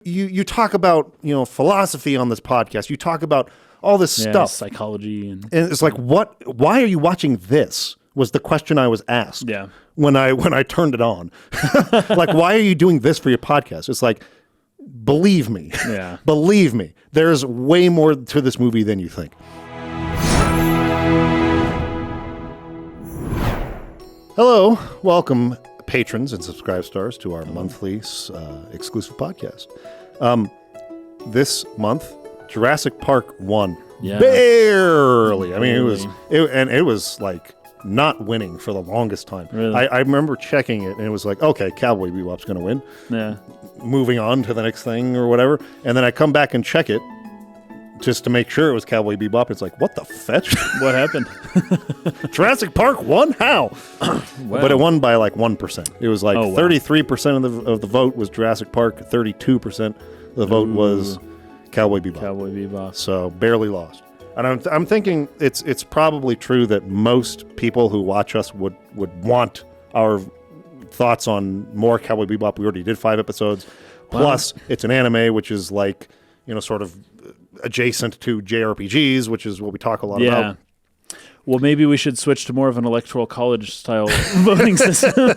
You talk about, philosophy on this podcast. You talk about all this stuff. Psychology. And it's like, why are you watching this? Was the question I was asked when I turned it on. Like, why are you doing this for your podcast? It's like, believe me. Yeah. Believe me. There's way more to this movie than you think. Hello. Welcome, patrons and subscribe stars, to our monthly exclusive podcast. This month, Jurassic Park won. Yeah. Barely. I mean, it was like not winning for the longest time. Really? I remember checking it, and it was like, okay, Cowboy Bebop's going to win. Yeah. Moving on to the next thing or whatever. And then I come back and check it just to make sure it was Cowboy Bebop. It's like, what the fetch? What happened? Jurassic Park won? How? Wow. But it won by like 1%. It was like 33% of the vote was Jurassic Park, 32% of the vote was Cowboy Bebop. So barely lost. And I'm thinking it's probably true that most people who watch us would want our thoughts on more Cowboy Bebop. We already did 5 episodes. Plus, it's an anime, which is like, sort of adjacent to JRPGs, which is what we talk a lot about. Well, maybe we should switch to more of an electoral college style voting system.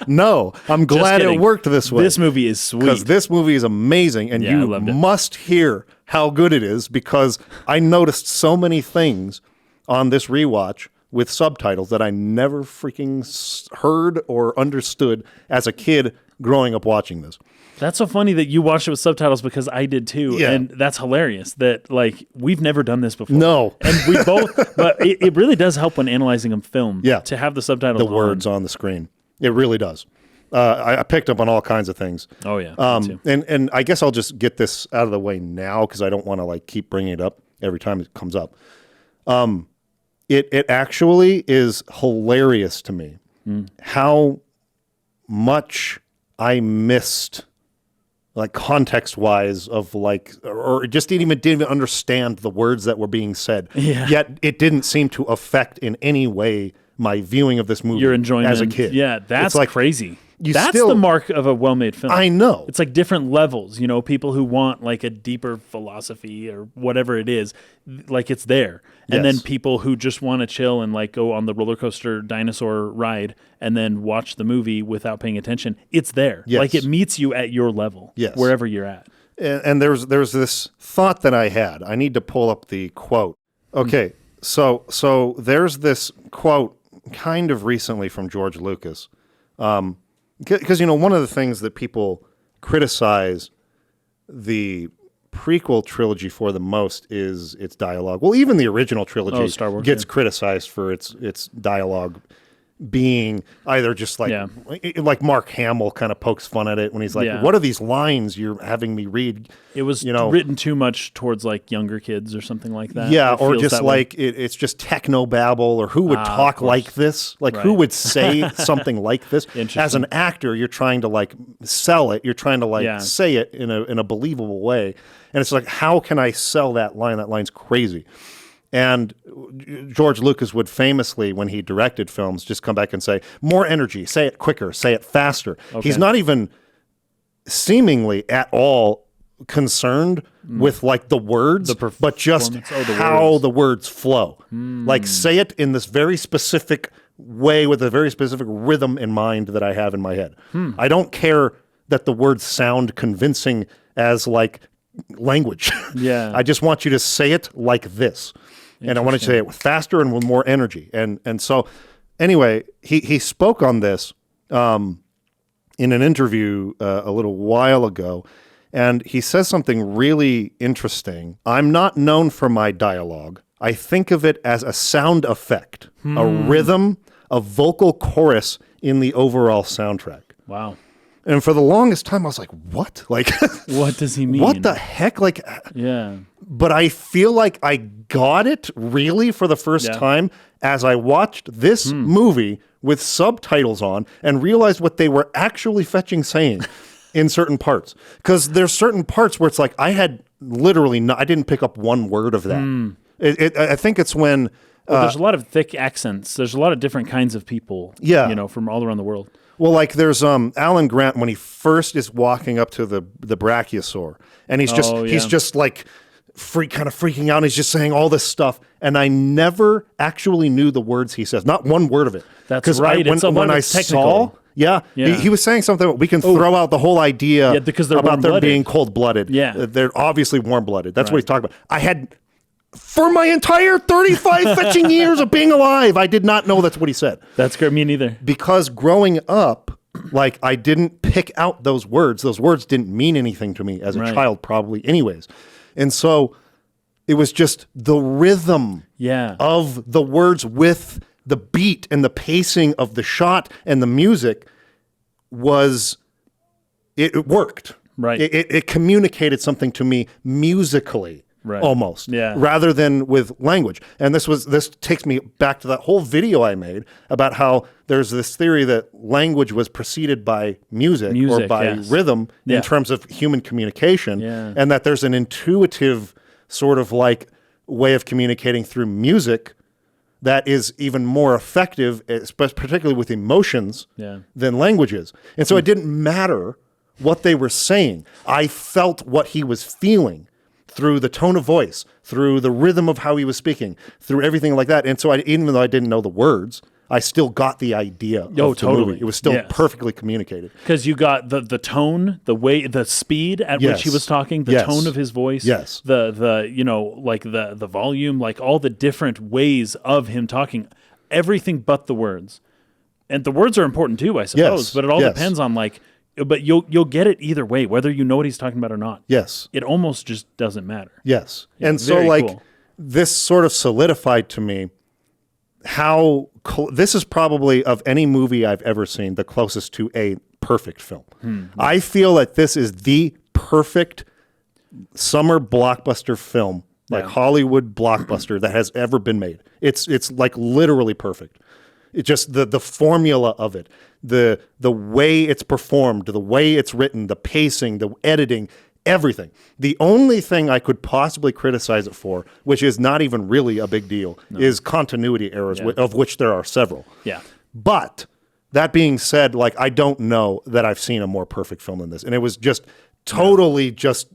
No, I'm glad it worked this way. This movie is sweet. Because this movie is amazing, and you must hear how good it is, because I noticed so many things on this rewatch with subtitles that I never freaking heard or understood as a kid growing up watching this. That's so funny that you watched it with subtitles, because I did too. Yeah. And that's hilarious that we've never done this before. No. And we both, but it really does help when analyzing a film to have the subtitles the words on the screen. It really does. I picked up on all kinds of things. Oh yeah. Me too. And I guess I'll just get this out of the way now, because I don't want to keep bringing it up every time it comes up. It actually is hilarious to me how much I missed, context-wise, of or just didn't even understand the words that were being said. Yeah. Yet it didn't seem to affect in any way my viewing of this movie. Your enjoyment as a kid. Yeah, that's crazy. That's the mark of a well-made film. I know. It's like different levels, people who want a deeper philosophy or whatever it is, it's there. And then people who just want to chill and go on the roller coaster dinosaur ride and then watch the movie without paying attention. It's there. Yes. It meets you at your level, wherever you're at. And there's this thought that I had. I need to pull up the quote. Okay, so there's this quote kind of recently from George Lucas. Because, one of the things that people criticize the prequel trilogy for the most is its dialogue. Well, even the original trilogy Star Wars, gets criticized for its dialogue being either just like Mark Hamill kind of pokes fun at it when he's like, what are these lines you're having me read? It was written too much towards younger kids or something like that. Yeah, or just it's just techno babble, or who would talk like this? Who would say something like this? As an actor, you're trying to sell it. You're trying to say it in a believable way. And it's how can I sell that line? That line's crazy. And George Lucas would famously, when he directed films, just come back and say, more energy, say it quicker, say it faster. Okay. He's not even seemingly at all concerned with the words, but just how the words flow. Say it in this very specific way with a very specific rhythm in mind that I have in my head. I don't care that the words sound convincing as language. Yeah. I just want you to say it like this. And I want you to say it faster and with more energy. And so anyway, he spoke on this in an interview a little while ago, and he says something really interesting. I'm not known for my dialogue. I think of it as a sound effect, a rhythm, a vocal chorus in the overall soundtrack. Wow. And for the longest time, I was like, what? What does he mean? What the heck? Yeah. But I feel like I got it really for the first time as I watched this movie with subtitles on and realized what they were actually saying in certain parts. Because there's certain parts where it's I had literally I didn't pick up one word of that. I think it's when Well, there's a lot of thick accents. There's a lot of different kinds of people, from all around the world. Well, like there's Alan Grant when he first is walking up to the brachiosaur, and he's just like kind of freaking out. And he's just saying all this stuff, and I never actually knew the words he says. Not one word of it. That's right. When I saw. Yeah. He was saying something. We can throw out the whole idea because they're about them warm-blooded. being cold-blooded. Yeah. They're obviously warm-blooded. That's what he's talking about. I had, for my entire 35 fetching years of being alive, I did not know that's what he said. That's good. Me neither. Because growing up, like, I didn't pick out those words. Those words didn't mean anything to me as a child, probably anyways. And so it was just the rhythm of the words with the beat and the pacing of the shot and the music it worked. Right. It communicated something to me musically, almost, rather than with language. And this takes me back to that whole video I made about how there's this theory that language was preceded by music or by rhythm in terms of human communication, and that there's an intuitive sort of like way of communicating through music that is even more effective, particularly with emotions, than languages. And so it didn't matter what they were saying. I felt what he was feeling through the tone of voice, through the rhythm of how he was speaking, through everything like that. And so even though I didn't know the words, I still got the idea of the movie. It was still perfectly communicated. Because you got the tone, the way, the speed at which he was talking, the tone of his voice, the the volume, like all the different ways of him talking, everything but the words. And the words are important too, I suppose, but it all depends on but you'll get it either way, whether you know what he's talking about or not. Yes. It almost just doesn't matter. Yes. And so cool. This sort of solidified to me how this is probably, of any movie I've ever seen, the closest to a perfect film. I feel that this is the perfect summer blockbuster film, like Hollywood blockbuster that has ever been made. It's like literally perfect. It's just the formula of it, the way it's performed, the way it's written, the pacing, the editing, everything. The only thing I could possibly criticize it for, which is not even really a big deal, is continuity errors, of which there are several. Yeah. But that being said, I don't know that I've seen a more perfect film than this. And it was just totally just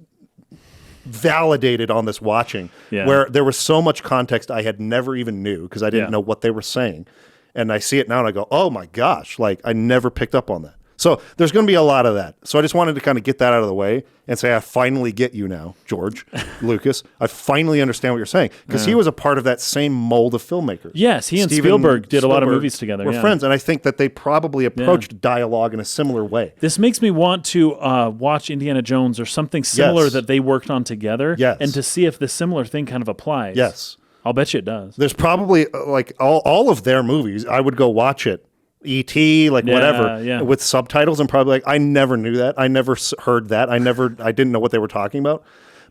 validated on this watching, where there was so much context I had never even knew because I didn't know what they were saying. And I see it now and I go, oh my gosh, I never picked up on that. So there's going to be a lot of that. So I just wanted to kind of get that out of the way and say, I finally get you now, George Lucas. I finally understand what you're saying. Because he was a part of that same mold of filmmakers. Yes, he and Spielberg did a lot of movies together. We're friends, and I think that they probably approached dialogue in a similar way. This makes me want to watch Indiana Jones or something similar that they worked on together and to see if this similar thing kind of applies. Yes. I'll bet you it does. There's probably, all of their movies, I would go watch it. E.T., whatever, with subtitles, and probably I never knew that. I never heard that. I didn't know what they were talking about.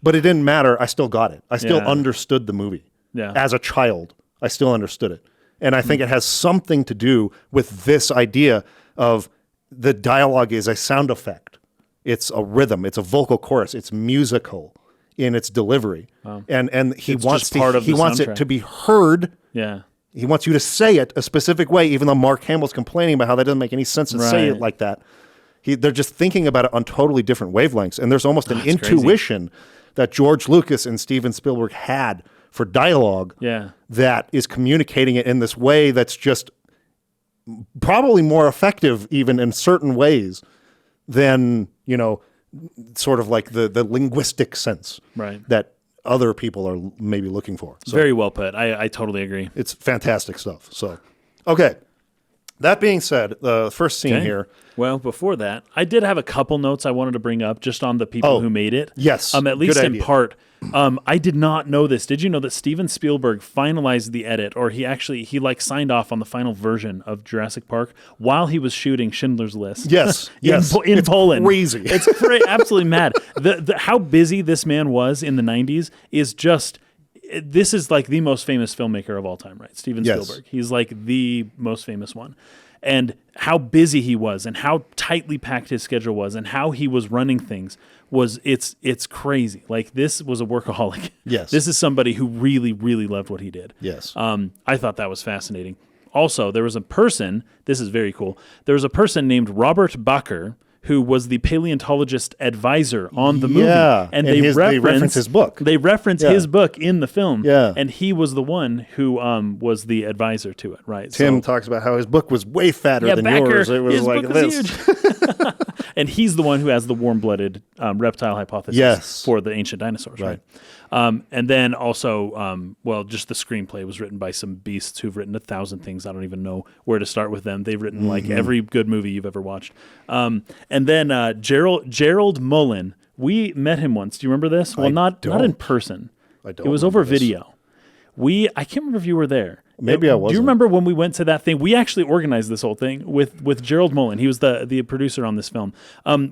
But it didn't matter. I still got it. I still understood the movie. Yeah. As a child, I still understood it. And I think it has something to do with this idea of the dialogue is a sound effect. It's a rhythm. It's a vocal chorus. It's musical in its delivery. Wow. And he wants it to be heard. Yeah. He wants you to say it a specific way, even though Mark Hamill's complaining about how that doesn't make any sense to say it like that. They're just thinking about it on totally different wavelengths. And there's almost an intuition that George Lucas and Steven Spielberg had for dialogue that is communicating it in this way that's just probably more effective even in certain ways than, sort of like the linguistic sense that other people are maybe looking for. So, very well put. I totally agree. It's fantastic stuff. So, okay. That being said, the first scene here. Well, before that, I did have a couple notes I wanted to bring up just on the people who made it. Yes. At least in part. I did not know this. Did you know that Steven Spielberg finalized the edit, or he signed off on the final version of Jurassic Park while he was shooting Schindler's List? Yes. In Poland. Crazy. It's absolutely mad. How busy this man was in the 90s is just... This is the most famous filmmaker of all time, right? Steven Spielberg. He's the most famous one. and how busy he was and how tightly packed his schedule was and how he was running things it's crazy. Like, this was a workaholic. Yes. This is somebody who really, really loved what he did. Yes. I thought that was fascinating. Also, there was a person, this is very cool, there was a person named Robert Bacher who was the paleontologist advisor on the movie. And they reference his book. They reference his book in the film. Yeah. And he was the one who was the advisor to it, right? Tim talks about how his book was way fatter than Bacher, yours. It was his like book this. Was huge. And he's the one who has the warm-blooded reptile hypothesis for the ancient dinosaurs, right? And then also, just the screenplay was written by some beasts who've written 1,000 things. I don't even know where to start with them. They've written like every good movie you've ever watched. And then Gerald Mullen, we met him once. Do you remember this? Well, not in person. I don't. It was over video. I can't remember if you were there. Maybe I wasn't. Do you remember when we went to that thing? We actually organized this whole thing with Gerald Mullen. He was the producer on this film.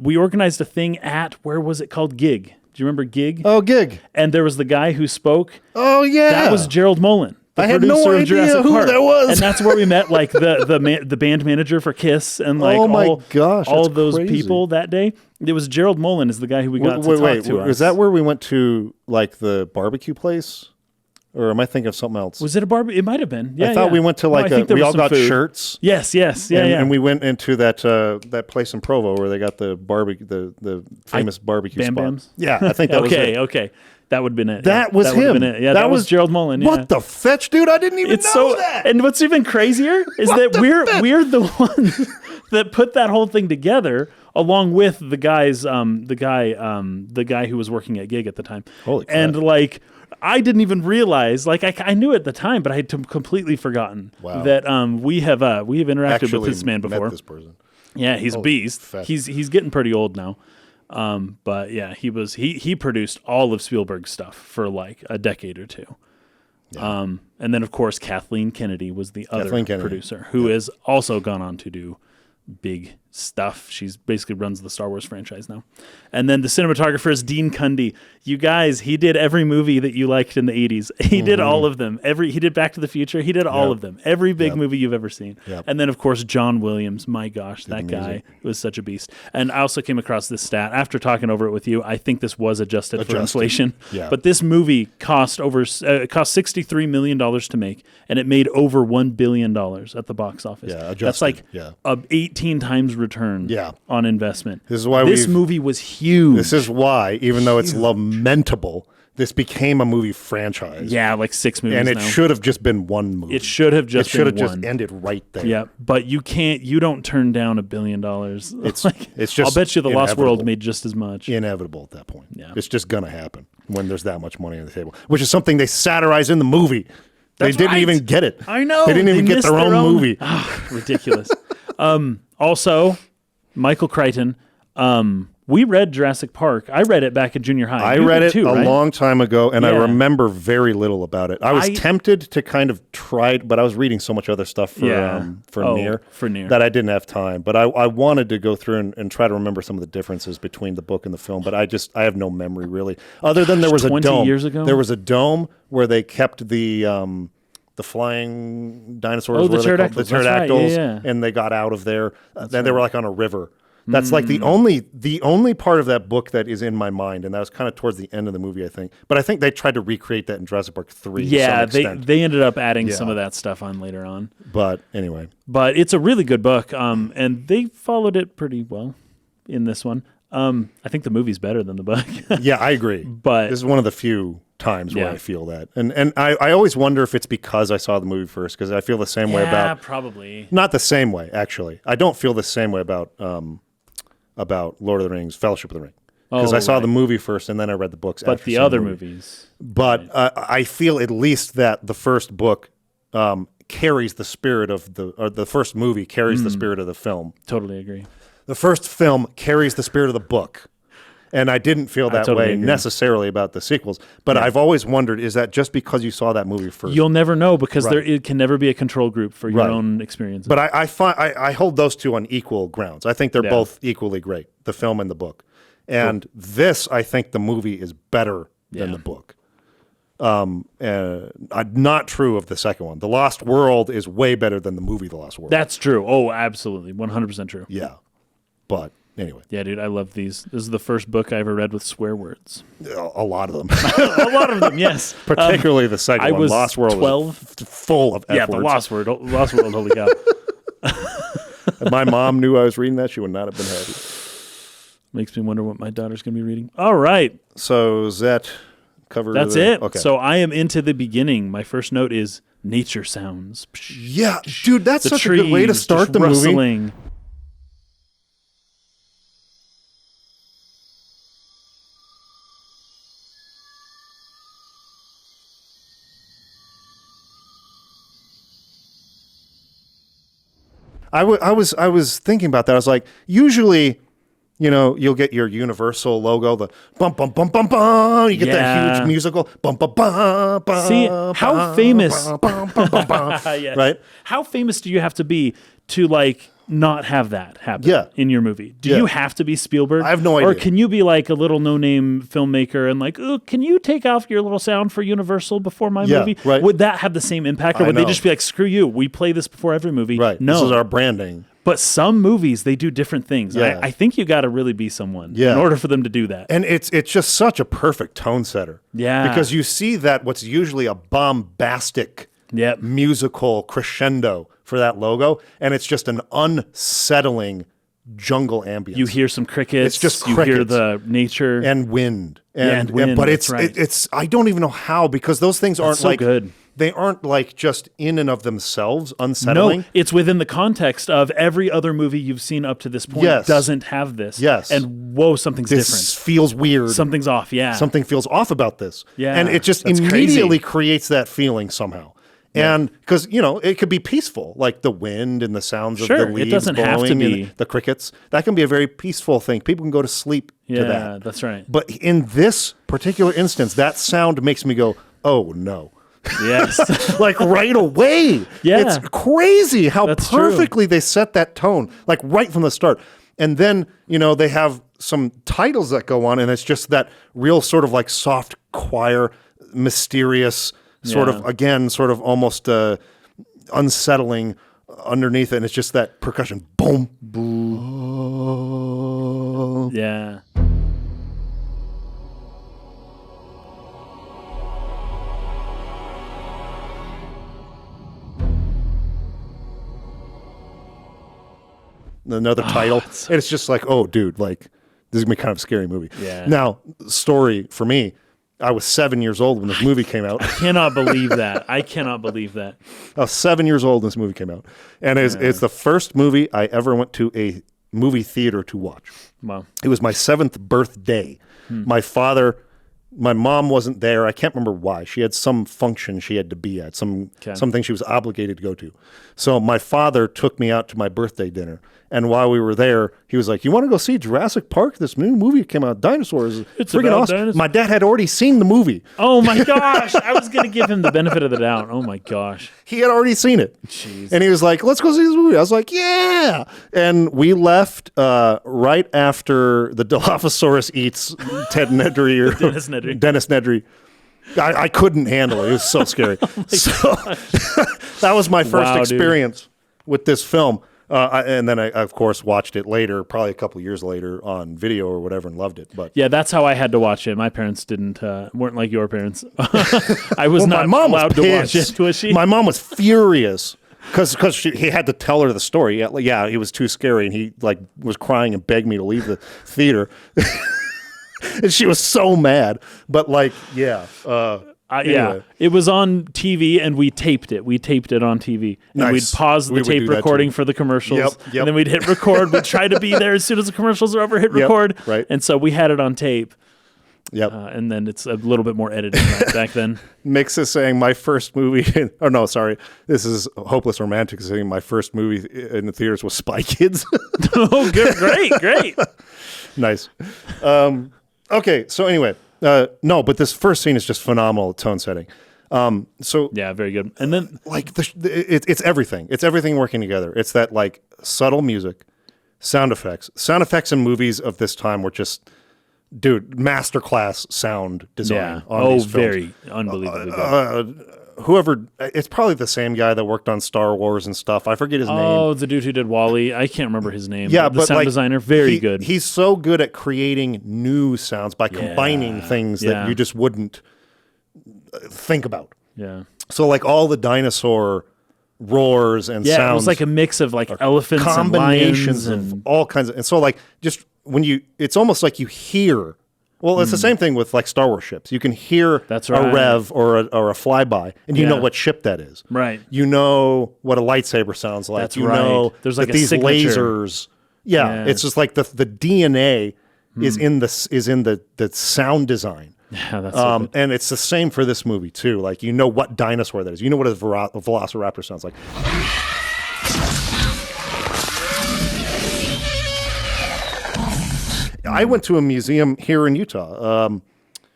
We organized a thing at, where was it called? Gig. Do you remember Gig? Oh, Gig. And there was the guy who spoke. Oh, yeah. That was Gerald Mullen. I had no idea who that was. And that's where we met, like, the band manager for Kiss and, like, all of those people that day. It was Gerald Mullen is the guy who we got to talk to us. Is that where we went to, like, the barbecue place? Or am I thinking of something else? Was it a barbecue? It might have been. Yeah, I thought we went to we all got shirts. Yes. And we went into that place in Provo where they got the barbecue, the famous barbecue Bam spot. Bams? Yeah, I think that was it. Okay. That would have been it. That was him. Been it. Yeah, that was Gerald Mullen. What the fetch, dude? I didn't even know that. And what's even crazier is that we're the ones that put that whole thing together, along with the guy who was working at Gig at the time. Holy crap. And like, I didn't even realize, like, I knew at the time, but I had completely forgotten that we have interacted with this man before. Met this person. Yeah, he's a beast. Fett. He's getting pretty old now. But yeah, he produced all of Spielberg's stuff for like a decade or two. Yeah. And then of course Kathleen Kennedy was the other producer who has also gone on to do big stuff. She's basically runs the Star Wars franchise now. And then the cinematographer is Dean Cundy. You guys, he did every movie that you liked in the 80s. He did all of them. He did Back to the Future. He did all of them. Every big movie you've ever seen. Yep. And then of course John Williams. My gosh, that guy was such a beast. And I also came across this stat after talking over it with you. I think this was adjusted for inflation. Yeah. But this movie cost $63 million to make, and it made over $1 billion at the box office. Yeah, adjusted. That's like 18 times return on investment. This is why this movie was huge. This is why, even though it's lamentable, this became a movie franchise. Yeah, like 6 movies. And it should have just been one movie. It should have just ended right there. Yeah, but you don't turn down $1 billion. It's just I'll bet you The Lost World made just as much. Inevitable at that point. Yeah. It's just gonna happen when there's that much money on the table, which is something they satirize in the movie. They didn't even get it. I know. They didn't even get their own movie. Oh, ridiculous. Also, Michael Crichton. We read Jurassic Park. I read it back in junior high. I read it a long time ago, and I remember very little about it. I was tempted to kind of try it, but I was reading so much other stuff for Near that I didn't have time. But I wanted to go through and try to remember some of the differences between the book and the film, but I have no memory really. Other than there was a dome. 20 years ago? There was a dome where they kept the flying dinosaurs, the pterodactyls, right. And they got out of there. Then they were like on a river. That's like the only part of that book that is in my mind, and that was kind of towards the end of the movie, I think. But I think they tried to recreate that in Jurassic Park 3. Yeah, they ended up adding some of that stuff on later on. But anyway, it's a really good book, and they followed it pretty well in this one. I think the movie's better than the book. Yeah, I agree. But this is one of the few times where I feel that, and I always wonder if it's because I saw the movie first, because I feel the same way about probably not the same way actually. I don't feel the same way about Lord of the Rings, Fellowship of the Ring, because I saw the movie first and then I read the books. But the other movies. But I feel at least that the first book carries the spirit of the first movie carries the spirit of the film. Totally agree. The first film carries the spirit of the book. And I didn't feel that way necessarily about the sequels. But I've always wondered, is that just because you saw that movie first? You'll never know, because it can never be a control group for your own experience. But I hold those two on equal grounds. I think they're both equally great, the film and the book. And this, I think the movie is better than the book. Not true of the second one. The Lost World is way better than the movie The Lost World. That's true. Oh, absolutely. 100% true. Yeah. But anyway. Yeah, dude, I love these. This is the first book I ever read with swear words. A lot of them. A lot of them, yes. Particularly the second one. Lost World 12. Was full of F Yeah, words. the Lost World, holy cow. If my mom knew I was reading that, she would not have been happy. Makes me wonder what my daughter's going to be reading. All right. So is that cover? That's it. Okay. So I am into the beginning. My first note is nature sounds. Yeah, dude, that's The such a good way to trees start just the movie. rustling. I was thinking about that. I was like, usually, you'll get your Universal logo, the bum bum bum bum bum. You get that huge musical bum bum bum bum. See, how famous? Bum, bum, bum, bum, Yes. Right? How famous do you have to be to not have that happen in your movie? Do you have to be Spielberg? I have no idea. Or can you be like a little no-name filmmaker and like, oh, can you take off your little sound for Universal before my movie? Right. Would that have the same impact? Or would they just be like, screw you, we play this before every movie? Right. No. This is our branding. But some movies, they do different things. Yeah. I think you got to really be someone in order for them to do that. And it's just such a perfect tone setter. Yeah. Because you see that what's usually a bombastic musical crescendo for that logo, and it's just an unsettling jungle ambience. You hear some crickets. It's just you crickets. hear the nature and wind. And wind, but that's right. it's I don't even know how, because those things aren't so good. They aren't like just in and of themselves unsettling. No, it's within the context of every other movie you've seen up to this point doesn't have this. Yes. And whoa, something's This different. feels weird. Something's off, yeah. Something feels off about this. Yeah, And it just that's immediately crazy. creates that feeling somehow. And because, it could be peaceful, like the wind and the sounds of the leaves it doesn't have to blowing be. and the crickets. That can be a very peaceful thing. People can go to sleep to that. Yeah, that's right. But in this particular instance, that sound makes me go, oh, no. Yes. Like right away. Yeah. It's crazy how That's perfectly they set that tone, like right from the start. And then, they have some titles that go on, and it's just that real sort of like soft choir, mysterious, sort of almost unsettling underneath it. And it's just that percussion. Boom. Boom. Yeah. Another title. And it's just like, oh, dude, like, this is going to be kind of a scary movie. Yeah. Now, story for me, I was 7 years old when this movie came out. Cannot believe that. I cannot believe that. I was 7 years old when this movie came out. And it's the first movie I ever went to a movie theater to watch. Wow. It was my 7th birthday. My mom wasn't there. I can't remember why. She had some function she had to be at, something she was obligated to go to. So my father took me out to my birthday dinner. And while we were there, he was like, you want to go see Jurassic Park? This new movie came out, Dinosaurs. It's freaking about awesome. dinosaurs. My dad had already seen the movie. Oh my gosh. I was going to give him the benefit of the doubt. Oh my gosh. He had already seen it. Jeez. And he was like, let's go see this movie. I was like, yeah. And we left right after the Dilophosaurus eats Ted Nedry or Dennis Nedry. I couldn't handle it. It was so scary. That was my first experience with this film. And then I, of course, watched it later, probably a couple years later on video or whatever, and loved it. But yeah, that's how I had to watch it. My parents weren't like your parents. I was not my mom allowed was to watch pissed. it. Was she? My mom was furious because he had to tell her the story. Yeah, it was too scary, and he was crying and begged me to leave the theater. And she was so mad. But yeah, it was on TV, and we taped it. We taped it on TV, and Nice. we'd pause the tape recording for the commercials, Yep. and then we'd hit record. We'd try to be there as soon as the commercials are over. Hit record, right. And so we had it on tape. Yep. And then it's a little bit more edited back then. Mix is saying my first movie. Oh no, sorry. This is Hopeless Romantic saying my first movie in the theaters was Spy Kids. Oh, good, great. Nice. Okay, so anyway, no, but this first scene is just phenomenal tone setting. So yeah, very good. And then it's everything. It's everything working together. It's that subtle music, sound effects. Sound effects in movies of this time were just dude, masterclass sound design on these films. Very unbelievably good. Whoever, it's probably the same guy that worked on Star Wars and stuff. I forget his name. Oh, the dude who did WALL-E. I can't remember his name. Yeah, the but sound designer, very good. He's so good at creating new sounds by combining things that you just wouldn't think about. Yeah. So like all the dinosaur roars and sounds. It was like a mix of like elephants and lions of all kinds of, and so like just when it's almost like you hear. Well, it's the same thing with like Star Wars ships. You can hear a rev or a flyby, and you know what ship that is. Right. You know what a lightsaber sounds like. That's you know There's like that these signature. Lasers. Yeah, it's just like the DNA is in the sound design. Yeah, that's so good. And it's the same for this movie too. Like you know what dinosaur that is. You know what a velociraptor sounds like. I went to a museum here in Utah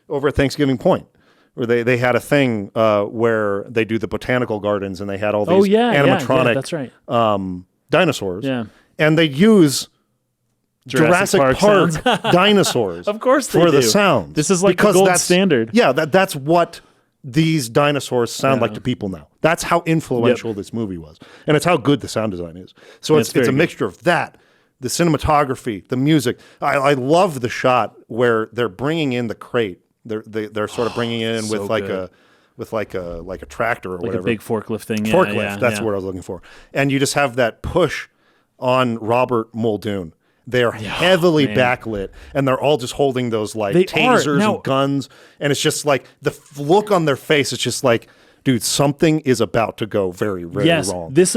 over at Thanksgiving Point where they had a thing where they do the botanical gardens and they had all these animatronic that's right. Dinosaurs. Yeah. And they use Jurassic Park dinosaurs of course they for do. The sounds. This is like the gold standard. Yeah, that's what these dinosaurs sound like to people now. That's how influential this movie was. And it's how good the sound design is. So it's a mixture of that. The cinematography, the music. I love the shot where they're bringing in the crate. They're sort of bringing it in with like a tractor or like whatever. A big forklift thing. Forklift. That's what I was looking for. And you just have that push on Robert Muldoon. They are heavily backlit, and they're all just holding those like tasers and guns. And it's just like the look on their face. It's just like, dude, something is about to go very, very wrong. This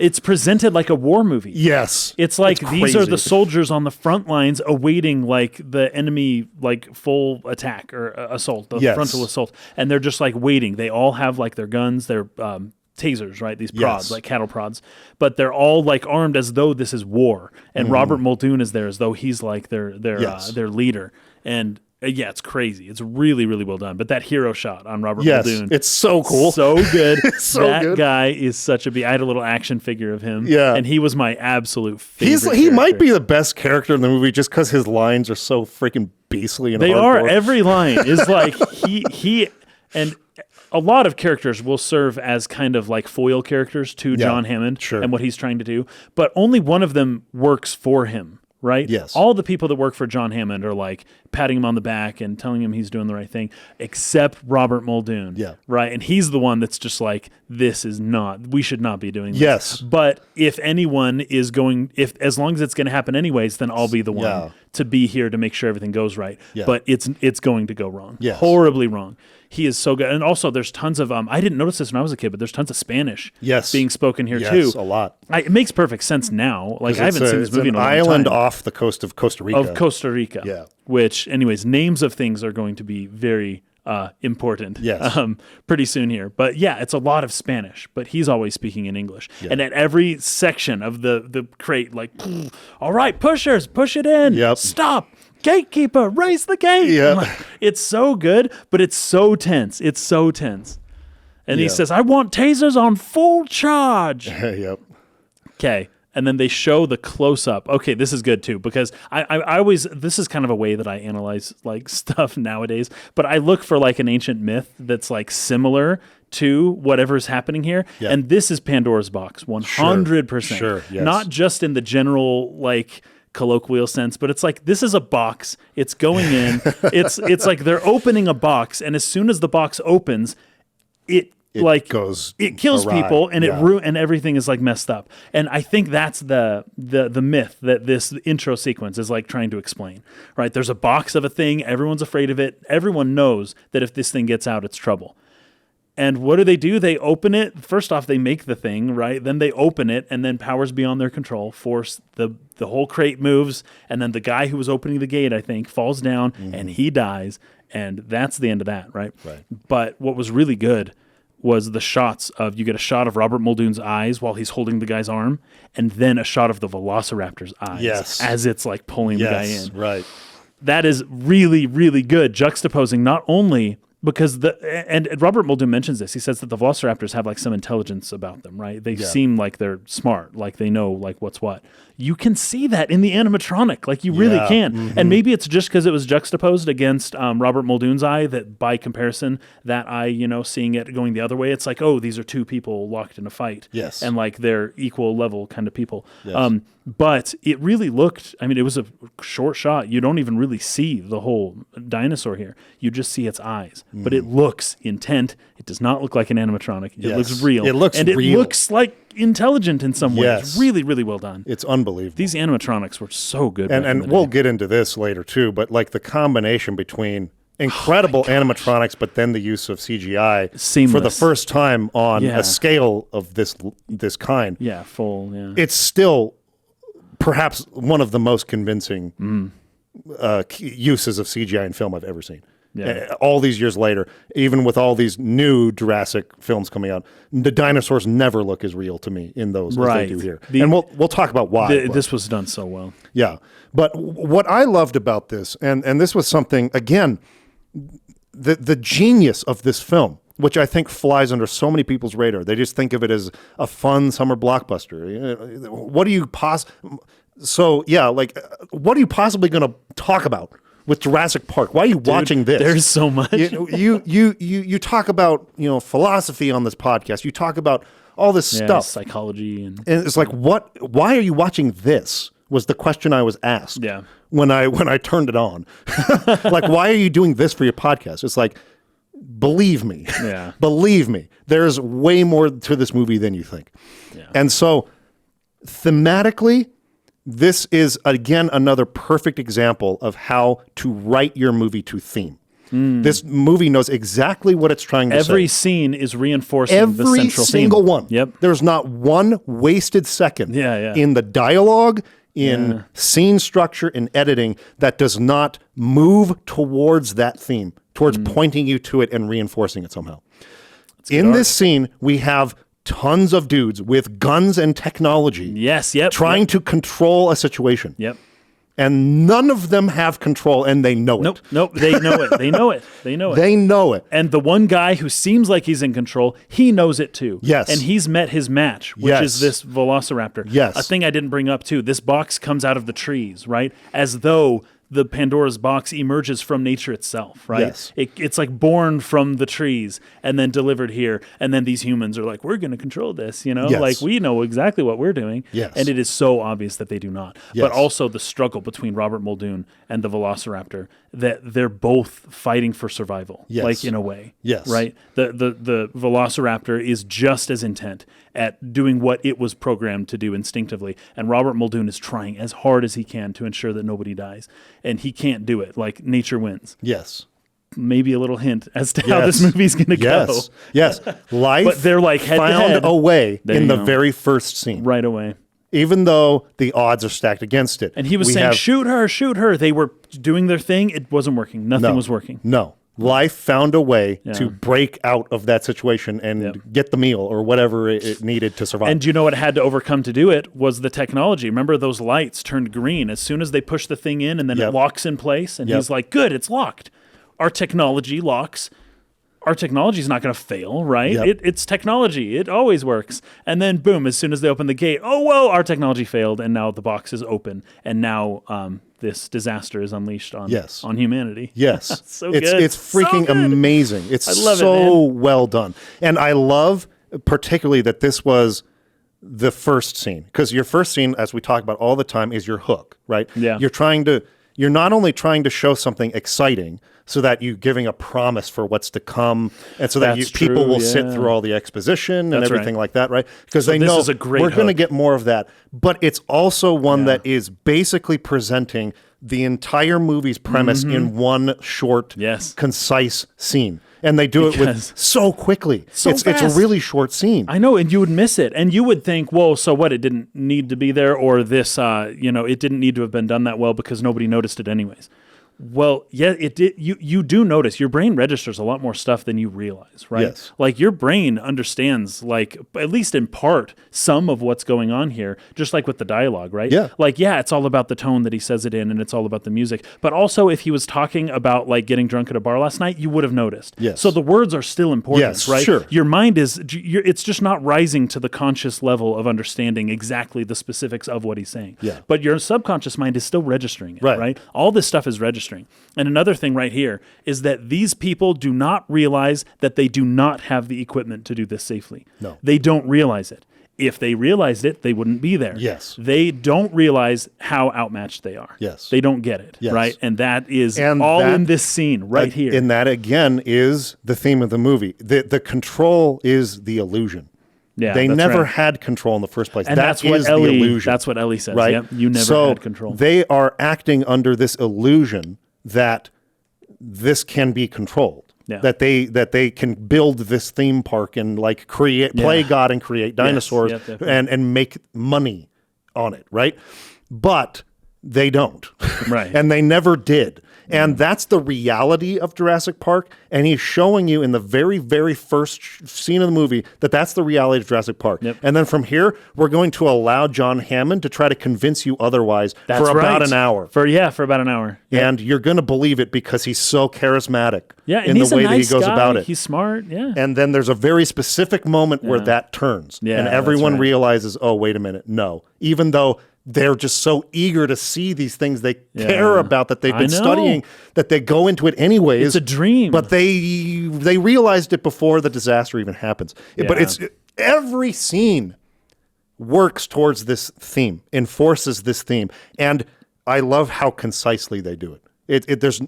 it's presented like a war movie. Yes. It's like these are the soldiers on the front lines awaiting like the enemy like full attack or assault, the frontal assault. And they're just like waiting. They all have like their guns, their tasers, right? These prods, like cattle prods. But they're all like armed as though this is war. And Robert Muldoon is there as though he's like their leader. And it's crazy. It's really, really well done. But that hero shot on Robert Muldoon. It's so cool. So good. It's so that good. Guy is such I had a little action figure of him. Yeah. And he was my absolute favorite He might be the best character in the movie just because his lines are so freaking beastly and They hardcore. are. Every line is like he and a lot of characters will serve as kind of like foil characters to John Hammond and what he's trying to do. But only one of them works for him. Right? Yes. All the people that work for John Hammond are like patting him on the back and telling him he's doing the right thing, except Robert Muldoon. Yeah. Right. And he's the one that's just like, we should not be doing this. Yes. But if anyone is as long as it's going to happen anyways, then I'll be the one to be here to make sure everything goes right. Yeah. But it's going to go wrong. Yes. Horribly wrong. He is so good. And also there's tons of, I didn't notice this when I was a kid, but there's tons of Spanish being spoken here too. A lot. It makes perfect sense now. Like I haven't seen this movie in a long time. It's an island off the coast of Costa Rica. Yeah. Which, anyways, names of things are going to be very important. Yes. Pretty soon here. But yeah, it's a lot of Spanish, but he's always speaking in English. Yeah. And at every section of the crate, like, all right, pushers, push it in. Yep. Stop. Gatekeeper, raise the gate. Yeah. Like, it's so good, but it's so tense. It's so tense. And he says, I want tasers on full charge. Yep. Okay. And then they show the close-up. Okay, this is good too, because I always, this is kind of a way that I analyze like stuff nowadays, but I look for like an ancient myth that's like similar to whatever's happening here. Yeah. And this is Pandora's box, 100%. Sure, yes. Not just in the general like colloquial sense, but it's like this is a box. It's going in. it's like they're opening a box, and as soon as the box opens, it kills awry. people, and and everything is like messed up. And I think that's the myth that this intro sequence is like trying to explain. Right? There's a box of a thing. Everyone's afraid of it. Everyone knows that if this thing gets out, it's trouble. And what do? They open it. First off, they make the thing, right? Then they open it, and then powers beyond their control force the whole crate moves, and then the guy who was opening the gate, I think, falls down, and he dies, and that's the end of that, right? Right. But what was really good was the shots of, you get a shot of Robert Muldoon's eyes while he's holding the guy's arm, and then a shot of the Velociraptor's eyes as it's like pulling the guy in. Right. That is really, really good, juxtaposing not only because and Robert Muldoon mentions this. He says that the velociraptors have like some intelligence about them, right? They seem like they're smart, like they know like what's what. You can see that in the animatronic, like you really can. Mm-hmm. And maybe it's just because it was juxtaposed against Robert Muldoon's eye that by comparison, that eye, seeing it going the other way, it's like, oh, these are two people locked in a fight. Yes. And like they're equal level kind of people. Yes. But it really looked, it was a short shot. You don't even really see the whole dinosaur here. You just see its eyes. But it looks intent. It does not look like an animatronic. It looks real. It looks real. And it looks like intelligent in some ways. Yes. Really, really well done. It's unbelievable. These animatronics were so good. And we'll get into this later too, but like the combination between incredible animatronics, but then the use of CGI Seamless. For the first time on a scale of this kind. Yeah, full. Yeah. It's still perhaps one of the most convincing uses of CGI in film I've ever seen. Yeah. All these years later, even with all these new Jurassic films coming out, the dinosaurs never look as real to me in those as they do here. And we'll talk about why. This was done so well. Yeah. But what I loved about this, and this was something, again, the genius of this film, which I think flies under so many people's radar. They just think of it as a fun summer blockbuster. What do you what are you possibly going to talk about with Jurassic Park? Why are you watching this? There's so much. You talk about philosophy on this podcast. You talk about all this stuff, psychology, and it's like, why are you watching this? Was the question I was asked. Yeah. When I turned it on, like, why are you doing this for your podcast? It's like, believe me, believe me, there's way more to this movie than you think. Yeah. And so, thematically, this is, again, another perfect example of how to write your movie to theme. This movie knows exactly what it's trying to say. Every scene is reinforcing the central theme. Every single one. Yep. There's not one wasted second in the dialogue, in scene structure, in editing, that does not move towards that theme, towards pointing you to it and reinforcing it somehow. In this scene, we have tons of dudes with guns and technology. Trying to control a situation. Yep. And none of them have control, and they know it. Nope, they know it. They know it. They know it. And the one guy who seems like he's in control, he knows it too. Yes. And he's met his match, which is this velociraptor. Yes. A thing I didn't bring up too. This box comes out of the trees, right? As though the Pandora's box emerges from nature itself, right? Yes. It's like born from the trees and then delivered here. And then these humans are like, we're going to control this, Yes. Like we know exactly what we're doing. Yes. And it is so obvious that they do not. Yes. But also the struggle between Robert Muldoon and the Velociraptor, that they're both fighting for survival, like in a way. Yes. Right? The Velociraptor is just as intent at doing what it was programmed to do instinctively. And Robert Muldoon is trying as hard as he can to ensure that nobody dies. And he can't do it. Like, nature wins. Yes. Maybe a little hint as to how this movie's going to go. Yes. Life but they're like head found to head. a way in the very first scene. Right away. Even though the odds are stacked against it. And he was saying, shoot her. They were doing their thing. It wasn't working. Nothing was working. No. Life found a way to break out of that situation and get the meal or whatever it needed to survive. And you know what it had to overcome to do it was the technology. Remember, those lights turned green as soon as they push the thing in, and then it locks in place. And he's like, good, it's locked. Our technology locks. Our technology is not going to fail, right? It's technology. It always works. And then, boom, as soon as they open the gate, oh, whoa, our technology failed, and now the box is open. And now this disaster is unleashed on humanity. Yes. So good. It's freaking amazing. It's well done. And I love particularly that this was the first scene. Because your first scene, as we talk about all the time, is your hook, right? Yeah. You're not only trying to show something exciting so that you're giving a promise for what's to come, and so that people will sit through all the exposition and everything like that, right? Because they know we're going to get more of that. But it's also one that is basically presenting the entire movie's premise in one short, concise scene. And they do it with so quickly. It's a really short scene. I know, and you would miss it. And you would think, whoa, so what? It didn't need to be there, or this, it didn't need to have been done that well because nobody noticed it anyways. Well, yeah, it did. You do notice your brain registers a lot more stuff than you realize, right? Yes. Like your brain understands, like at least in part, some of what's going on here. Just like with the dialogue, right? Yeah. Like it's all about the tone that he says it in, and it's all about the music. But also, if he was talking about like getting drunk at a bar last night, you would have noticed. Yes. So the words are still important, yes, right? Sure. Your mind is. It's just not rising to the conscious level of understanding exactly the specifics of what he's saying. Yeah. But your subconscious mind is still registering it, right? All this stuff is registering. And another thing right here is that these people do not realize that they do not have the equipment to do this safely. No. They don't realize it. If they realized it, they wouldn't be there. Yes. They don't realize how outmatched they are. Yes. They don't get it, yes. right? And that is in this scene right here. And that, again, is the theme of the movie. The control is the illusion. Yeah, they never had control in the first place. And that's what the illusion. That's what Ellie says. Right? Yep, you never had control. They are acting under this illusion that this can be controlled. Yeah. That they can build this theme park and like play God and create dinosaurs and make money on it, right? But they don't. Right. And they never did. And that's the reality of Jurassic Park. And he's showing you in the very, very first scene of the movie that that's the reality of Jurassic Park. Yep. And then from here, we're going to allow John Hammond to try to convince you otherwise about an hour. For about an hour. Yep. And you're going to believe it because he's so charismatic in the way that he goes guy. about it. He's smart, yeah. And then there's a very specific moment where that turns. Yeah, and everyone realizes, oh, wait a minute, no. Even though they're just so eager to see these things they care about that they've been studying that they go into it anyways. It's a dream. But they realized it before the disaster even happens. Yeah. But every scene works towards this theme, enforces this theme. And I love how concisely they do it. That's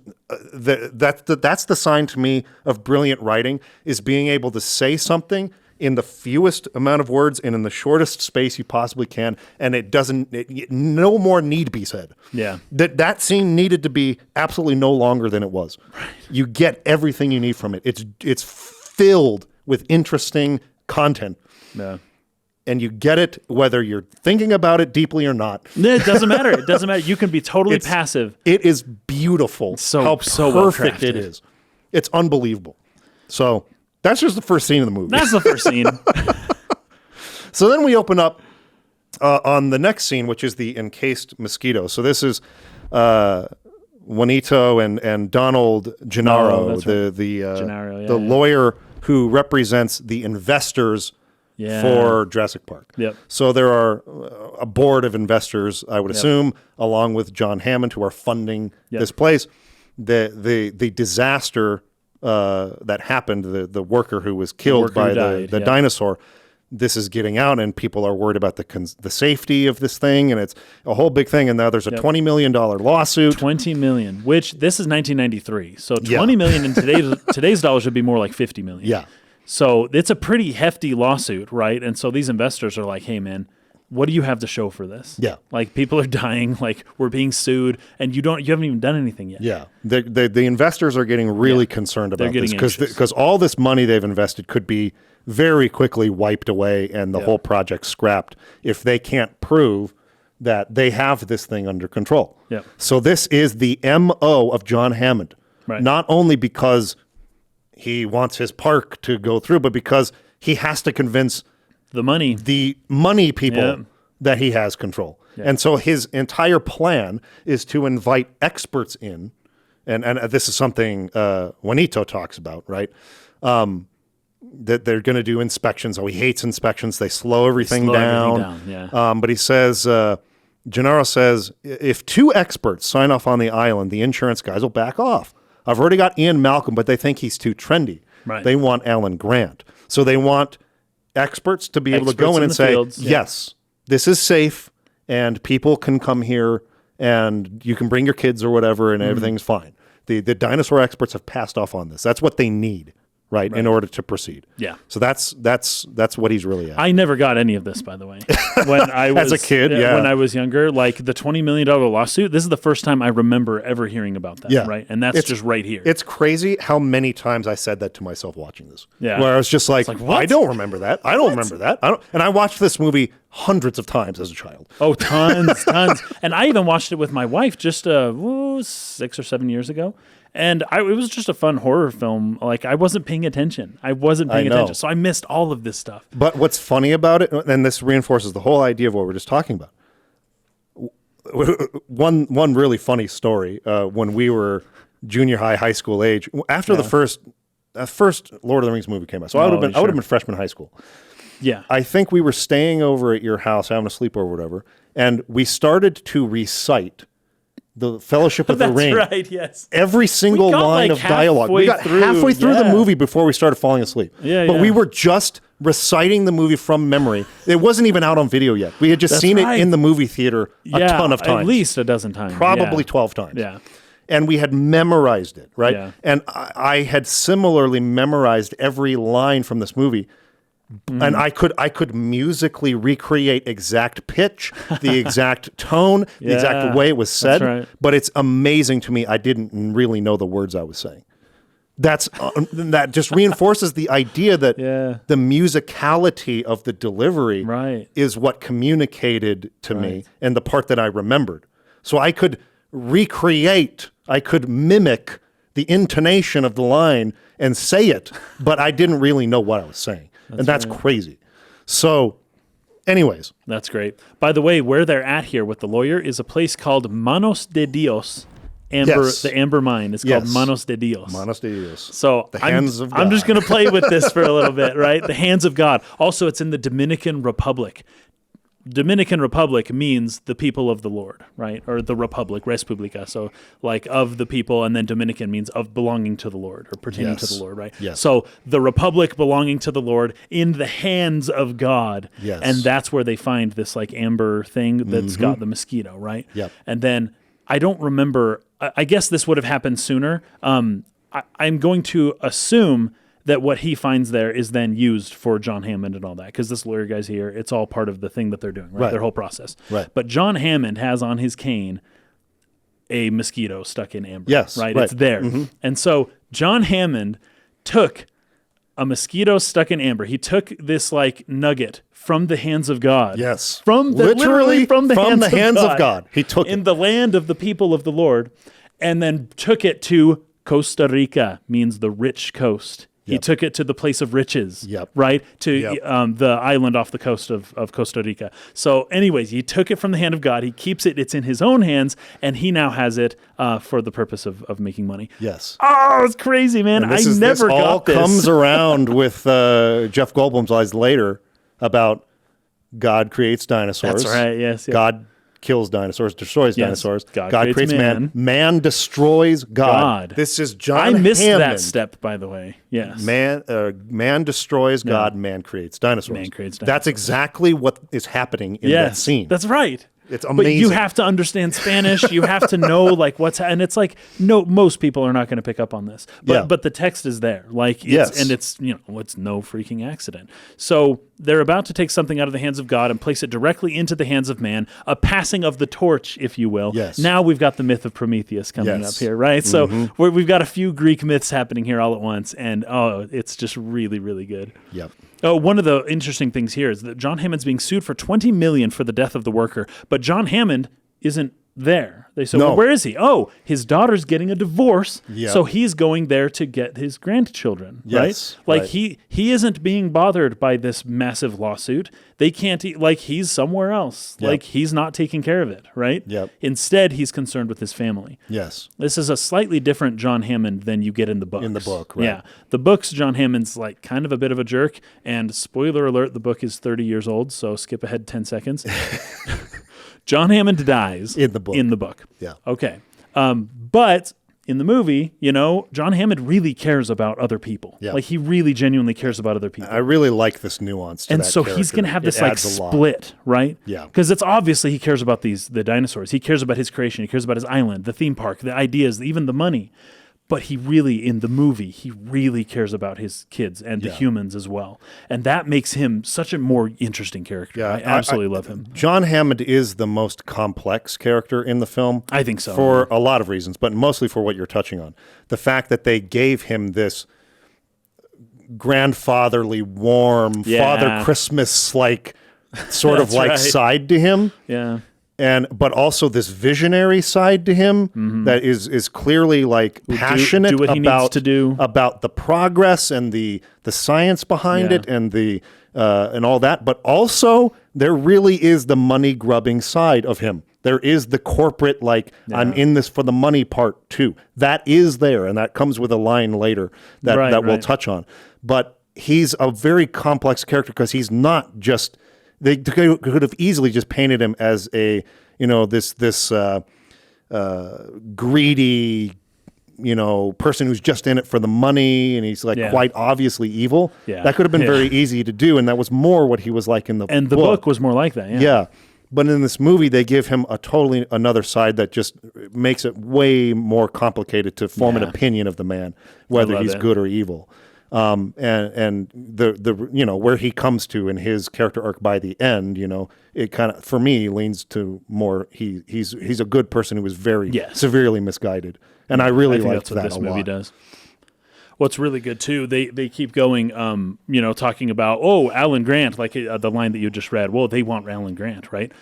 the sign to me of brilliant writing, is being able to say something in the fewest amount of words and in the shortest space you possibly can, and no more need be said. Yeah. That scene needed to be absolutely no longer than it was. Right. You get everything you need from it. It's filled with interesting content. Yeah. And you get it whether you're thinking about it deeply or not. It doesn't matter. It doesn't matter. You can be totally passive. It is beautiful how perfect it is. It's unbelievable. So that's just the first scene of the movie. That's the first scene. So then we open up on the next scene, which is the encased mosquito. So this is Juanito and Donald Gennaro, the lawyer who represents the investors for Jurassic Park. Yep. So there are a board of investors, I would assume, along with John Hammond, who are funding this place. The disaster that happened, the worker who was killed by the dinosaur, this is getting out, and people are worried about the safety of this thing, and it's a whole big thing. And now there's a $20 million lawsuit. $20 million, which this is 1993. So $20 million in today's dollars would be more like $50 million. Yeah. So it's a pretty hefty lawsuit, right? And so these investors are like, hey, man, what do you have to show for this? Yeah. Like, people are dying, like, we're being sued, and you haven't even done anything yet. Yeah. The investors are getting really concerned about this because all this money they've invested could be very quickly wiped away and the whole project scrapped if they can't prove that they have this thing under control. Yeah. So this is the MO of John Hammond. Right. Not only because he wants his park to go through, but because he has to convince the money people that he has control. Yeah. And so his entire plan is to invite experts in, and this is something Juanito talks about, right? That they're going to do inspections. Oh, he hates inspections. They slow everything down. But he says, Gennaro says, if 2 experts sign off on the island, the insurance guys will back off. I've already got Ian Malcolm, but they think he's too trendy. Right. They want Alan Grant. So they want experts to be able to go in and say, yes, this is safe, and people can come here, and you can bring your kids or whatever, and everything's fine. The dinosaur experts have passed off on this. That's what they need. right, in order to proceed. Yeah. So that's what he's really at. I never got any of this, by the way. When I was as a kid, when I was younger, like the $20 million lawsuit, this is the first time I remember ever hearing about that, right? And that's just right here. It's crazy how many times I said that to myself watching this. Yeah. Where I was just like I don't remember that. I don't remember that. And I watched this movie hundreds of times as a child. Oh, tons. And I even watched it with my wife just 6 or 7 years ago. And it was just a fun horror film. Like, I wasn't paying attention. So I missed all of this stuff. But what's funny about it, and this reinforces the whole idea of what we're just talking about. One really funny story, when we were junior high school age, after the first Lord of the Rings movie came out. So I would have been freshman in high school. Yeah. I think we were staying over at your house, having a sleepover or whatever, and we started to recite the Fellowship of the Ring. That's right, yes. Every single line of dialogue. We got halfway through the movie before we started falling asleep. But we were just reciting the movie from memory. It wasn't even out on video yet. We had just seen it in the movie theater a ton of times. At least a dozen times. Probably 12 times. Yeah. And we had memorized it, right? Yeah. And I had similarly memorized every line from this movie. And I could musically recreate exact pitch, the exact tone, the exact way it was said. Right. But it's amazing to me. I didn't really know the words I was saying. That just reinforces the idea that the musicality of the delivery is what communicated to me and the part that I remembered. So I could recreate, I could mimic the intonation of the line and say it, but I didn't really know what I was saying. That's crazy. So, anyways. That's great. By the way, where they're at here with the lawyer is a place called Manos de Dios. The Amber Mine is called Manos de Dios. Manos de Dios. So the hands of God. I'm just going to play with this for a little bit, right? The hands of God. Also, it's in the Dominican Republic. Dominican Republic means the people of the Lord, right? Or the Republic, Res Publica. So like of the people, and then Dominican means of belonging to the Lord or pertaining to the Lord, right? Yes. So the Republic belonging to the Lord in the hands of God. Yes. And that's where they find this like amber thing that's got the mosquito, right? Yep. And then I don't remember, I guess this would have happened sooner. I'm going to assume that what he finds there is then used for John Hammond and all that, because this lawyer guy's here. It's all part of the thing that they're doing, right? Their whole process. Right. But John Hammond has on his cane a mosquito stuck in amber. Yes. Right? It's there. And so John Hammond took a mosquito stuck in amber. He took this like nugget from the hands of God. Yes. Literally from the hands of God. He took it. In the land of the people of the Lord, and then took it to Costa Rica, means the rich coast. He took it to the place of riches, right? To the island off the coast of Costa Rica. So anyways, he took it from the hand of God. He keeps it. It's in his own hands, and he now has it for the purpose of making money. Yes. Oh, it's crazy, man. This all comes around with Jeff Goldblum's lies later about God creates dinosaurs. That's right, yes. God kills dinosaurs, destroys dinosaurs. God creates man. Man destroys God. This is John I missed Hammond. that step, by the way. Yes. Man destroys God. Man creates dinosaurs. Man creates dinosaurs. That's exactly what is happening in that scene. That's right. It's amazing. But you have to understand Spanish. You have to know like and it's like most people are not going to pick up on this. But the text is there. Like and it's it's no freaking accident. So they're about to take something out of the hands of God and place it directly into the hands of man, a passing of the torch, if you will. Yes. Now we've got the myth of Prometheus coming up here, right? So we've got a few Greek myths happening here all at once, and it's just really, really good. Yep. Oh, one of the interesting things here is that John Hammond's being sued for $20 million for the death of the worker, but John Hammond isn't there. They say, well, where is he? Oh, his daughter's getting a divorce, so he's going there to get his grandchildren, right? Like he isn't being bothered by this massive lawsuit. They can't, he's somewhere else. Like he's not taking care of it, right? Yep. Instead, he's concerned with his family. Yes. This is a slightly different John Hammond than you get in the books. In the book, right. Yeah. The books, John Hammond's like kind of a bit of a jerk, and spoiler alert, the book is 30 years old, so skip ahead 10 seconds. John Hammond dies in the book. Yeah. Okay. But in the movie, John Hammond really cares about other people. Yeah. Like he really genuinely cares about other people. I really like this nuance to and that so character. He's going to have this like split, right? Yeah. Because it's obviously he cares about the dinosaurs. He cares about his creation. He cares about his island, the theme park, the ideas, even the money. But he really, in the movie, he really cares about his kids and the humans as well. And that makes him such a more interesting character. I absolutely love him. John Hammond is the most complex character in the film. I think so. For a lot of reasons, but mostly for what you're touching on. The fact that they gave him this grandfatherly, warm, Father Christmas-like sort of like side to him. Yeah. But also this visionary side to him that is clearly like passionate do what he needs to do. About the progress and the science behind it and the and all that. But also there really is the money grubbing side of him. There is the corporate I'm in this for the money part too. That is there, and that comes with a line later that we'll touch on. But he's a very complex character because he's not just. They could have easily just painted him as a, this greedy, person who's just in it for the money, and he's quite obviously evil. Yeah. That could have been very easy to do, and that was more what he was like in the book. And the book was more like that. Yeah. But in this movie, they give him a totally another side that just makes it way more complicated to form an opinion of the man, whether he's good or evil. And the where he comes to in his character arc by the end, it kind of for me leans to more he's a good person who was very severely misguided, and I really like that this a movie lot. Does. What's really good too, they keep going, talking about Alan Grant, like the line that you just read. Well, they want Alan Grant, right?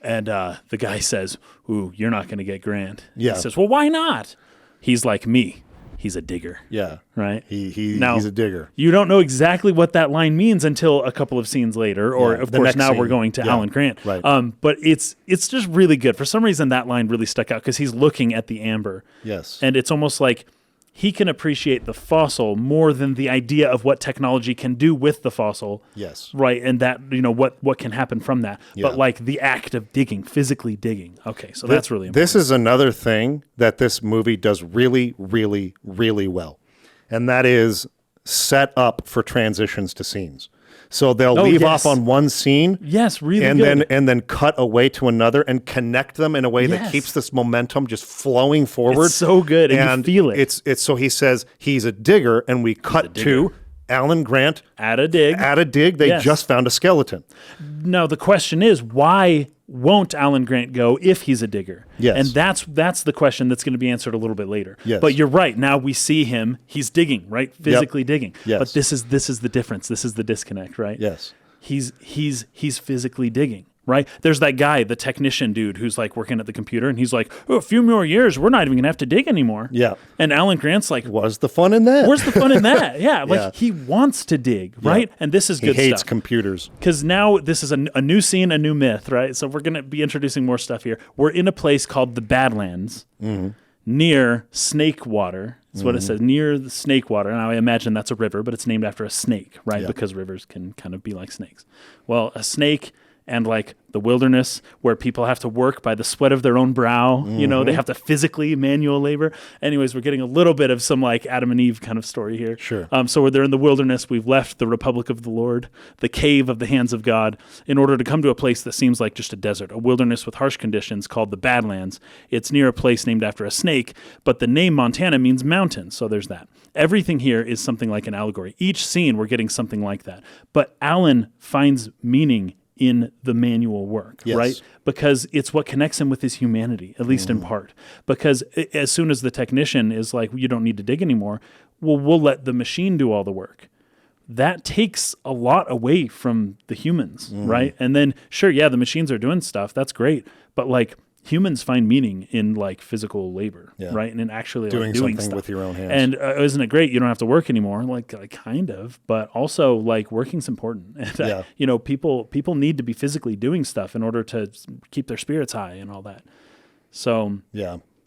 And the guy says, "Ooh, you're not going to get Grant." Yeah. He says, "Well, why not?" He's like me. He's a digger. Yeah. Right? He's a digger. You don't know exactly what that line means until a couple of scenes later, or of course now we're going to Alan Grant. Right. But it's just really good. For some reason that line really stuck out because he's looking at the amber. Yes. And it's almost like he can appreciate the fossil more than the idea of what technology can do with the fossil. Yes. Right. And that, what can happen from that. Yeah. But like the act of digging, physically digging. Okay. So that's really important. This is another thing that this movie does really, really, really well. And that is set up for transitions to scenes. So they'll leave off on one scene, really good. And then cut away to another and connect them in a way that keeps this momentum just flowing forward. It's so good, and you feel it. It's so he says he's a digger, and we cut to Alan Grant at a dig. They just found a skeleton. Now the question is, why won't Alan Grant go if he's a digger? Yes. And that's the question that's going to be answered a little bit later. Yes. But you're right. Now we see him. He's digging, right? Physically digging. Yes. But this is the difference. This is the disconnect, right? Yes. He's physically digging. Right? There's that guy, the technician dude, who's like working at the computer, and he's like, a few more years, we're not even going to have to dig anymore. Yeah. And Alan Grant's like, where's the fun in that? Where's the fun in that? Yeah. He wants to dig, right? And this is good stuff. He hates computers. Because now this is a new scene, a new myth, right? So we're going to be introducing more stuff here. We're in a place called the Badlands near Snake Water. That's what it says, near the Snake Water. Now I imagine that's a river, but it's named after a snake, right? Yeah. Because rivers can kind of be like snakes. Well, a snake and like the wilderness where people have to work by the sweat of their own brow. They have to physically manual labor. Anyways, we're getting a little bit of some like Adam and Eve kind of story here. Sure. So they're in the wilderness. We've left the Republic of the Lord, the cave of the hands of God, in order to come to a place that seems like just a desert, a wilderness with harsh conditions called the Badlands. It's near a place named after a snake, but the name Montana means mountain. So there's that. Everything here is something like an allegory. Each scene, we're getting something like that. But Alan finds meaning in the manual work, right? Because it's what connects him with his humanity, at least in part. Because as soon as the technician is like, you don't need to dig anymore, well, we'll let the machine do all the work. That takes a lot away from the humans, right? And then, sure, the machines are doing stuff. That's great. But like, humans find meaning in like physical labor, right? And in actually doing something stuff with your own hands. And isn't it great? You don't have to work anymore, like kind of, but also like working's important. And people need to be physically doing stuff in order to keep their spirits high and all that. So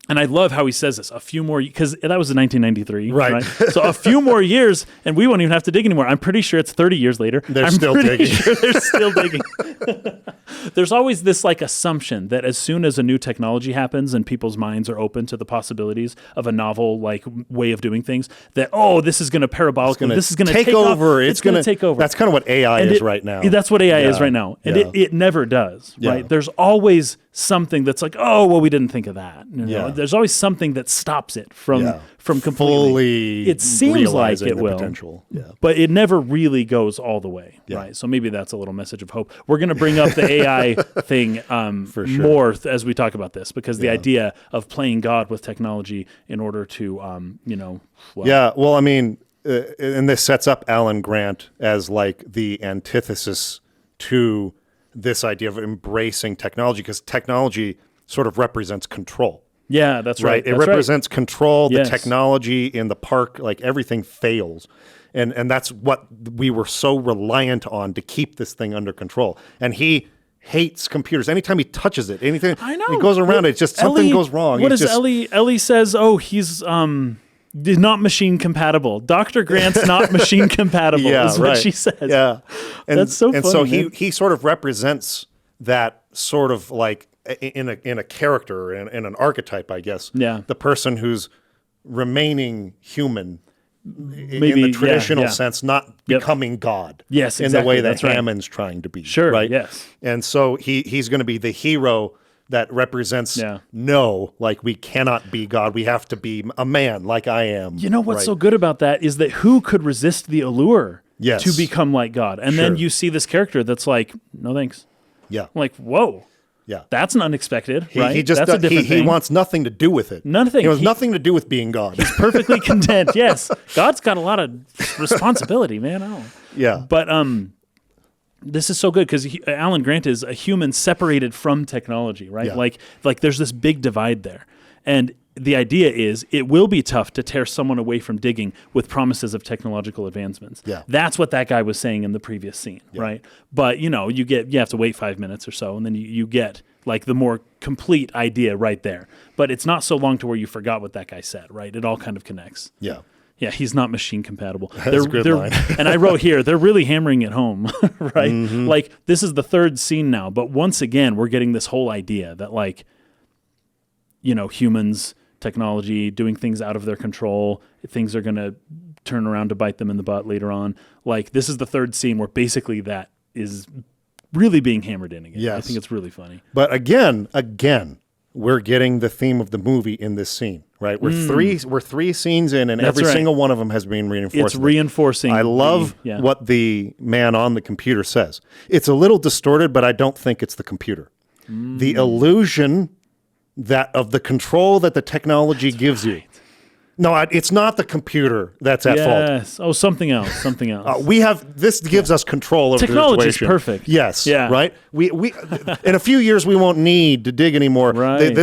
And I love how he says this, a few more, because that was in 1993. Right. So a few more years, and we won't even have to dig anymore. I'm pretty sure it's 30 years later. They're still digging. Sure they're still digging. There's always this like assumption that as soon as a new technology happens and people's minds are open to the possibilities of a novel like way of doing things, that, this is going to parabolically, this is going to take over. It's going to take over. That's kind of what AI is right now. That's what AI is right now. And it never does, right? There's always something that's like, oh, well, we didn't think of that. There's always something that stops it from completely. It seems like it will, potential. But it never really goes all the way, right? So maybe that's a little message of hope. We're going to bring up the AI thing more as we talk about this, because the idea of playing God with technology in order to, well, I mean, and this sets up Alan Grant as like the antithesis to this idea of embracing technology, because technology sort of represents control. Yeah, that's right. It represents control, the technology in the park, like everything fails. And that's what we were so reliant on to keep this thing under control. And he hates computers. Anytime he touches it, anything, he goes around, it's just something goes wrong. What is Ellie? Ellie says, he's not machine compatible. Dr. Grant's not machine compatible is what she says. Yeah. That's so funny. And so he sort of represents that sort of like in a character, in an archetype, I guess. Yeah. The person who's remaining human maybe, in the traditional sense, not becoming God. Yes, in the way that Hammond's trying to be. Sure, right? Yes. And so he's going to be the hero that represents like we cannot be God. We have to be a man like I am. You know what's so good about that is that who could resist the allure to become like God? And then you see this character that's like, no thanks. Yeah. I'm like, whoa. Yeah. That's unexpected, right? He just that's a different thing. He wants nothing to do with it. Nothing. He wants nothing to do with being God. He's perfectly content. Yes. God's got a lot of responsibility, man. Yeah. But this is so good because Alan Grant is a human separated from technology, right? Yeah. Like there's this big divide there. And the idea is it will be tough to tear someone away from digging with promises of technological advancements. Yeah. That's what that guy was saying in the previous scene, right? But, you have to wait 5 minutes or so, and then you get like the more complete idea right there. But it's not so long to where you forgot what that guy said, right? It all kind of connects. Yeah. Yeah, he's not machine compatible. That's a good line. And I wrote here, they're really hammering it home, right? Mm-hmm. Like, this is the third scene now, but once again, we're getting this whole idea that, like, humans, technology, doing things out of their control, things are going to turn around to bite them in the butt later on. Like, this is the third scene where basically that is really being hammered in again. Yes. I think it's really funny. But again, we're getting the theme of the movie in this scene, right? We're three scenes in, and every single one of them has been reinforced. It's reinforcing. I love what the man on the computer says. It's a little distorted, but I don't think it's the computer. The illusion of the control that the technology gives you. No, it's not the computer that's at fault. Yes. Oh, something else. This gives us control over the situation. Technology is perfect. Yes. Yeah. Right. We in a few years we won't need to dig anymore. Right.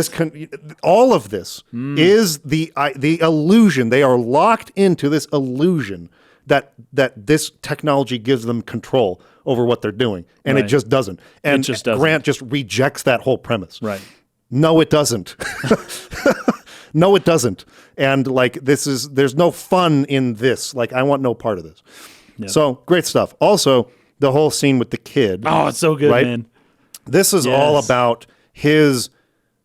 All of this is the illusion. They are locked into this illusion that this technology gives them control over what they're doing, and it just doesn't. And Grant just rejects that whole premise. Right. No, it doesn't. No, it doesn't. And like there's no fun in this. Like I want no part of this. Yep. So great stuff. Also, the whole scene with the kid. Oh, it's so good, man. This is all about his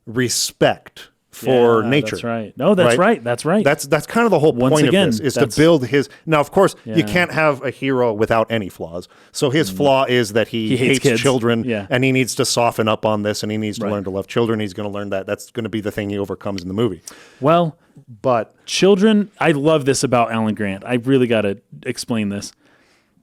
respect for nature. That's right. No, that's right. That's right. That's kind of the whole point of this, is to build his. Now, of course, you can't have a hero without any flaws. So his flaw is that he hates children, and he needs to soften up on this, and he needs to learn to love children. He's going to learn that. That's going to be the thing he overcomes in the movie. Well, but children, I love this about Alan Grant. I really got to explain this.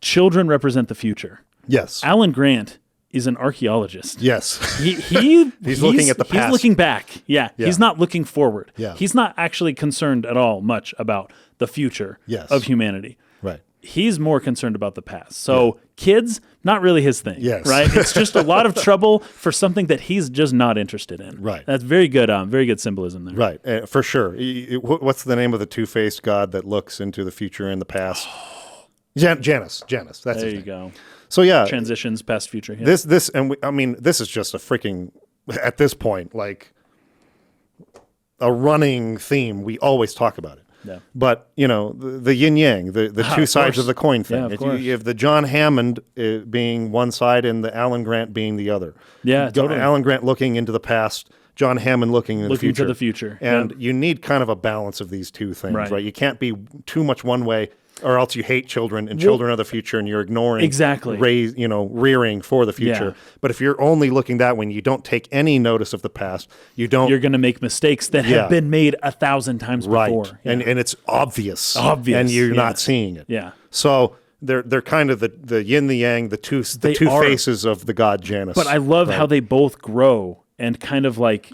Children represent the future. Yes. Alan Grant is an archaeologist. Yes. He's looking at the past. He's looking back. Yeah. He's not looking forward. Yeah. He's not actually concerned at all much about the future of humanity. Right. He's more concerned about the past. So kids, not really his thing. Yes. Right? It's just a lot of trouble for something that he's just not interested in. Right. That's very good symbolism there. Right. For sure. What's the name of the two-faced god that looks into the future and the past? Janus. That's there his you name. go. So yeah, transitions past future. Yeah. This this is just a freaking, at this point, like a running theme. We always talk about it. Yeah. But the yin yang, the two sides of the coin thing. Yeah, you have the John Hammond being one side and the Alan Grant being the other. Yeah, totally. Alan Grant looking into the past, John Hammond looking to the future. And you need kind of a balance of these two things, right? You can't be too much one way Or else you hate children, and children are the future, and you're ignoring rearing for the future. Yeah. But if you're only looking that way, and you don't take any notice of the past, you're going to make mistakes that have been made 1,000 times before. Yeah. And it's obvious, and you're not seeing it. Yeah. So they're kind of the yin, the yang, the two faces of the god Janus. But I love how they both grow and kind of like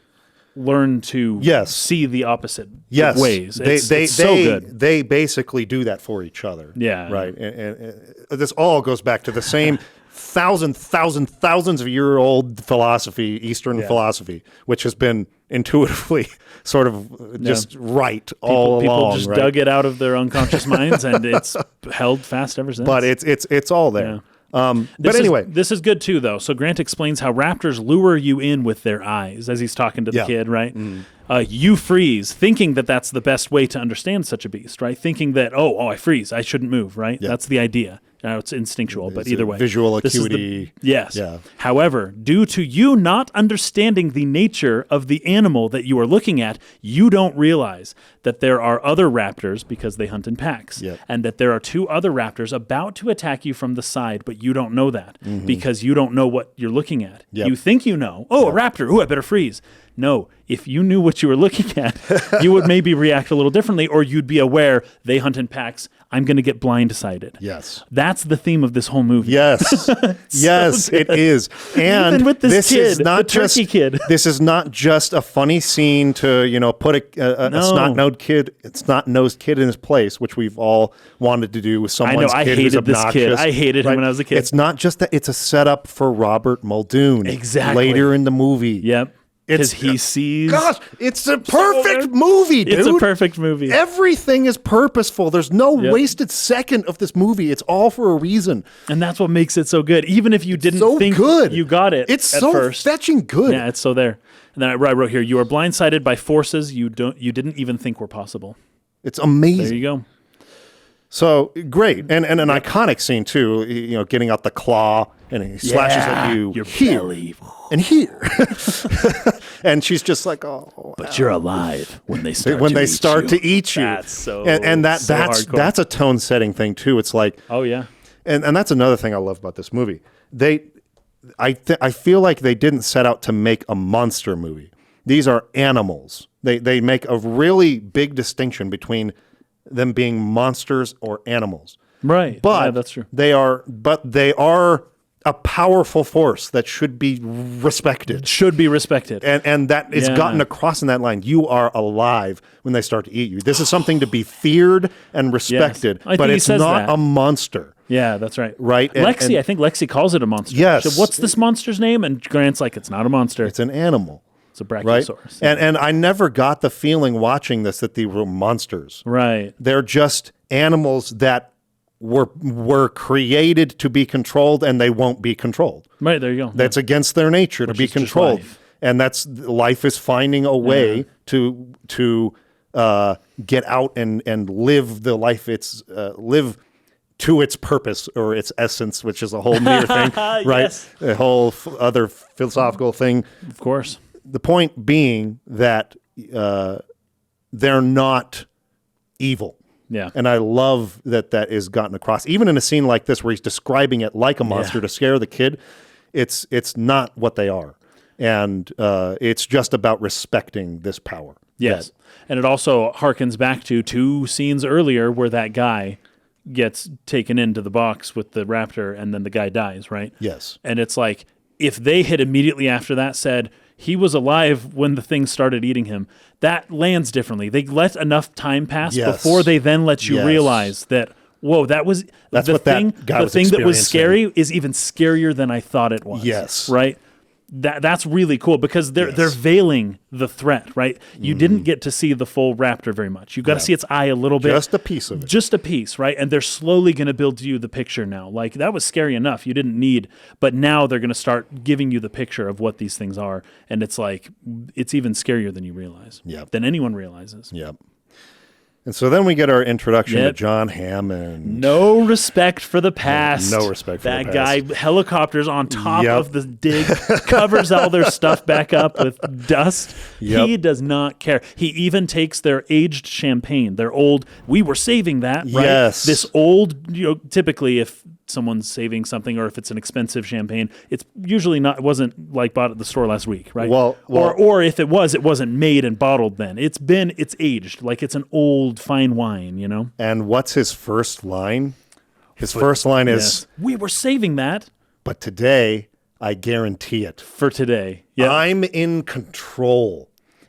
learn to see the opposite ways. It's so good. They basically do that for each other. Yeah. Right. And this all goes back to the same thousands of year old philosophy, Eastern philosophy, which has been intuitively sort of just all along. People just dug it out of their unconscious minds, and it's held fast ever since. But it's all there. Yeah. But anyway, this is good too, though. So Grant explains how raptors lure you in with their eyes as he's talking to the kid, right? Mm. You freeze, thinking that that's the best way to understand such a beast, right? Thinking that, I freeze, I shouldn't move, right? Yep. That's the idea. Now, it's instinctual, but either way. Visual acuity. Yes. Yeah. However, due to you not understanding the nature of the animal that you are looking at, you don't realize that there are other raptors, because they hunt in packs, and that there are 2 other raptors about to attack you from the side, but you don't know that because you don't know what you're looking at. Yep. You think you know. A raptor. I better freeze. No, if you knew what you were looking at, you would maybe react a little differently, or you'd be aware they hunt in packs. I'm going to get blindsided. Yes. That's the theme of this whole movie. Yes. Yes, it is. And even with this kid, is not the turkey kid. This is not just a funny scene to, put a snot-nosed kid in his place, which we've all wanted to do with someone's kid who's obnoxious. This kid. I hated him when I was a kid. It's not just that. It's a setup for Robert Muldoon. Exactly. Later in the movie. Yep. Because he sees... Gosh, it's a perfect movie, dude. It's a perfect movie. Everything is purposeful. There's no wasted second of this movie. It's all for a reason. And that's what makes it so good. Even if you didn't think you got it it's at so first. fetching good. Yeah, it's so there. And then I wrote here, you are blindsided by forces you didn't even think were possible. It's amazing. There you go. So, great. And an iconic scene, too, getting out the claw, and he slashes at you your here belly. And here. And she's just like, but you're alive when they start to eat you. That's so and that's that's a tone setting thing too. It's like, oh yeah. And that's another thing I love about this movie. I feel like they didn't set out to make a monster movie. These are animals. They make a really big distinction between them being monsters or animals. Right. But yeah, that's true. They are a powerful force that should be respected. And that is gotten across in that line. You are alive when they start to eat you. This is something to be feared and respected, but it's not a monster. Yeah, that's right. Right? I think Lexi calls it a monster. Yes. So what's this monster's name? And Grant's like, it's not a monster. It's an animal. It's a brachiosaurus. Right? And I never got the feeling watching this that they were monsters. Right. They're just animals that were created to be controlled, and they won't be controlled. Right, there you go. That's against their nature to be controlled. And life is finding a way to get out and live the life live to its purpose or its essence, which is a whole new thing, right? Yes. A whole other philosophical thing. Of course. The point being that they're not evil. Yeah. And I love that is gotten across. Even in a scene like this where he's describing it like a monster to scare the kid, it's not what they are. And it's just about respecting this power. Yes. And it also harkens back to 2 scenes earlier where that guy gets taken into the box with the raptor and then the guy dies, right? Yes. And it's like, if they had immediately after that said, he was alive when the thing started eating him, that lands differently. They let enough time pass before they then let you realize that, whoa, that's the thing. The thing that was scary is even scarier than I thought it was. Yes. Right? That's really cool because they're veiling the threat, right? You didn't get to see the full raptor very much. You got to see its eye a little bit. Just a piece of it. Just a piece, right? And they're slowly going to build you the picture now. Like, that was scary enough. You didn't need, but now they're going to start giving you the picture of what these things are. And it's like, it's even scarier than you realize. Yep. Than anyone realizes. Yep. And so then we get our introduction to John Hammond. No respect for the past. No respect for the past. That guy helicopters on top of the dig, covers all their stuff back up with dust. He does not care. He even takes their aged champagne, their old, we were saving that, right? Yes. This old, typically if someone's saving something or if it's an expensive champagne, it's usually not, it wasn't like bought at the store last week, right? Or if it was, it wasn't made and bottled then. It's aged, like it's an old fine wine, And what's his first line? His first line is, we were saving that. But today, I guarantee it. For today. I'm in control.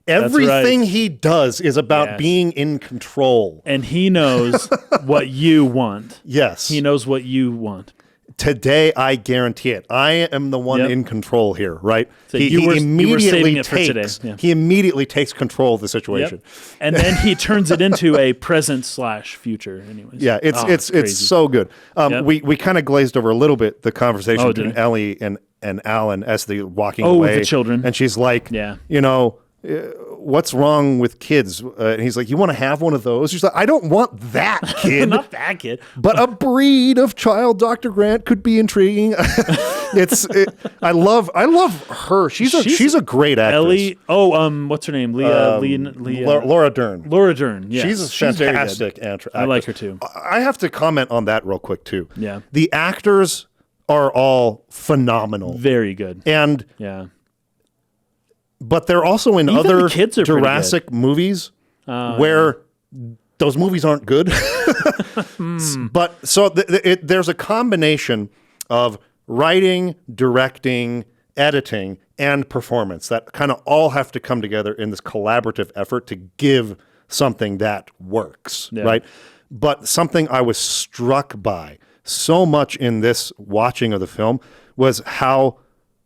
Everything he does is about being in control. And he knows what you want. Yes. He knows what you want. Today, I guarantee it. I am the one in control here, right? So you were saving it for today. Yeah. He immediately takes control of the situation. And then he turns it into a present/future anyways. Yeah, it's so good. We kind of glazed over a little bit the conversation between Ellie and Alan as they're walking away. With the children. And she's like, what's wrong with kids? And he's like, you want to have one of those? She's like, I don't want that kid. Not that kid. But a breed of child Dr. Grant could be intriguing. I love her. She's a great actress. Ellie, what's her name? Laura Dern. Laura Dern, yes. She's a fantastic actress. I like her too. I have to comment on that real quick too. Yeah. The actors are all phenomenal. Very good. And but they're also in other Jurassic movies where those movies aren't good. But so there's a combination of writing, directing, editing, and performance that kind of all have to come together in this collaborative effort to give something that works, right? But something I was struck by so much in this watching of the film was how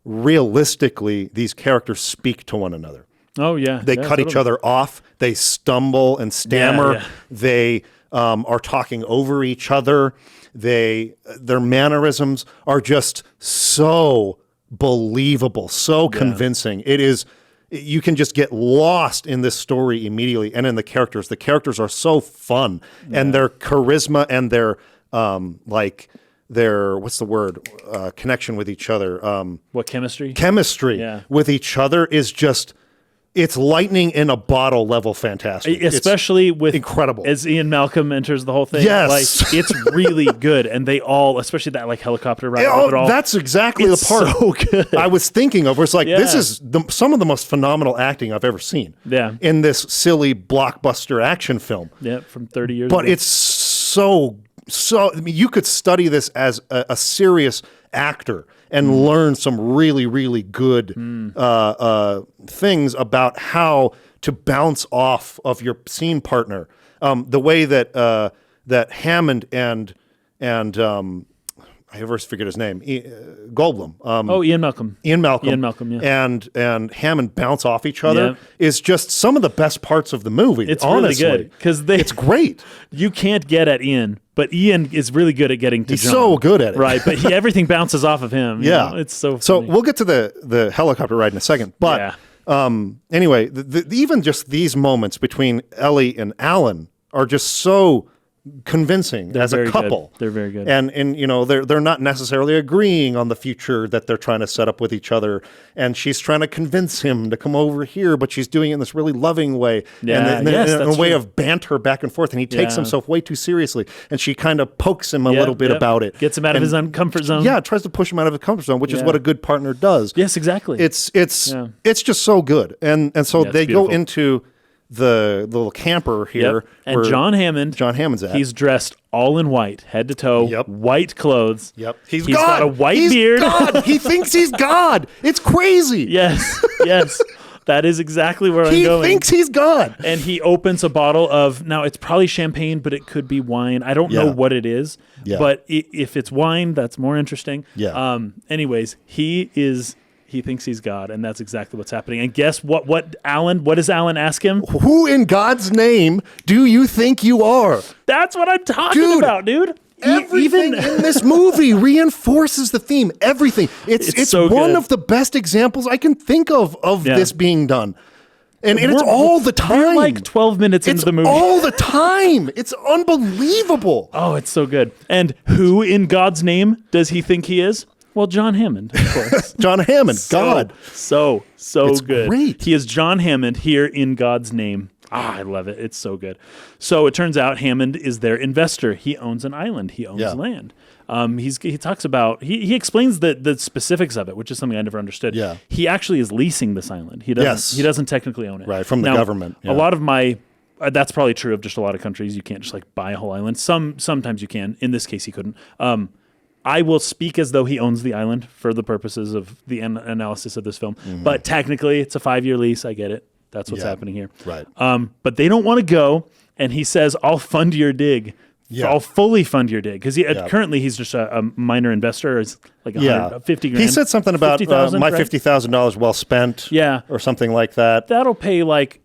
realistically these characters speak to one another. Oh, yeah. They cut each other off. They stumble and stammer. Yeah. They are talking over each other. Their mannerisms are just so believable, so convincing. It is, you can just get lost in this story immediately and in the characters. The characters are so fun and their charisma and their their what's the word connection with each other, chemistry with each other is just, it's lightning in a bottle level fantastic, especially with incredible as Ian Malcolm enters the whole thing. It's really good, and they all, especially that helicopter ride, that's exactly the part so good I was thinking of, where it's like this is some of the most phenomenal acting I've ever seen in this silly blockbuster action film from 30 years but ago. It's so I mean, you could study this as a serious actor and learn some really, really good things about how to bounce off of your scene partner. The way that Hammond and I always forget his name, Goldblum. Ian Malcolm. Ian Malcolm, yeah. And Hammond bounce off each other is just some of the best parts of the movie. It's honestly. Really good because it's great. You can't get at Ian, but Ian is really good at getting to He's John. so good at it, right? But everything bounces off of him. You know? It's so funny. So we'll get to the helicopter ride in a second, but anyway, even just these moments between Ellie and Alan are just so convincing as a couple. They're very good. And they're not necessarily agreeing on the future that they're trying to set up with each other. And she's trying to convince him to come over here, but she's doing it in this really loving way. And in a way of banter back and forth. And he takes himself way too seriously. And she kind of pokes him a little bit about it. Gets him out of his comfort zone. Yeah, tries to push him out of his comfort zone, which is what a good partner does. Yes, exactly. It's just so good. And so they go into the little camper here. And John Hammond's at. He's dressed all in white, head to toe, white clothes. He's got a white beard. God. He thinks he's God. It's crazy. Yes. That is exactly where I'm going. He thinks he's God. And he opens a bottle of, now it's probably champagne, but it could be wine. I don't know what it is. But if it's wine, that's more interesting. Anyways, he thinks he's God, and that's exactly what's happening. And guess what? What does Alan ask him? Who in God's name do you think you are? That's what I'm talking about, dude. Everything in this movie reinforces the theme. Everything. It's so one of the best examples I can think of this being done. And it's all the time. We're like 12 minutes into the movie. All the time. It's unbelievable. Oh, it's so good. And who in God's name does he think he is? Well, John Hammond, of course. John Hammond, God. So it's good. Great. He is John Hammond here in God's name. I love it. It's so good. So it turns out Hammond is their investor. He owns an island. He owns land. He talks about, he explains the specifics of it, which is something I never understood. Yeah. He actually is leasing this island. He doesn't technically own it. Right, from the government. Yeah. A lot of that's probably true of just a lot of countries. You can't just like buy a whole island. Sometimes you can. In this case, he couldn't. I will speak as though he owns the island for the purposes of the analysis of this film. Mm-hmm. But technically, it's a 5-year lease. I get it. That's what's happening here. Right. But they don't want to go, and he says, I'll fund your dig. Yeah. I'll fully fund your dig. Because currently he's just a minor investor. It's like $50,000. He said something about my $50,000 well spent. Yeah. Or something like that. That'll pay like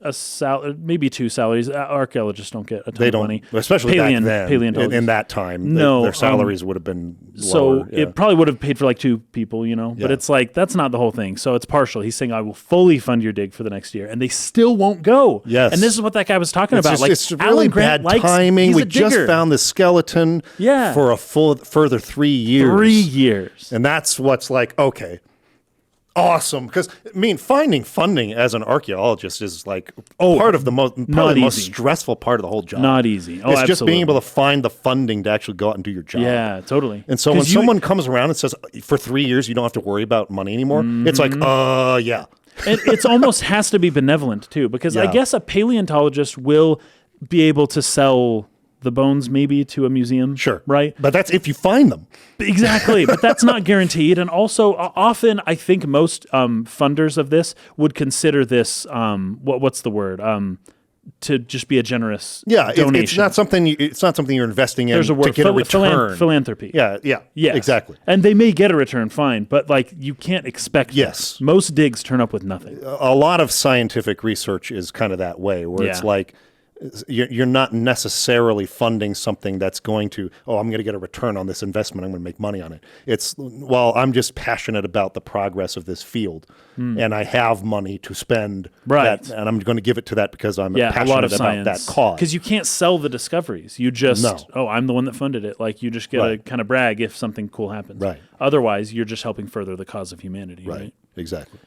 maybe 2 salaries. Archaeologists don't get a ton of money. Especially back then. In that time. Their salaries would have been lower. So it probably would have paid for like 2 people, But it's like, that's not the whole thing. So it's partial. He's saying, I will fully fund your dig for the next year. And they still won't go. Yes. And this is what that guy was talking about. It's really bad timing. We just found the skeleton for a further 3 years. 3 years. And that's what's like, okay, awesome. Because, finding funding as an archaeologist is like part of the most stressful part of the whole job. Not easy. Oh, it's just being able to find the funding to actually go out and do your job. Yeah, totally. And so when someone comes around and says, for 3 years, you don't have to worry about money anymore, it's like, yeah. And it's almost has to be benevolent, too, because I guess a paleontologist will be able to sell the bones maybe to a museum. Sure. Right? But that's if you find them. Exactly. But that's not guaranteed. And also, often, I think most funders of this would consider this, what's the word? To just be a generous donation. It's not something you're investing in. There's a word, to get a return. Philanthropy. Yeah, exactly. And they may get a return, fine, but like you can't expect that. Most digs turn up with nothing. A lot of scientific research is kind of that way, where it's like you're not necessarily funding something that's going to, I'm going to get a return on this investment, I'm going to make money on it. It's, I'm just passionate about the progress of this field, and I have money to spend, that, and I'm going to give it to that because I'm passionate about that cause. Because you can't sell the discoveries. You just, I'm the one that funded it. Like, you just get to kind of brag if something cool happens. Right. Otherwise, you're just helping further the cause of humanity. Right. Exactly.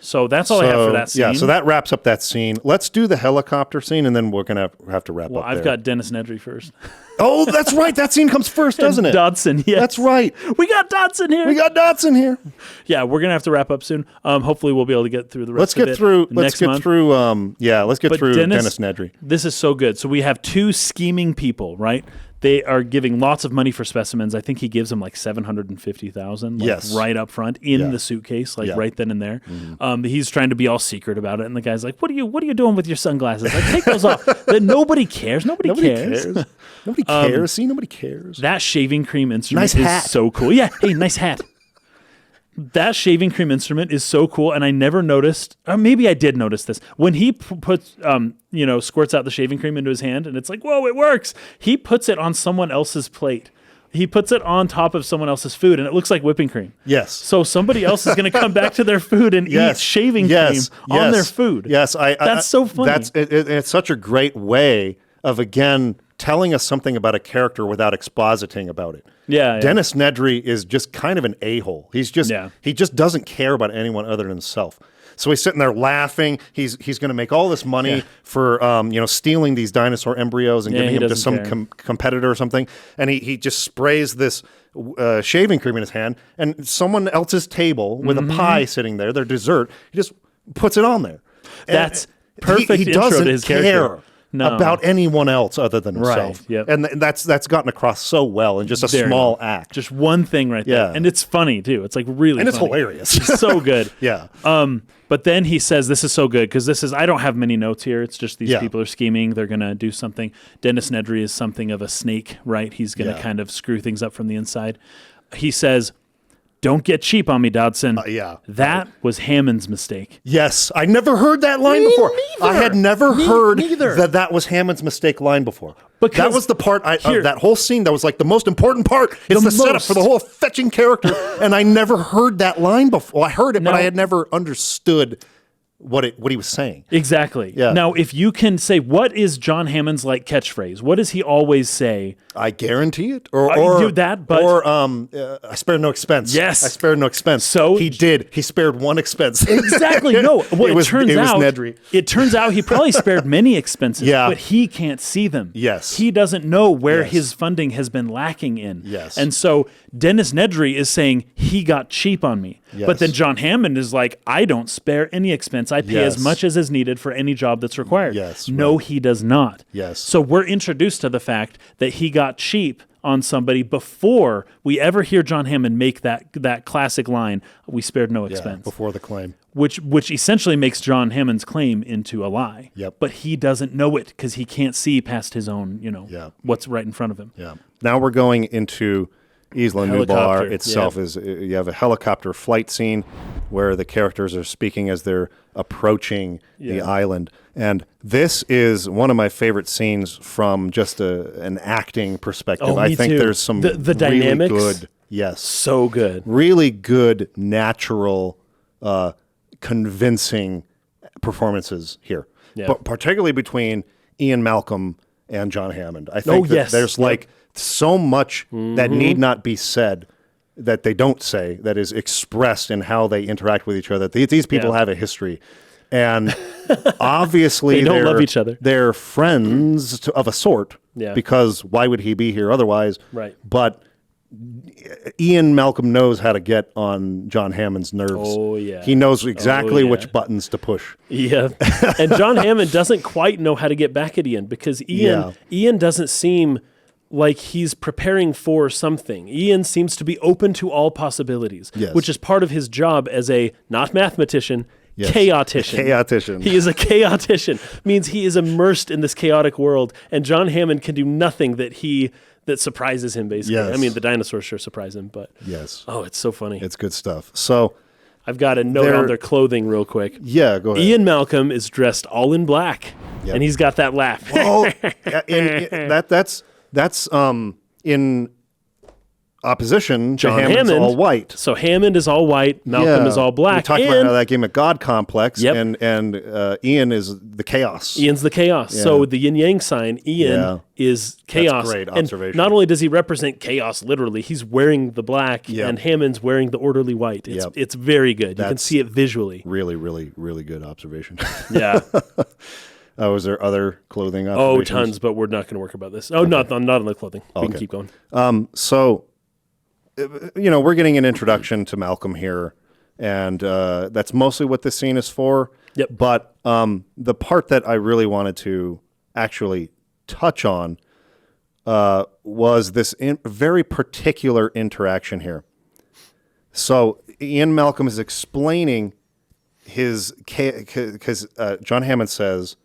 So that's all I have for that scene. Yeah, so that wraps up that scene. Let's do the helicopter scene, and then we're going to have to wrap up I've got Dennis Nedry first. Oh, that's right. That scene comes first, doesn't it? Dodson, yes. That's right. We got Dodson here. Yeah, we're going to have to wrap up soon. Hopefully we'll be able to get through the rest of it Let's get through Dennis Nedry. This is so good. So we have 2 scheming people, right? They are giving lots of money for specimens. I think he gives them like $750,000 right up front in the suitcase, right then and there. Mm-hmm. He's trying to be all secret about it, and the guy's like, "What are you doing with your sunglasses? Like, take those off." Then nobody cares. Nobody cares. Nobody cares. See, nobody cares. That shaving cream instrument is so cool. Yeah, hey, nice hat. That shaving cream instrument is so cool, and I never noticed, or maybe I did notice this, when he puts, squirts out the shaving cream into his hand, and it's like, whoa, it works. He puts it on someone else's plate. He puts it on top of someone else's food, and it looks like whipping cream. Yes. So somebody else is going to come back to their food and eat shaving cream on their food. Yes. That's so funny. It's such a great way of, again, telling us something about a character without expositing about it. Yeah. Dennis Nedry is just kind of an a-hole. He just doesn't care about anyone other than himself. So he's sitting there laughing. He's going to make all this money for stealing these dinosaur embryos and giving them to some competitor or something. And he just sprays this shaving cream in his hand, and someone else's table with a pie sitting there, their dessert, he just puts it on there. That's perfect he intro doesn't to his care character. About anyone else other than himself. Right, yep. And that's gotten across so well in just a small act. Just one thing right there. And it's funny, too. It's like really funny. It's hilarious. It's so good. Yeah. But then he says, this is so good, because I don't have many notes here. It's just these people are scheming. They're going to do something. Dennis Nedry is something of a snake, right? He's going to kind of screw things up from the inside. He says, "Don't get cheap on me, Dodson." That was Hammond's mistake. Yes. I never heard that line before. Neither. I had never heard that was Hammond's mistake line before. Because that was the part of that whole scene that was like the most important part. It's the setup for the whole fetching character. And I never heard that line before. I heard it, but I had never understood what he was saying. Exactly. Yeah. Now, if you can say, what is John Hammond's like catchphrase? What does he always say? I guarantee it, or do that, but I spared no expense. Yes, I spared no expense. So he did. He spared one expense. Exactly. No. Well, it turns out Nedry. It turns out he probably spared many expenses. Yeah. But he can't see them. Yes. He doesn't know where his funding has been lacking in. Yes. And so Dennis Nedry is saying he got cheap on me. Yes. But then John Hammond is like, I don't spare any expense. I pay as much as is needed for any job that's required. Yes. No, he does not. Yes. So we're introduced to the fact that he got cheap on somebody before we ever hear John Hammond make that classic line, we spared no expense. Before the claim. Which essentially makes John Hammond's claim into a lie. Yep. But he doesn't know it because he can't see past his own, what's right in front of him. Yeah. Now we're going into Isla Nublar itself. You have a helicopter flight scene where the characters are speaking as they're approaching the island. And this is one of my favorite scenes from just an acting perspective. Oh, I think too. There's some the really dynamics, good, so good, really good natural, convincing performances here. But particularly between Ian Malcolm and John Hammond. I think there's so much that need not be said that they don't say that is expressed in how they interact with each other. These people have a history. And obviously they don't love each other. They're friends of a sort because why would he be here otherwise? Right. But Ian Malcolm knows how to get on John Hammond's nerves. Oh, yeah. He knows exactly which buttons to push. Yeah. And John Hammond doesn't quite know how to get back at Ian because Ian doesn't seem like he's preparing for something. Ian seems to be open to all possibilities, which is part of his job as a, not mathematician, chaotician. Chaotician. He is a chaotician. Means he is immersed in this chaotic world, and John Hammond can do nothing that surprises him, basically. Yes. I mean, the dinosaurs sure surprise him, but oh, it's so funny. It's good stuff. So I've got a note on their clothing real quick. Yeah, go ahead. Ian Malcolm is dressed all in black, and he's got that laugh. That's in opposition John to Hammond's Hammond, all white. So Hammond is all white, Malcolm is all black. We talked about how that gave him a God complex, and Ian is the chaos. Ian's the chaos. Yeah. So the yin-yang sign, Ian is chaos. That's great observation. And not only does he represent chaos literally, he's wearing the black, and Hammond's wearing the orderly white. It's very good. You can see it visually. Really, really, really good observation. Yeah. Was there other clothing observations? Oh, tons, but we're not going to work about this. Oh, not on the clothing. We can keep going. So, we're getting an introduction to Malcolm here, and that's mostly what this scene is for. Yep. But the part that I really wanted to actually touch on was this very particular interaction here. So, Ian Malcolm is explaining because John Hammond says,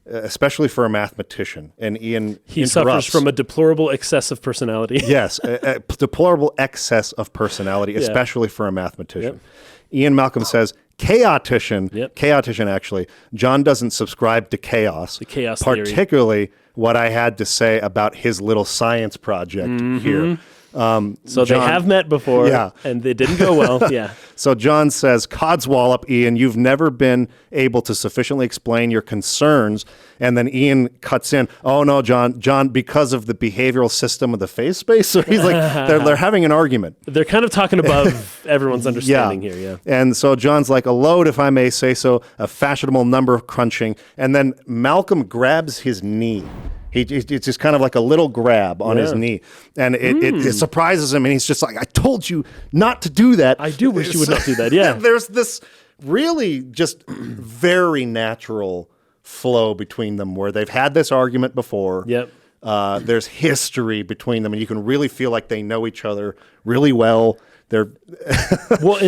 especially for a mathematician, and Ian he suffers from a deplorable excess of personality. Yes, a deplorable excess of personality, especially for a mathematician. Yep. Ian Malcolm says, chaotician, actually, John doesn't subscribe to chaos. The chaos particularly theory. What I had to say about his little science project here. So John, they have met before, and it didn't go well. Yeah. So John says, "Codswallop, Ian, you've never been able to sufficiently explain your concerns." And then Ian cuts in, "Oh no, John, because of the behavioral system of the phase space." So he's like, they're having an argument. They're kind of talking above everyone's understanding here. Yeah. And so John's like, "A load, if I may say so, a fashionable number crunching." And then Malcolm grabs his knee. It's just kind of like a little grab on his knee. And it surprises him, and he's just like, I told you not to do that. I do wish you would not do that, yeah. There's this really just very natural flow between them where they've had this argument before. Yep. There's history between them, and you can really feel like they know each other really well. And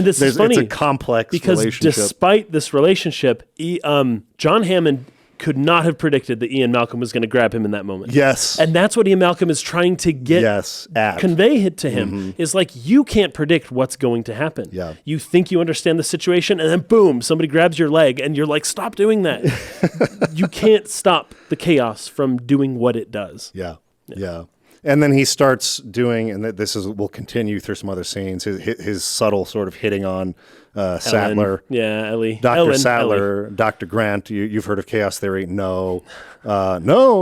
this is funny. It's a complex because relationship. Despite this relationship, John Hammond could not have predicted that Ian Malcolm was going to grab him in that moment. Yes. And that's what Ian Malcolm is trying to convey it to him. Is like, you can't predict what's going to happen. Yeah. You think you understand the situation, and then boom, somebody grabs your leg, and you're like, stop doing that. You can't stop the chaos from doing what it does. Yeah. And then he starts doing, and will continue through some other scenes, his subtle sort of hitting on Sattler. Yeah, Ellie. Dr. Sattler, Ellie. Dr. Grant, you've heard of chaos theory? No. No,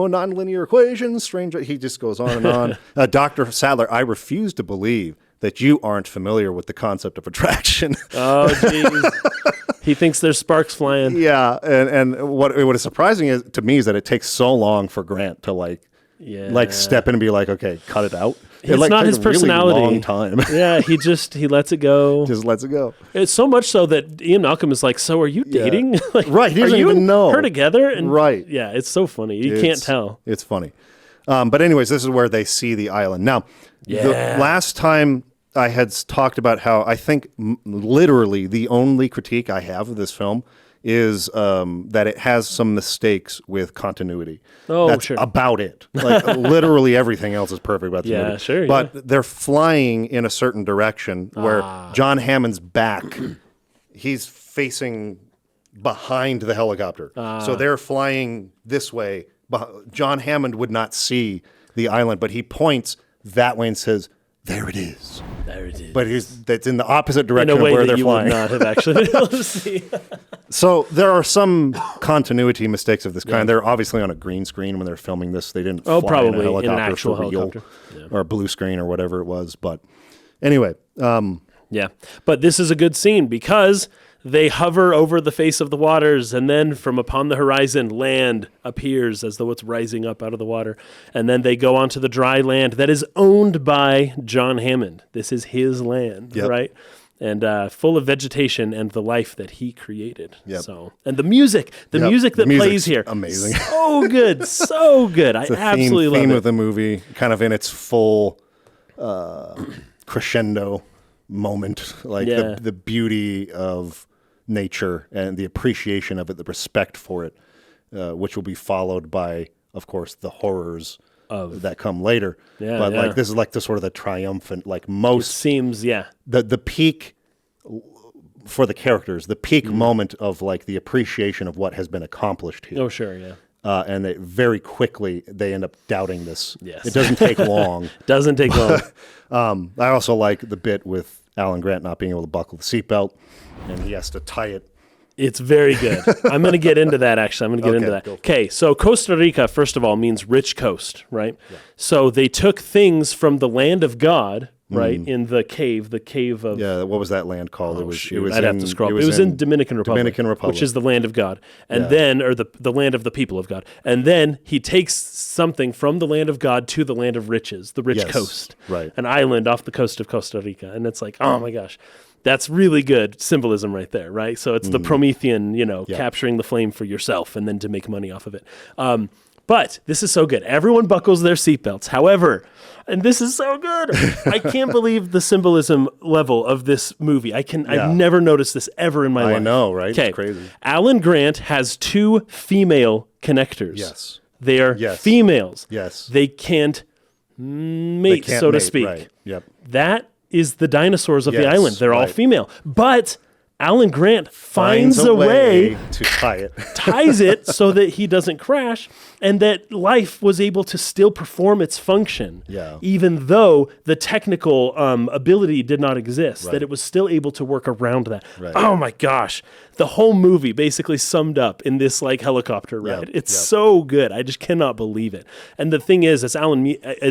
nonlinear equations, strange. He just goes on and on. Dr. Sattler, I refuse to believe that you aren't familiar with the concept of attraction. Oh, jeez. He thinks there's sparks flying. Yeah, and what is surprising to me is that it takes so long for Grant to like step in and be like, okay, cut it out. It's not his personality. Really long time. Yeah, he lets it go. Just lets it go. It's so much so that Ian Malcolm is like, so are you dating? Yeah. Like, right, he doesn't even know. Her together? And right. Yeah, it's so funny. You can't tell. It's funny. But anyways, this is where they see the island. Now, the last time I had talked about how I think literally the only critique I have of this film is that it has some mistakes with continuity. Oh, That's sure. about it. Like literally everything else is perfect about the movie. Yeah, sure. But they're flying in a certain direction where John Hammond's back, he's facing behind the helicopter. So they're flying this way. John Hammond would not see the island, but he points that way and says, "There it is." There it is. But that's in the opposite direction of where they're you flying. Would not have actually been able to see. So there are some continuity mistakes of this kind. Yeah. They're obviously on a green screen when they're filming this. They didn't fly probably in a helicopter in an actual for real, helicopter. or a blue screen or whatever it was. But anyway. Yeah. But this is a good scene because they hover over the face of the waters, and then from upon the horizon, land appears as though it's rising up out of the water. And then they go onto the dry land that is owned by John Hammond. This is his land, right? And full of vegetation and the life that he created. Yep. So, and the music that plays here, amazing, so good, so good. I absolutely love it. Theme of the movie, kind of in its full crescendo moment, like the beauty of nature and the appreciation of it, the respect for it, which will be followed by, of course, the horrors that come later. Yeah, but like this is like the sort of the triumphant, like most it seems, the peak for the characters, the peak moment of like the appreciation of what has been accomplished here. Oh, sure, yeah. And very quickly they end up doubting this. Yes. It doesn't take long. Doesn't take long. I also like the bit with Alan Grant not being able to buckle the seatbelt, and he has to tie it. It's very good. I'm going to get into that, actually. I'm going to get into that. Okay, so Costa Rica, first of all, means rich coast, right? Yeah. So they took things from the land of God, right, in the cave of... Yeah, what was that land called? I'd have to scroll. It was in Dominican Republic, which is the land of God. And then, or the land of the people of God. And then he takes something from the land of God to the land of riches, the rich coast. Right. An island off the coast of Costa Rica. And it's like, oh my gosh. That's really good symbolism right there, right? So it's the Promethean, capturing the flame for yourself and then to make money off of it. But this is so good. Everyone buckles their seatbelts. However, and this is so good, I can't believe the symbolism level of this movie. I've never noticed this ever in my life. I know, right? It's crazy. Alan Grant has 2 female connectors. Yes. They're females. Yes. They can't mate, so to speak. Right. Yep. That is the dinosaurs of the island. They're all female. But Alan Grant finds a way to tie it. Ties it so that he doesn't crash and that life was able to still perform its function. Yeah. Even though the technical ability did not exist, that it was still able to work around that. Right. Oh my gosh. The whole movie basically summed up in this like helicopter ride. It's so good. I just cannot believe it. And the thing is, as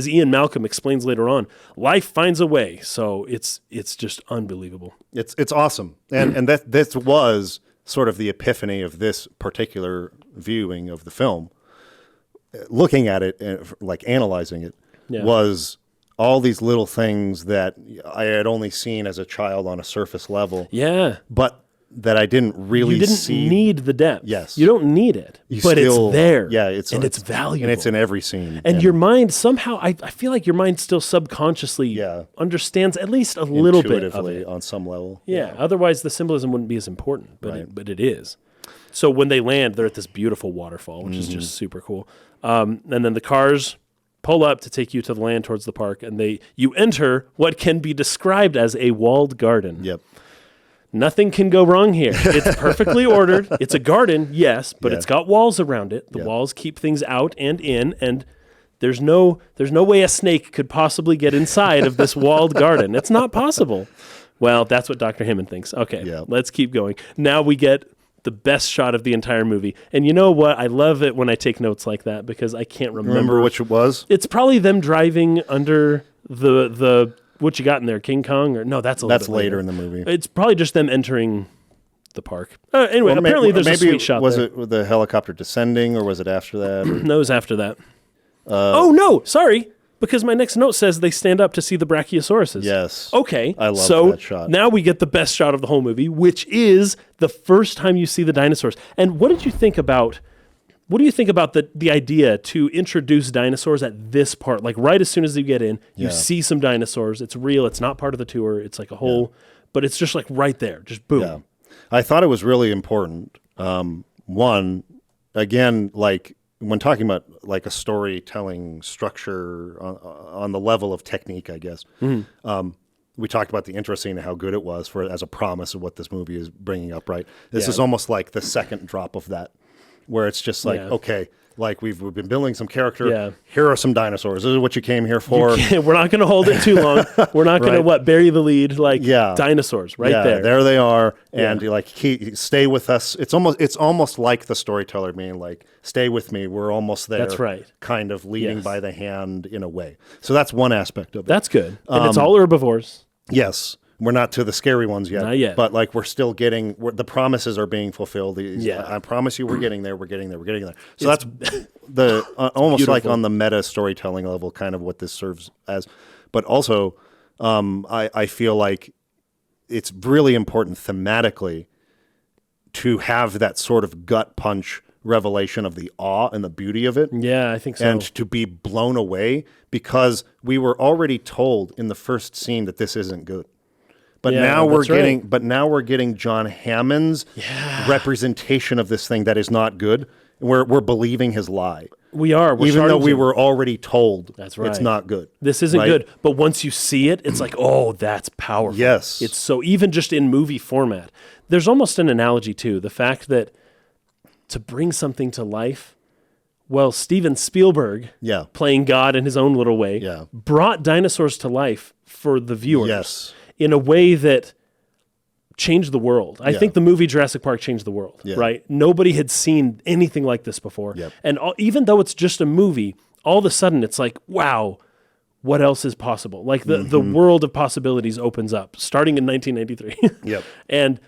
Ian Malcolm explains later on, life finds a way. So it's just unbelievable. It's awesome. And that this was sort of the epiphany of this particular viewing of the film. Looking at it and like analyzing it was all these little things that I had only seen as a child on a surface level. Yeah. But that I didn't really see. You didn't need the depth. Yes. You don't need it. But it's there. Yeah. It's valuable. And it's in every scene. And your mind somehow, I feel like your mind still subconsciously understands at least a little bit of it. On some level. Yeah. Otherwise, the symbolism wouldn't be as important. But it is. So when they land, they're at this beautiful waterfall, which is just super cool. And then the cars pull up to take you to the land towards the park, and you enter what can be described as a walled garden. Yep. Nothing can go wrong here. It's perfectly ordered. It's a garden, yes, but it's got walls around it. The walls keep things out and in, and There's no way a snake could possibly get inside of this walled garden. It's not possible. Well, that's what Dr. Hammond thinks. Okay, let's keep going. Now we get the best shot of the entire movie. And you know what? I love it when I take notes like that because I can't remember which it was. It's probably them driving under the what you got in there, King Kong? Or no, that's later in the movie. It's probably just them entering the park. Anyway, apparently there's a sweet shot was there. it the helicopter descending, or was it after that? No, it was after that. Oh, no, sorry. Because my next note says they stand up to see the Brachiosauruses. Yes. Okay. I love that shot. Now we get the best shot of the whole movie, which is the first time you see the dinosaurs. And what do you think about the idea to introduce dinosaurs at this part? Like right as soon as you get in, you see some dinosaurs. It's real. It's not part of the tour. It's like a whole, but it's just like right there. Just boom. Yeah. I thought it was really important. One, again, like when talking about like a storytelling structure on the level of technique, I guess, we talked about the intro scene and how good it was as a promise of what this movie is bringing up, right? This is almost like the second drop of that, where it's just like, okay, like we've been building some character. Yeah. Here are some dinosaurs. This is what you came here for. We're not going to hold it too long. We're not going to bury the lead. Like dinosaurs right there. There they are, and you like stay with us. It's almost like the storyteller being like, stay with me. We're almost there. That's right. Kind of leading by the hand in a way. So that's one aspect of it. That's good, and it's all herbivores. Yes. We're not to the scary ones yet. Not yet. But like we're still getting, the promises are being fulfilled. I promise you we're getting there. We're getting there. We're getting there. So that's the almost beautiful. Like on the meta storytelling level, kind of what this serves as. But also, I feel like it's really important thematically to have that sort of gut punch revelation of the awe and the beauty of it. Yeah, I think so. And to be blown away because we were already told in the first scene that this isn't good. But now we're getting John Hammond's representation of this thing that is not good. We're believing his lie. We are. Even though we were already told that's right. It's not good. This isn't good. But once you see it, it's like, oh, that's powerful. Yes. It's so, even just in movie format, there's almost an analogy too. The fact that to bring something to life, well, Steven Spielberg, playing God in his own little way, brought dinosaurs to life for the viewers. Yes. In a way that changed the world. I think the movie Jurassic Park changed the world, right? Nobody had seen anything like this before. Yep. And even though it's just a movie, all of a sudden it's like, wow, what else is possible? Like the world of possibilities opens up, starting in 1993. Yep. And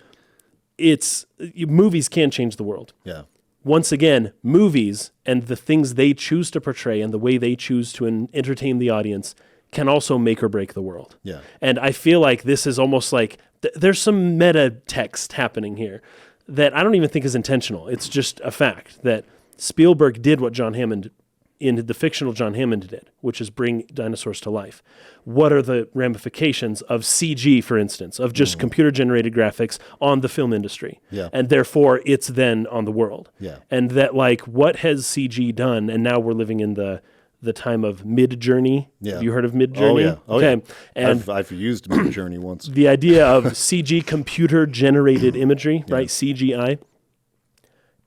movies can change the world. Yeah. Once again, movies and the things they choose to portray and the way they choose to entertain the audience can also make or break the world. Yeah. And I feel like this is almost like there's some meta text happening here that I don't even think is intentional. It's just a fact that Spielberg did what John Hammond, in the fictional John Hammond did, which is bring dinosaurs to life. What are the ramifications of CG, for instance, of just computer-generated graphics on the film industry? Yeah. And therefore, it's then on the world. Yeah. And that, like, what has CG done? And now we're living in the time of Mid-Journey. Yeah. Have you heard of Mid-Journey? Oh, yeah. Okay. And I've used Mid-Journey once. The idea of CG, computer-generated imagery, right? CGI.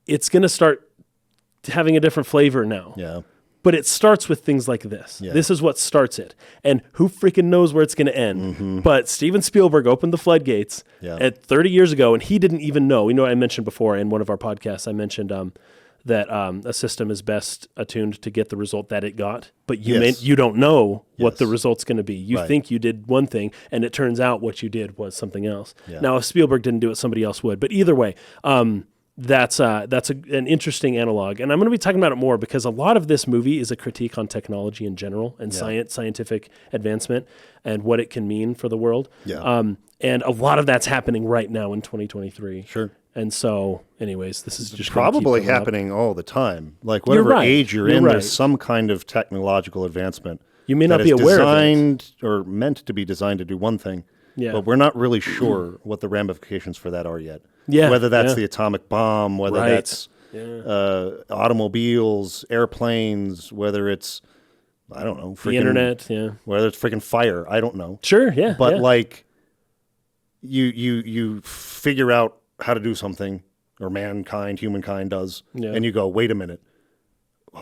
It's going to start having a different flavor now. Yeah. But it starts with things like this. Yeah. This is what starts it. And who freaking knows where it's going to end? But Steven Spielberg opened the floodgates at 30 years ago, and he didn't even know. You know what I mentioned before in one of our podcasts? I mentioned that a system is best attuned to get the result that it got, but you don't know what the result's going to be. You think you did one thing, and it turns out what you did was something else. Yeah. Now, if Spielberg didn't do it, somebody else would. But either way, that's an interesting analog, and I'm going to be talking about it more because a lot of this movie is a critique on technology in general and scientific advancement and what it can mean for the world. Yeah. And a lot of that's happening right now in 2023. Sure. And so, anyways, this is just probably happening all the time. Like whatever age you're in, there's some kind of technological advancement. You may not be aware of it. Designed or meant to be designed to do one thing, but we're not really sure what the ramifications for that are yet. Yeah, whether that's the atomic bomb, whether that's automobiles, airplanes, whether it's I don't know, the internet, whether it's freaking fire, I don't know. Sure, yeah, but like you figure out how to do something, or humankind does, and you go, wait a minute,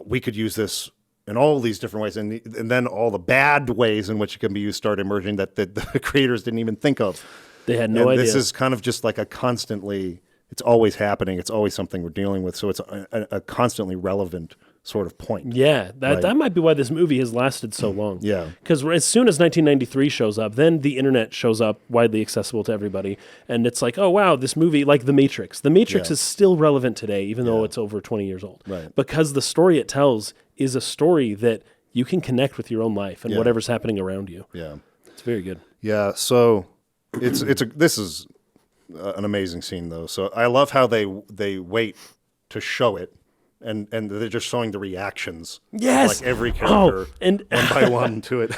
we could use this in all these different ways, and then all the bad ways in which it can be used start emerging that the creators didn't even think of. They had no idea. This is kind of just like it's always happening. It's always something we're dealing with. So it's a constantly relevant sort of point. Yeah, that might be why this movie has lasted so long. Yeah. Because as soon as 1993 shows up, then the internet shows up widely accessible to everybody. And it's like, oh, wow, this movie, like The Matrix. The Matrix is still relevant today, even though it's over 20 years old. Right. Because the story it tells is a story that you can connect with your own life and whatever's happening around you. Yeah. It's very good. Yeah, so this is an amazing scene, though. So I love how they wait to show it. And they're just showing the reactions of like every character and one by one to it.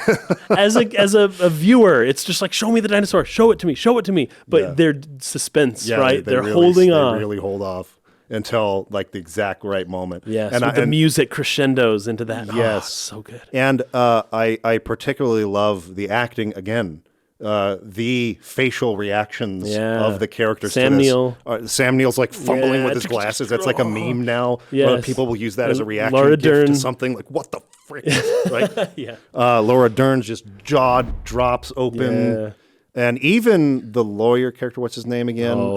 as a viewer, it's just like, show me the dinosaur, show it to me. But they're suspense, right? They're really, holding on. They really hold off until like the exact right moment. Yes, and the music crescendos into that. Yes, so good. And I particularly love the acting again. The facial reactions of the characters. Sam Neill. Sam Neill's like fumbling with his glasses. That's like a meme now. Yes. People will use that as a reaction Laura gift Dern. to something like, what the frick? Right? Yeah. Laura Dern's just jaw drops open. Yeah. And even the lawyer character, what's his name again? Oh,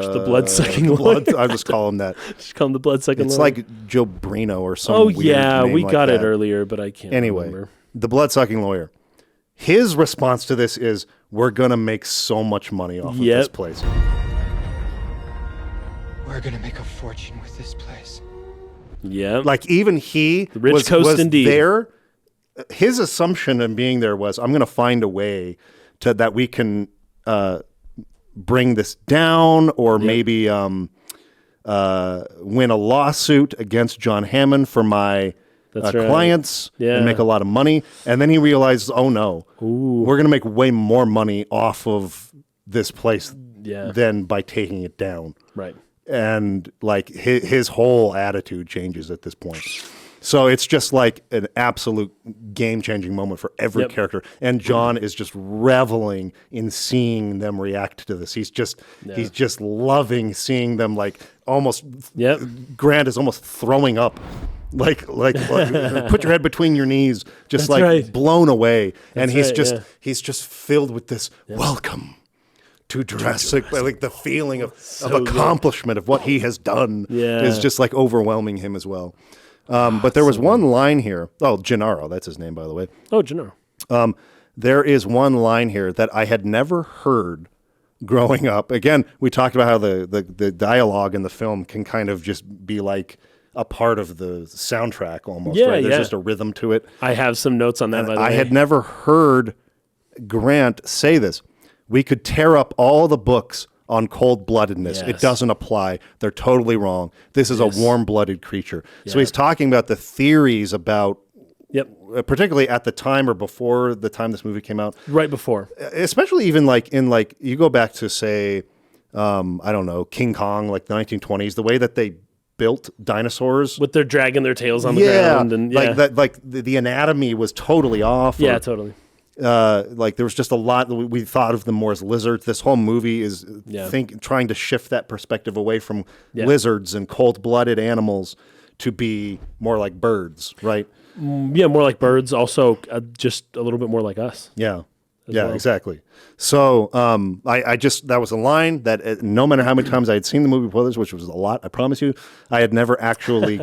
gosh, the blood-sucking lawyer. I'll just call him that. Just call him the blood-sucking lawyer. It's like Joe Brino or something. Oh, yeah, we got it earlier, but I can't remember. The blood-sucking lawyer. His response to this is, we're going to make so much money off of this place. We're going to make a fortune with this place. Yeah. Like, even he the rich coast was indeed. There. His assumption in being there was, I'm going to find a way that we can bring this down or maybe win a lawsuit against John Hammond for my clients and make a lot of money. And then he realizes, oh no, we're going to make way more money off of this place than by taking it down. Right. And like his whole attitude changes at this point. So it's just like an absolute game-changing moment for every character. And John is just reveling in seeing them react to this. He's just loving seeing them like almost Grant is almost throwing up. Like put your head between your knees, just blown away. And he's just filled with this welcome to Jurassic, like the feeling of accomplishment of what he has done is just like overwhelming him as well. But there was one line here. Oh, Gennaro, that's his name, by the way. Oh, Gennaro. There is one line here that I had never heard growing up. Again, we talked about how the dialogue in the film can kind of just be like a part of the soundtrack almost, right? There's just a rhythm to it. I have some notes on that, by the way. I had never heard Grant say this. We could tear up all the books on cold-bloodedness. It doesn't apply. They're totally wrong. This is a warm-blooded creature. So he's talking about the theories about, particularly at the time or before the time this movie came out. Right before. Especially even like in like, you go back to say, I don't know, King Kong, like the 1920s, the way that they built dinosaurs. With their dragging their tails on the ground. And, like that, like the anatomy was totally off. Yeah, totally. Like there was just a lot that we thought of them more as lizards. This whole movie is trying to shift that perspective away from lizards and cold-blooded animals to be more like birds, right? Yeah, more like birds. Also, just a little bit more like us. Yeah, exactly. So I just, that was a line that no matter how many times I had seen the movie before this, which was a lot, I promise you, I had never actually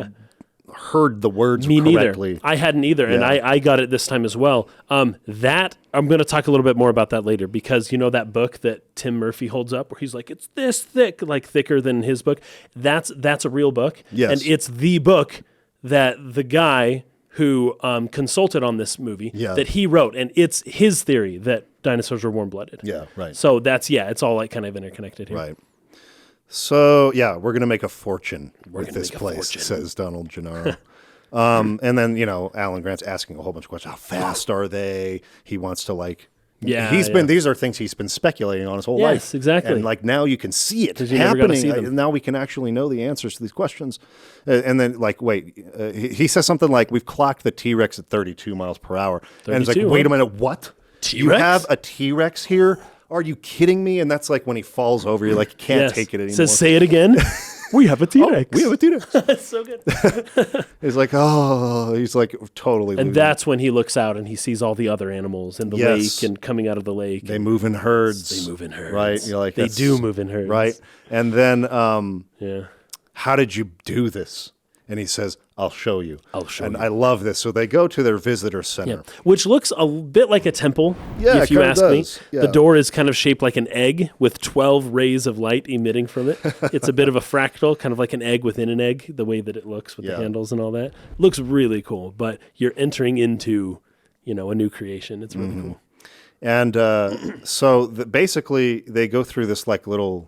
heard the words correctly. Neither. I hadn't either, and I got it this time as well. That I'm going to talk a little bit more about that later, because you know that book that Tim Murphy holds up where he's like, it's this thick, like thicker than his book. That's a real book, and it's the book that the guy who consulted on this movie that he wrote, and it's his theory that dinosaurs are warm-blooded. Yeah, right. So that's it's all like kind of interconnected here. Right. So, we're going to make a fortune with this place, says Donald Gennaro. And then, Alan Grant's asking a whole bunch of questions. How fast are they? He wants to these are things he's been speculating on his whole life. Yes, exactly. And like now you can see it happening. Now we can actually know the answers to these questions. And then he says something like, we've clocked the T-Rex at 32 miles per hour. And it's like, wait a minute, what? T-Rex? You have a T-Rex here? Are you kidding me? And that's like when he falls over, you're like, you can't take it anymore. Says, say it again. We have a T-Rex. We have a T-Rex. That's so good. He's like, oh, he's like totally. And that's when he looks out and he sees all the other animals in the lake and coming out of the lake. They move in herds. Right? You're like, they do move in herds. Right? And then, how did you do this? And he says, I'll show you. And I love this. So they go to their visitor center. Yeah. Which looks a bit like a temple, if you ask me. Yeah. The door is kind of shaped like an egg with 12 rays of light emitting from it. It's a bit of a fractal, kind of like an egg within an egg, the way that it looks with the handles and all that. Looks really cool, but you're entering into, a new creation. It's really cool. And so basically they go through this like little...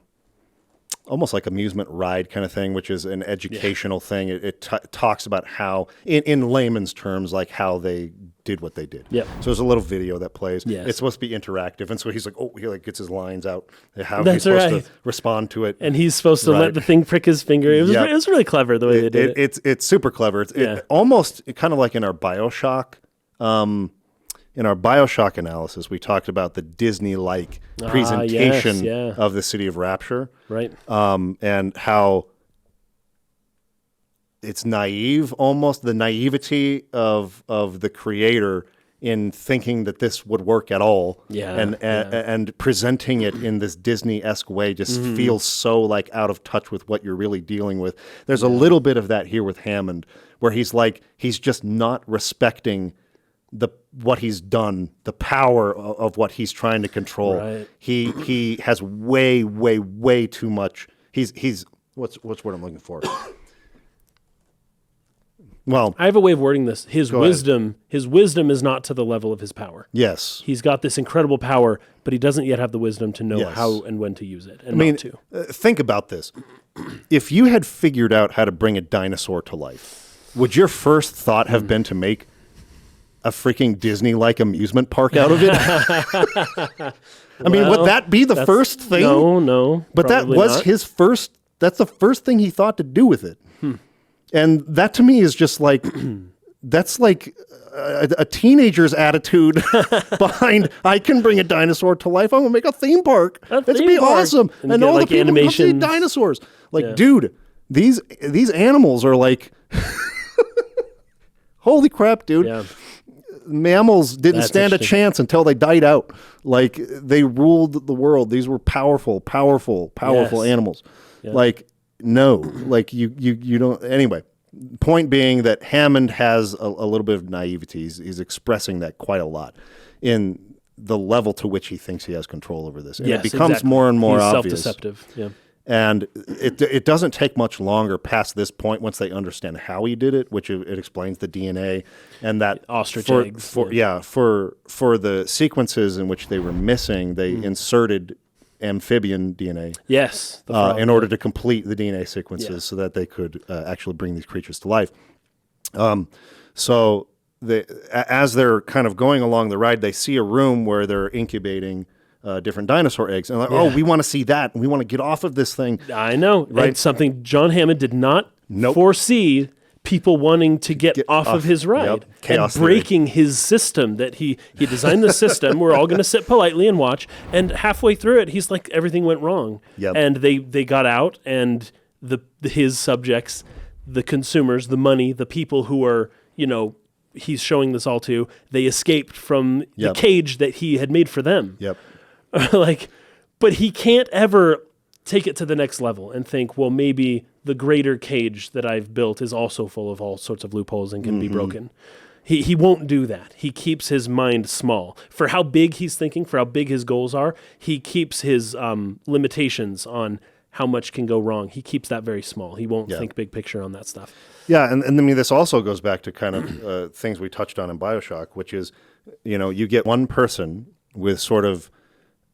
almost like amusement ride kind of thing, which is an educational thing. It talks about how, in layman's terms, like how they did what they did. Yep. So there's a little video that plays. Yes. It's supposed to be interactive, and so he's like, he like gets his lines out, how That's he's supposed to respond to it, and he's supposed to let the thing prick his finger. It was really clever the way they did it. It's super clever. It's almost kind of like in our BioShock. In our BioShock analysis, we talked about the Disney-like presentation of the City of Rapture. Right. And how it's naive, almost the naivety of the creator in thinking that this would work at all. And presenting it in this Disney-esque way just feels so like out of touch with what you're really dealing with. There's a little bit of that here with Hammond, where he's just not respecting what he's done, the power of what he's trying to control. Right. He has way, way, way too much. He's what's what I'm looking for? Well, I have a way of wording this. His wisdom is not to the level of his power. Yes. He's got this incredible power, but he doesn't yet have the wisdom to know how and when to use it. And not to. Think about this. If you had figured out how to bring a dinosaur to life, would your first thought have been to make a freaking Disney-like amusement park out of it? I mean, would that be the first thing? No. But that was his first, that's the first thing he thought to do with it. And that to me is just like, that's like a teenager's attitude behind, I can bring a dinosaur to life. I'm going to make a theme park. It's be awesome. And all the people come see dinosaurs. Like, dude, these animals are like, holy crap, dude. Yeah. Mammals didn't stand a chance until they died out. Like, they ruled the world. These were powerful animals. Yeah. Like, no, like you don't. Anyway, point being that Hammond has a little bit of naivety. He's expressing that quite a lot in the level to which he thinks he has control over this. And it becomes more and more obvious. Self-deceptive. Yeah. And it doesn't take much longer past this point once they understand how he did it, which it explains the DNA and that ostrich eggs. For the sequences in which they were missing, they inserted amphibian DNA. Yes. In order to complete the DNA sequences so that they could actually bring these creatures to life. So as they're kind of going along the ride, they see a room where they're incubating different dinosaur eggs. And like, we want to see that. And we want to get off of this thing. I know. Right? And something John Hammond did not foresee people wanting to get off of his ride. Chaos and breaking his system that he designed the system. We're all going to sit politely and watch. And halfway through it, he's like, everything went wrong. Yep. And they got out, and his subjects, the consumers, the money, the people who are, he's showing this all to, they escaped from the cage that he had made for them. Yep. But he can't ever take it to the next level and think, well, maybe the greater cage that I've built is also full of all sorts of loopholes and can be broken. He won't do that. He keeps his mind small. For how big he's thinking, for how big his goals are, he keeps his limitations on how much can go wrong. He keeps that very small. He won't think big picture on that stuff. Yeah, and I mean, this also goes back to kind of things we touched on in BioShock, which is, you get one person with sort of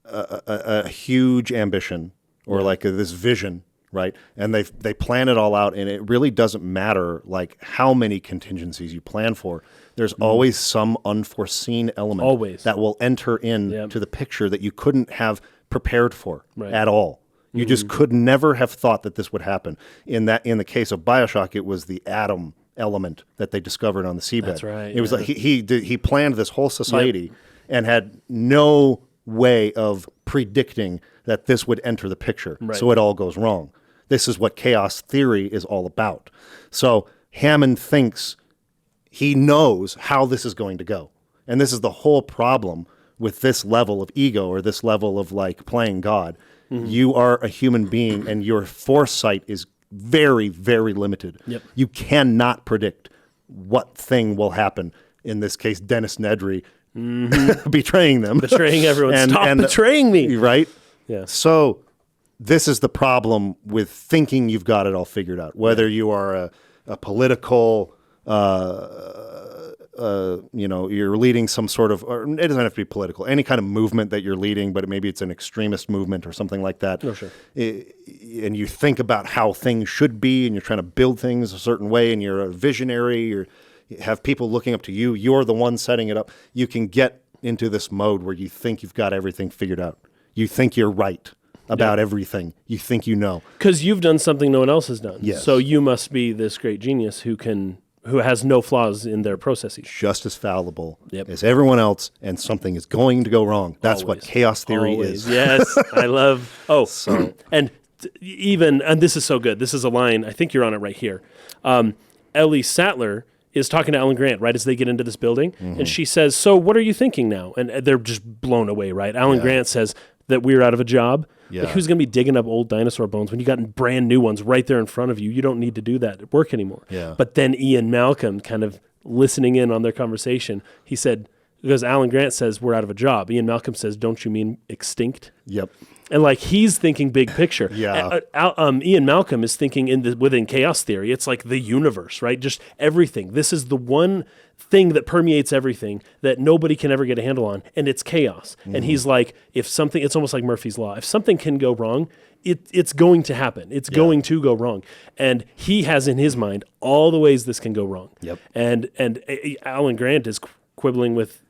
a huge ambition or like this vision, right? And they plan it all out, and it really doesn't matter like how many contingencies you plan for. There's always some unforeseen element that will enter into the picture that you couldn't have prepared for at all. You just could never have thought that this would happen. In the case of BioShock, it was the atom element that they discovered on the seabed. That's right. It was like he planned this whole society and had no way of predicting that this would enter the picture. Right. So it all goes wrong. This is what chaos theory is all about. So Hammond thinks he knows how this is going to go. And this is the whole problem with this level of ego or this level of like playing God. Mm-hmm. You are a human being and your foresight is very, very limited. Yep. You cannot predict what thing will happen. In this case, Dennis Nedry betraying them. Betraying everyone. Stop betraying me. Right? Yeah. So this is the problem with thinking you've got it all figured out. Whether you are a political, you're leading some sort of, or it doesn't have to be political, any kind of movement that you're leading, but maybe it's an extremist movement or something like that. Oh, sure. And you think about how things should be, and you're trying to build things a certain way, and you're a visionary, you have people looking up to you, you're the one setting it up. You can get into this mode where you think you've got everything figured out. You think you're right about everything. You think you know. Because you've done something no one else has done. Yes. So you must be this great genius who has no flaws in their processes. Just as fallible as everyone else, and something is going to go wrong. That's what chaos theory is. Yes, I love. Oh, so and this is so good. This is a line. I think you're on it right here. Ellie Sattler is talking to Alan Grant right as they get into this building, and she says, "So what are you thinking now?" And they're just blown away. Right? Alan Grant says that we're out of a job. Yeah. Like, who's going to be digging up old dinosaur bones when you got brand new ones right there in front of you? You don't need to do that at work anymore. Yeah. But then Ian Malcolm, kind of listening in on their conversation, he said, because Alan Grant says we're out of a job, Ian Malcolm says, "Don't you mean extinct?" Yep. And like he's thinking big picture. Yeah. Ian Malcolm is thinking within chaos theory. It's like the universe, right? Just everything. This is the one thing that permeates everything that nobody can ever get a handle on, and it's chaos. And he's like, it's almost like Murphy's Law. If something can go wrong, it's going to happen. It's going to go wrong. And he has in his mind all the ways this can go wrong. Yep. And Alan Grant is quibbling with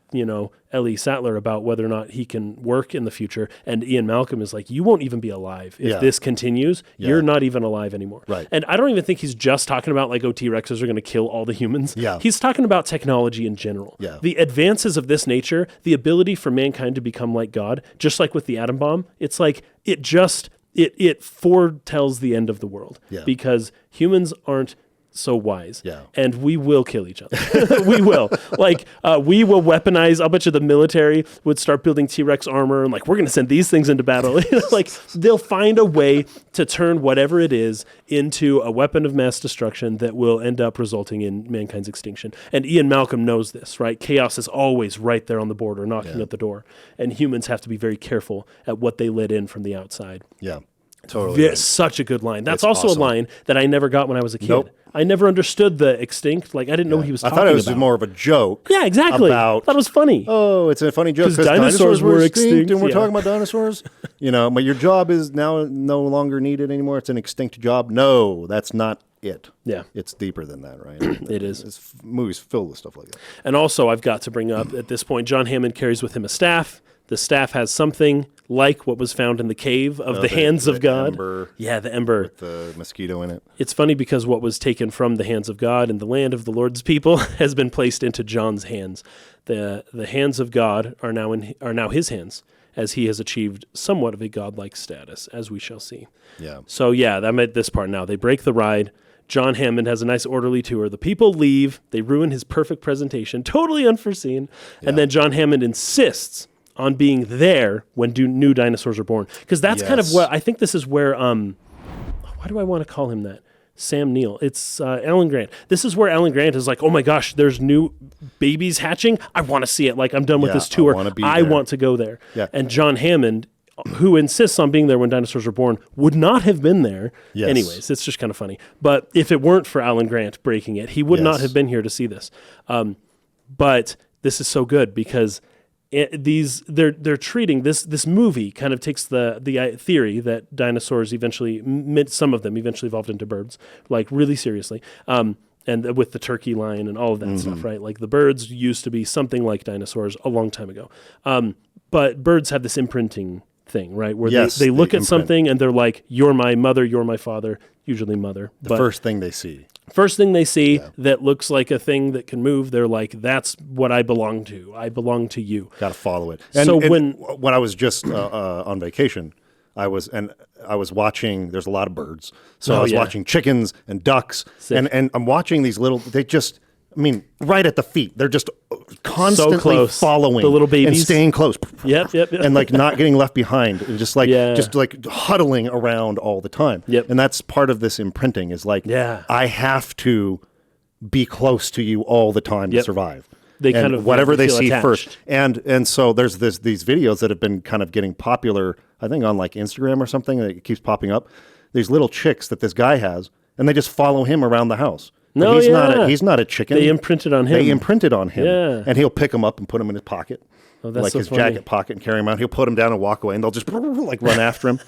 Ellie Sattler about whether or not he can work in the future. And Ian Malcolm is like, you won't even be alive. If this continues, you're not even alive anymore. Right. And I don't even think he's just talking about like, T-Rexes are going to kill all the humans. Yeah. He's talking about technology in general. Yeah. The advances of this nature, the ability for mankind to become like God, just like with the atom bomb, it's like it foretells the end of the world. Yeah. Because humans aren't so wise. Yeah. And we will kill each other. We will. Like, we will weaponize. I'll bet you the military would start building T-Rex armor and like, we're going to send these things into battle. Like, they'll find a way to turn whatever it is into a weapon of mass destruction that will end up resulting in mankind's extinction. And Ian Malcolm knows this, right? Chaos is always right there on the border, knocking at the door. And humans have to be very careful at what they let in from the outside. Yeah. Totally. Such a good line. That's It's also awesome. a line that I never got when I was a kid. Nope. I never understood the extinct. Like, I didn't know what he was talking about. I thought it was more of a joke. Yeah, exactly. About, I thought it was funny. Oh, it's a funny joke 'Cause because dinosaurs were extinct and we're yeah. talking about dinosaurs. But your job is now no longer needed anymore. It's an extinct job. No, that's not it. Yeah. It's deeper than that, right? It is. It's movies filled with stuff like that. And also, I've got to bring up at this point, John Hammond carries with him a staff. The staff has something like what was found in the cave of the hands of God. Ember Yeah, the ember. with the mosquito in it. It's funny because what was taken from the hands of God and the land of the Lord's people has been placed into John's hands. The hands of God are now his hands, as he has achieved somewhat of a godlike status, as we shall see. Yeah. So yeah, I'm at this part now. They break the ride. John Hammond has a nice orderly tour. The people leave. They ruin his perfect presentation, totally unforeseen. And then John Hammond insists on being there when new dinosaurs are born. Because that's kind of what, I think this is where, why do I want to call him that? Sam Neill. It's Alan Grant. This is where Alan Grant is like, oh my gosh, there's new babies hatching. I want to see it. Like, I'm done with this tour. I want to go there. Yeah. And John Hammond, who insists on being there when dinosaurs are born, would not have been there. Yes. Anyways, it's just kind of funny. But if it weren't for Alan Grant breaking it, he would not have been here to see this. But this is so good because they're treating this movie kind of takes the theory that dinosaurs eventually, some of them eventually evolved into birds, like really seriously. And with the turkey line and all of that stuff, right? Like the birds used to be something like dinosaurs a long time ago. But birds have this imprinting thing, right? Where they look at something and they're like, you're my mother, you're my father, usually mother. The first thing they see. First thing they see that looks like a thing that can move, they're like, that's what I belong to. I belong to you. Got to follow it. So when I was just on vacation, I was watching. There's a lot of birds, so I was watching chickens and ducks, and I'm watching these little. They just, I mean, right at the feet. They're just constantly following the little babies and staying close. Yep. And like not getting left behind, and just like huddling around all the time. Yep. And that's part of this imprinting. Is like, I have to be close to you all the time to survive. They kind of whatever they see attached. first, and so there's these videos that have been kind of getting popular. I think on like Instagram or something. It keeps popping up. These little chicks that this guy has, and they just follow him around the house. No, he's not a chicken. They imprinted on him. Yeah. And he'll pick them up and put them in his pocket, like his funny. jacket pocket, and carry him out. He'll put them down and walk away, and they'll just like run after him.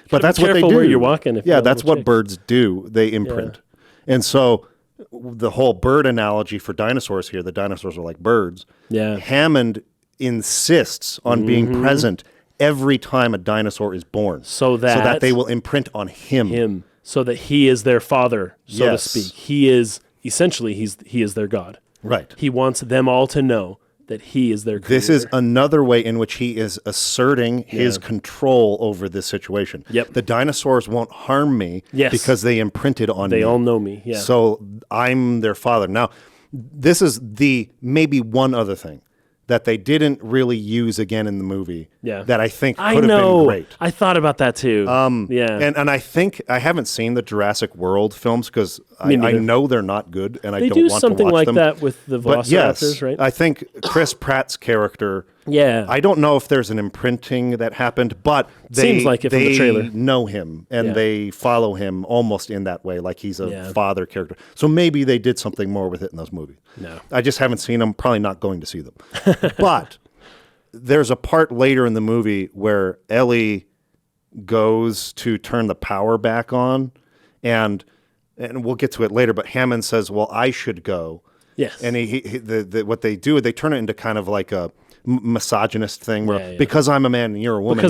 But that's what they do. Where you're walking. That's what birds do. They imprint, and so. The whole bird analogy for dinosaurs here, the dinosaurs are like birds. Yeah. Hammond insists on being present every time a dinosaur is born. So that they will imprint on him. So that he is their father, so to speak. He is, essentially, he is their God. Right. He wants them all to know that he is their creator. This is another way in which he is asserting his control over this situation. Yep. The dinosaurs won't harm me because they imprinted on me. They all know me. Yeah. So I'm their father. Now, this is the maybe one other thing that they didn't really use again in the movie that I think could have been great. I thought about that too. And I think I haven't seen the Jurassic World films because I know they're not good and I don't want to watch them. They do something like that with the Velociraptors, right? I think Chris Pratt's character, I don't know if there's an imprinting that happened, but seems like it from the trailer. Know him and they follow him almost in that way, like he's a father character. So maybe they did something more with it in those movies. No. I just haven't seen them, probably not going to see them. But there's a part later in the movie where Ellie goes to turn the power back on, and we'll get to it later, but Hammond says, well, I should go. Yes. And what they do is they turn it into kind of like a misogynist thing where because I'm a man and you're a woman,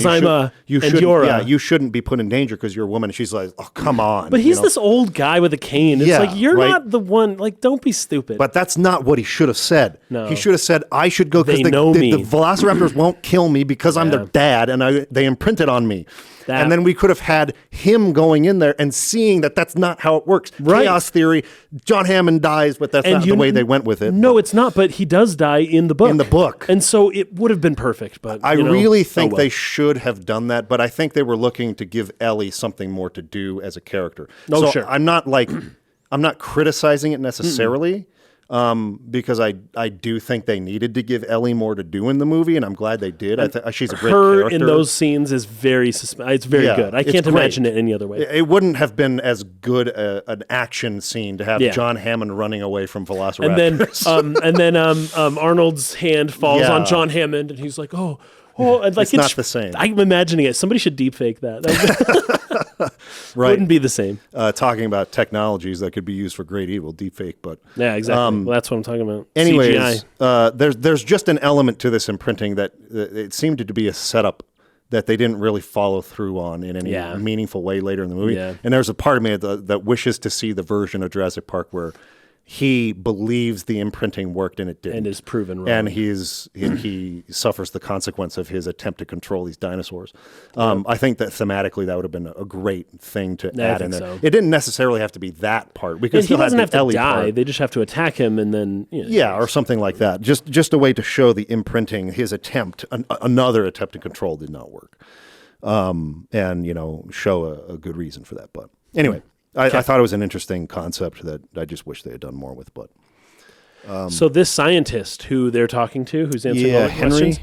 you shouldn't be put in danger because you're a woman. And she's like, oh, come on. But he's this old guy with a cane. It's like, you're not the one, like, don't be stupid. But that's not what he should have said. No. He should have said, I should go because the Velociraptors won't kill me because I'm their dad and they imprinted on me. And then we could have had him going in there and seeing that that's not how it works. Right. Chaos theory, John Hammond dies, but that's not the way they went with it. No, it's not, but he does die in the book. In the book. And so it would have been perfect. But I really think they should have done that, but I think they were looking to give Ellie something more to do as a character. Sure. I'm not criticizing it necessarily. Because I do think they needed to give Ellie more to do in the movie, and I'm glad they did. She's a great character. Her in those scenes is very it's very good. I can't imagine it any other way. It wouldn't have been as good an action scene to have John Hammond running away from Velociraptors. And then Arnold's hand falls on John Hammond, and he's like, oh, and like it's not the same. I'm imagining it. Somebody should deep fake that. Right. Wouldn't be the same. Talking about technologies that could be used for great evil, deepfake, but yeah, exactly. Well, that's what I'm talking about. Anyways, there's just an element to this imprinting that it seemed to be a setup that they didn't really follow through on in any meaningful way later in the movie. Yeah. And there's a part of me that wishes to see the version of Jurassic Park where he believes the imprinting worked and it didn't. And is proven wrong. And he suffers the consequence of his attempt to control these dinosaurs. I think that thematically that would have been a great thing to add in there. So. It didn't necessarily have to be that part. We could still have the Ellie die. Part. They just have to attack him and then... or something like that. Just a way to show the imprinting, his attempt, another attempt to control did not work. And, show a good reason for that. But anyway... I thought it was an interesting concept that I just wish they had done more with. But so this scientist who they're talking to, who's answering all the questions,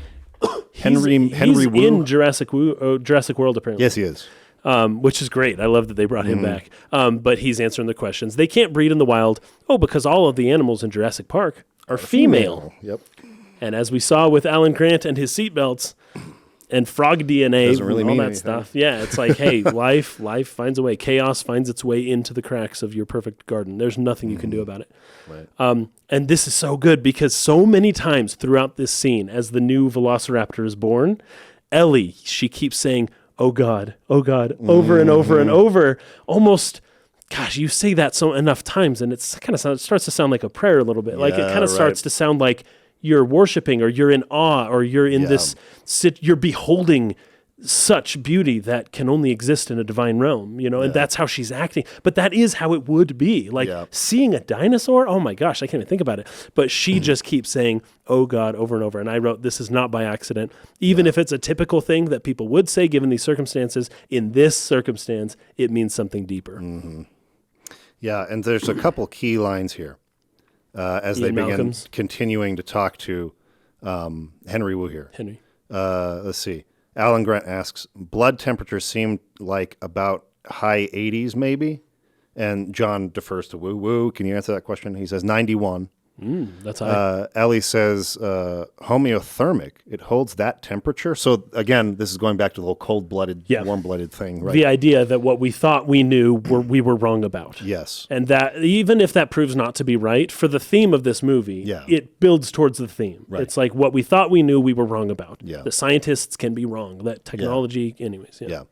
Henry Wu in Jurassic World apparently. Yes, he is. Which is great. I love that they brought him back. But he's answering the questions. They can't breed in the wild. Because all of the animals in Jurassic Park are female. Yep. And as we saw with Alan Grant and his seatbelts. And frog DNA, doesn't really all mean that anything. stuff. Yeah, it's like, hey, life finds a way. Chaos finds its way into the cracks of your perfect garden. There's nothing you can do about it. Right. And this is so good because so many times throughout this scene, as the new Velociraptor is born, Ellie, she keeps saying, oh God, over and over and over. Almost, gosh, you say that enough times, and it starts to sound like a prayer a little bit. Like it kind of starts to sound like you're worshiping or you're in awe or you're in this, you're beholding such beauty that can only exist in a divine realm, and that's how she's acting. But that is how it would be. Like seeing a dinosaur, oh my gosh, I can't even think about it. But she just keeps saying, oh God, over and over. And I wrote, this is not by accident. Even if it's a typical thing that people would say given these circumstances, in this circumstance, it means something deeper. Mm-hmm. Yeah, and there's a couple key lines here as they begin continuing to talk to Henry Wu here. Let's see. Alan Grant asks, blood temperature seemed like about high 80s maybe? And John defers to Wu. Wu, can you answer that question? He says 91. That's high. Ellie says homeothermic. It holds that temperature. So again, this is going back to the whole cold-blooded, warm-blooded thing, right? The idea that what we thought we knew we were wrong about. Yes. And that even if that proves not to be right, for the theme of this movie, it builds towards the theme. Right. It's like what we thought we knew we were wrong about. Yeah. The scientists can be wrong. That technology, anyways. Yeah.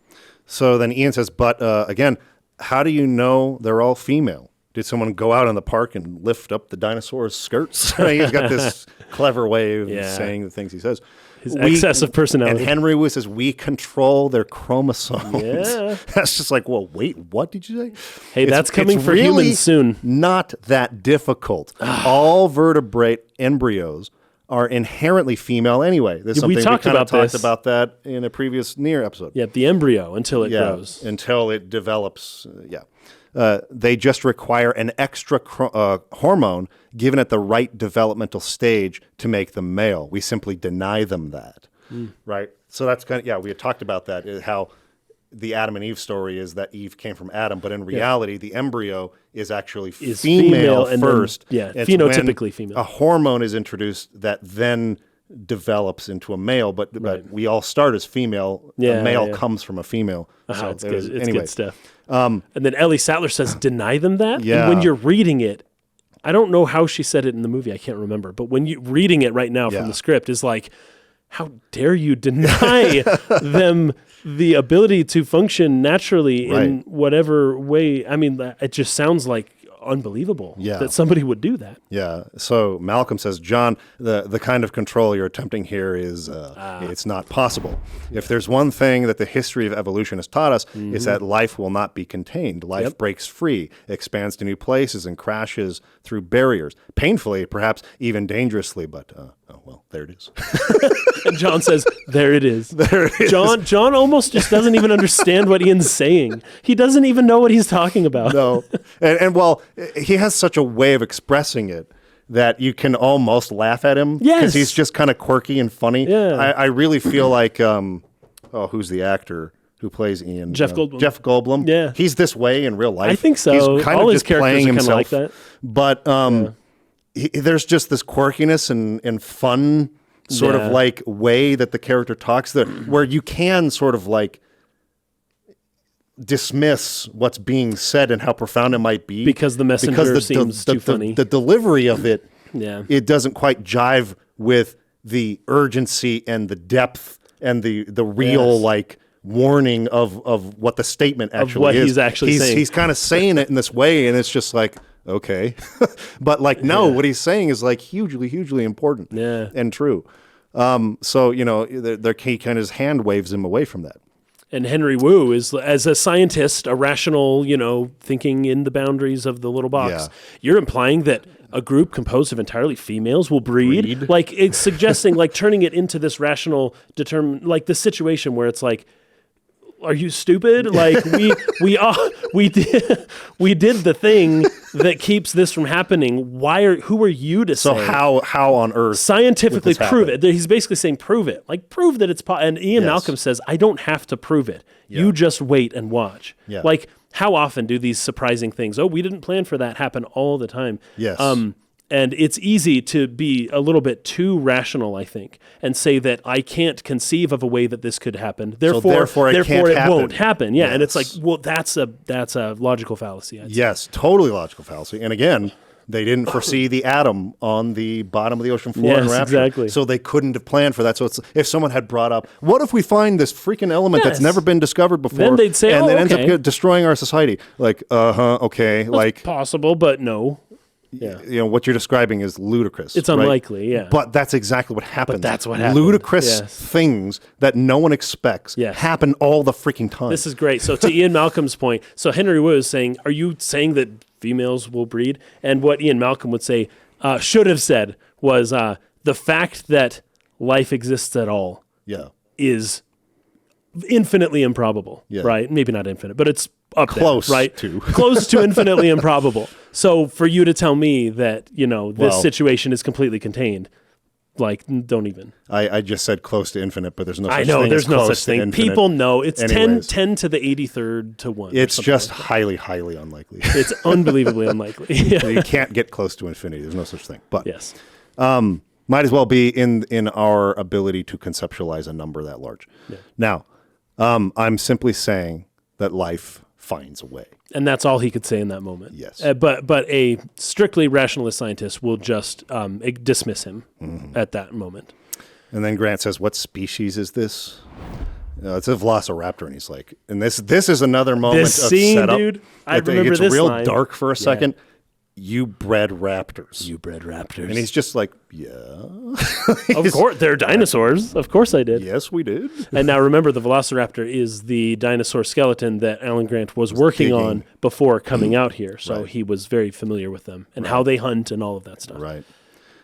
So then Ian says, but again, how do you know they're all female? Did someone go out in the park and lift up the dinosaur's skirts? He's got this clever way of saying the things he says. His excessive personality. And Henry Wu says, we control their chromosomes. Yeah. That's just like, well, wait, what did you say? Hey, that's coming for really humans soon. Not that difficult. All vertebrate embryos are inherently female anyway. There's something we talked about that in a previous Near episode. Yeah, the embryo until it grows. Until it develops, they just require an extra hormone given at the right developmental stage to make them male. We simply deny them that, right? So that's kind of, we had talked about that, how the Adam and Eve story is that Eve came from Adam, but in reality, the embryo is actually female first. Then, phenotypically female. A hormone is introduced that then develops into a male, but we all start as female. A male comes from a female. So it's good. It's good stuff. And then Ellie Sattler says, deny them that? Yeah. And when you're reading it, I don't know how she said it in the movie. I can't remember. But when you're reading it right now from the script is like, how dare you deny them the ability to function naturally in whatever way? I mean, it just sounds like unbelievable that somebody would do that. Yeah. So Malcolm says, John, the kind of control you're attempting here is it's not possible. If there's one thing that the history of evolution has taught us, it's that life will not be contained. Life breaks free, expands to new places, and crashes through barriers. Painfully, perhaps even dangerously, but there it is. And John says, there it is. There it is. John almost just doesn't even understand what Ian's saying. He doesn't even know what he's talking about. No. And he has such a way of expressing it that you can almost laugh at him. Yes. Because he's just kind of quirky and funny. Yeah. I really feel like, who's the actor who plays Ian? Jeff Goldblum. Jeff Goldblum. Yeah. He's this way in real life. I think so. He's kind All of his just playing himself. like that. But there's just this quirkiness and fun sort of like way that the character talks where you can sort of like dismiss what's being said and how profound it might be because the messenger seems too funny. The delivery of it, it doesn't quite jive with the urgency and the depth and the real like warning of what the statement actually of what is. He's actually saying. He's kind of saying it in this way, and it's just like, okay. But like, no, what he's saying is like hugely, hugely important and true. So, he kind of hand waves him away from that. And Henry Wu is, as a scientist, a rational, thinking in the boundaries of the little box. Yeah. You're implying that a group composed of entirely females will breed? Like, it's suggesting, like, turning it into this rational, like, the situation where it's like, are you stupid? Like we did the thing that keeps this from happening. Who are you to say? So how on earth scientifically prove it? He's basically saying prove it. Like prove that it's and Ian Malcolm says I don't have to prove it. You just wait and watch. Yeah. Like how often do these surprising things? Oh, we didn't plan for that. Happen all the time. Yes. And it's easy to be a little bit too rational, I think, and say that I can't conceive of a way that this could happen. Therefore it won't happen. Yeah, and it's like, well, that's a logical fallacy. Yes, totally logical fallacy. And again, they didn't foresee the atom on the bottom of the ocean floor in Rapture. Exactly. So they couldn't have planned for that. So if someone had brought up, what if we find this freaking element that's never been discovered before? Then they'd say, and it ends up destroying our society. Like, okay. That's possible, but no. what you're describing is ludicrous. It's unlikely, yeah. But that's exactly what happens. But that's what happens. Ludicrous things that no one expects happen all the freaking time. This is great. So to Ian Malcolm's point, so Henry Wu is saying, are you saying that females will breed? And what Ian Malcolm would say, should have said, was the fact that life exists at all is infinitely improbable, right? Maybe not infinite, but it's up close there, right? to. Close to infinitely improbable. So for you to tell me that, this situation is completely contained, like, don't even. I just said close to infinite, but there's no such thing. I know, thing there's as no close such to thing. infinite. People know. It's Anyways. 10 to the 83rd to 1. It's just like highly, highly unlikely. It's unbelievably unlikely. You can't get close to infinity. There's no such thing. But yes. Might as well be in our ability to conceptualize a number that large. Yeah. Now, I'm simply saying that life finds a way. And that's all he could say in that moment. Yes. But a strictly rationalist scientist will just dismiss him at that moment. And then Grant says, what species is this? It's a velociraptor. And he's like, and this is another moment this of scene, setup. Dude, I remember it's this real line. dark for a second. You bred raptors. You bred raptors. And he's just like, yeah. Of course, they're dinosaurs. Of course I did. Yes, we did. And now remember, the velociraptor is the dinosaur skeleton that Alan Grant was working on before coming out here. So he was very familiar with them and how they hunt and all of that stuff. Right.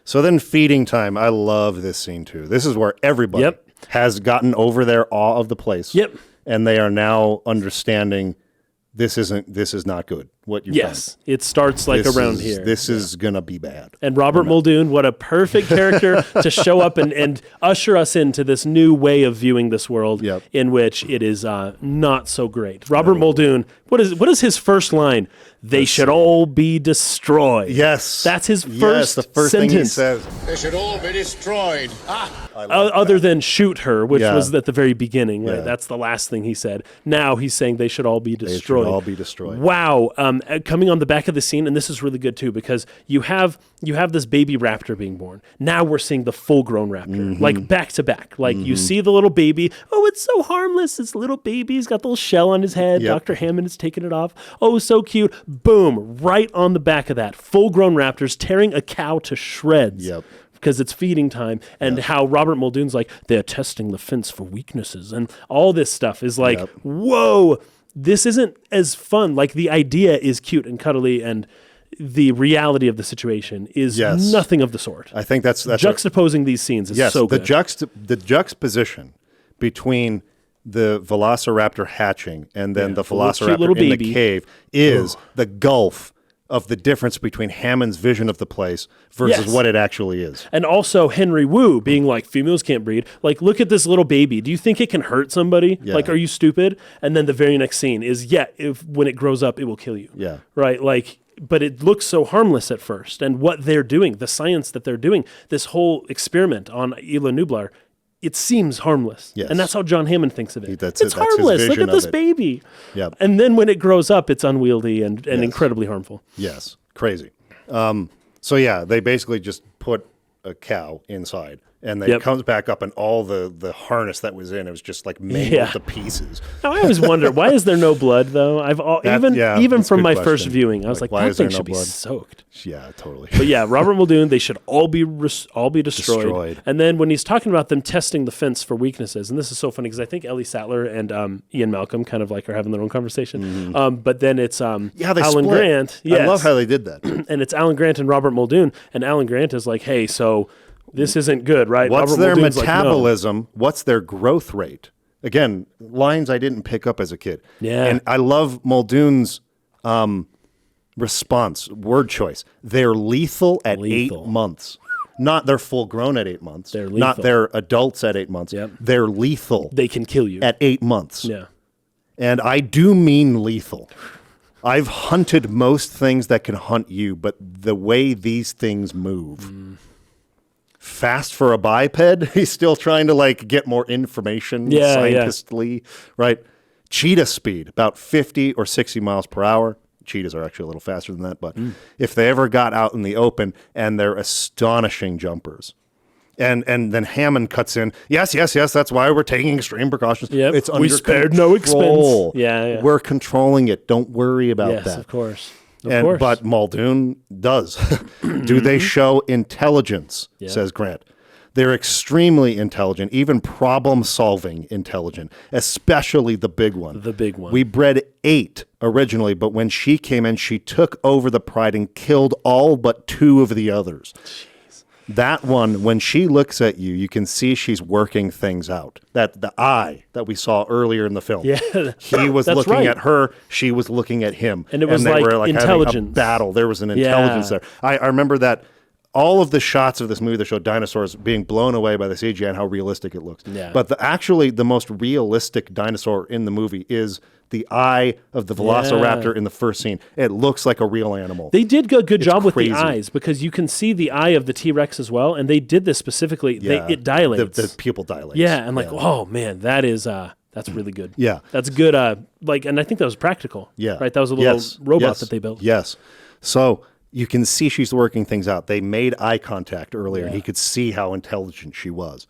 So then feeding time. I love this scene too. This is where everybody has gotten over their awe of the place. Yep. And they are now understanding this is not good. What you found. It starts like around here. This is gonna be bad. And Robert Muldoon, what a perfect character to show up and usher us into this new way of viewing this world in which it is not so great. Robert Muldoon, what is his first line? They should all be destroyed. Yes. That's his first the first sentence. thing he says. They should all be destroyed. Other than shoot her, which was at the very beginning. Right? Yeah. That's the last thing he said. Now he's saying they should all be destroyed. They should all be destroyed. Wow. Coming on the back of the scene, and this is really good too, because you have this baby raptor being born. Now we're seeing the full-grown raptor, like back to back. Like you see the little baby. Oh, it's so harmless. This little baby. He's got the little shell on his head. Dr. Hammond is taking it off. Oh, so cute. Boom. Right on the back of that. Full-grown raptors tearing a cow to shreds. Yep. Because it's feeding time, and how Robert Muldoon's like, they're testing the fence for weaknesses, and all this stuff is like, whoa, this isn't as fun. Like, the idea is cute and cuddly, and the reality of the situation is nothing of the sort. I think that's juxtaposing these scenes is so good. The juxtaposition between the velociraptor hatching and then the velociraptor in the cave is the gulf of the difference between Hammond's vision of the place versus what it actually is. And also Henry Wu being like, females can't breed. Like, look at this little baby. Do you think it can hurt somebody? Yeah. Like, are you stupid? And then the very next scene is, when it grows up, it will kill you. Yeah. Right? Like, but it looks so harmless at first. And what they're doing, the science that they're doing, this whole experiment on Isla Nublar, it seems harmless. Yes. And that's how John Hammond thinks of it. That's it's harmless. Look at this baby. Yep. And then when it grows up, it's unwieldy and incredibly harmful. Yes. Crazy. So they basically just put a cow inside, and it comes back up, and all the harness that was in it was just like mangled to pieces. Now, I always wonder, why is there no blood though? Even from my first viewing, I was like, that thing should be soaked. Yeah, totally. But Robert Muldoon, they should all be destroyed. And then when he's talking about them testing the fence for weaknesses, and this is so funny because I think Ellie Sattler and Ian Malcolm kind of like are having their own conversation. But then it's Alan Grant. Yes. I love how they did that. And it's Alan Grant and Robert Muldoon, and Alan Grant is like, hey, so this isn't good, right? What's Robert their Muldoon's metabolism? Like, no. What's their growth rate? Again, lines I didn't pick up as a kid. Yeah. And I love Muldoon's response, word choice. They're lethal at 8 months. Not they're full grown at 8 months. They're lethal. Not they're adults at 8 months. Yep. They're lethal. They can kill you. At 8 months. Yeah. And I do mean lethal. I've hunted most things that can hunt you, but the way these things move. Fast for a biped. He's still trying to get more information scientistly, right? Cheetah speed, about 50 or 60 miles per hour. Cheetahs are actually a little faster than that, but if they ever got out in the open, and they're astonishing jumpers. And then Hammond cuts in. Yes, that's why we're taking extreme precautions. Yep. It's we under spared control. no expense. Yeah. We're controlling it. Don't worry about that. Yes, of course. Of course. But Muldoon does. Do they show intelligence, says Grant. They're extremely intelligent, even problem-solving intelligent, especially the big one. The big one. We bred 8 originally, but when she came in, she took over the pride and killed all but 2 of the others. Jeez. That one, when she looks at you, you can see she's working things out. That the eye that we saw earlier in the film. Yeah. He was looking at her, she was looking at him. And it was they were intelligence. having a battle. There was an intelligence there. I remember that. All of the shots of this movie that show dinosaurs being blown away by the CGI and how realistic it looks. Yeah. But actually, the most realistic dinosaur in the movie is the eye of the velociraptor in the first scene. It looks like a real animal. They did a good job crazy. with the eyes because you can see the eye of the T-Rex as well, and they did this specifically. Yeah. It dilates. The pupil dilates. Yeah, and oh man, that's really good. Yeah. That's good. And I think that was practical. Yeah. Right? That was a little robot that they built. Yes. So you can see she's working things out. They made eye contact earlier, and he could see how intelligent she was.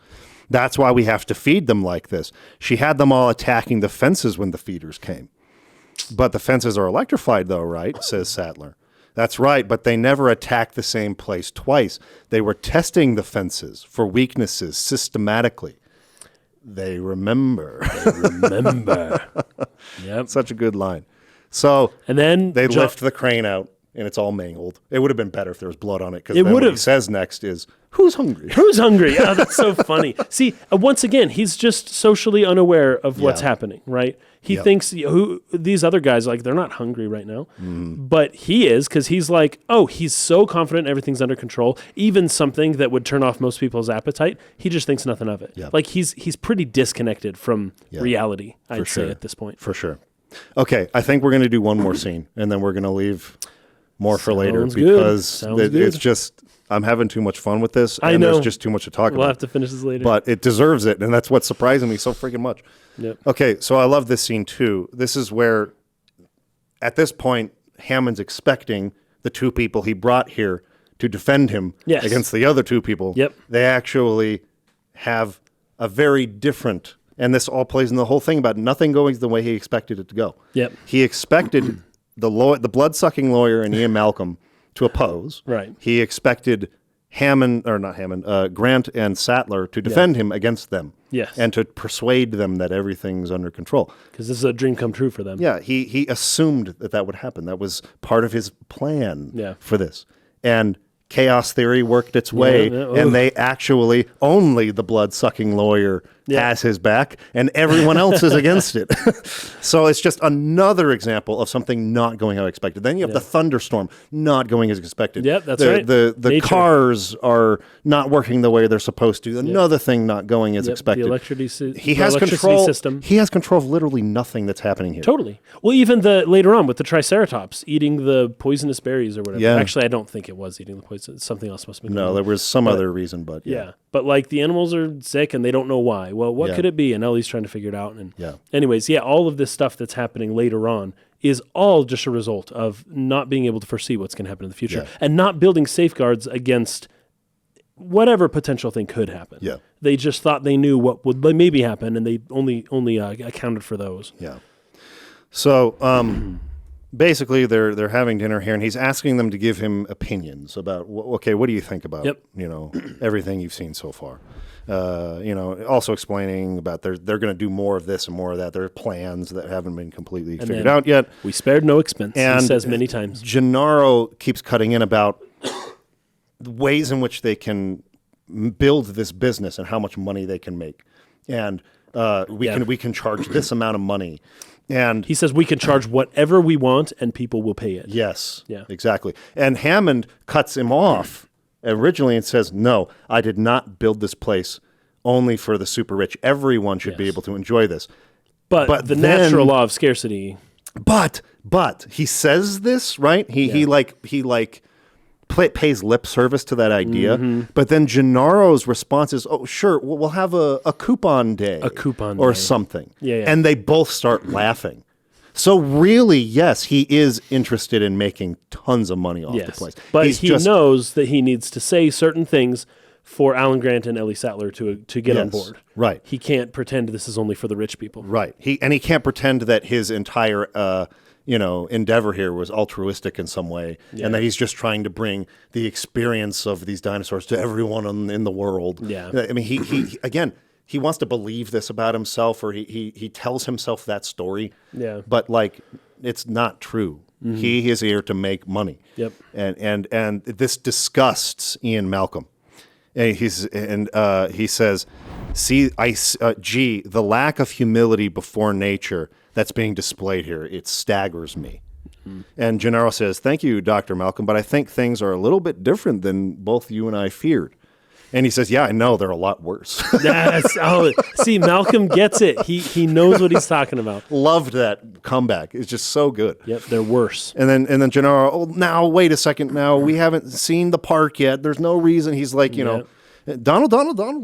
That's why we have to feed them like this. She had them all attacking the fences when the feeders came. But the fences are electrified, though, right? Says Sattler. That's right, but they never attacked the same place twice. They were testing the fences for weaknesses systematically. They remember. Yep. Such a good line. So and then they lift the crane out. And it's all mangled. It would have been better if there was blood on it. Because what he says next is, "Who's hungry?" Who's hungry? Oh, that's so funny. See, once again, he's just socially unaware of what's happening, right? He thinks these other guys, they're not hungry right now. But he is, because he's he's so confident everything's under control. Even something that would turn off most people's appetite, he just thinks nothing of it. Yep. He's pretty disconnected from reality, I'd say, at this point. For sure. Okay, I think we're going to do one more scene, and then we're going to leave more for later because it's just I'm having too much fun with this. And there's just too much to talk about. We'll have to finish this later. But it deserves it, and that's what's surprising me so freaking much. Yep. Okay, so I love this scene too. This is where, at this point, Hammond's expecting the 2 people he brought here to defend him against the other 2 people. Yep. They actually have a very different, and this all plays in the whole thing about nothing going the way he expected it to go. Yep. He expected the blood-sucking lawyer and Ian Malcolm to oppose. Right. He expected Grant and Sattler to defend him against them. Yes. And to persuade them that everything's under control. Because this is a dream come true for them. Yeah, he assumed that would happen. That was part of his plan for this. And chaos theory worked its way, and they actually, only the blood-sucking lawyer has his back, and everyone else is against it. So it's just another example of something not going how expected. Then you have the thunderstorm not going as expected. Yep, that's right. The cars are not working the way they're supposed to. Another thing not going as expected. The electricity system. He has control of literally nothing that's happening here. Totally. Well, even later on with the Triceratops eating the poisonous berries or whatever. Yeah. Actually, I don't think it was eating the poison. Something else must have been. No, there was some other reason, but yeah. But the animals are sick and they don't know why. Well, what could it be? And Ellie's trying to figure it out. And anyways, all of this stuff that's happening later on is all just a result of not being able to foresee what's going to happen in the future and not building safeguards against whatever potential thing could happen. Yeah. They just thought they knew what would maybe happen, and they only accounted for those. Yeah. So basically, they're having dinner here, and he's asking them to give him opinions about, what do you think about everything you've seen so far? Also explaining about they're going to do more of this and more of that. There are plans that haven't been completely figured out yet. We spared no expense, and he says many times. Gennaro keeps cutting in about the ways in which they can build this business and how much money they can make. And we can charge this amount of money. And he says we can charge whatever we want and people will pay it. Yes, exactly. And Hammond cuts him off originally and says, no, I did not build this place only for the super rich. Everyone should be able to enjoy this. But the natural law of scarcity. But he says this, right? He pays lip service to that idea. Mm-hmm. But then Gennaro's response is, oh, sure, we'll have a coupon day. Or something. Yeah. And they both start laughing. So really, yes, he is interested in making tons of money off the place. But he knows that he needs to say certain things for Alan Grant and Ellie Sattler to get on board. Right. He can't pretend this is only for the rich people. Right. He can't pretend that his entire endeavor here was altruistic in some way, and that he's just trying to bring the experience of these dinosaurs to everyone in the world. Yeah. I mean, he wants to believe this about himself, or he tells himself that story. Yeah. But like, it's not true. Mm-hmm. He is here to make money. Yep. And this disgusts Ian Malcolm. And he says, the lack of humility before nature that's being displayed here, it staggers me. Mm-hmm. And Gennaro says, thank you, Dr. Malcolm, but I think things are a little bit different than both you and I feared. And he says, yeah, I know, they're a lot worse. See, Malcolm gets it. He knows what he's talking about. Loved that comeback. It's just so good. Yep, they're worse. And then Gennaro, now, wait a second. Now, we haven't seen the park yet. There's no reason. He's like, Donald,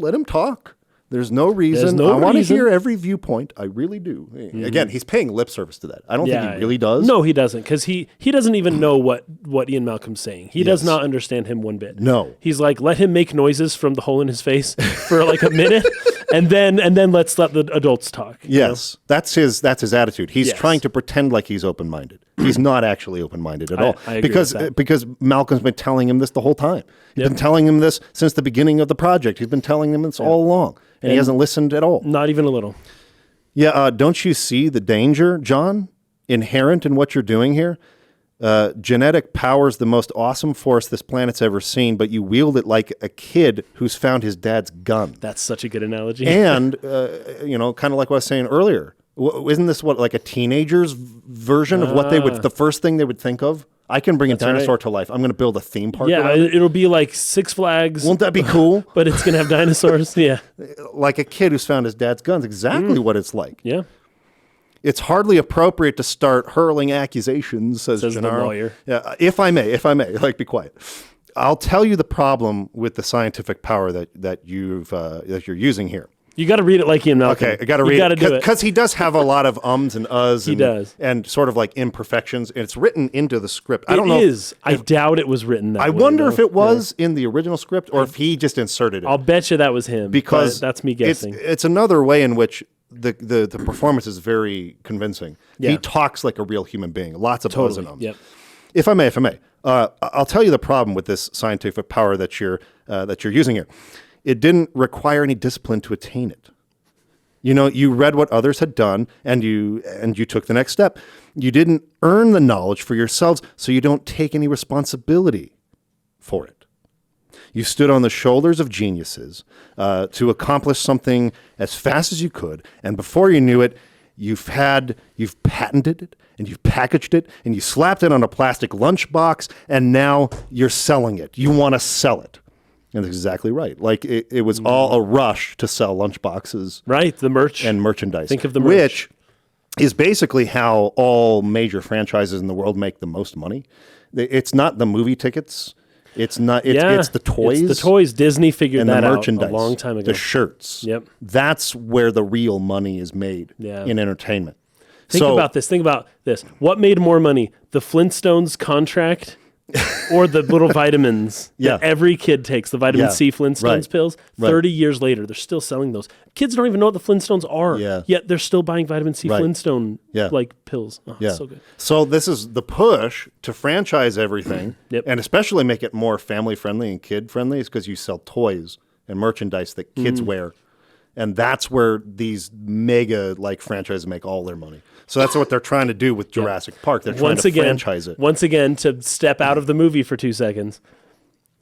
let him talk. There's no reason. I want to hear every viewpoint. I really do. Mm-hmm. Again, he's paying lip service to that. I don't think he really does. No, he doesn't, because he doesn't even know what Ian Malcolm's saying. He does not understand him one bit. No. He's like, let him make noises from the hole in his face for like a minute, and then let's let the adults talk. Yes, that's his attitude. He's trying to pretend like he's open-minded. He's not actually open-minded at all. I agree with that. Because Malcolm's been telling him this the whole time. He's been telling him this since the beginning of the project. He's been telling him this all along. And he hasn't listened at all. Not even a little. Yeah, don't you see the danger, John, inherent in what you're doing here? Genetic power is the most awesome force this planet's ever seen, but you wield it like a kid who's found his dad's gun. That's such a good analogy. And, kind of like what I was saying earlier, isn't this like a teenager's version of what the first thing they would think of? I can bring a dinosaur to life. I'm going to build a theme park. Yeah, it'll be like Six Flags. Won't that be cool? But it's going to have dinosaurs. Yeah. Like a kid who's found his dad's guns. Exactly what it's like. Yeah. It's hardly appropriate to start hurling accusations, says Gennaro. The lawyer. Yeah, if I may, be quiet. I'll tell you the problem with the scientific power that you're using here. You got to read it like Ian Malcolm. Okay, I got to read it because he does have a lot of ums and uhs. He does, and sort of like imperfections. And it's written into the script. I don't know. It is. I doubt it was written that way. I wonder if it was in the original script or if he just inserted it. I'll bet you that was him. Because that's me guessing. It's another way in which the performance is very convincing. Yeah. He talks like a real human being. Lots of uhs and ums. Yep. If I may, I'll tell you the problem with this scientific power that you're using here. It didn't require any discipline to attain it. You read what others had done, and you took the next step. You didn't earn the knowledge for yourselves, so you don't take any responsibility for it. You stood on the shoulders of geniuses to accomplish something as fast as you could, and before you knew it, you've patented it, and you've packaged it, and you slapped it on a plastic lunchbox, and now you're selling it. You want to sell it. And that's exactly right. Like it was all a rush to sell lunchboxes. Right, the merch. And merchandise. Think of the merch. Which is basically how all major franchises in the world make the most money. It's not the movie tickets. It's not. It's the toys. It's the toys. Disney figured that out a long time ago. The shirts. Yep. That's where the real money is made in entertainment. Think about this. What made more money? The Flintstones contract or the little vitamins that every kid takes, the vitamin C Flintstones pills. 30 years later, they're still selling those. Kids don't even know what the Flintstones are, yet they're still buying vitamin C Flintstone pills. Oh, it's so good. So this is the push to franchise everything and especially make it more family-friendly and kid-friendly is because you sell toys and merchandise that kids wear. And that's where these mega franchises make all their money. So that's what they're trying to do with Jurassic Park. They're trying to franchise it. Once again, to step out of the movie for 2 seconds,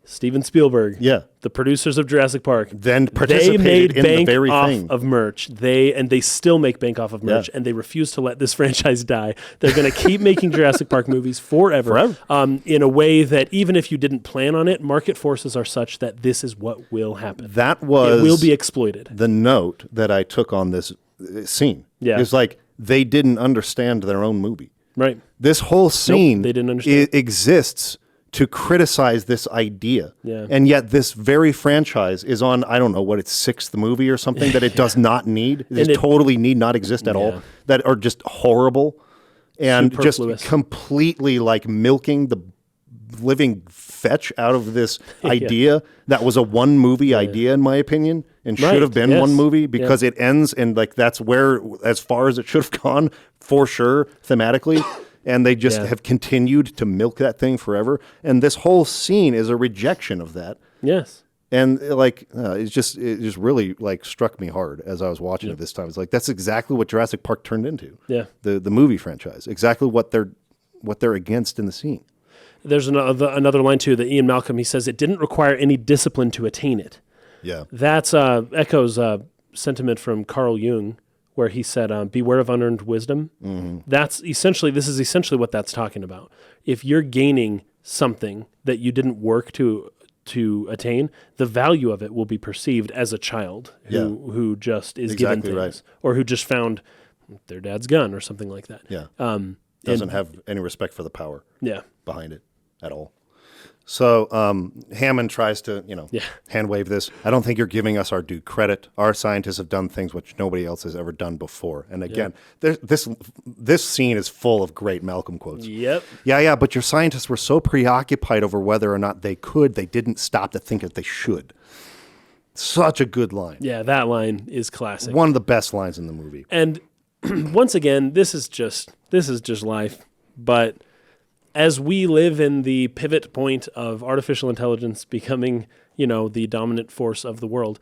Steven Spielberg, the producers of Jurassic Park, then participated in the very thing of merch. They still make bank off of merch, and they refuse to let this franchise die. They're going to keep making Jurassic Park movies forever. In a way that even if you didn't plan on it, market forces are such that this is what will happen. It will be exploited. The note that I took on this scene is they didn't understand their own movie. Right. This whole scene they didn't understand. Exists to criticize this idea. Yeah. And yet this very franchise is on, I don't know what, its 6th movie or something that it does not need. It totally need not exist at all. That are just horrible and just completely milking the living fetch out of this idea that was a one movie idea in my opinion and should have been one movie because it ends and that's where as far as it should have gone for sure thematically. And they just have continued to milk that thing forever. And this whole scene is a rejection of that. Yes. And it just really like struck me hard as I was watching it this time. It's like that's exactly what Jurassic Park turned into. Yeah. The movie franchise. Exactly what they're against in the scene. There's another line too that Ian Malcolm, he says it didn't require any discipline to attain it. Yeah. That's echoes sentiment from Carl Jung, where he said, beware of unearned wisdom. Mm-hmm. This is essentially what that's talking about. If you're gaining something that you didn't work to attain, the value of it will be perceived as a child who just is given things, or who just found their dad's gun or something like that. Yeah. Doesn't have any respect for the power behind it at all. So Hammond tries to, hand wave this. I don't think you're giving us our due credit. Our scientists have done things which nobody else has ever done before. And again, this scene is full of great Malcolm quotes. Yep. Yeah, but your scientists were so preoccupied over whether or not they didn't stop to think that they should. Such a good line. Yeah, that line is classic. One of the best lines in the movie. And once again, this is just life, but as we live in the pivot point of artificial intelligence becoming, the dominant force of the world,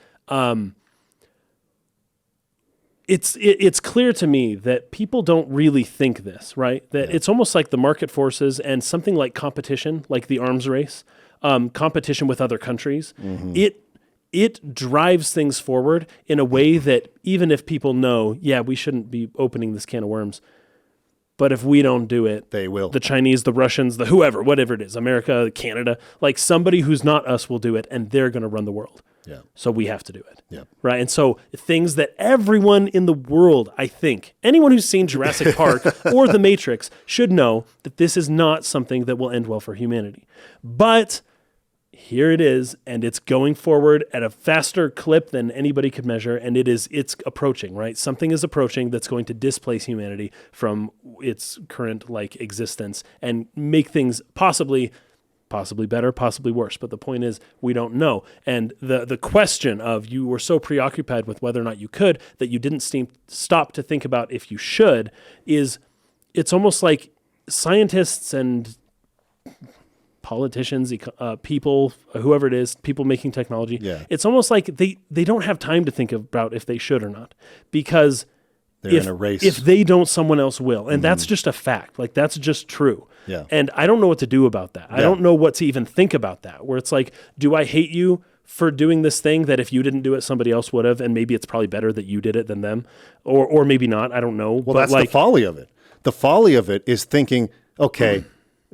it's clear to me that people don't really think this, right? That it's almost like the market forces and something like competition, like the arms race, competition with other countries. Mm-hmm. It drives things forward in a way that even if people know, we shouldn't be opening this can of worms, but if we don't do it, they will. The Chinese, the Russians, the whoever, whatever it is, America, Canada, like somebody who's not us will do it, and they're going to run the world. Yeah. So we have to do it. Yeah. Right. And so things that everyone in the world, I think, anyone who's seen Jurassic Park or The Matrix should know that this is not something that will end well for humanity. But here it is, and it's going forward at a faster clip than anybody could measure, and it's approaching, right? Something is approaching that's going to displace humanity from its current existence and make things possibly better, possibly worse. But the point is, we don't know. And the question of you were so preoccupied with whether or not you could that you didn't stop to think about if you should it's almost like scientists and politicians, people, whoever it is, people making technology. Yeah. It's almost like they don't have time to think about if they should or not, because they're in a race. If they don't, someone else will. And that's just a fact. That's just true. Yeah. And I don't know what to do about that. I don't know what to even think about that, where it's like, do I hate you for doing this thing that if you didn't do it, somebody else would have, and maybe it's probably better that you did it than them, or maybe not. I don't know. Well, that's the folly of it. The folly of it is thinking, okay,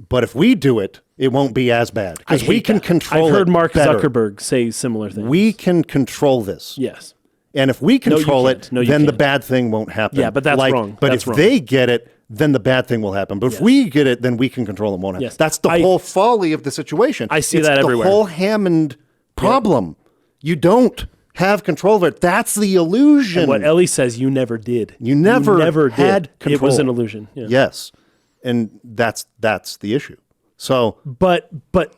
but if we do it, it won't be as bad because we can control it. I've heard Mark better. Zuckerberg say similar things. We can control this. Yes. And if we control it, then can't. the bad thing won't happen. Yeah, but that's wrong. But if they get it, then the bad thing will happen. But if we get it, then we can control it, won't happen. Yes. That's the whole folly of the situation. I see that everywhere. The whole Hammond problem. You don't have control of it. That's the illusion. And what Ellie says, you never did. You never had control. It was an illusion. Yeah. Yes. And that's the issue. So, but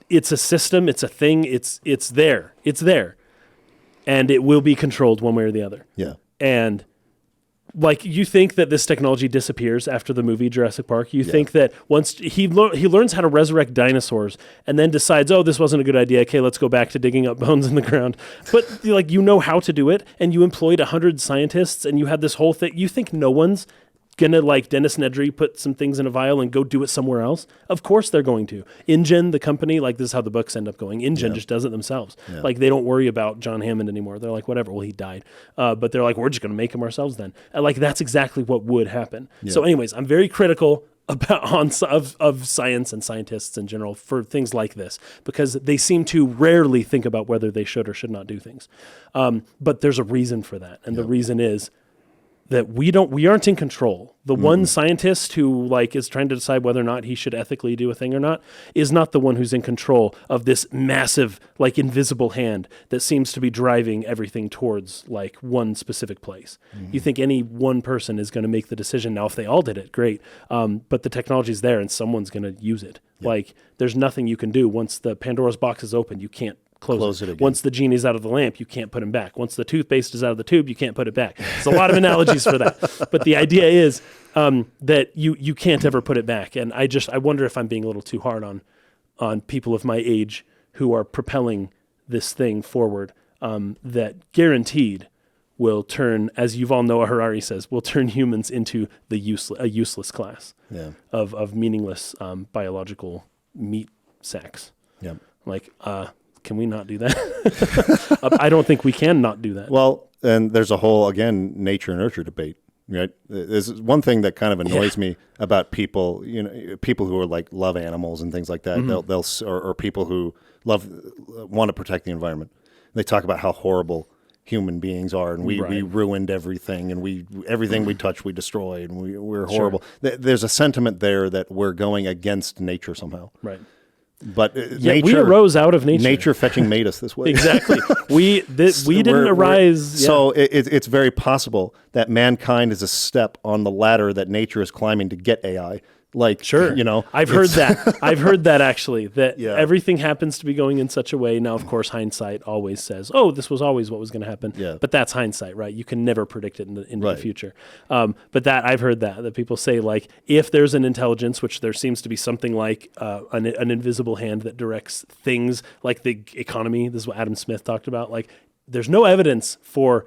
it's a system, it's a thing, it's there. It's there. And it will be controlled one way or the other. Yeah. And you think that this technology disappears after the movie Jurassic Park. You think that once he learns how to resurrect dinosaurs and then decides, oh, this wasn't a good idea. Okay, let's go back to digging up bones in the ground. But you know how to do it, and you employed 100 scientists, and you had this whole thing. You think no one's gonna, like Dennis Nedry, put some things in a vial and go do it somewhere else? Of course they're going to. InGen, the company, this is how the books end up going. InGen just does it themselves. Yeah. They don't worry about John Hammond anymore. They're like, whatever, well, he died. But they're like, we're just gonna make him ourselves then. And that's exactly what would happen. Yeah. So anyways, I'm very critical of science and scientists in general for things like this, because they seem to rarely think about whether they should or should not do things. But there's a reason for that. And the reason is that we aren't in control. The one scientist who is trying to decide whether or not he should ethically do a thing or not is not the one who's in control of this massive invisible hand that seems to be driving everything towards one specific place. You think any one person is going to make the decision. Now, if they all did it, great. But the technology's there and someone's going to use it. Yeah. There's nothing you can do once the Pandora's box is open. You can't close it again. Once the genie's out of the lamp, you can't put him back. Once the toothpaste is out of the tube, you can't put it back. There's a lot of analogies for that. But the idea is that you can't ever put it back. And I wonder if I'm being a little too hard on people of my age who are propelling this thing forward, that guaranteed will turn, as Yuval Noah Harari says, will turn humans into a useless class of meaningless biological meat sacks. Yeah. Like, can we not do that? I don't think we can not do that. Well, and there's a whole, again, nature and nurture debate, right? There's one thing that kind of annoys me about people, people who are like love animals and things like that. Mm-hmm. Or people who want to protect the environment. They talk about how horrible human beings are, and we ruined everything, and everything we touch we destroy, and we're horrible. Sure. There's a sentiment there that we're going against nature somehow. Right. But nature, we arose out of nature. Nature fetching made us this way. Exactly. We didn't arise. So it's very possible that mankind is a step on the ladder that nature is climbing to get AI. Like, sure, I've heard that. I've heard that actually, that everything happens to be going in such a way. Now, of course, hindsight always says, "Oh, this was always what was going to happen." Yeah. But that's hindsight, right? You can never predict it into the future. But I've heard that people say, like, if there's an intelligence, which there seems to be something like an invisible hand that directs things like the economy. This is what Adam Smith talked about. Like, there's no evidence for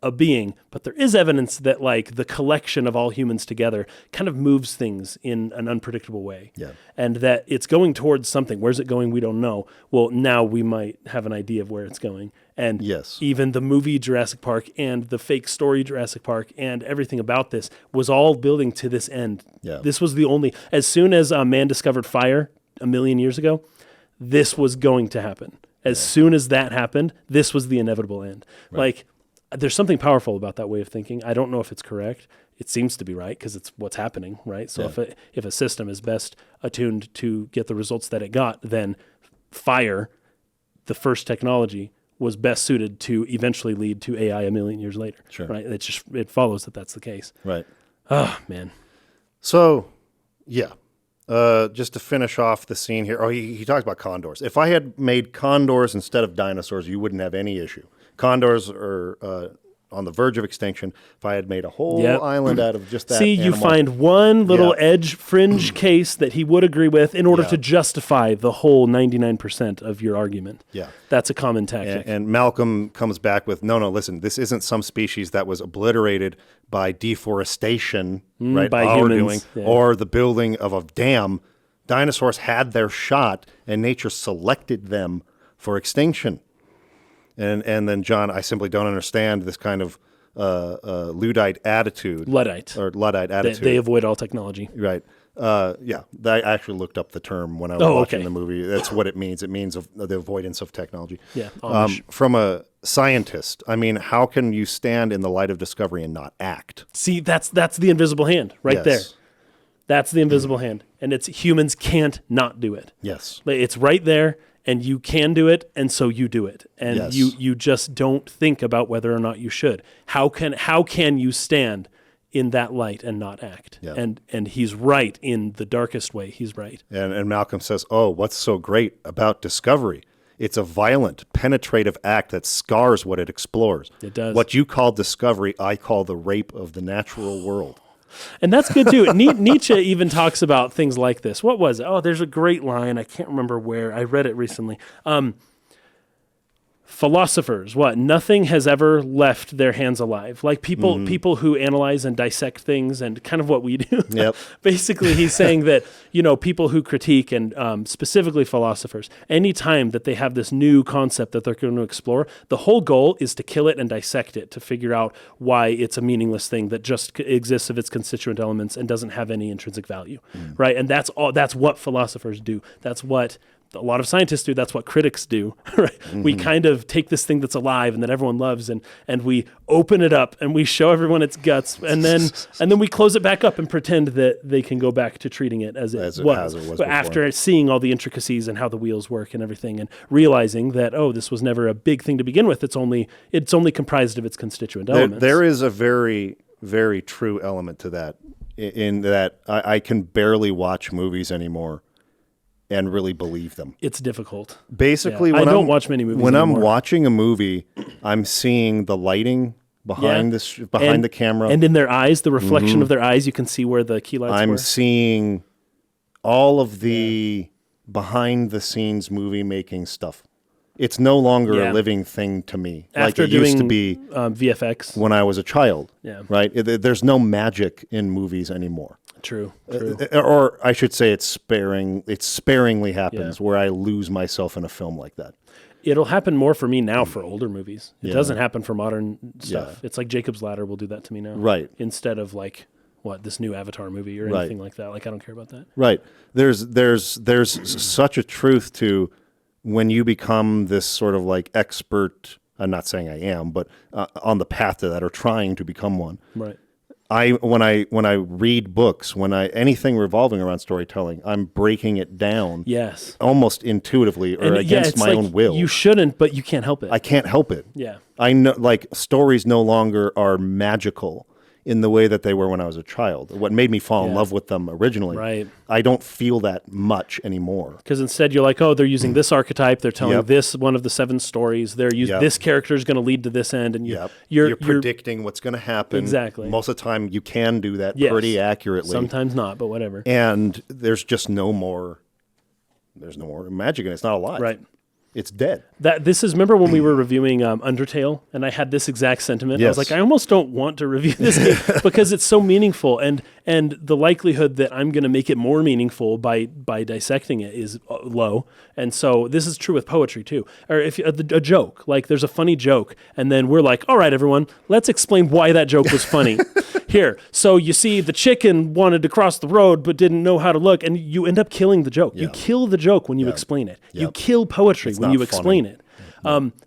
a being, but there is evidence that like the collection of all humans together kind of moves things in an unpredictable way. Yeah. And that it's going towards something. Where's it going? We don't know. Well, now we might have an idea of where it's going. And even the movie Jurassic Park and the fake story Jurassic Park and everything about this was all building to this end. Yeah. This was the only, as soon as man discovered fire 1 million years ago, this was going to happen. As soon as that happened, this was the inevitable end. Right. Like, there's something powerful about that way of thinking. I don't know if it's correct. It seems to be right because it's what's happening, right? So if a system is best attuned to get the results that it got, then fire, the first technology, was best suited to eventually lead to AI 1 million years later. Sure. Right? It follows that that's the case. Right. Oh, man. So, just to finish off the scene here. Oh, he talks about condors. If I had made condors instead of dinosaurs, you wouldn't have any issue. Condors are on the verge of extinction. If I had made a whole island out of just that animal, you find one little edge fringe case that he would agree with in order to justify the whole 99% of your argument. Yeah. That's a common tactic. And Malcolm comes back with, no, listen, this isn't some species that was obliterated by deforestation, right? By humans. Or the building of a dam. Dinosaurs had their shot, and nature selected them for extinction. And then, John, I simply don't understand this kind of Luddite attitude. Luddite attitude. They avoid all technology. Right. I actually looked up the term when I was watching the movie. That's what it means. It means the avoidance of technology. Yeah. From a scientist, I mean, how can you stand in the light of discovery and not act? See, that's the invisible hand right there. That's the invisible hand. And it's humans can't not do it. Yes. It's right there. And you can do it, and so you do it. And you just don't think about whether or not you should. How can you stand in that light and not act? Yeah. And he's right in the darkest way. He's right. And Malcolm says, what's so great about discovery? It's a violent, penetrative act that scars what it explores. It does. What you call discovery, I call the rape of the natural world. And that's good too. Nietzsche even talks about things like this. What was it? Oh, there's a great line. I can't remember where. I read it recently. Philosophers, nothing has ever left their hands alive. Like people who analyze and dissect things and kind of what we do. Yep. Basically, he's saying that, people who critique and specifically philosophers, anytime that they have this new concept that they're going to explore, the whole goal is to kill it and dissect it to figure out why it's a meaningless thing that just exists of its constituent elements and doesn't have any intrinsic value, right? And that's what philosophers do. That's what a lot of scientists do. That's what critics do, right? Mm-hmm. We kind of take this thing that's alive and that everyone loves and we open it up and we show everyone its guts and then we close it back up and pretend that they can go back to treating it as it was after seeing all the intricacies and how the wheels work and everything and realizing that, this was never a big thing to begin with. It's only comprised of its constituent elements. There is a very, very true element to that in that I can barely watch movies anymore and really believe them. It's difficult. Basically, I don't watch many movies when anymore. I'm watching a movie, I'm seeing the lighting behind the camera, and in their eyes, the reflection of their eyes, you can see where the key lights were. I'm seeing all of the behind the scenes movie making stuff. It's no longer a living thing to me, After like it used to be VFX when I was a child. Yeah. Right? There's no magic in movies anymore. True. Or I should say it sparingly happens where I lose myself in a film like that. It'll happen more for me now for older movies. It doesn't happen for modern stuff. It's like Jacob's Ladder will do that to me now. Right. Instead of like this new Avatar movie or anything like that. Like I don't care about that. Right. There's such a truth to when you become this sort of like expert. I'm not saying I am, but on the path to that or trying to become one. Right. When I read books, anything revolving around storytelling, I'm breaking it down. Yes. Almost intuitively or against my own will. You shouldn't, but you can't help it. I can't help it. Yeah. I know, like, stories no longer are magical in the way that they were when I was a child. What made me fall in love with them originally. Right. I don't feel that much anymore. Because instead you're like, oh, they're using this archetype. They're telling this one of the 7 stories. They're using this character is going to lead to this end, and you're predicting what's going to happen. Exactly. Most of the time, you can do that pretty accurately. Sometimes not, but whatever. And there's just no more. There's no more magic, and it's not alive. Right. It's dead. Remember when we were reviewing Undertale, and I had this exact sentiment? Yes. I was like, I almost don't want to review this game because it's so meaningful, and the likelihood that I'm going to make it more meaningful by dissecting it is low. And so this is true with poetry too. Or if a joke, like there's a funny joke, and then we're like, all right, everyone, let's explain why that joke was funny. Here, so you see the chicken wanted to cross the road but didn't know how to look, and you end up killing the joke. You kill the joke when you explain it. You kill poetry when you explain it.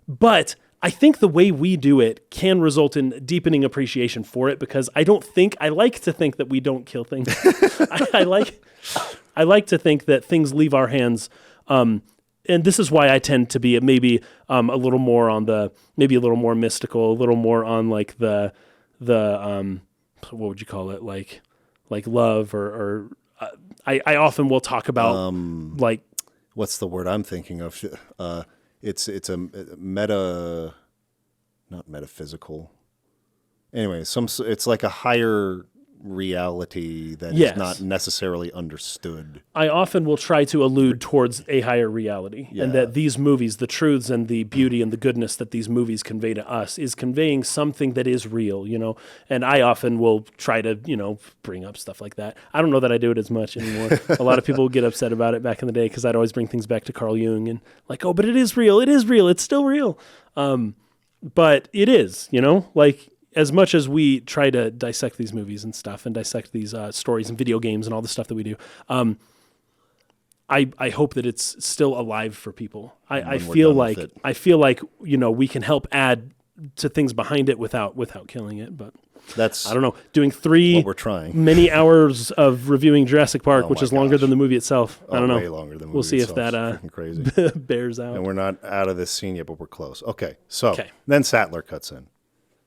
But I think the way we do it can result in deepening appreciation for it, because I like to think that we don't kill things. I like to think that things leave our hands. And this is why I tend to be maybe a little more on maybe a little more mystical, a little more on like the what would you call it? Like love or I often will talk about like, what's the word I'm thinking of? It's a not metaphysical. Anyway, it's like a higher reality that is not necessarily understood. I often will try to allude towards a higher reality, and that these movies, the truths and the beauty and the goodness that these movies convey to us is conveying something that is real, and I often will try to, bring up stuff like that. I don't know that I do it as much anymore. A lot of people would get upset about it back in the day because I'd always bring things back to Carl Jung and like, oh, but it is real, it's still real. But it is, like, as much as we try to dissect these movies and stuff and dissect these stories and video games and all the stuff that we do, I hope that it's still alive for people. I feel like we can help add to things behind it without killing it. But that's, I don't know, doing what we're trying. many hours of reviewing Jurassic Park, which is longer than the movie itself. I don't know. Way longer than the movie We'll see itself. if that crazy. bears out. And we're not out of this scene yet, but we're close. Okay, so then Sattler cuts in.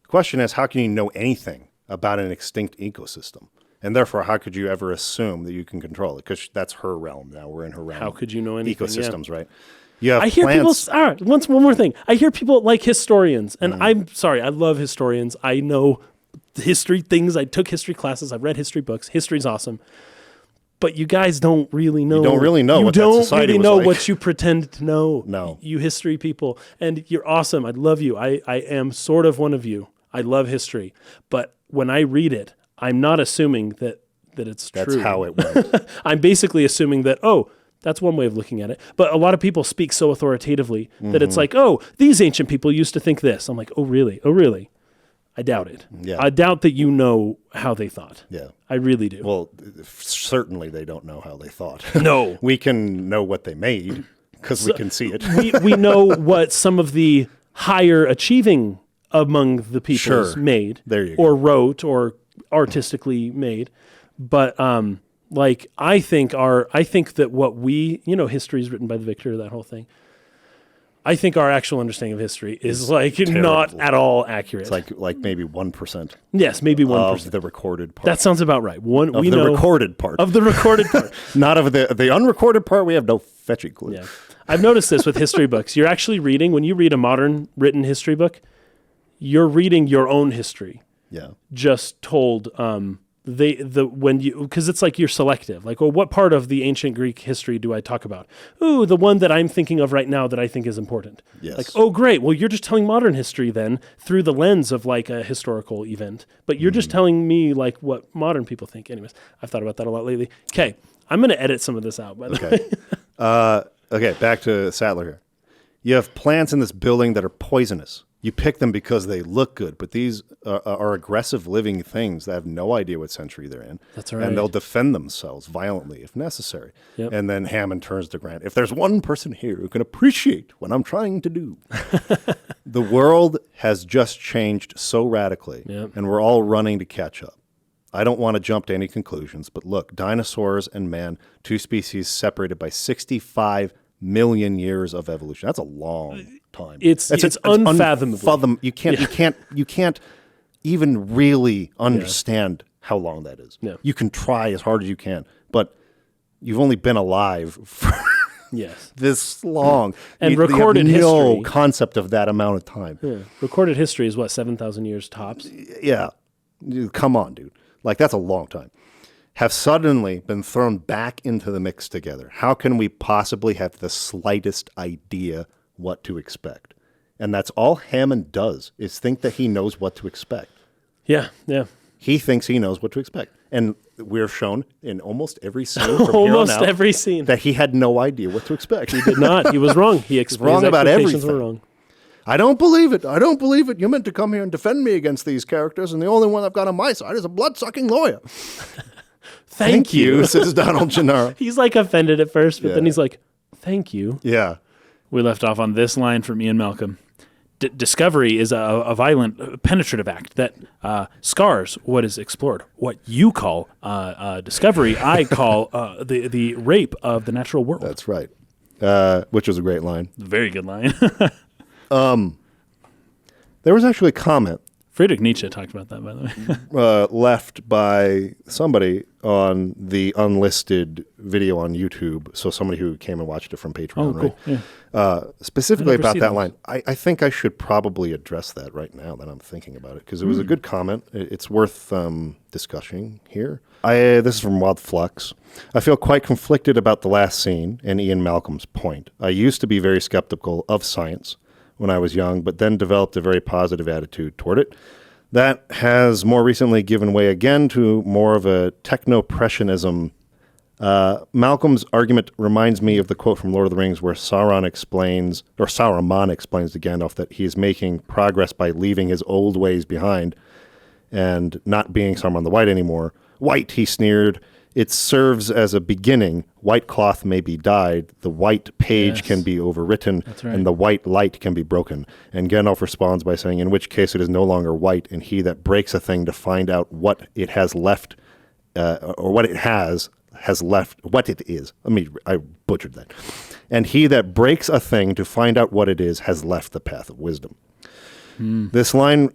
Question is, how can you know anything about an extinct ecosystem? And therefore, how could you ever assume that you can control it? Because that's her realm now. We're in her realm. How could you know anything? Ecosystems, right? You have I hear plants. people, all right, one more thing. I hear people like historians, and I'm sorry, I love historians. I know history things. I took history classes. I've read history books. History's awesome. But you guys don't really know. You don't really know what that society was like. What you pretend to know. No. You history people. And you're awesome. I love you. I am sort of one of you. I love history. But when I read it, I'm not assuming that it's true. That's how it went. I'm basically assuming that, that's one way of looking at it. But a lot of people speak so authoritatively that it's like, these ancient people used to think this. I'm like, oh, really? Oh, really? I doubt it. Yeah. I doubt that you know how they thought. Yeah. I really do. Well, certainly they don't know how they thought. No. We can know what they made because we can see it. we know what some of the higher achieving among the peoples made. There you go. Or wrote or artistically made. But I think that what we, history is written by the victor, that whole thing. I think our actual understanding of history is like not at all accurate. It's like maybe 1%. Yes, maybe 1% of the recorded part. That sounds about right. Recorded part of the recorded part, not of the unrecorded part. We have no fetching clue. Yeah, I've noticed this with history books. You're actually reading when you read a modern written history book, you're reading your own history. Yeah, just told. Because it's like you're selective. Like, well, what part of the ancient Greek history do I talk about? Ooh, the one that I'm thinking of right now that I think is important. Yes. Like, oh, great. Well, you're just telling modern history then through the lens of like a historical event, but you're just telling me like what modern people think. Anyways, I've thought about that a lot lately. Okay, I'm going to edit some of this out, by the way. Okay, back to Sattler here. You have plants in this building that are poisonous. You pick them because they look good, but these are aggressive living things that have no idea what century they're in. That's right. And they'll defend themselves violently if necessary. Yep. And then Hammond turns to Grant. If there's one person here who can appreciate what I'm trying to do. The world has just changed so radically, and we're all running to catch up. I don't want to jump to any conclusions, but look, dinosaurs and man, two species separated by 65 million years of evolution. That's a long time. It's unfathomable. You can't even really understand how long that is. Yeah. You can try as hard as you can, but you've only been alive for this long. And you recorded have no history. Concept of that amount of time. Yeah. Recorded history is what, 7,000 years tops? Yeah. Come on, dude. Like, that's a long time. Have suddenly been thrown back into the mix together. How can we possibly have the slightest idea what to expect? And that's all Hammond does, is think that he knows what to expect. Yeah, yeah. He thinks he knows what to expect. And we're shown in almost every scene from here on out every scene that he had no idea what to expect. He did not. He was wrong. He was wrong about everything. Were wrong. I don't believe it. I don't believe it. You meant to come here and defend me against these characters, and the only one I've got on my side is a blood-sucking lawyer. Thank you, says Donald Gennaro. He's like offended at first, but then he's like, thank you. Yeah. We left off on this line from Ian Malcolm. Discovery is a violent, penetrative act that scars what is explored. What you call discovery, I call the rape of the natural world. That's right. Which was a great line. Very good line. There was actually a comment. Friedrich Nietzsche talked about that, by the way. Left by somebody on the unlisted video on YouTube. So somebody who came and watched it from Patreon, cool. right? Yeah. Specifically about that those. line. I think I should probably address that right now that I'm thinking about it, because it was a good comment. It's worth discussing here. This is from Wild Flux. I feel quite conflicted about the last scene and Ian Malcolm's point. I used to be very skeptical of science when I was young, but then developed a very positive attitude toward it. That has more recently given way again to more of a technopressionism. Malcolm's argument reminds me of the quote from Lord of the Rings where Saruman explains to Gandalf that he is making progress by leaving his old ways behind and not being Saruman the White anymore. White, he sneered. It serves as a beginning. White cloth may be dyed, the white page can be overwritten, and the white light can be broken. And Gandalf responds by saying, in which case it is no longer white, and he that breaks a thing to find out what it has left, or what it has left, what it is. I butchered that. And he that breaks a thing to find out what it is has left the path of wisdom. This line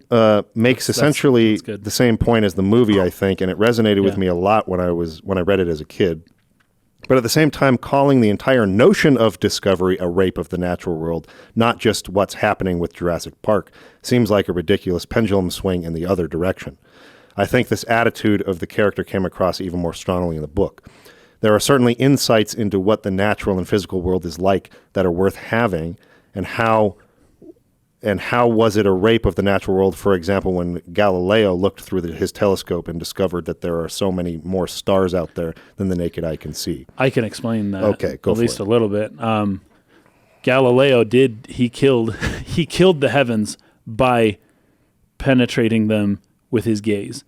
makes essentially the same point as the movie, I think, and it resonated with me a lot when I read it as a kid. But at the same time, calling the entire notion of discovery a rape of the natural world, not just what's happening with Jurassic Park, seems like a ridiculous pendulum swing in the other direction. I think this attitude of the character came across even more strongly in the book. There are certainly insights into what the natural and physical world is like that are worth having, and how was it a rape of the natural world, for example, when Galileo looked through his telescope and discovered that there are so many more stars out there than the naked eye can see? I can explain that. Okay, go at for least it. a little bit. Galileo killed the heavens by penetrating them with his gaze,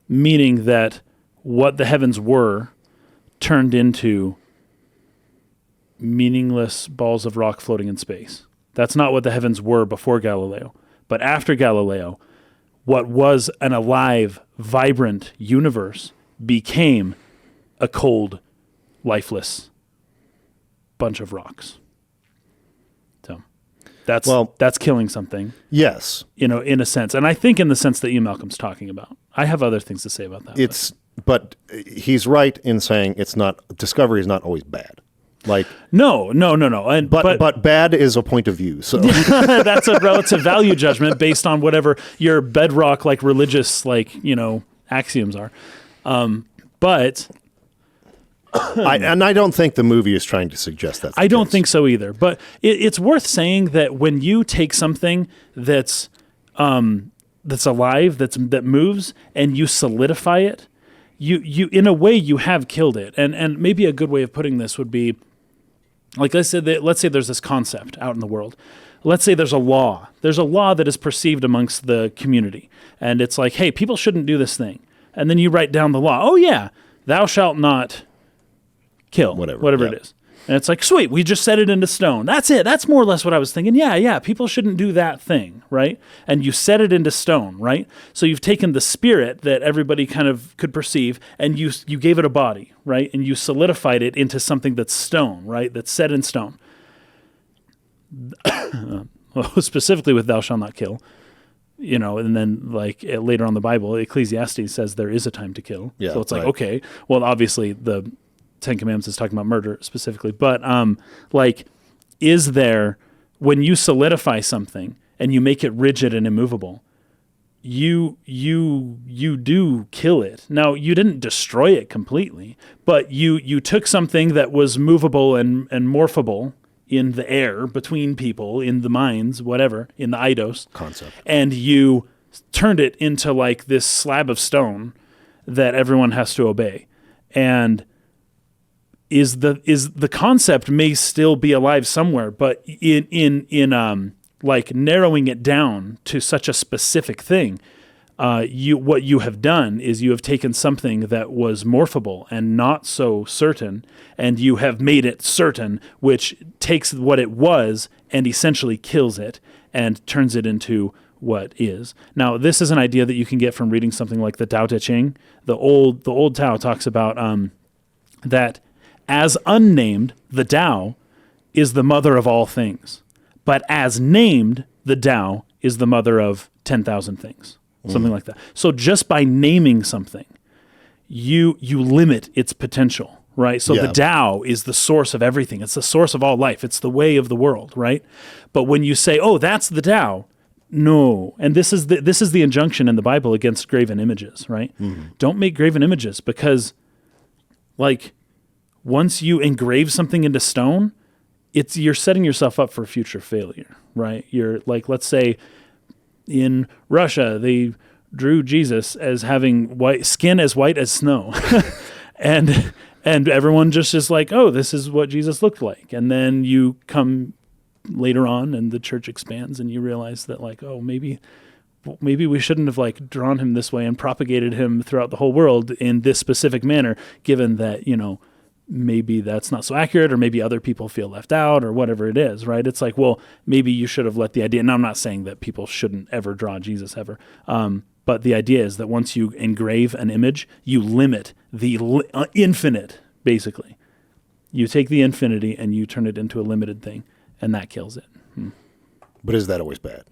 meaning that what the heavens were turned into meaningless balls of rock floating in space. That's not what the heavens were before Galileo. But after Galileo, what was an alive, vibrant universe became a cold, lifeless bunch of rocks. That's killing something. Yes. In a sense. And I think in the sense that Ian Malcolm's talking about. I have other things to say about that. But he's right in saying discovery is not always bad. Like no. But bad is a point of view. So that's a relative value judgment based on whatever your bedrock religious axioms are. But I don't think the movie is trying to suggest that. I don't think so either. But it's worth saying that when you take something that's alive, that moves, and you solidify it, you in a way you have killed it. And maybe a good way of putting this would be, like let's say there's this concept out in the world. Let's say there's a law. There's a law that is perceived amongst the community, and it's like, hey, people shouldn't do this thing. And then you write down the law. Oh yeah, thou shalt not kill, whatever it is. And it's like, sweet, we just set it into stone. That's it. That's more or less what I was thinking. Yeah, people shouldn't do that thing, right? And you set it into stone, right? So you've taken the spirit that everybody kind of could perceive, and you gave it a body, right? And you solidified it into something that's stone, right? That's set in stone. Specifically with thou shalt not kill, and then later on in the Bible, Ecclesiastes says there is a time to kill. Yeah, so it's like, okay, well, obviously the Ten Commandments is talking about murder specifically, but is there, when you solidify something and you make it rigid and immovable, you do kill it. Now, you didn't destroy it completely, but you took something that was movable and morphable in the air, between people, in the minds, whatever, in the eidos concept, and you turned it into this slab of stone that everyone has to obey. And is the concept may still be alive somewhere, but in narrowing it down to such a specific thing, what you have done is you have taken something that was morphable and not so certain, and you have made it certain, which takes what it was and essentially kills it and turns it into what is. Now, this is an idea that you can get from reading something like the Tao Te Ching. The old Tao talks about that as unnamed, the Tao is the mother of all things, but as named, the Tao is the mother of 10,000 things. Something like that. So just by naming something, you limit its potential, right? So the Tao is the source of everything. It's the source of all life. It's the way of the world, right? But when you say, "Oh, that's the Tao," no. And this is the injunction in the Bible against graven images, right? Don't make graven images, because once you engrave something into stone, you're setting yourself up for future failure, right? You're let's say in Russia, they drew Jesus as having skin as white as snow. and everyone just is like, oh, this is what Jesus looked like. And then you come later on and the church expands and you realize that oh, maybe we shouldn't have drawn him this way and propagated him throughout the whole world in this specific manner, given that, maybe that's not so accurate, or maybe other people feel left out, or whatever it is, right? It's well, maybe you should have let the idea, and I'm not saying that people shouldn't ever draw Jesus ever, but the idea is that once you engrave an image, you limit the infinite, basically. You take the infinity and you turn it into a limited thing, and that kills it. But is that always bad?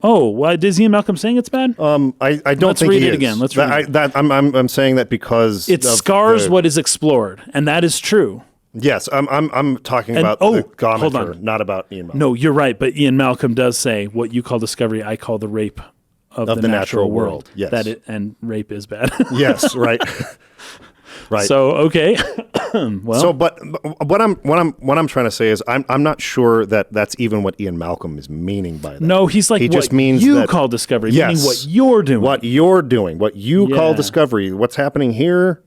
Oh, why is Ian Malcolm saying it's bad? I don't Let's think read he it is. again. Let's read it. I'm saying that because it scars what is explored, and that is true. Yes, I'm talking about the commenter, not about Ian Malcolm. No, you're right, but Ian Malcolm does say, what you call discovery, I call the rape of the natural world. Yes. And rape is bad. Yes, right. Right. So, okay. Well, so, but what I'm trying to say is I'm not sure that that's even what Ian Malcolm is meaning by that. No, he's he just means you call discovery, meaning what you're doing. What you're doing, what you call discovery, what's happening here,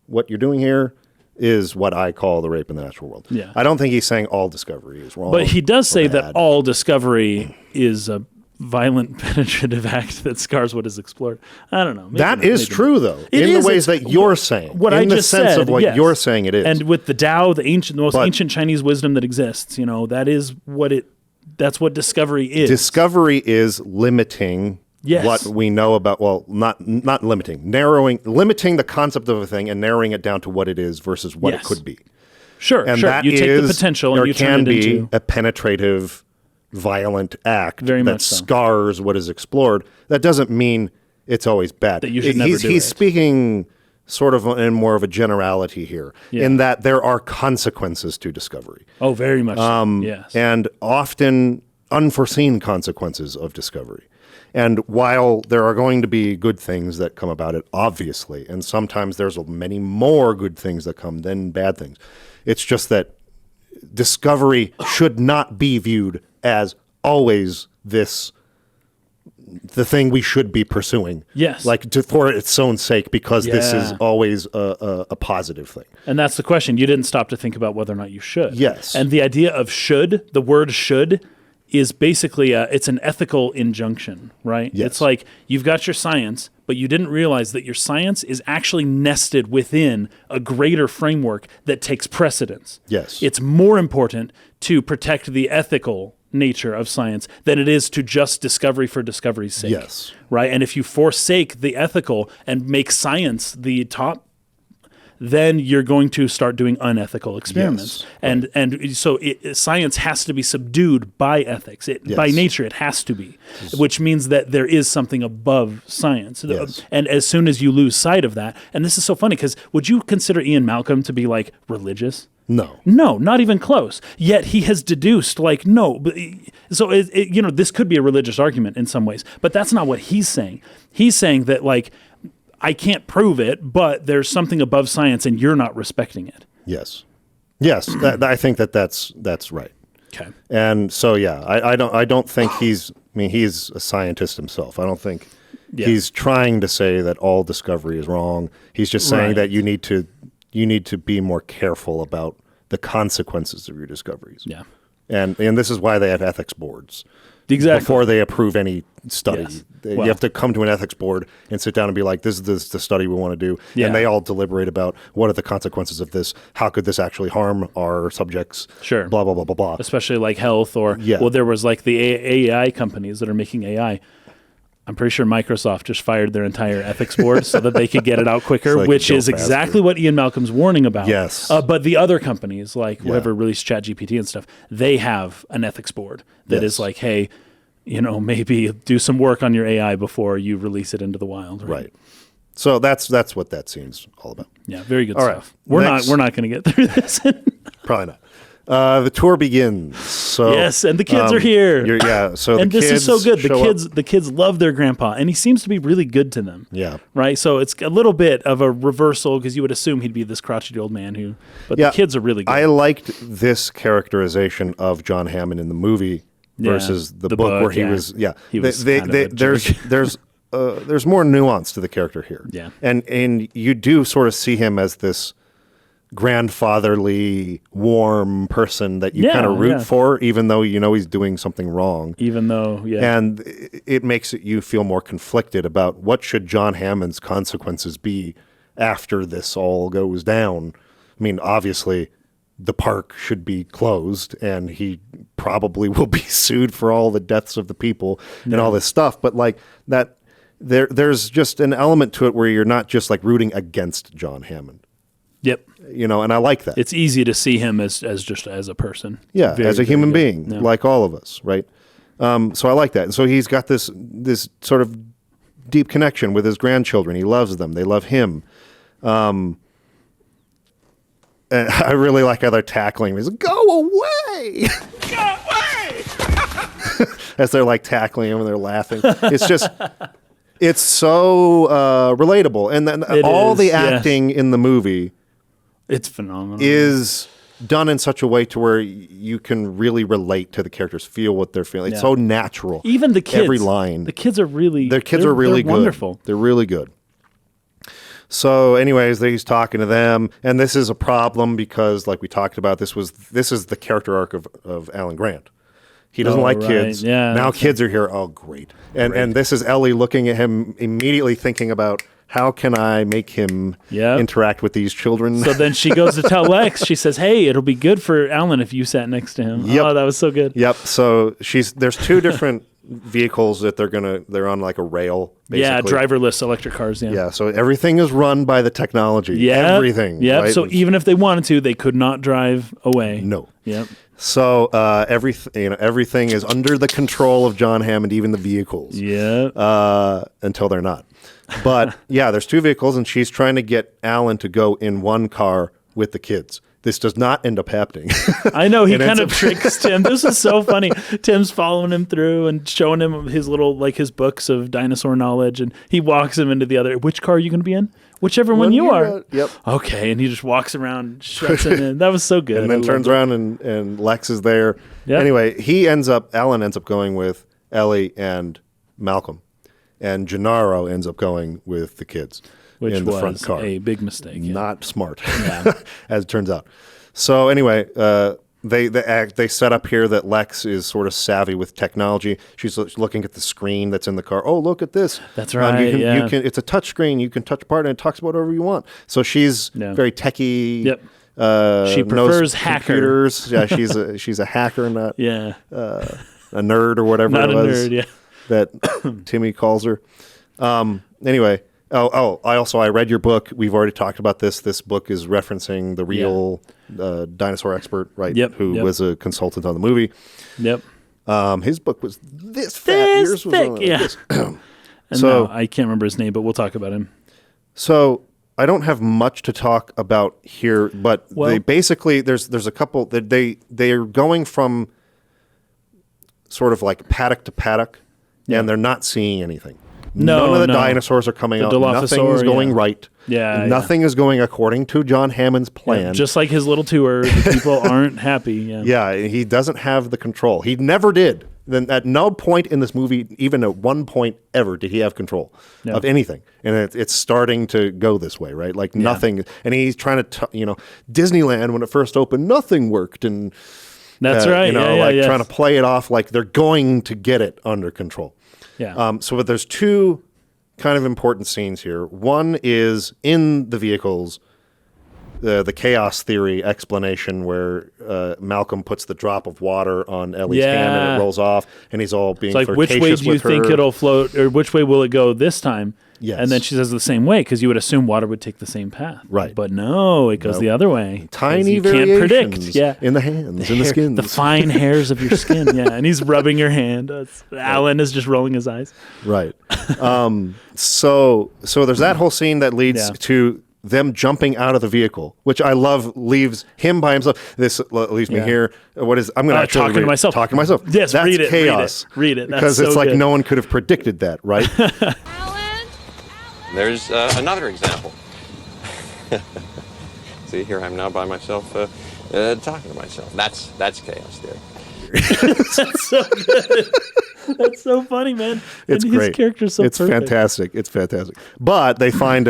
what you're doing here is what I call the rape in the natural world. Yeah. I don't think he's saying all discovery is wrong. But he does say that all discovery is a violent, penetrative act that scars what is explored. I don't know. That is true, though, in the ways that you're saying. What I just said. In the sense of what you're saying it is. And with the Tao, the most ancient Chinese wisdom that exists, that is that's what discovery is. Discovery is limiting what we know about, not limiting, limiting the concept of a thing and narrowing it down to what it is versus what it could be. Sure, and sure. that You take the potential and you turn it into a penetrative violent act Very that much so. scars what is explored, that doesn't mean it's always bad. That you should never do he's it. speaking sort of in more of a generality here, in that there are consequences to discovery. Oh, very much so. Yes. And often unforeseen consequences of discovery. And while there are going to be good things that come about it, obviously, and sometimes there's many more good things that come than bad things, it's just that discovery should not be viewed as always the thing we should be pursuing. Yes. Like for its own sake, because this is always a positive thing. And that's the question. You didn't stop to think about whether or not you should. Yes. And the idea of should, the word should, is basically it's an ethical injunction, right? Yes. It's like you've got your science, but you didn't realize that your science is actually nested within a greater framework that takes precedence. Yes. It's more important to protect the ethical nature of science than it is to just discovery for discovery's sake. Yes. Right? And if you forsake the ethical and make science the top, then you're going to start doing unethical experiments. Yes, And so science has to be subdued by ethics. By nature, it has to be, which means that there is something above science. Yes. And as soon as you lose sight of that, and this is so funny because would you consider Ian Malcolm to be like religious? No. No, not even close. Yet he has deduced, like, no. So, this could be a religious argument in some ways, but that's not what he's saying. He's saying that, like, I can't prove it, but there's something above science and you're not respecting it. Yes. Yes. I think that's right. Okay. And so, I don't think he's a scientist himself. I don't think he's trying to say that all discovery is wrong. He's just saying that you need to be more careful about the consequences of your discoveries. Yeah. And this is why they have ethics boards. Exactly. Before they approve any study. Yes. You have to come to an ethics board and sit down and be like, this is the study we want to do. Yeah. And they all deliberate about what are the consequences of this? How could this actually harm our subjects? Sure. Blah, blah, blah, blah, blah. Especially like health or, well, there was like the AI companies that are making AI. I'm pretty sure Microsoft just fired their entire ethics board so that they could get it out quicker, like which is faster. Exactly what Ian Malcolm's warning about. Yes. But the other companies, like whoever released ChatGPT and stuff, they have an ethics board that is like, hey, maybe do some work on your AI before you release it into the wild. Right. So that's what that scene's all about. Yeah, very good all stuff. Right. We're not going to get through this. Probably not. The tour begins. So yes, and the kids are here. So and the this kids is so good. the The kids love their grandpa, and he seems to be really good to them. Yeah. Right. So it's a little bit of a reversal because you would assume he'd be this crotchety old man but the kids are really good. I liked this characterization of John Hammond in the movie versus the book where he was. Yeah. He was There's more nuance to the character here. Yeah. And you do sort of see him as this grandfatherly, warm person that you kind of root for, even though he's doing something wrong. Even though, And it makes you feel more conflicted about what should John Hammond's consequences be after this all goes down. I mean, obviously, the park should be closed, and he probably will be sued for all the deaths of the people and all this stuff. But like that, there's just an element to it where you're not just like rooting against John Hammond. Yep. And I like that. It's easy to see him as just as a person. Yeah, Very, as a human being, Yeah. like all of us, right? So I like that. And so he's got this sort of deep connection with his grandchildren. He loves them. They love him. And I really like how they're tackling him. He's like, go away! Go away! As they're like tackling him and they're laughing. It's just, it's so relatable. And then all the acting in the movie... It's phenomenal. Is done in such a way to where you can really relate to the characters, feel what they're feeling. It's so natural. Even the kids. Every line. The kids are really... Their kids are really they're good. Wonderful. They're really good. So anyways, he's talking to them, and this is a problem because, like we talked about, this is the character arc of Alan Grant. He doesn't like kids. Yeah, now kids are here. Oh, great. And this is Ellie looking at him, immediately thinking about, how can I make him interact with these children? So then she goes to tell Lex. She says, hey, it'll be good for Alan if you sat next to him. Yep. Oh, that was so good. Yep. So there's two different vehicles that they're on like a rail, basically. Yeah, driverless electric cars. Yeah. So everything is run by the technology. Yeah. Everything. Yeah. Right? So even if they wanted to, they could not drive away. No. Yep. So everything is under the control of John Hammond, even the vehicles. Yeah. Until they're not. But yeah, there's 2 vehicles, and she's trying to get Alan to go in one car with the kids. This does not end up happening. I know, he kind of tricks Tim. This is so funny. Tim's following him through and showing him his little, like, his books of dinosaur knowledge, and he walks him into the other. Which car are you going to be in? Whichever one you are. Yep. Okay, and he just walks around, shuts him in. That was so good. And then turns around and Lex is there. Yep. Anyway, Alan ends up going with Ellie and Malcolm, and Gennaro ends up going with the kids. Which in the was front car. a big mistake. Yeah. Not smart, as it turns out. So anyway, they set up here that Lex is sort of savvy with technology. She's looking at the screen that's in the car. Oh, look at this. That's right. You can. It's a touch screen. You can touch apart, and it talks about whatever you want. So she's very techie. Yep. She prefers computers. Yeah, she's a hacker, not a nerd or whatever not it was. Nerd, yeah. That Timmy calls her. Anyway. I read your book. We've already talked about this. This book is referencing the real dinosaur expert, right? Yep. Who was a consultant on the movie. Yep. His book was this fat. Yours was thick, yeah. And so I can't remember his name, but we'll talk about him. So I don't have much to talk about here, but they basically there's a couple that they are going from sort of like paddock to paddock, and they're not seeing anything. None of the dinosaurs are coming out. Nothing is going right. Nothing is going according to John Hammond's plan. Yeah, just like his little tour, the people aren't happy. Yeah, he doesn't have the control. He never did. Then at no point in this movie, even at one point ever, did he have control of anything. And it's starting to go this way, right? Like nothing. And he's trying to, Disneyland, when it first opened, nothing worked. And that's right. Trying to play it off like they're going to get it under control. Yeah. But there's 2 kind of important scenes here. One is in the vehicles, the chaos theory explanation where Malcolm puts the drop of water on Ellie's hand and it rolls off, and he's all being flirtatious with her. Which way do you think it'll float, or which way will it go this time? Yes. And then she says the same way, because you would assume water would take the same path. Right. But no, it goes the other way. Tiny variations in the hands, in the skin. The fine hairs of your skin, And he's rubbing your hand. Alan is just rolling his eyes. Right. So there's that whole scene that leads to them jumping out of the vehicle, which I love, leaves him by himself. This leaves me here. I'm going to actually talking to myself. Talking to myself. Yes, that's read it. Chaos. Read it. That's because so it's like good. no one could have predicted that, right? There's another example. See, here I'm now by myself, talking to myself. That's chaos theory. That's so good. That's so funny, man. It's great. His character's so perfect. Fantastic. It's fantastic. But they find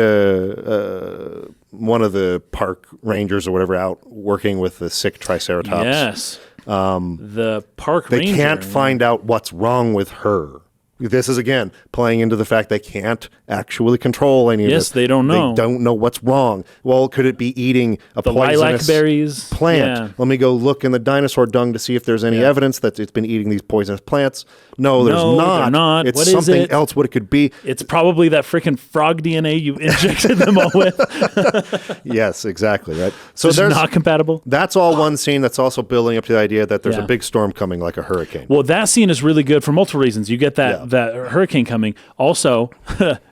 one of the park rangers or whatever out working with the sick Triceratops. Yes. The park ranger. They can't find out what's wrong with her. This is, again, playing into the fact they can't actually control any of this. Yes, they don't know. They don't know what's wrong. Well, could it be eating a the poisonous lilac berries plant? Yeah. Let me go look in the dinosaur dung to see if there's any evidence that it's been eating these poisonous plants. No, there's not. They're not. It's what something is it? else. What it could be. It's probably that freaking frog DNA you injected them all with. Yes, exactly, right? So there's not compatible. That's all one scene that's also building up to the idea that there's a big storm coming, like a hurricane. Well, that scene is really good for multiple reasons. You get that hurricane coming. Also,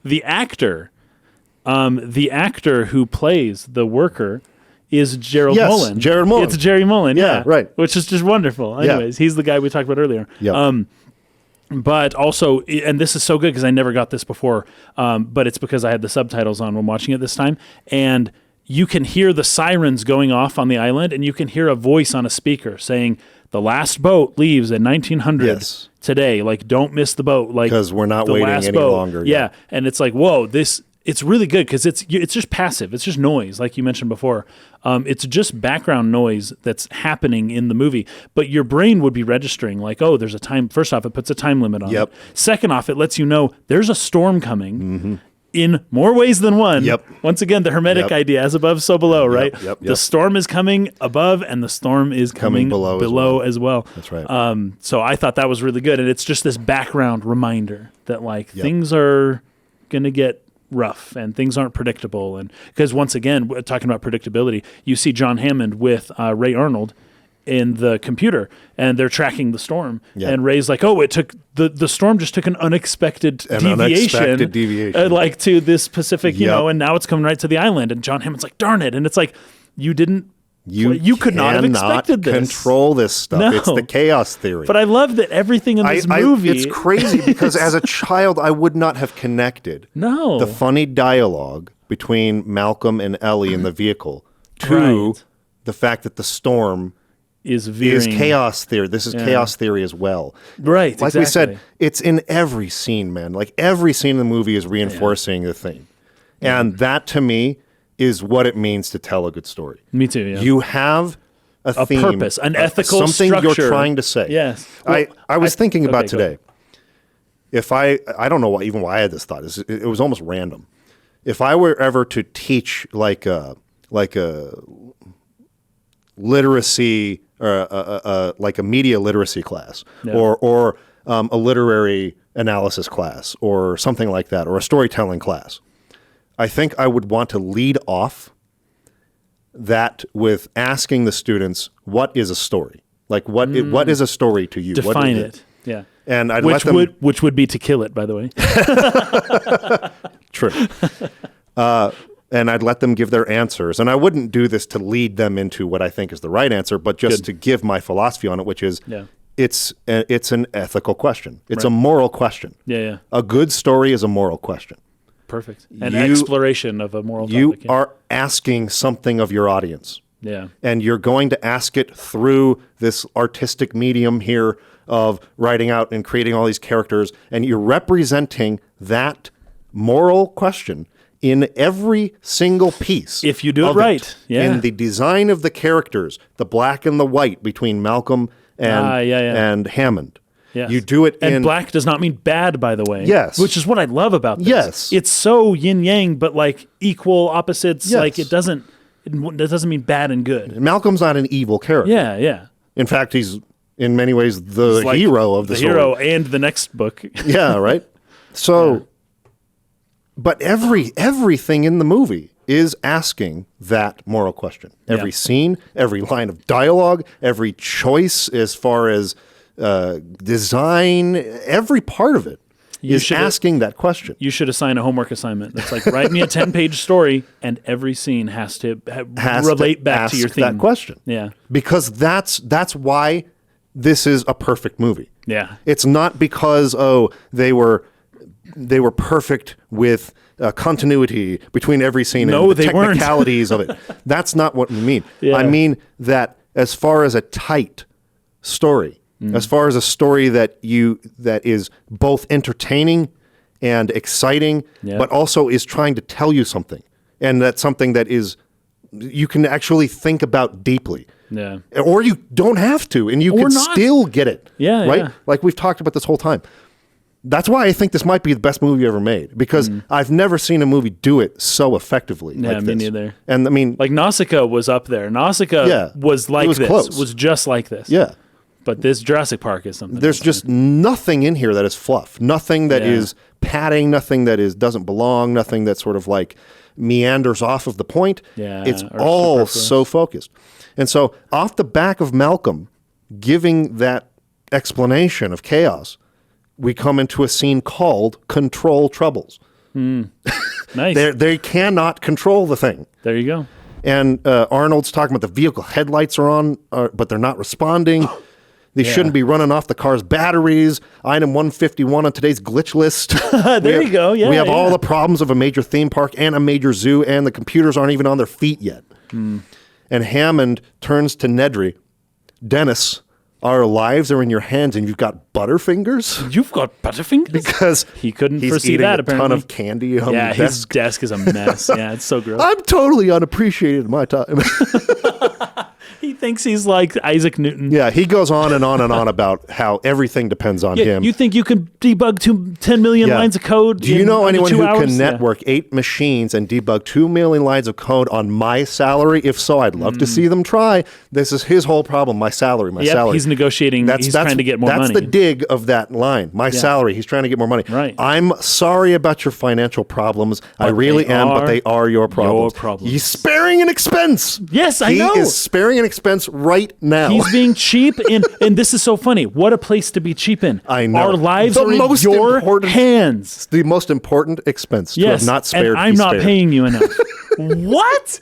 the actor who plays the worker is Gerald Mullen. Jared Mullen. It's Jerry Mullen. Yeah, right. Which is just wonderful. Anyways, he's the guy we talked about earlier. Yeah. But also, and this is so good because I never got this before, but it's because I had the subtitles on when watching it this time. And you can hear the sirens going off on the island, and you can hear a voice on a speaker saying, "The last boat leaves at 1900 today. Like, don't miss the boat. Like, because we're not waiting any longer." Yeah. And it's like, whoa, it's really good because it's just passive. It's just noise, like you mentioned before. It's just background noise that's happening in the movie. But your brain would be registering like, oh, there's a time. First off, it puts a time limit on it. Second off, it lets you know there's a storm coming in more ways than one. Once again, the Hermetic idea, as above, so below, right? The storm is coming above and the storm is coming below as well. That's right. So I thought that was really good. And it's just this background reminder that like things are going to get rough and things aren't predictable. And because once again, talking about predictability, you see John Hammond with Ray Arnold in the computer, and they're tracking the storm. Yeah. And Ray's like, "Oh, it took the storm just took an unexpected deviation, like to this Pacific, you know, and now it's coming right to the island." And John Hammond's like, "Darn it!" And it's like, you didn't. You could not have expected this. Control this stuff. No. It's the chaos theory. But I love that everything in this movie. It's crazy because as a child, I would not have connected the funny dialogue between Malcolm and Ellie in the vehicle to the fact that the storm is chaos theory. This is chaos theory as well. Right. Like we said, it's in every scene, man. Like every scene in the movie is reinforcing the thing. And that to me is what it means to tell a good story. Me too, yeah. You have a theme, purpose, an ethical something structure. You're trying to say. Yes. Well, I was thinking about today. If I don't know why I had this thought. It was almost random. If I were ever to teach like a literacy or like a media literacy class or a literary analysis class or something like that, or a storytelling class, I think I would want to lead off that with asking the students, what is a story? Like what is a story to you? Define it. Yeah. And I'd which would be to kill it, by the way. True. And I'd let them give their answers. And I wouldn't do this to lead them into what I think is the right answer, but just to give my philosophy on it, which is it's an ethical question. It's a moral question. Yeah. A good story is a moral question. Perfect. An exploration of a moral topic. You are asking something of your audience. Yeah. And you're going to ask it through this artistic medium here of writing out and creating all these characters. And you're representing that moral question in every single piece. If you do it right. In the design of the characters, the black and the white between Malcolm and Hammond. Yes. You do it and black does not mean bad, by the way. Yes. Which is what I love about this. Yes. It's so yin-yang, but like equal opposites. Yes. Like it doesn't mean bad and good. Malcolm's not an evil character. Yeah. In fact, he's in many ways the hero of the story. The hero and the next book. Yeah, right? So, but everything in the movie is asking that moral question. Every scene, every line of dialogue, every choice as far as design, every part of it is asking that question. You should assign a homework assignment. That's like, write me a 10-page story, and every scene has to relate back to your theme. That question. Yeah. Because that's why this is a perfect movie. Yeah. It's not because, they were perfect with continuity between every scene and the technicalities of it. That's not what we mean. Yeah. I mean that as far as a tight story, as far as a story that is both entertaining and exciting, but also is trying to tell you something, and that's something that is you can actually think about deeply. Yeah. Or you don't have to, and you can still get it. Yeah. Right? Yeah. Like we've talked about this whole time. That's why I think this might be the best movie ever made, because I've never seen a movie do it so effectively. Yeah, like me this. neither. And I mean, like Nausicaa was up there. Nausicaa was like this. Close. Was just like this. Yeah. But this Jurassic Park is something. There's just nothing in here that is fluff. Nothing that is padding. Nothing that doesn't belong. Nothing that sort of like meanders off of the point. Yeah. It's all so focused. And so off the back of Malcolm giving that explanation of chaos, we come into a scene called Control Troubles. Nice. They cannot control the thing. There you go. And Arnold's talking about the vehicle headlights are on, but they're not responding. They shouldn't be running off the car's batteries. Item 151 on today's glitch list. You go. Yeah, we have all the problems of a major theme park and a major zoo, and the computers aren't even on their feet yet. And Hammond turns to Nedry. Dennis, our lives are in your hands, and you've got butterfingers? You've got butterfingers? Because he couldn't he's foresee eating that, a apparently. ton of candy on the desk. His desk is a mess. Yeah, it's so gross. I'm totally unappreciated in my time. He thinks he's like Isaac Newton. Yeah, he goes on and on and on about how everything depends on him. You think you can debug 10 million lines of code? Do you know anyone who hours? can network 8 machines and debug 2 million lines of code on my salary? If so, I'd love to see them try. This is his whole problem, my salary. He's negotiating. He's trying to get more money. That's the dig of that line. My salary. He's trying to get more money. Right. I'm sorry about your financial problems. I really am, but they are your problems. He's sparing an expense. Yes, I know. He is sparing an expense expense right now. He's being cheap, and this is so funny. What a place to be cheap in. I know. Our lives are in your hands. It's the most important expense to have not spared. And I'm not paying you enough. What?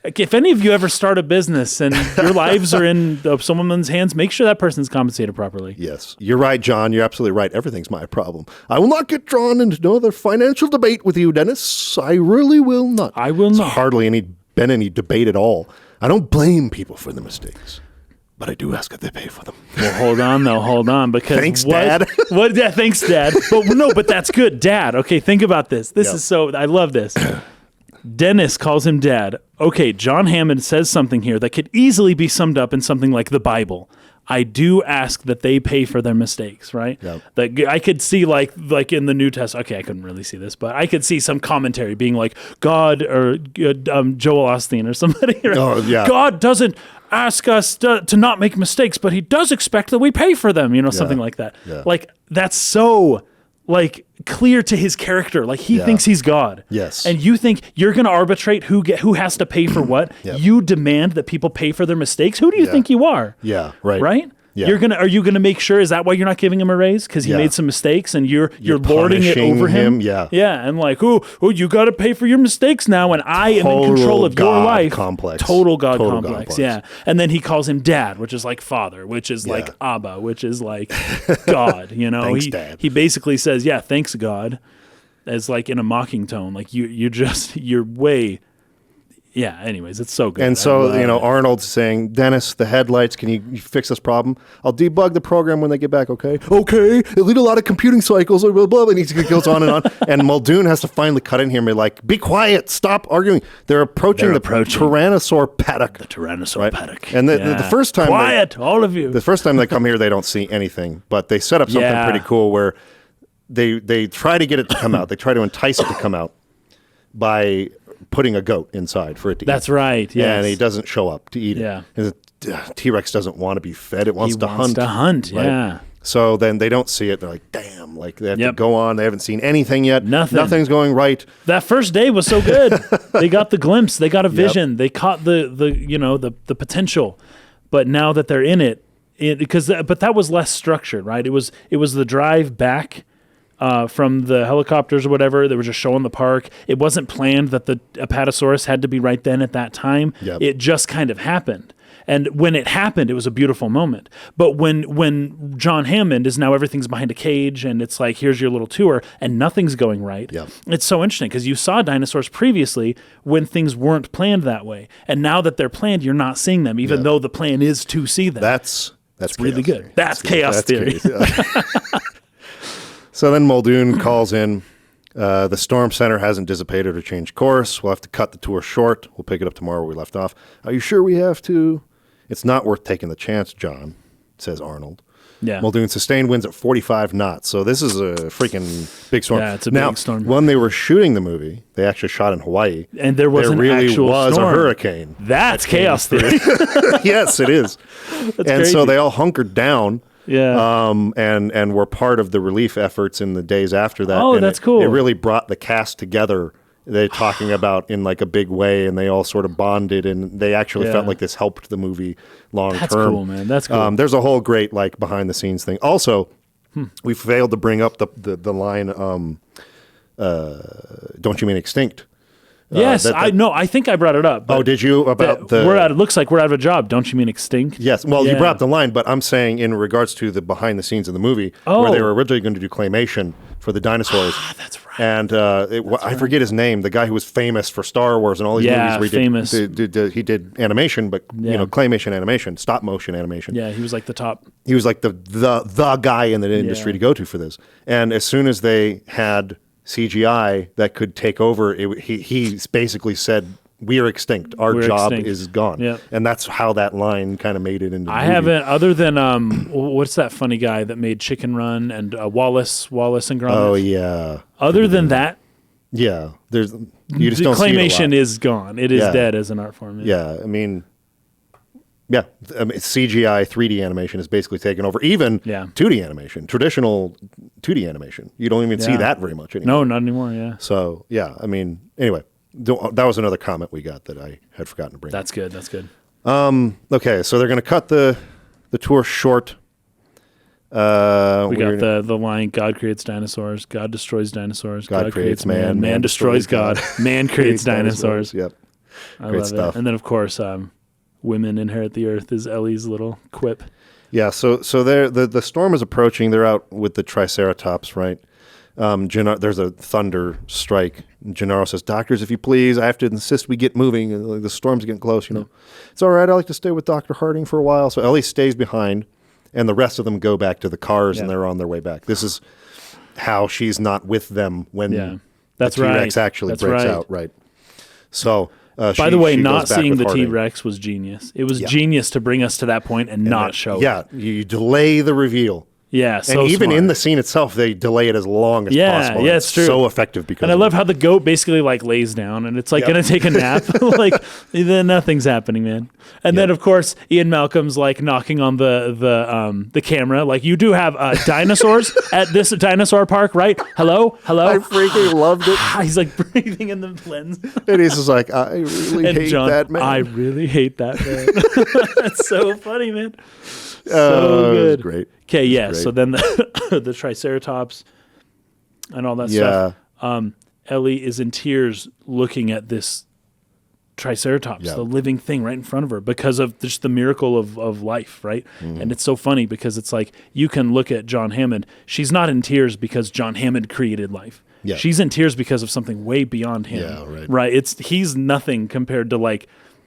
If any of you ever start a business and your lives are in someone's hands, make sure that person's compensated properly. Yes. You're right, John. You're absolutely right. Everything's my problem. I will not get drawn into another financial debate with you, Dennis. I really will not. I will not. There's hardly been any debate at all. I don't blame people for the mistakes, but I do ask that they pay for them. Well, hold on, because thanks, Dad. What? Yeah, thanks, Dad. But that's good, Dad. Okay, think about this. This is I love this. Dennis calls him Dad. Okay, John Hammond says something here that could easily be summed up in something like the Bible. I do ask that they pay for their mistakes, right? Yep. That I could see like in the New Testament. Okay, I couldn't really see this, but I could see some commentary being like God or Joel Osteen or somebody. Right? Oh, yeah. God doesn't ask us to not make mistakes, but he does expect that we pay for them. Something like that. Yeah. Like that's so clear to his character. Like he thinks he's God. Yes. And you think you're going to arbitrate who has to pay for what? Yep. You demand that people pay for their mistakes. Who do you think you are? Yeah, right. Right? Yeah. Are you gonna make sure? Is that why you're not giving him a raise? Because he made some mistakes and you're lording it over him? Yeah. Yeah. And like, oh, you got to pay for your mistakes now, and I am in control of your life. Complex. Total God complex. Yeah. And then he calls him Dad, which is like father, which is like Abba, which is like God. Thanks, Dad. He basically says, yeah, thanks God, as like in a mocking tone. Like you're way. Yeah, anyways, it's so good. And so, Arnold's saying, Dennis, the headlights, can you fix this problem? I'll debug the program when they get back, okay? Okay, it'll need a lot of computing cycles, blah, blah, blah, and he goes on and on. And Muldoon has to finally cut in here and be like, be quiet, stop arguing. They're approaching the Tyrannosaur paddock. The Tyrannosaur paddock. And the first time... Quiet, all of you. The first time they come here, they don't see anything, but they set up something pretty cool where they try to get it to come out. They try to entice it to come out by putting a goat inside for it to eat. That's right, yes. And he doesn't show up to eat it. Yeah. And the T-Rex doesn't want to be fed. It wants to hunt. To hunt, right? Yeah. So then they don't see it. They're like, damn, like they have to go on. They haven't seen anything yet. Nothing's going right. That first day was so good. They got the glimpse. They got a vision. They caught the potential. But now that they're in it, but that was less structured, right? It was the drive back from the helicopters or whatever. They were just showing the park. It wasn't planned that the Apatosaurus had to be right then at that time. Yep. It just kind of happened. And when it happened, it was a beautiful moment. But when John Hammond is now everything's behind a cage and it's like, here's your little tour and nothing's going right. Yep. It's so interesting because you saw dinosaurs previously when things weren't planned that way. And now that they're planned, you're not seeing them, even though the plan is to see them. That's really good. Theory. That's chaos theory. So then Muldoon calls in. The storm center hasn't dissipated or changed course. We'll have to cut the tour short. We'll pick it up tomorrow where we left off. Are you sure we have to? It's not worth taking the chance, John, says Arnold. Yeah. Muldoon sustained winds at 45 knots. So this is a freaking big storm. Yeah, it's a big storm. When they were shooting the movie, they actually shot in Hawaii. And there was an actual storm. A hurricane. That's chaos theory. Yes, it is. That's crazy. So they all hunkered down. Yeah. And were part of the relief efforts in the days after that. Oh, and that's cool. It really brought the cast together. They're talking about in like a big way, and they all sort of bonded, and they actually felt like this helped the movie long term. That's cool, man. That's cool. There's a whole great like behind the scenes thing. Also, we failed to bring up the line, "Don't you mean extinct?" Yes, I think I brought it up. Oh, did you? About it looks like we're out of a job. Don't you mean extinct? Yes. Well, you brought up the line, but I'm saying in regards to the behind the scenes of the movie, where they were originally going to do claymation for the dinosaurs. That's right. And I forget his name, the guy who was famous for Star Wars and all these movies where he did animation, but claymation animation, stop motion animation. Yeah, he was like the top. He was like the guy in the industry to go to for this. And as soon as they had CGI that could take over, he basically said, "We are extinct. Our job is gone." Yep. And that's how that line kind of made it into the movie. Haven't, other than what's that funny guy that made Chicken Run and Wallace and Gromit? Oh yeah. Other than that, you just don't see it a claymation lot. is gone. It is dead as an art form. Yeah, I mean, CGI 3D animation is basically taken over. Even 2D animation, traditional 2D animation, you don't even see that very much anymore. No, not anymore. Yeah. So I mean, anyway, that was another comment we got that I had forgotten to bring. That's good. That's good. Okay, so they're going to cut the tour short. We got the line, God creates dinosaurs, God destroys dinosaurs, God creates man, man destroys God, man creates dinosaurs. Yep. I love stuff. It. And then, of course, women inherit the earth is Ellie's little quip. Yeah, so the storm is approaching. They're out with the Triceratops, right? There's a thunder strike. Gennaro says, "Doctors, if you please, I have to insist we get moving. The storm's getting close, It's all right. I like to stay with Dr. Harding for a while." So Ellie stays behind, and the rest of them go back to the cars, and they're on their way back. This is how she's not with them when the T-Rex actually breaks out, right? So, by the way, not seeing the T-Rex was genius. It was genius to bring us to that point and not show it. Yeah, you delay the reveal. Yeah, so and even smart. in the scene itself, they delay it as long as possible. Yeah, it's true. So effective because. And I love how the goat basically lays down and it's gonna take a nap. Then nothing's happening, man. And then of course Ian Malcolm's knocking on the camera, you do have dinosaurs at this dinosaur park, right? Hello. I freaking loved it. He's breathing in the lens, and he's just like, I really hate that man. I really hate that man. That's so funny, man. So good. It was great. Okay, yeah. So then the Triceratops and all that stuff. Ellie is in tears looking at this Triceratops, the living thing right in front of her, because of just the miracle of life, right? Mm-hmm. And it's so funny because it's you can look at John Hammond. She's not in tears because John Hammond created life. Yeah. She's in tears because of something way beyond him. Yeah, right. He's nothing compared to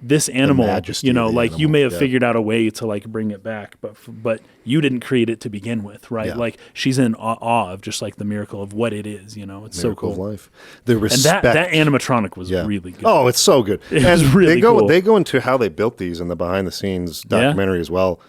this animal, you may have figured out a way to bring it back, but you didn't create it to begin with, right? Yeah. She's in awe of just the miracle of what it is, It's miracle so cool. Of life. The respect. And that animatronic was really good. Oh, it's so good. It was really cool. They go into how they built these in the behind the scenes documentary as well.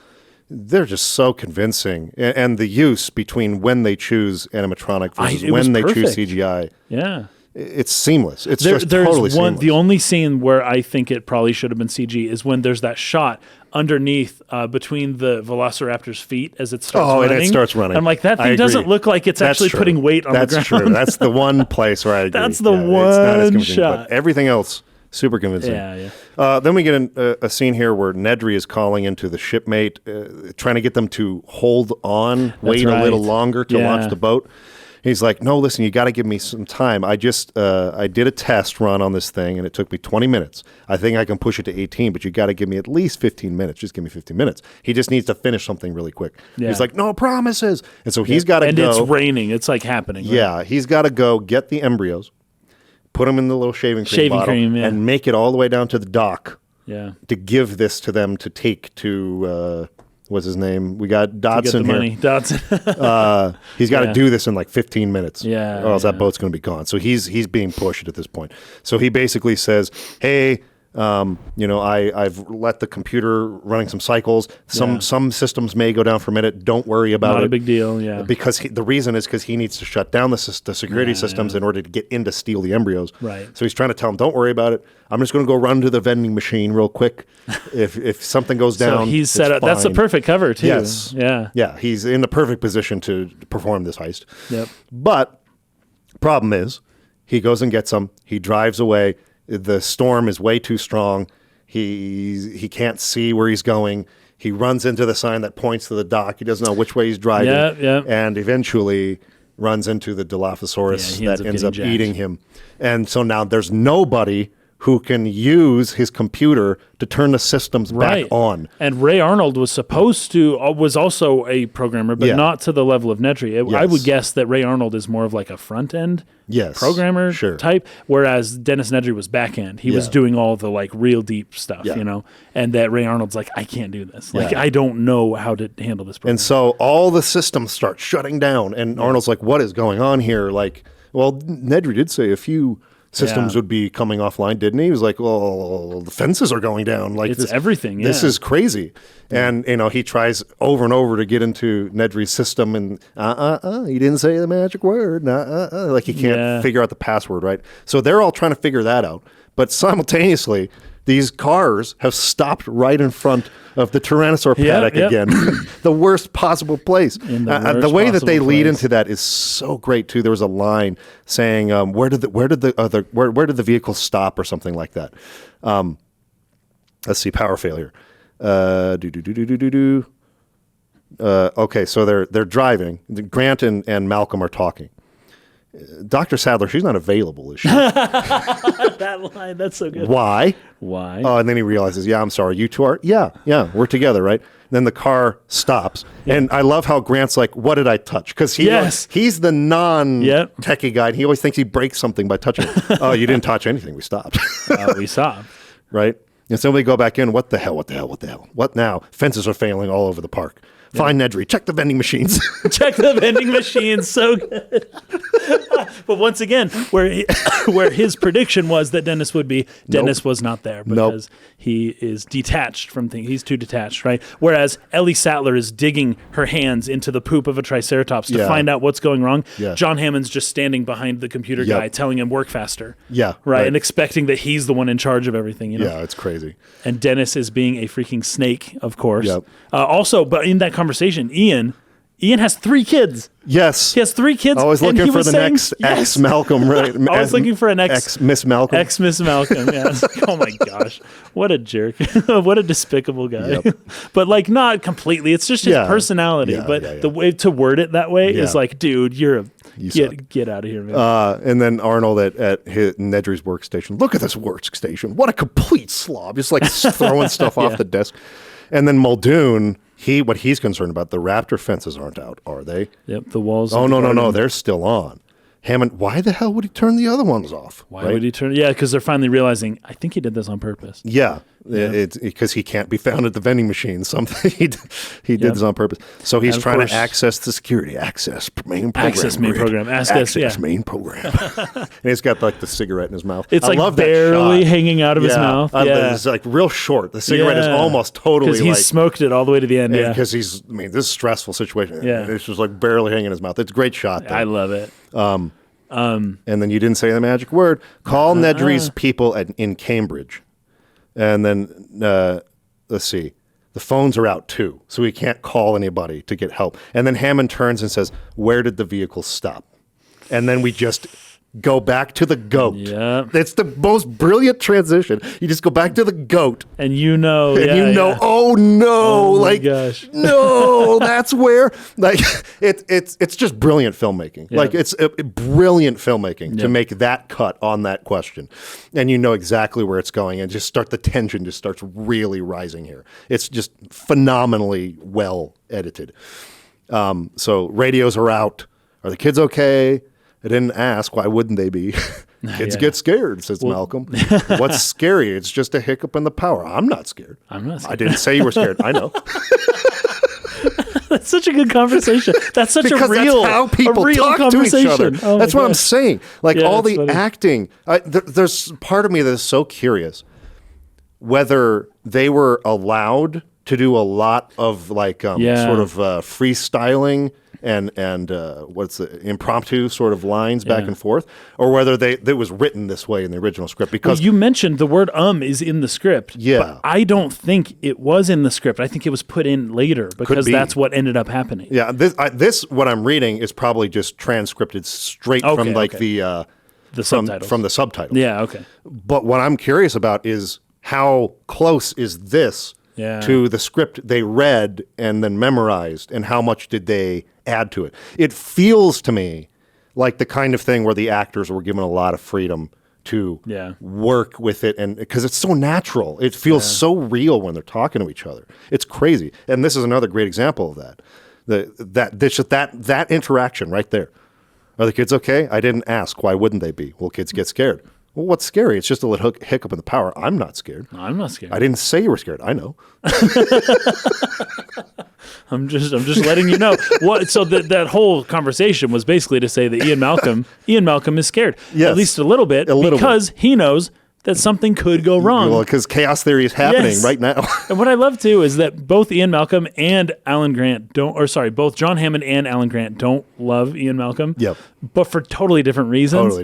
They're just so convincing, and the use between when they choose animatronic versus when they choose CGI. Yeah. It's seamless. It's just totally seamless. The only scene where I think it probably should have been CG is when there's that shot underneath between the Velociraptor's feet as it starts running. And it starts running. I'm that thing doesn't look like it's actually putting weight on the ground. That's true. That's the one place where I agree. That's the one shot. But everything else, super convincing. Yeah. Then we get a scene here where Nedry is calling into the shipmate, trying to get them to hold on, wait a little longer to launch the boat. He's like, "No, listen, you got to give me some time. I did a test run on this thing, and it took me 20 minutes. I think I can push it to 18, but you got to give me at least 15 minutes. Just give me 15 minutes." He just needs to finish something really quick. Yeah. He's like, "No promises." And so he's got to go. And it's raining. It's happening. Right? Yeah, he's got to go get the embryos, put them in the little shaving cream bottle, and make it all the way down to the dock to give this to them to take to... what's his name? We got Dodson here. Money. Dodson. He's got to do this in 15 minutes. Yeah. Or else that boat's going to be gone. So he's being pushed at this point. So he basically says, "Hey, I've let the computer running some cycles. Some systems may go down for a minute. Don't worry about it. Not a big deal, yeah. Because the reason is because he needs to shut down the security systems in order to get in to steal the embryos. Right. So he's trying to tell him, don't worry about it. I'm just going to go run to the vending machine real quick. If something goes down, so he's set up. That's the perfect cover too. Yes. Yeah. He's in the perfect position to perform this heist. Yep. But problem is, he goes and gets them. He drives away. The storm is way too strong. He can't see where he's going. He runs into the sign that points to the dock. He doesn't know which way he's driving. And eventually runs into the Dilophosaurus that ends up eating him. And so now there's nobody who can use his computer to turn the systems back on. And Ray Arnold was was also a programmer, but not to the level of Nedry. I would guess that Ray Arnold is more of a front end programmer type, whereas Dennis Nedry was back end. He was doing all the real deep stuff, and that Ray Arnold's I can't do this. I don't know how to handle this program. And so all the systems start shutting down, and Arnold's like, what is going on here? Well, Nedry did say a few systems would be coming offline, didn't he? He was like, well, the fences are going down. It's everything. Yeah. This is crazy. And, he tries over and over to get into Nedry's system and, he didn't say the magic word. He can't figure out the password, right? So they're all trying to figure that out. But simultaneously, these cars have stopped right in front of the Tyrannosaur paddock again. The worst possible place. The way that they lead into that is so great too. There was a line saying, "Where did the vehicle stop?" or something like that. Let's see, power failure. Okay, so they're driving. Grant and Malcolm are talking. Dr. Sadler, she's not available, is she? That line, that's so good. Why? Why? Oh, and then he realizes, yeah, I'm sorry, you two are? Yeah, we're together, right? Then the car stops. Yeah. And I love how Grant's like, what did I touch? Because he's the non-techie guy, and he always thinks he breaks something by touching it. Oh, you didn't touch anything. We stopped. We stopped. Right? And so we go back in. What the hell? What now? Fences are failing all over the park. Find Nedry. Check the vending machines. Check the vending machines. So good. But once again, where his prediction was that Dennis would be, Dennis was not there because he is detached from things. He's too detached, right? Whereas Ellie Sattler is digging her hands into the poop of a Triceratops to find out what's going wrong. Yeah. John Hammond's just standing behind the computer guy telling him work faster. Yeah. Right? And expecting that he's the one in charge of everything. Yeah, it's crazy. And Dennis is being a freaking snake, of course. Yep. Also, but in that conversation, Ian has 3 kids. Yes. He has 3 kids. I was looking for the next ex-Malcolm, right? I was looking for an ex-Miss Malcolm. Ex-Miss Malcolm, yes. Oh my gosh. What a jerk. What a despicable guy. Yep. But like not completely. It's just his personality. But the way to word it that way is like, dude, get out of here, man. And then Arnold at Nedry's workstation. Look at this workstation. What a complete slob. Just like throwing stuff off the desk. And then Muldoon, what he's concerned about, the raptor fences aren't out, are they? Yep, the walls. Oh, no, they're still on. Hammond, why the hell would he turn the other ones off? Why would he turn? Yeah, because they're finally realizing, I think he did this on purpose. Yeah. It's because he can't be found at the vending machine. Something he did this on purpose. So he's trying to access the security. Access main program. Access main program. Access main program. And he's got like the cigarette in his mouth. It's like barely hanging out of his mouth. It's like real short. The cigarette is almost totally because he's smoked it all the way to the end. Because this is a stressful situation. Yeah. It's just like barely hanging in his mouth. It's a great shot, though. I love it. And then you didn't say the magic word. Call Nedry's people in Cambridge. And then, let's see, the phones are out too, so we can't call anybody to get help. And then Hammond turns and says, where did the vehicle stop? And then we just go back to the goat. Yeah. It's the most brilliant transition. You just go back to the goat. And oh no, my gosh. No, that's where, like, it's just brilliant filmmaking. Yep. Like, it's brilliant filmmaking to make that cut on that question. And you know exactly where it's going, and the tension just starts really rising here. It's just phenomenally well edited. So radios are out. Are the kids okay? I didn't ask. Why wouldn't they be? Kids get scared, says Malcolm. What's scary? It's just a hiccup in the power. I'm not scared. I didn't say you were scared. I know. That's such a good conversation. That's such because a real, that's how people talk to each other. That's what I'm saying. Like all the acting. There's part of me that is so curious whether they were allowed to do a lot of like sort of freestyling and what's the impromptu sort of lines back and forth, or whether it was written this way in the original script. Because you mentioned the word is in the script. Yeah. But I don't think it was in the script. I think it was put in later because that's what ended up happening. Yeah. This what I'm reading is probably just transcripted straight from the subtitles. From the subtitles. Yeah. Okay. But what I'm curious about is how close is this to the script they read and then memorized, and how much did they add to it? It feels to me like the kind of thing where the actors were given a lot of freedom to work with it, and because it's so natural, it feels so real when they're talking to each other. It's crazy, and this is another great example of that. That interaction right there. Are the kids okay? I didn't ask. Why wouldn't they be? Well, kids get scared. Well, what's scary? It's just a little hiccup in the power. I'm not scared. I'm not scared. I didn't say you were scared. I know. I'm just letting you know. So that whole conversation was basically to say that Ian Malcolm is scared. Yes. At least a little bit. Because he knows that something could go wrong. Well, because chaos theory is happening right now. And what I love too is that both Ian Malcolm and Alan Grant both John Hammond and Alan Grant don't love Ian Malcolm. Yep. But for totally different reasons.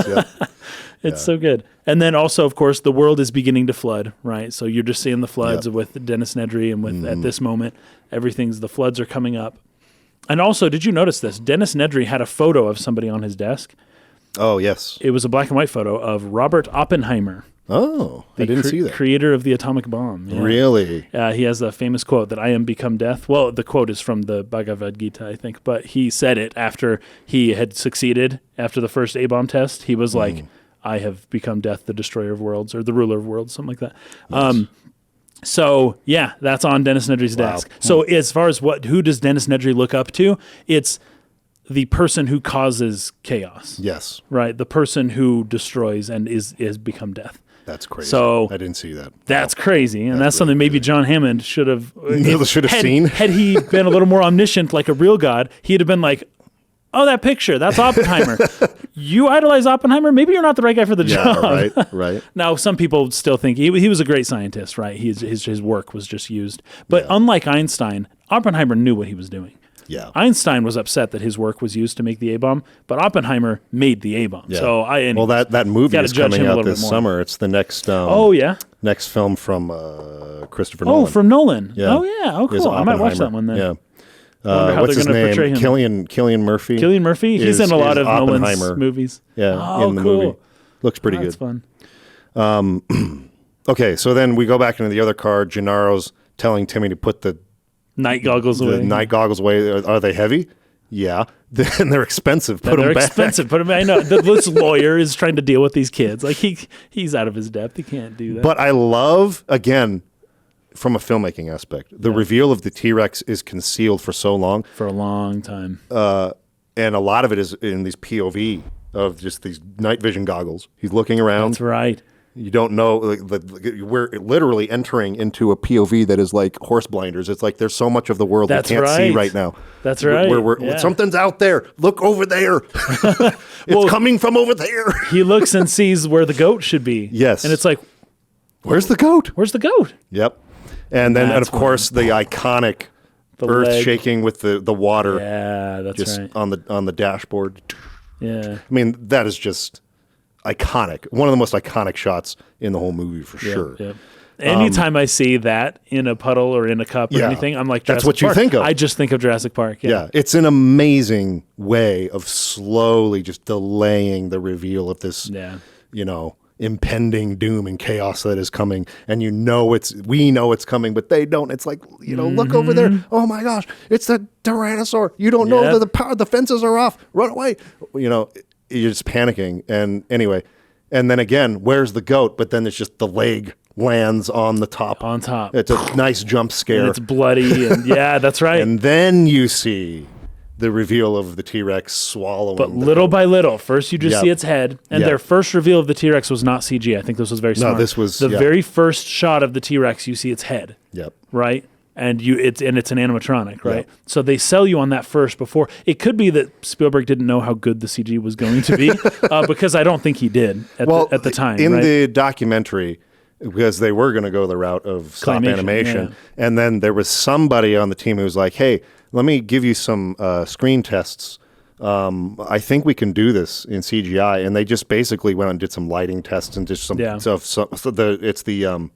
Yeah. It's so good. And then also, of course, the world is beginning to flood, right? So you're just seeing the floods with Dennis Nedry, and with at this moment, the floods are coming up. And also, did you notice this? Dennis Nedry had a photo of somebody on his desk. Oh, yes. It was a black and white photo of Robert Oppenheimer. Oh, I didn't see that. Creator of the atomic bomb. Yeah. Really? He has a famous quote that I am become death. Well, the quote is from the Bhagavad Gita, I think, but he said it after he had succeeded after the first A-bomb test. He was like, I have become death, the destroyer of worlds, or the ruler of worlds, something like that. Nice. So, yeah, that's on Dennis Nedry's desk. So as far as who does Dennis Nedry look up to, it's the person who causes chaos. Yes. Right? The person who destroys and is become death. That's crazy. So I didn't see that. That's crazy, and that's something maybe John Hammond should have seen. Had he been a little more omniscient, like a real god, he'd have been like, "Oh, that picture, that's Oppenheimer. You idolize Oppenheimer? Maybe you're not the right guy for the job." Right. Now, some people still think he was a great scientist, right? His work was just used, but unlike Einstein, Oppenheimer knew what he was doing. Yeah. Einstein was upset that his work was used to make the A-bomb, but Oppenheimer made the A-bomb. Yeah. So that movie is coming out this summer. It's the next next film from Christopher Nolan. Oh, from Nolan. Yeah. Oh yeah. Oh cool. I might watch that one then. Yeah. What's his name? Cillian Murphy. Cillian Murphy? He's in a lot of Nolan's movies. Yeah, in the movie. Looks pretty good. That's fun. Okay, so then we go back into the other car. Gennaro's telling Timmy to put the night goggles away. Night goggles away. Are they heavy? Yeah. Then they're expensive. Put them back. They're expensive. Put them back. I know. This lawyer is trying to deal with these kids. Like he's out of his depth. He can't do that. But I love, again, from a filmmaking aspect, the reveal of the T-Rex is concealed for so long. For a long time. And a lot of it is in these POV of just these night vision goggles. He's looking around. That's right. You don't know. We're literally entering into a POV that is like horse blinders. It's like there's so much of the world we can't see right now. That's right. Something's out there. Look over there. It's coming from over there. He looks and sees where the goat should be. Yes. And it's like, where's the goat? Where's the goat? Yep. And then, of course, the iconic earth leg shaking with the water. Yeah, that's just right. on the dashboard. Yeah. I mean, that is just iconic. One of the most iconic shots in the whole movie for sure. Yep. Anytime I see that in a puddle or in a cup or anything, I'm like, that's what you think of. I just think of Jurassic Park. Yeah. It's an amazing way of slowly just delaying the reveal of this, impending doom and chaos that is coming. And we know it's coming, but they don't. It's like, look over there. Oh my gosh, it's the Tyrannosaur. You don't know that the fences are off. Run away. You're just panicking. And anyway, and then again, where's the goat? But then it's just the leg lands on the top. On top. It's a nice jump scare. And it's bloody. And yeah, that's right. And then you see the reveal of the T-Rex swallowing. But little by little. First you just see its head. And their first reveal of the T-Rex was not CG. I think this was very smart. No, this was the very first shot of the T-Rex, you see its head. Yep. Right? And it's an animatronic, right? Yep. So they sell you on that first before. It could be that Spielberg didn't know how good the CG was going to be, because I don't think he did at the time. In the documentary, because they were going to go the route of stop animation, and then there was somebody on the team who was like, "Hey, let me give you some screen tests. I think we can do this in CGI." And they just basically went and did some lighting tests and just some stuff. So it's the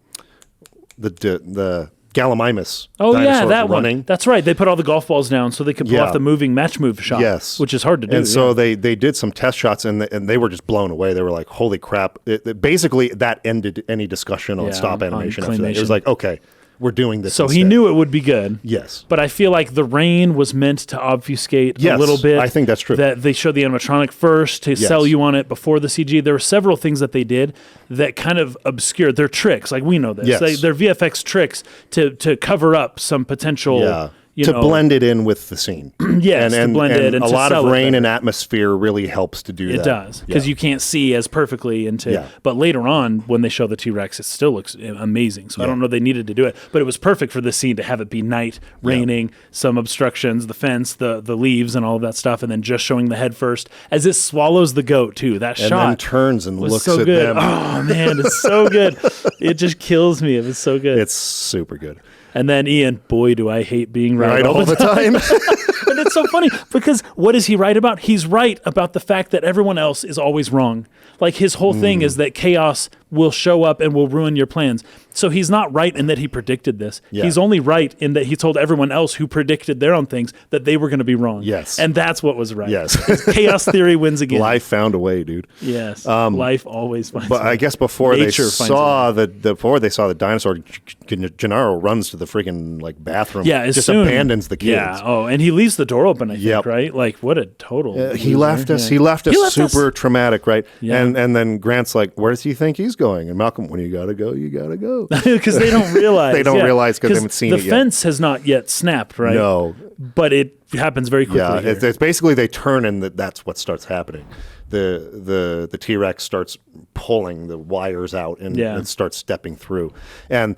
Gallimimus. That running. one. That's right. They put all the golf balls down so they could pull off the moving match move shot. Yes, which is hard to do. And so they did some test shots, and they were just blown away. They were like, "Holy crap!" Basically, that ended any discussion on stop animation. After that. It was like, okay, we're doing this. So instead. he knew it would be good. Yes. But I feel like the rain was meant to obfuscate a little bit. I think that's true. That they showed the animatronic first to sell you on it before the CG. There were several things that they did that kind of obscured their tricks. Like we know this. Yes. They're VFX tricks to cover up some potential to blend it in with the scene. Yes, to blend it and a to lot of sell it rain better. and atmosphere really helps to do that. It does, because you can't see as perfectly into. But later on, when they show the T-Rex, it still looks amazing. So I don't know they needed to do it, but it was perfect for this scene to have it be night, raining, some obstructions, the fence, the leaves, and all of that stuff, and then just showing the head first as it swallows the goat too. That shot and then turns and was looks so at good. them. Oh man, it's so good. It just kills me. It was so good. It's super good. And then Ian, boy, do I hate being right all the time. And it's so funny because what is he right about? He's right about the fact that everyone else is always wrong. Like his whole thing is that chaos will show up and will ruin your plans. So he's not right in that he predicted this. Yeah. He's only right in that he told everyone else who predicted their own things that they were going to be wrong. Yes. And that's what was right. Yes. Chaos theory wins again. Life found a way, dude. Yes. Life always finds a way. But I guess before they saw the dinosaur, Gennaro runs to the freaking like bathroom. Yeah, just abandons the kids. Yeah. Oh, and he leaves the door open, I think, right? Like what a total he left us. He left us super traumatic, right? Yeah. And then Grant's like, where does he think he's going? And Malcolm, when you gotta go, you gotta go. Because they don't realize. They don't realize because they haven't seen it yet. The fence has not yet snapped, right? No. But it happens very quickly. Yeah, it's basically they turn and that's what starts happening. The T-Rex starts pulling the wires out and starts stepping through. And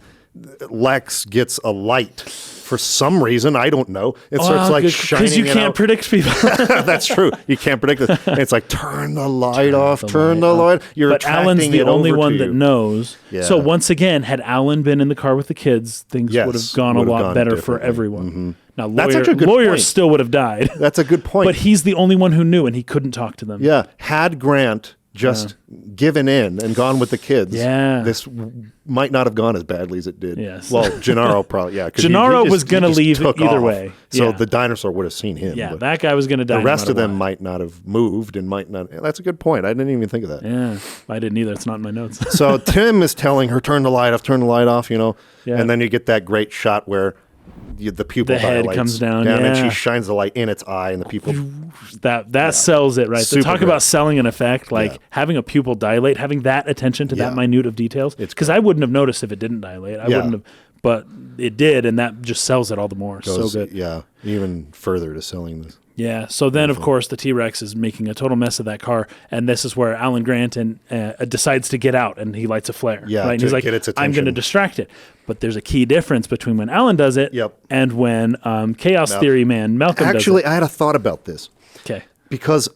Lex gets a light for some reason. I don't know. It starts like shining. Because you can't predict people. That's true. You can't predict this. And it's like, turn the light off, turn the light. But Alan's the only one that knows. Yeah. So once again, had Alan been in the car with the kids, things would have gone a lot better for everyone. Mm-hmm. Now, lawyers still would have died. That's a good point. But he's the only one who knew, and he couldn't talk to them. Yeah. Had Grant just given in and gone with the kids, this might not have gone as badly as it did. Yes. Well, Gennaro probably, Gennaro was going to leave either way. So the dinosaur would have seen him. Yeah, that guy was going to die. The rest of them might not have moved and might not. That's a good point. I didn't even think of that. Yeah, I didn't either. It's not in my notes. So Tim is telling her, turn the light off, and then you get that great shot where the pupil head comes down, and then she shines the light in its eye, and the pupil that sells it right. So talk about selling an effect, like having a pupil dilate, having that attention to that minute of details. Because I wouldn't have noticed if it didn't dilate. I wouldn't have, but it did, and that just sells it all the more. So good. Yeah, even further to selling this. Yeah. So then, of course, the T-Rex is making a total mess of that car, and this is where Alan Grant decides to get out, and he lights a flare. Yeah, right? And he's like, "I'm going to distract it." But there's a key difference between when Alan does it and when Chaos Theory man Malcolm does it. Actually, I had a thought about this. Okay. Because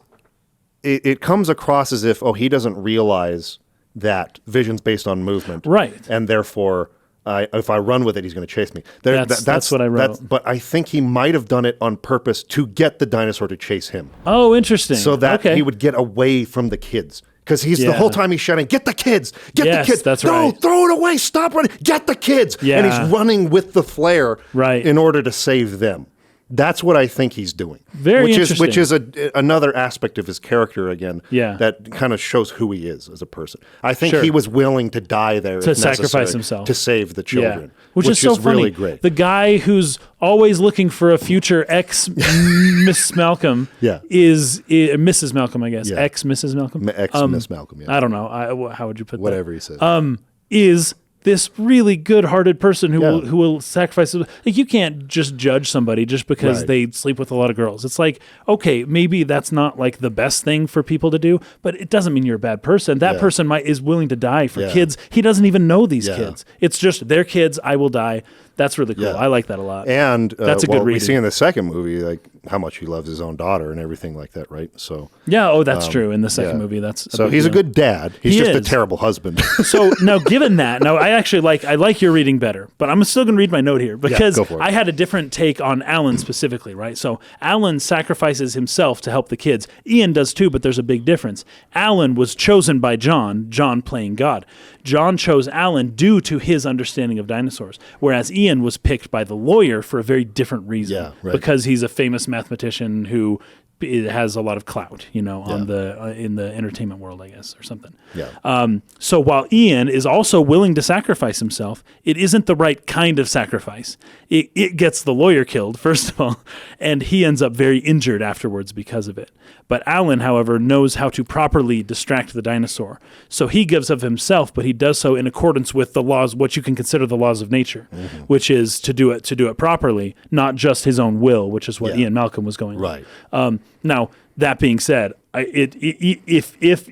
it comes across as if, he doesn't realize that vision's based on movement. Right. And therefore, if I run with it, he's going to chase me. That's what I wrote. But I think he might have done it on purpose to get the dinosaur to chase him. Oh, interesting. So that he would get away from the kids. Because he's the whole time he's shouting, get the kids, get the kids. That's no, right. Throw it away, stop running, get the kids. Yeah. And he's running with the flare in order to save them. That's what I think he's doing. Very interesting. Which is another aspect of his character again. Yeah. That kind of shows who he is as a person. I think he was willing to die there to sacrifice himself to save the children, which is so funny. Really great. The guy who's always looking for a future ex Miss Malcolm is Mrs. Malcolm, I guess. Yeah. Ex Mrs. Malcolm. Ex Miss Malcolm. Yeah. I don't know. How would you put whatever that? he says. Is this really good-hearted person who will sacrifice. Like, you can't just judge somebody just because they sleep with a lot of girls. It's like, okay, maybe that's not like the best thing for people to do, but it doesn't mean you're a bad person. That person is willing to die for kids. He doesn't even know these kids. It's just their kids. I will die. That's really cool. I like that a lot. And that's a good reason. We see in the second movie like how much he loves his own daughter and everything like that, right? So that's true. In the second movie, that's so he's a good dad. He's just a terrible husband. So now, given that, I actually like your reading better, but I'm still going to read my note here because I had a different take on Alan specifically, right? So Alan sacrifices himself to help the kids. Ian does too, but there's a big difference. Alan was chosen by John playing God. John chose Alan due to his understanding of dinosaurs, whereas Ian was picked by the lawyer for a very different reason, because he's a famous mathematician who has a lot of clout, on in the entertainment world, I guess, or something. Yeah. So while Ian is also willing to sacrifice himself, it isn't the right kind of sacrifice. It gets the lawyer killed, first of all, and he ends up very injured afterwards because of it. But Alan, however, knows how to properly distract the dinosaur. So he gives of himself, but he does so in accordance with the laws, what you can consider the laws of nature, which is to do it properly, not just his own will, which is what Ian Malcolm was going on. Now, that being said, if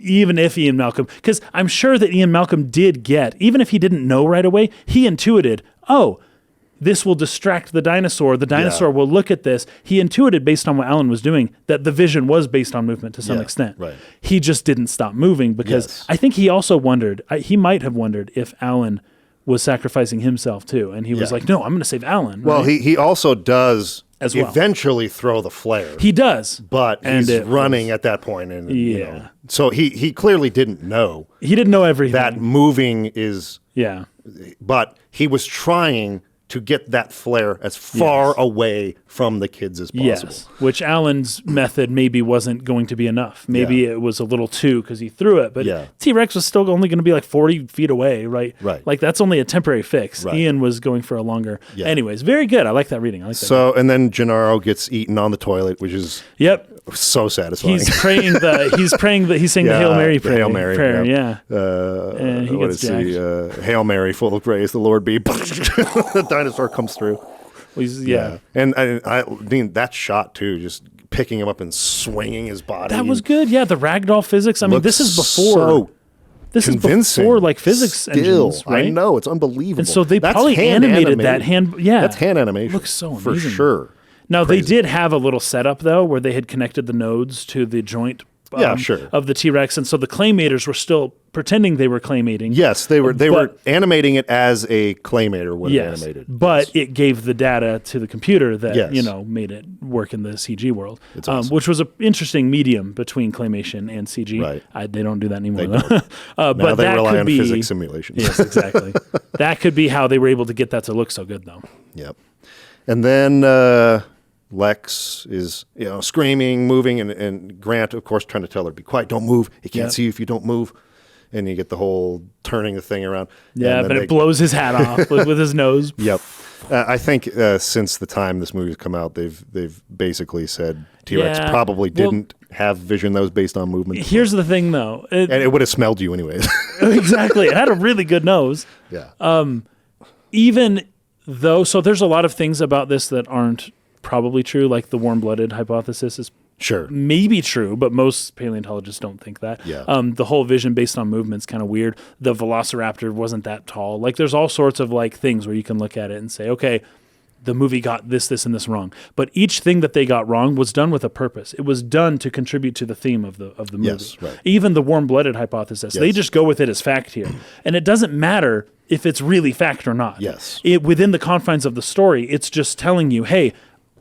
Ian Malcolm, because I'm sure that Ian Malcolm did get, even if he didn't know right away, he intuited, this will distract the dinosaur. The dinosaur will look at this. He intuited, based on what Alan was doing, that the vision was based on movement to some extent. Right. He just didn't stop moving because I think he also wondered, he might have wondered if Alan was sacrificing himself too. And he was like, no, I'm going to save Alan. Well, right? he also does as well. eventually throw the flare. He does. But he's running at that point. And, so he clearly didn't know. He didn't know everything. That moving is... Yeah. But he was trying to get that flare as far away from the kids as possible. Yes, which Alan's method maybe wasn't going to be enough. Maybe it was a little too because he threw it, but T-Rex was still only going to be like 40 feet away, right? Right. Like that's only a temporary fix. Right. Ian was going for a longer. Yeah. Anyways, very good. I like that reading. And then Gennaro gets eaten on the toilet, which is so satisfying. He's praying he's saying the Hail Mary prayer. Hail Mary prayer, and he gets Hail Mary, full of grace, the Lord be. The dinosaur comes through. And I mean that shot too, just picking him up and swinging his body. That was good. Yeah, the ragdoll physics. I mean, this is before. This convincing. is before like physics engines, right? I know, it's unbelievable. And so that's probably animated that hand. Yeah, that's hand animation. Looks so amazing. For sure. Now they did have a little setup though, where they had connected the nodes to the joint. Of the T-Rex, and so the claymators were still pretending they were claymating. Yes, they were animating it as a claymator would have animated. But it gave the data to the computer that made it work in the CG world, which was an interesting medium between claymation and CG. Right. They don't do that anymore. Now but they that rely could on be, physics simulations. Yes, exactly. That could be how they were able to get that to look so good, though. Yep. And then Lex is, screaming, moving, and Grant, of course, trying to tell her, be quiet, don't move. He can't see you if you don't move. And you get the whole turning the thing around. Yeah, but it blows his hat off with his nose. Yep. I think since the time this movie's come out, they've basically said T-Rex probably didn't have vision that was based on movement. Here's the thing, though. And it would have smelled you anyways. Exactly. It had a really good nose. Yeah. Even though, so there's a lot of things about this that aren't probably true, like the warm-blooded hypothesis is maybe true, but most paleontologists don't think that. Yeah. The whole vision based on movement's kind of weird. The velociraptor wasn't that tall. Like there's all sorts of like things where you can look at it and say, okay, the movie got this, and this wrong. But each thing that they got wrong was done with a purpose. It was done to contribute to the theme of the movie. Yes, right. Even the warm-blooded hypothesis, they just go with it as fact here. And it doesn't matter if it's really fact or not. Yes. Within the confines of the story, it's just telling you, hey,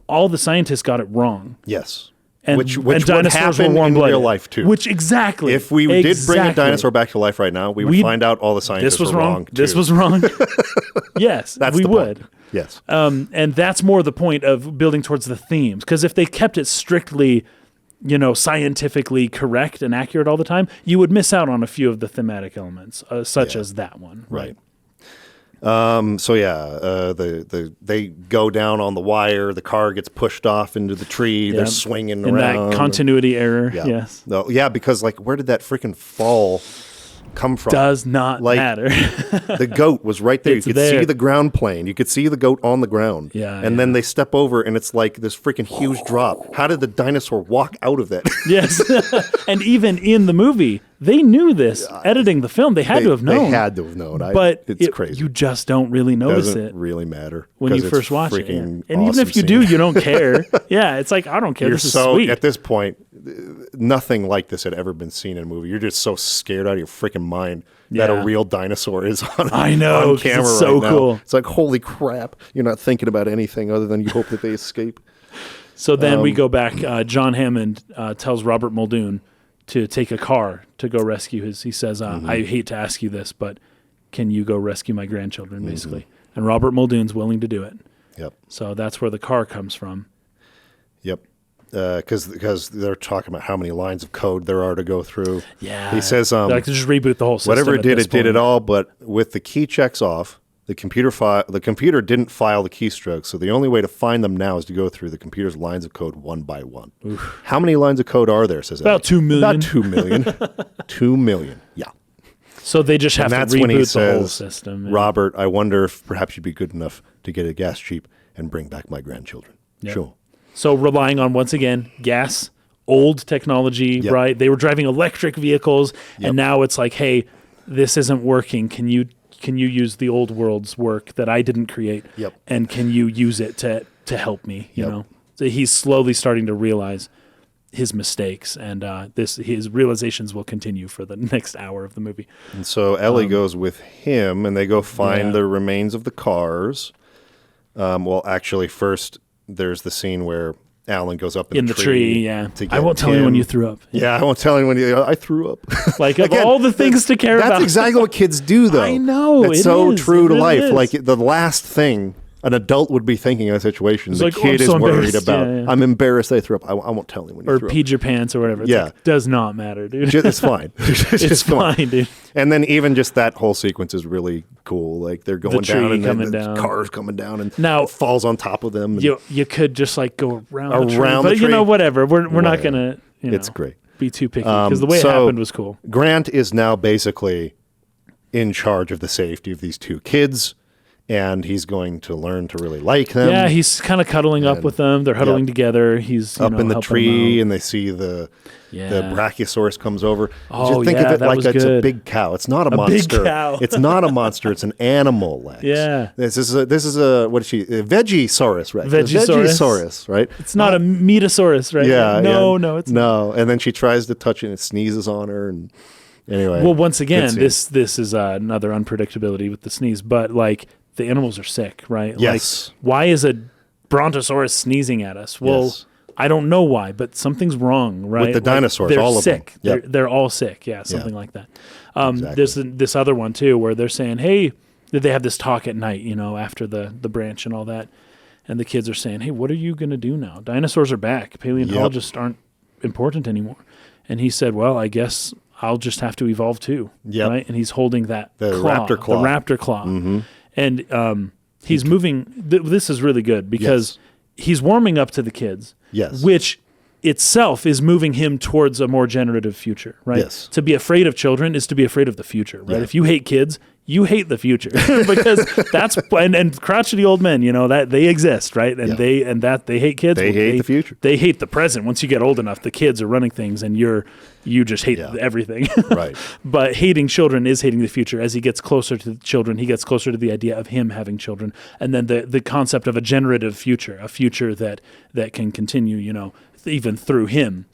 all the scientists got it wrong. Yes. And, which and would dinosaurs happen were in real life too. Which exactly. If we did bring a dinosaur back to life right now, we would find out all the scientists were wrong too. This was wrong. Yes, we would. Point. Yes. And that's more the point of building towards the themes. Because if they kept it strictly, scientifically correct and accurate all the time, you would miss out on a few of the thematic elements, such as that one. Right. They go down on the wire. The car gets pushed off into the tree. They're swinging around. That continuity error. Yeah. Yes. No, because where did that freaking fall come from? Does not matter. The goat was right there. You could see the ground plane. You could see the goat on the ground. Yeah. And then they step over, and it's like this freaking huge drop. How did the dinosaur walk out of that? Yes. And even in the movie, they knew this. Editing the film, they had to have known. They had to have known. But it's crazy. You just don't really notice it. Doesn't really matter when you first watch it. And even if you do, you don't care. Yeah, it's like, I don't care. This is sweet. At this point, nothing like this had ever been seen in a movie. You're just so scared out of your freaking mind that a real dinosaur is on camera it's so cool. It's like, holy crap. You're not thinking about anything other than you hope that they escape. So then we go back. John Hammond tells Robert Muldoon to take a car to go rescue he says, I hate to ask you this, but can you go rescue my grandchildren, basically? And Robert Muldoon's willing to do it. Yep. So that's where the car comes from. Yep. Because they're talking about how many lines of code there are to go through. Yeah. He says, like to just reboot the whole system. Whatever it did it all, but with the key checks off, the computer didn't file the keystrokes, so the only way to find them now is to go through the computer's lines of code one by one. Oof. How many lines of code are there, says About 2 million. About 2 million. 2 million, yeah. So they just have to reboot the whole system. Robert, I wonder if perhaps you'd be good enough to get a gas jeep and bring back my grandchildren. Yep. Sure. So relying on, once again, gas, old technology, right? They were driving electric vehicles, and now it's like, hey, this isn't working. Can you use the old world's work that I didn't create? Yep. And can you use it to help me? You know, so he's slowly starting to realize his mistakes, and his realizations will continue for the next hour of the movie. And so Ellie goes with him, and they go find the remains of the cars. Well, actually, first there's the scene where Alan goes up in the tree. Yeah, to get I won't tell Tim. you when you threw up. Yeah, I won't tell anyone. I threw up. Like of all the things to care about. That's exactly what kids do, though. I know. It's so true to really life. is. Like the last thing an adult would be thinking in a situation, the like, kid I'm so is worried embarrassed. about. Yeah. I'm embarrassed I threw up. I won't tell anyone. Or peed your pants or whatever. It's like, does not matter, dude. It's fine. It's fine, dude. And then even just that whole sequence is really cool. Like they're going down and the car's coming down and now, it falls on top of them. And you could just like go around the tree. the But tree. Whatever. We're not gonna. It's great. Be too picky because the way it happened was cool. Grant is now basically in charge of the safety of these two kids. And he's going to learn to really like them. Yeah, he's kind of cuddling up with them. They're huddling together. He's up in the tree, and they see the Brachiosaurus comes over. Oh, Just think of it like it's good. a big cow. It's not a monster. Big cow. It's not a monster. It's an animal, Lex. Yeah. This is a what is she? A Vegisaurus, right? Vegisaurus, right? It's not a Metasaurus, right? Yeah. No, it's no. And then she tries to touch it, and it sneezes on her, and anyway. Well, once again, this is another unpredictability with the sneeze, but like. The animals are sick, right? Yes. Like, why is a brontosaurus sneezing at us? Well, yes. I don't know why, but something's wrong, right? With the dinosaurs, they're all of sick. them. Yep. They're all sick. Yeah, something like that. Exactly. There's this other one too, where they're saying, "Hey," they have this talk at night, after the branch and all that, and the kids are saying, "Hey, what are you gonna do now? Dinosaurs are back. Paleontologists aren't important anymore." And he said, "Well, I guess I'll just have to evolve too." Yep. Right? And he's holding that raptor claw. the raptor claw, and he's moving. This is really good because he's warming up to the kids, which itself is moving him towards a more generative future, right? Yes. To be afraid of children is to be afraid of the future, right? Yeah. If you hate kids, you hate the future because that's and crotchety old men, that they exist, right? And they hate kids. They hate the future. They hate the present. Once you get old enough, the kids are running things, and you just hate everything. Right. But hating children is hating the future. As he gets closer to the children, he gets closer to the idea of him having children, and then the concept of a generative future, a future that can continue, even through him.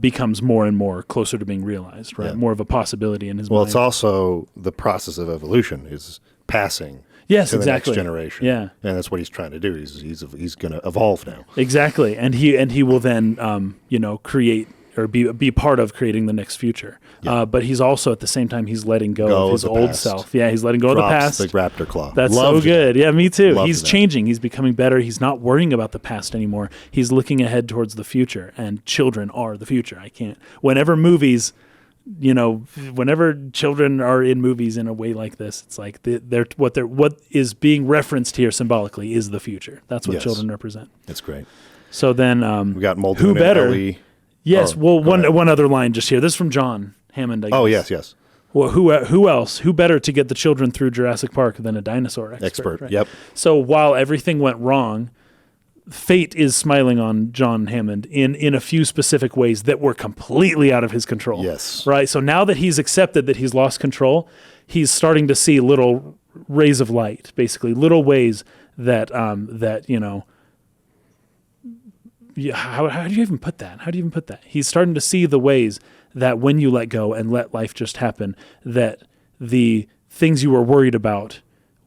Becomes more and more closer to being realized, right? More of a possibility in his mind. Well, it's also the process of evolution is passing to the next generation. Yeah. And that's what he's trying to do. He's going to evolve now. Exactly. And he will then, create or be part of creating the next future. Yeah. But he's also, at the same time, he's letting go of his old self. Yeah, he's letting go of the past. The raptor claw. That's so good. Yeah, me too. Loved He's that. changing. He's becoming better. He's not worrying about the past anymore. He's looking ahead towards the future, and children are the future. Whenever children are in movies in a way like this, it's like what is being referenced here symbolically is the future. That's what children represent. That's great. So then we got Muldoon who better? and Ellie. Yes. One other line just here. This is from John Hammond. I guess. Oh, yes. Well, who else? Who better to get the children through Jurassic Park than a dinosaur expert? Right? Yep. So while everything went wrong, fate is smiling on John Hammond in a few specific ways that were completely out of his control. Yes. Right. So now that he's accepted that he's lost control, he's starting to see little rays of light, basically little ways that How do you even put that? He's starting to see the ways that when you let go and let life just happen, that the things you were worried about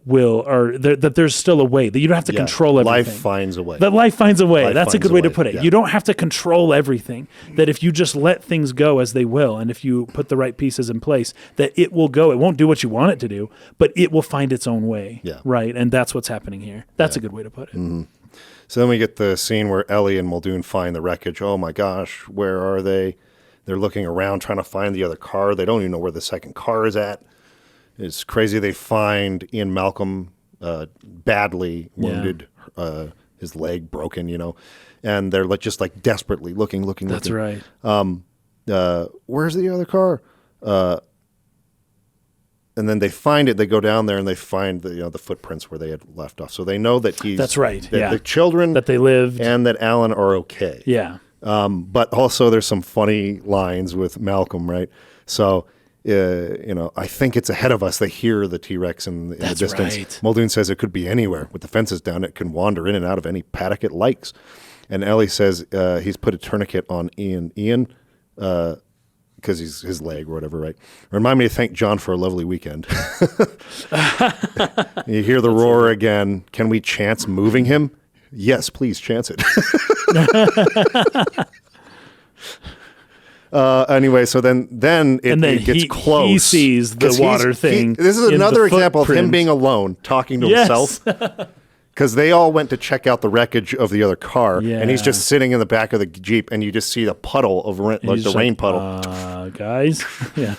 that there's still a way, that you don't have to control everything. Life finds a way. That life finds a way. That's a good way to put it. Yeah. You don't have to control everything. That if you just let things go as they will, and if you put the right pieces in place, that it will go. It won't do what you want it to do, but it will find its own way. Yeah. Right? And that's what's happening here. That's a good way to put it. Mm-hmm. So then we get the scene where Ellie and Muldoon find the wreckage. Oh my gosh, where are they? They're looking around trying to find the other car. They don't even know where the second car is at. It's crazy. They find Ian Malcolm badly wounded, his leg broken, and they're just desperately looking. That's right. Where's the other car? And then they find it. They go down there and they find the footprints where they had left off. So they know that That's right. That the children that they lived and that Alan are okay. Yeah. But also there's some funny lines with Malcolm, right? So I think it's ahead of us. They hear the T-Rex in the distance. Right. Muldoon says it could be anywhere. With the fences down, it can wander in and out of any paddock it likes. And Ellie says he's put a tourniquet on Ian. Because his leg or whatever, right? Remind me to thank John for a lovely weekend. You hear the roar again. Can we chance moving him? Yes, please chance it. Anyway, so then it gets close. He sees the water thing. This is another example of him being alone, talking to himself. Because they all went to check out the wreckage of the other car, and he's just sitting in the back of the Jeep, and you just see the puddle of the rain puddle. Guys,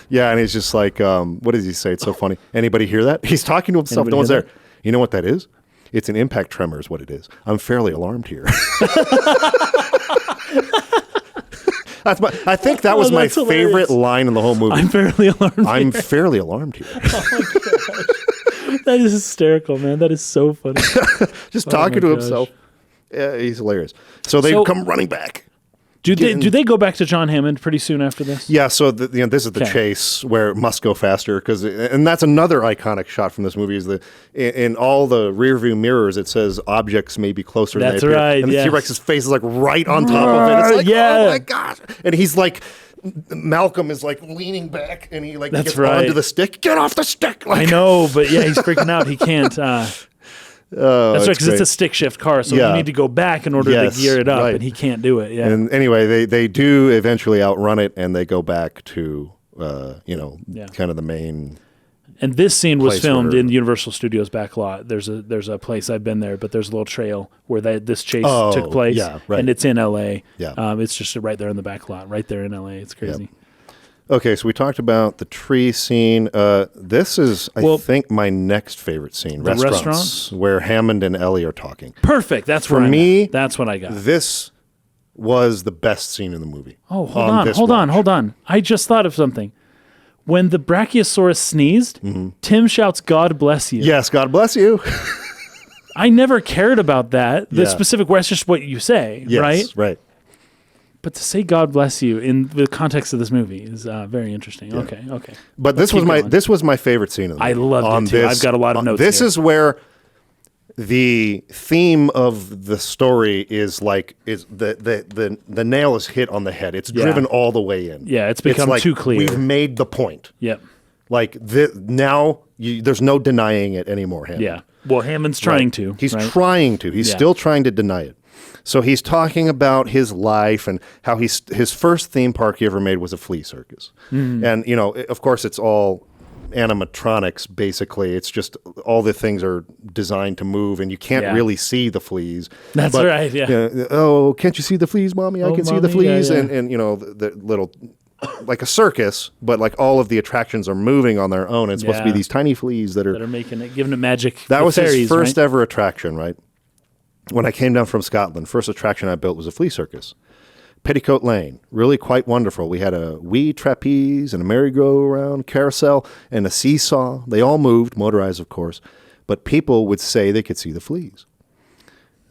yeah, and he's just like, what does he say? It's so funny. Anybody hear that? He's talking to himself. No one's there. You know what that is? It's an impact tremor is what it is. I'm fairly alarmed here. I think that was my favorite line in the whole movie. I'm fairly alarmed. I'm fairly alarmed here. Oh my gosh. That is hysterical, man. That is so funny. Just talking to himself. Yeah, he's hilarious. So they come running back. Do they go back to John Hammond pretty soon after this? Yeah, so this is the chase where it must go faster and that's another iconic shot from this movie is in all the rear view mirrors it says objects may be closer than they appear. Right, and the T-Rex's face is like right on top of it. It's like, oh my gosh. And he's like, Malcolm is like leaning back and he like gets onto the stick. Get off the stick! Like, I know, but yeah, he's freaking out. He can't. That's right, because it's a stick shift car, so you need to go back in order to gear it up, and he can't do it. Yeah. And anyway, they do eventually outrun it, and they go back to kind of the main. And this scene was filmed in Universal Studios back lot. There's a place I've been there, but there's a little trail where this chase took place, and it's in L.A. Yeah, it's just right there in the back lot, right there in L.A. It's crazy. Yep. Okay, so we talked about the tree scene. This is, I think, my next favorite scene. Restaurants, where Hammond and Ellie are talking. Perfect. That's for me. That's what I got. This was the best scene in the movie. Oh, hold on. I just thought of something. When the Brachiosaurus sneezed, Tim shouts, "God bless you." Yes, God bless you. I never cared about that. The specific word, it's just what you say, right? Right. But to say "God bless you" in the context of this movie is very interesting. Yeah. Okay. But this was my favorite scene of the movie. I loved it too. I've got a lot of notes. This is where the theme of the story is the nail is hit on the head. It's driven all the way in. Yeah, it's become too clear. We've made the point. Yep. Like now, there's no denying it anymore. Hammond. Yeah. Well, Hammond's trying to. He's trying to. He's still trying to deny it. So he's talking about his life and how his first theme park he ever made was a flea circus. And, of course, it's all animatronics, basically. It's just all the things are designed to move, and you can't really see the fleas. That's right, yeah. Oh, can't you see the fleas, Mommy? I can see the fleas. Yeah. And the little... like a circus, but like all of the attractions are moving on their own. It's supposed to be these tiny fleas that are making it, giving it magic. That was fairies, his first ever attraction, right? When I came down from Scotland, first attraction I built was a flea circus. Petticoat Lane, really quite wonderful. We had a wee trapeze and a merry-go-round, carousel, and a seesaw. They all moved, motorized, of course, but people would say they could see the fleas.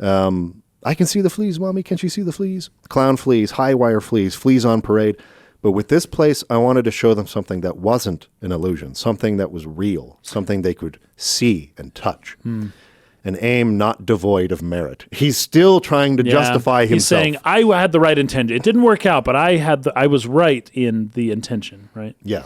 I can see the fleas, Mommy. Can't you see the fleas? Clown fleas, high wire fleas, fleas on parade. But with this place, I wanted to show them something that wasn't an illusion, something that was real, something they could see and touch. An aim not devoid of merit. He's still trying to justify himself. He's saying, I had the right intention. It didn't work out, but I was right in the intention, right? Yeah.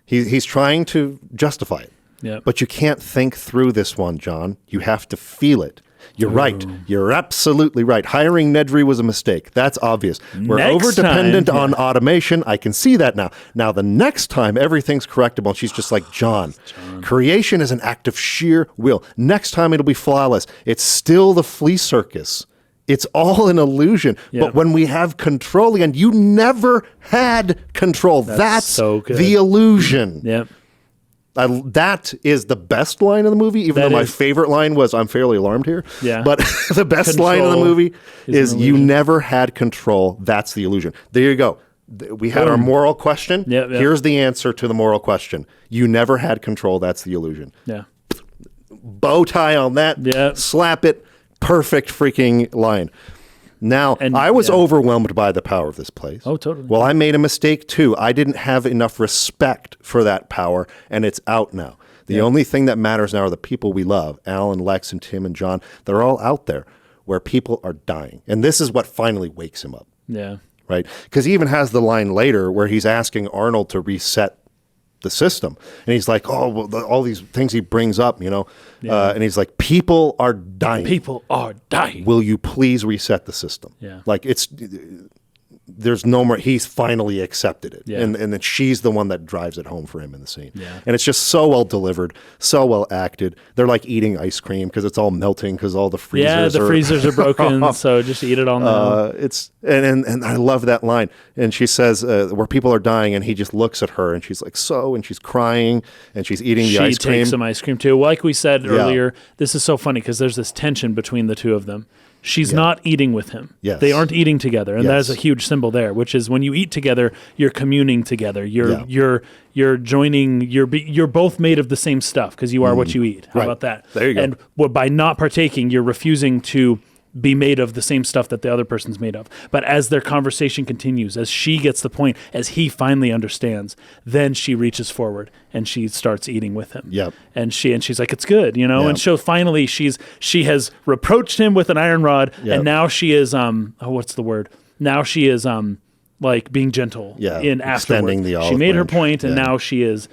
He's trying to justify it. Yeah. But you can't think through this one, John. You have to feel it. You're right. You're absolutely right. Hiring Nedry was a mistake. That's obvious. We're over-dependent on automation. I can see that now. Now, the next time, everything's correctable. And she's just like, John, creation is an act of sheer will. Next time, it'll be flawless. It's still the flea circus. It's all an illusion. Yep. But when we have control, and you never had control, that's so good. The illusion. Yep. That is the best line of the movie, even though my favorite line was, I'm fairly alarmed here. Yeah. But the best line of the movie is you never had control. That's the illusion. There you go. We had our moral question. Yep. Here's the answer to the moral question. You never had control. That's the illusion. Yeah. Bow tie on that. Yep. Slap it. Perfect freaking line. Now, I was overwhelmed by the power of this place. Oh, totally. Well, I made a mistake, too. I didn't have enough respect for that power, and it's out now. The only thing that matters now are the people we love, Alan, Lex, and Tim, and John. They're all out there where people are dying. And this is what finally wakes him up. Yeah. Right? Because he even has the line later where he's asking Arnold to reset the system. And he's like, oh, well, all these things he brings up, and he's like, people are dying. People are dying. Will you please reset the system? Yeah. Like there's no more. He's finally accepted it, and then she's the one that drives it home for him in the scene. Yeah. And it's just so well delivered, so well acted. They're like eating ice cream because it's all melting because all the freezers. Freezers are broken, so just eat it all now. And I love that line. And she says, where people are dying, and he just looks at her, and she's like, and she's crying, and she's eating the ice cream. She takes some ice cream too. Like we said earlier, this is so funny because there's this tension between the two of them. She's not eating with him. Yes. They aren't eating together, and that is a huge symbol there. Which is when you eat together, you're communing together. You're joining. You're both made of the same stuff because you are what you eat. How about that? There you go. And by not partaking, you're refusing to be made of the same stuff that the other person's made of. But as their conversation continues, as she gets the point, as he finally understands, then she reaches forward and she starts eating with him. Yep. And she's like, it's good, And so finally she has reproached him with an iron rod, and now she is what's the word? Now she is like being gentle in extending the olive She made her branch. point, and now she is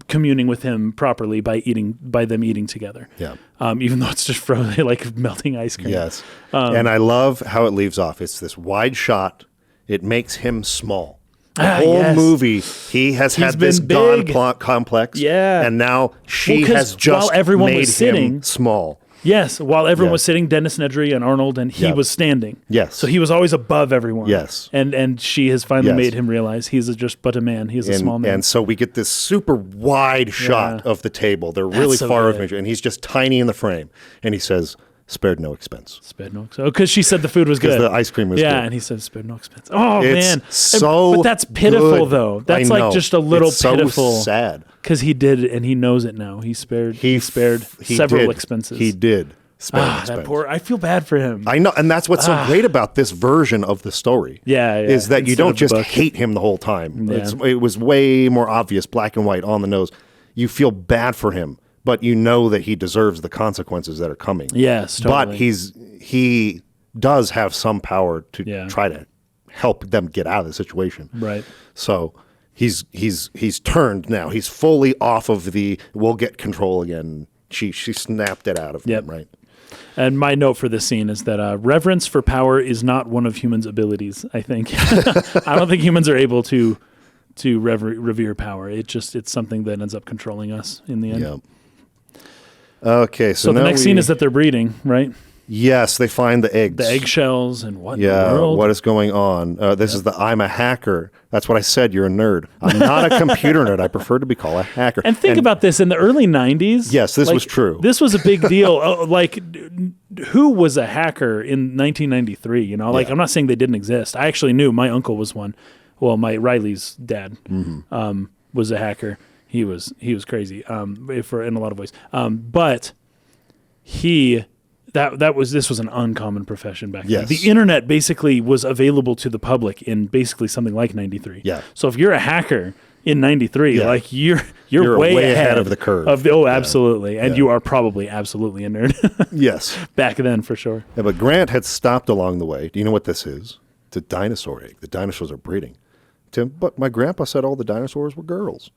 communing with him properly by them eating together. Yeah. Even though it's just frozen, like melting ice cream. Yes. And I love how it leaves off. It's this wide shot. It makes him small. The whole movie, he has had this big. God complex. Yeah. And now she 'cause has just while everyone made was sitting, him small. Yes, while everyone was sitting, Dennis Nedry and Arnold, and he was standing. Yes. So he was always above everyone. Yes. And she has finally made him realize he's just but a man. He's a small man. And so we get this super wide shot of the table. They're really far away, and he's just tiny in the frame. And he says, spared no expense. Spared no expense. Because she said the food was good. Because the ice cream was good. Yeah, and he said spared no expense. Oh, it's man. So but that's pitiful, good. though. That's I know. like just a little it's pitiful. So sad. Because he did it, and he knows it now. He spared several expenses. He did. That poor. I feel bad for him. I know, and that's what's so great about this version of the story. Is that you don't just hate him the whole time. Yeah. It was way more obvious, black and white, on the nose. You feel bad for him, but you know that he deserves the consequences that are coming. Yes, totally. But he does have some power to try to help them get out of the situation. Right. So he's turned now. He's fully off of we'll get control again. She snapped it out of him, right? And my note for this scene is that reverence for power is not one of humans' abilities, I think. I don't think humans are able to revere power. It's something that ends up controlling us in the end. Yeah. Okay, so the next scene is that they're breeding, right? Yes, they find the eggs. The eggshells and what in the world? What is going on? This is I'm a hacker. That's what I said. You're a nerd. I'm not a computer nerd. I prefer to be called a hacker. And think about this. In the early 90s. Yes, this was true. This was a big deal. Who was a hacker in 1993? I'm not saying they didn't exist. I actually knew my uncle was one. Well, my Riley's dad was a hacker. He was crazy in a lot of ways. But this was an uncommon profession back then. Yes. The internet basically was available to the public in basically something like 93. Yeah. So if you're a hacker in 93, like you're way ahead of the curve. Absolutely. And you are probably absolutely a nerd. Yes. Back then for sure. Yeah, but Grant had stopped along the way. Do you know what this is? It's a dinosaur egg. The dinosaurs are breeding. Tim, but my grandpa said all the dinosaurs were girls.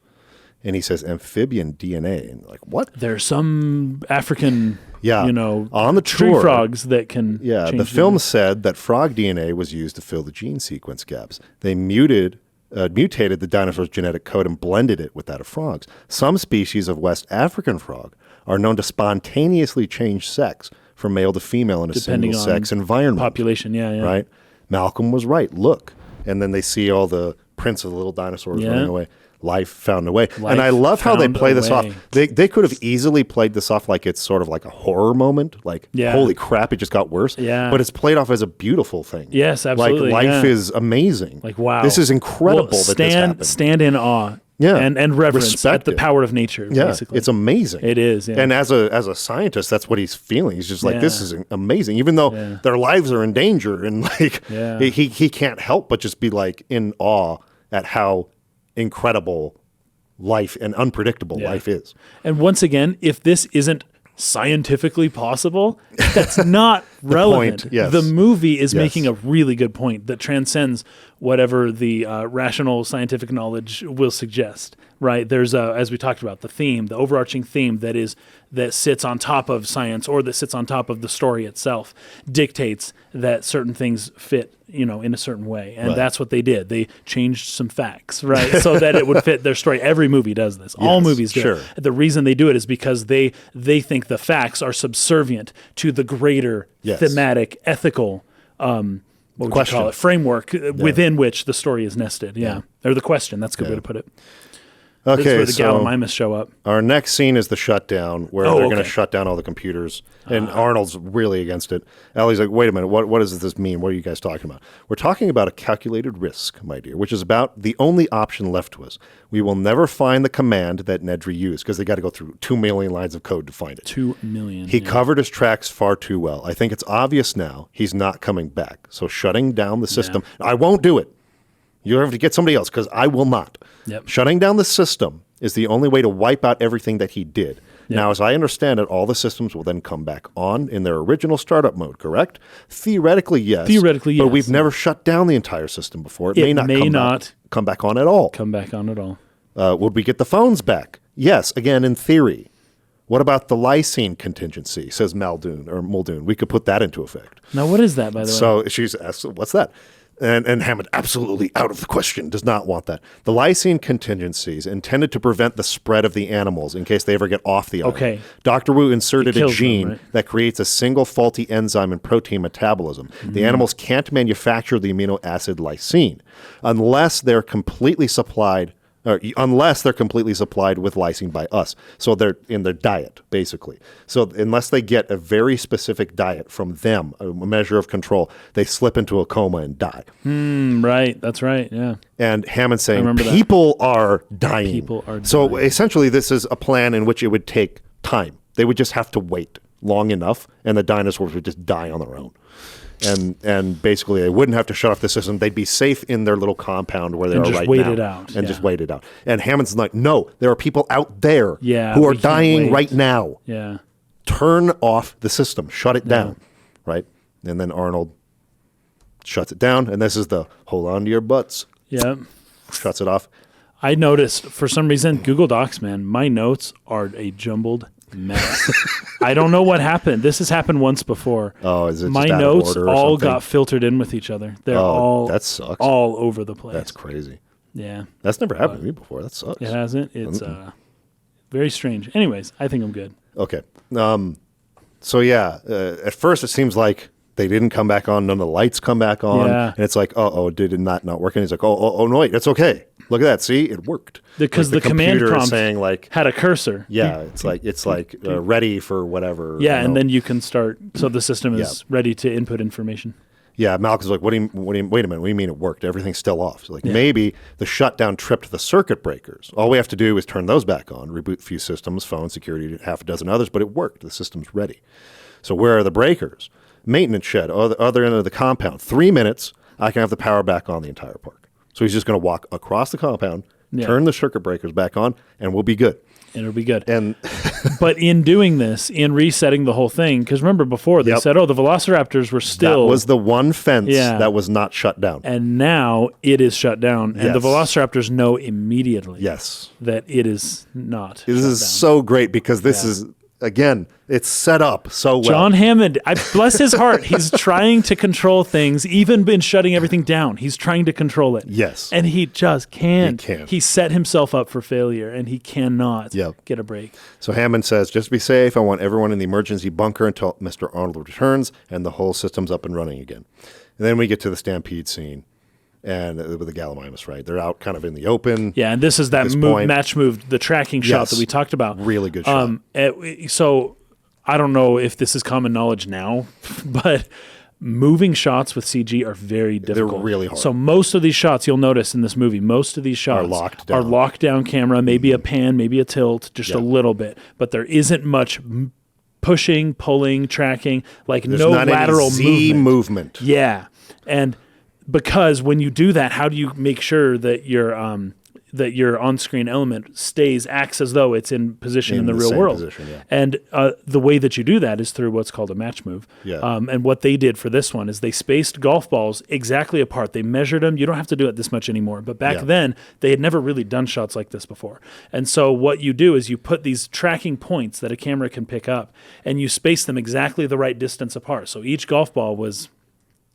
And he says amphibian DNA. And like, what? There's some African, on the tree tour, frogs that can. Yeah, change the film said that frog DNA was used to fill the gene sequence gaps. They mutated the dinosaur's genetic code and blended it with that of frogs. Some species of West African frog are known to spontaneously change sex from male to female in a single-sex environment. Population, Right? Malcolm was right. Look. And then they see all the prints of the little dinosaurs running away. Life found a way. And I love how they play this off. They could have easily played this off like it's sort of like a horror moment. Like, holy crap, it just got worse. Yeah. But it's played off as a beautiful thing. Yes, absolutely. Like, life is amazing. Like, wow. This is incredible that this happened. Stand in awe. Yeah. And reverence at the power of nature, basically. It's amazing. It is, yeah. And as a scientist, that's what he's feeling. He's just like, this is amazing. Even though their lives are in danger and like he can't help but just be like in awe at how incredible life and unpredictable life is. And once again, if this isn't scientifically possible, that's not relevant. point, yes. The movie is Yes. making a really good point that transcends whatever the rational scientific knowledge will suggest. Right? There's as we talked about, the overarching theme that sits on top of science or that sits on top of the story itself dictates that certain things fit, in a certain way. And that's what they did. They changed some facts, right? So that it would fit their story. Every movie does this. All movies do it. The reason they do it is because they think the facts are subservient to the greater thematic, ethical what would you call it? Framework within which the story is nested. Yeah. Or the question. That's a good way to put it. Okay, that's where the Gallimimus show up. Our next scene is the shutdown, where they're going to shut down all the computers, and Arnold's really against it. Ellie's like, wait a minute, what does this mean? What are you guys talking about? We're talking about a calculated risk, my dear, which is about the only option left to us. We will never find the command that Nedry used, because they got to go through 2 million lines of code to find it. 2 million. He covered his tracks far too well. I think it's obvious now he's not coming back. So shutting down the system, I won't do it. You have to get somebody else, because I will not. Yep. Shutting down the system is the only way to wipe out everything that he did. Yep. Now, as I understand it, all the systems will then come back on in their original startup mode, correct? Theoretically, yes. But we've never shut down the entire system before. It may not come back on at all. Would we get the phones back? Yes, again, in theory. What about the lysine contingency, says Muldoon. We could put that into effect. Now, what is that, by the way? So she's asked, what's that? And Hammond, absolutely out of the question, does not want that. The lysine contingencies intended to prevent the spread of the animals in case they ever get off the island. Okay. Dr. Wu inserted a gene that creates a single faulty enzyme in protein metabolism. Mm-hmm. The animals can't manufacture the amino acid lysine unless they're completely supplied with lysine by us. So they're in their diet, basically. So unless they get a very specific diet from them, a measure of control, they slip into a coma and die. Right. That's right. Yeah. And Hammond's saying people are dying. People are dying. So essentially this is a plan in which it would take time. They would just have to wait long enough, and the dinosaurs would just die on their own. And basically, they wouldn't have to shut off the system. They'd be safe in their little compound where they are right now. And just wait it out. And just wait it out. And Hammond's like, no, there are people out there who are dying right now. Yeah. Turn off the system. Shut it down. Right? And then Arnold shuts it down. And this is the hold on to your butts. Yeah. Shuts it off. I noticed, for some reason, Google Docs, man, my notes are a jumbled mess. I don't know what happened. This has happened once before. Oh, is it my just notes out of order or all something? got filtered in with each other. They're all that sucks. all over the place. That's crazy. Yeah. That's never happened to me before. That sucks. It hasn't. It's very strange. Anyways, I think I'm good. Okay. So yeah, at first it seems like they didn't come back on. None of the lights come back on. Yeah. And it's like, did it not work? And he's like, no, wait, it's okay. Look at that. See, it worked. Because like the command prompt saying like had a cursor. Yeah, it's like ready for whatever. Yeah, and then you can start. So the system is ready to input information. Yeah, Malcolm's like, wait a minute, what do you mean it worked? Everything's still off. So maybe the shutdown tripped the circuit breakers. All we have to do is turn those back on, reboot a few systems, phone, security, half a dozen others, but it worked. The system's ready. So where are the breakers? Maintenance shed, other end of the compound. 3 minutes, I can have the power back on the entire park. So he's just going to walk across the compound, turn the circuit breakers back on, and we'll be good. And it'll be good. And but in doing this, in resetting the whole thing, because remember before they said, the Velociraptors were still... That was the one fence that was not shut down. And now it is shut down. And the Velociraptors know immediately that it is not This is so great because this is... Again, it's set up so well. John Hammond, bless his heart, he's trying to control things, even in shutting everything down. He's trying to control it. Yes. And he just can't. He set himself up for failure, and he cannot get a break. So Hammond says, just be safe. I want everyone in the emergency bunker until Mr. Arnold returns, and the whole system's up and running again. And then we get to the stampede scene. And with the Gallimimus, right? They're out kind of in the open. Yeah, and this is that match move, the tracking shot that we talked about. Really good shot. So I don't know if this is common knowledge now, but moving shots with CG are very difficult. They're really hard. So most of these shots, you'll notice in this movie, most of these shots are locked down camera, maybe a pan, maybe a tilt, just a little bit. But there isn't much pushing, pulling, tracking, like There's no not lateral any movement. Yeah. And because when you do that, how do you make sure that your that your on-screen element acts as though it's in position in the real world. Position, yeah. And the way that you do that is through what's called a match move. Yeah. And what they did for this one is they spaced golf balls exactly apart. They measured them. You don't have to do it this much anymore. But back then, they had never really done shots like this before. And so what you do is you put these tracking points that a camera can pick up, and you space them exactly the right distance apart. So each golf ball was,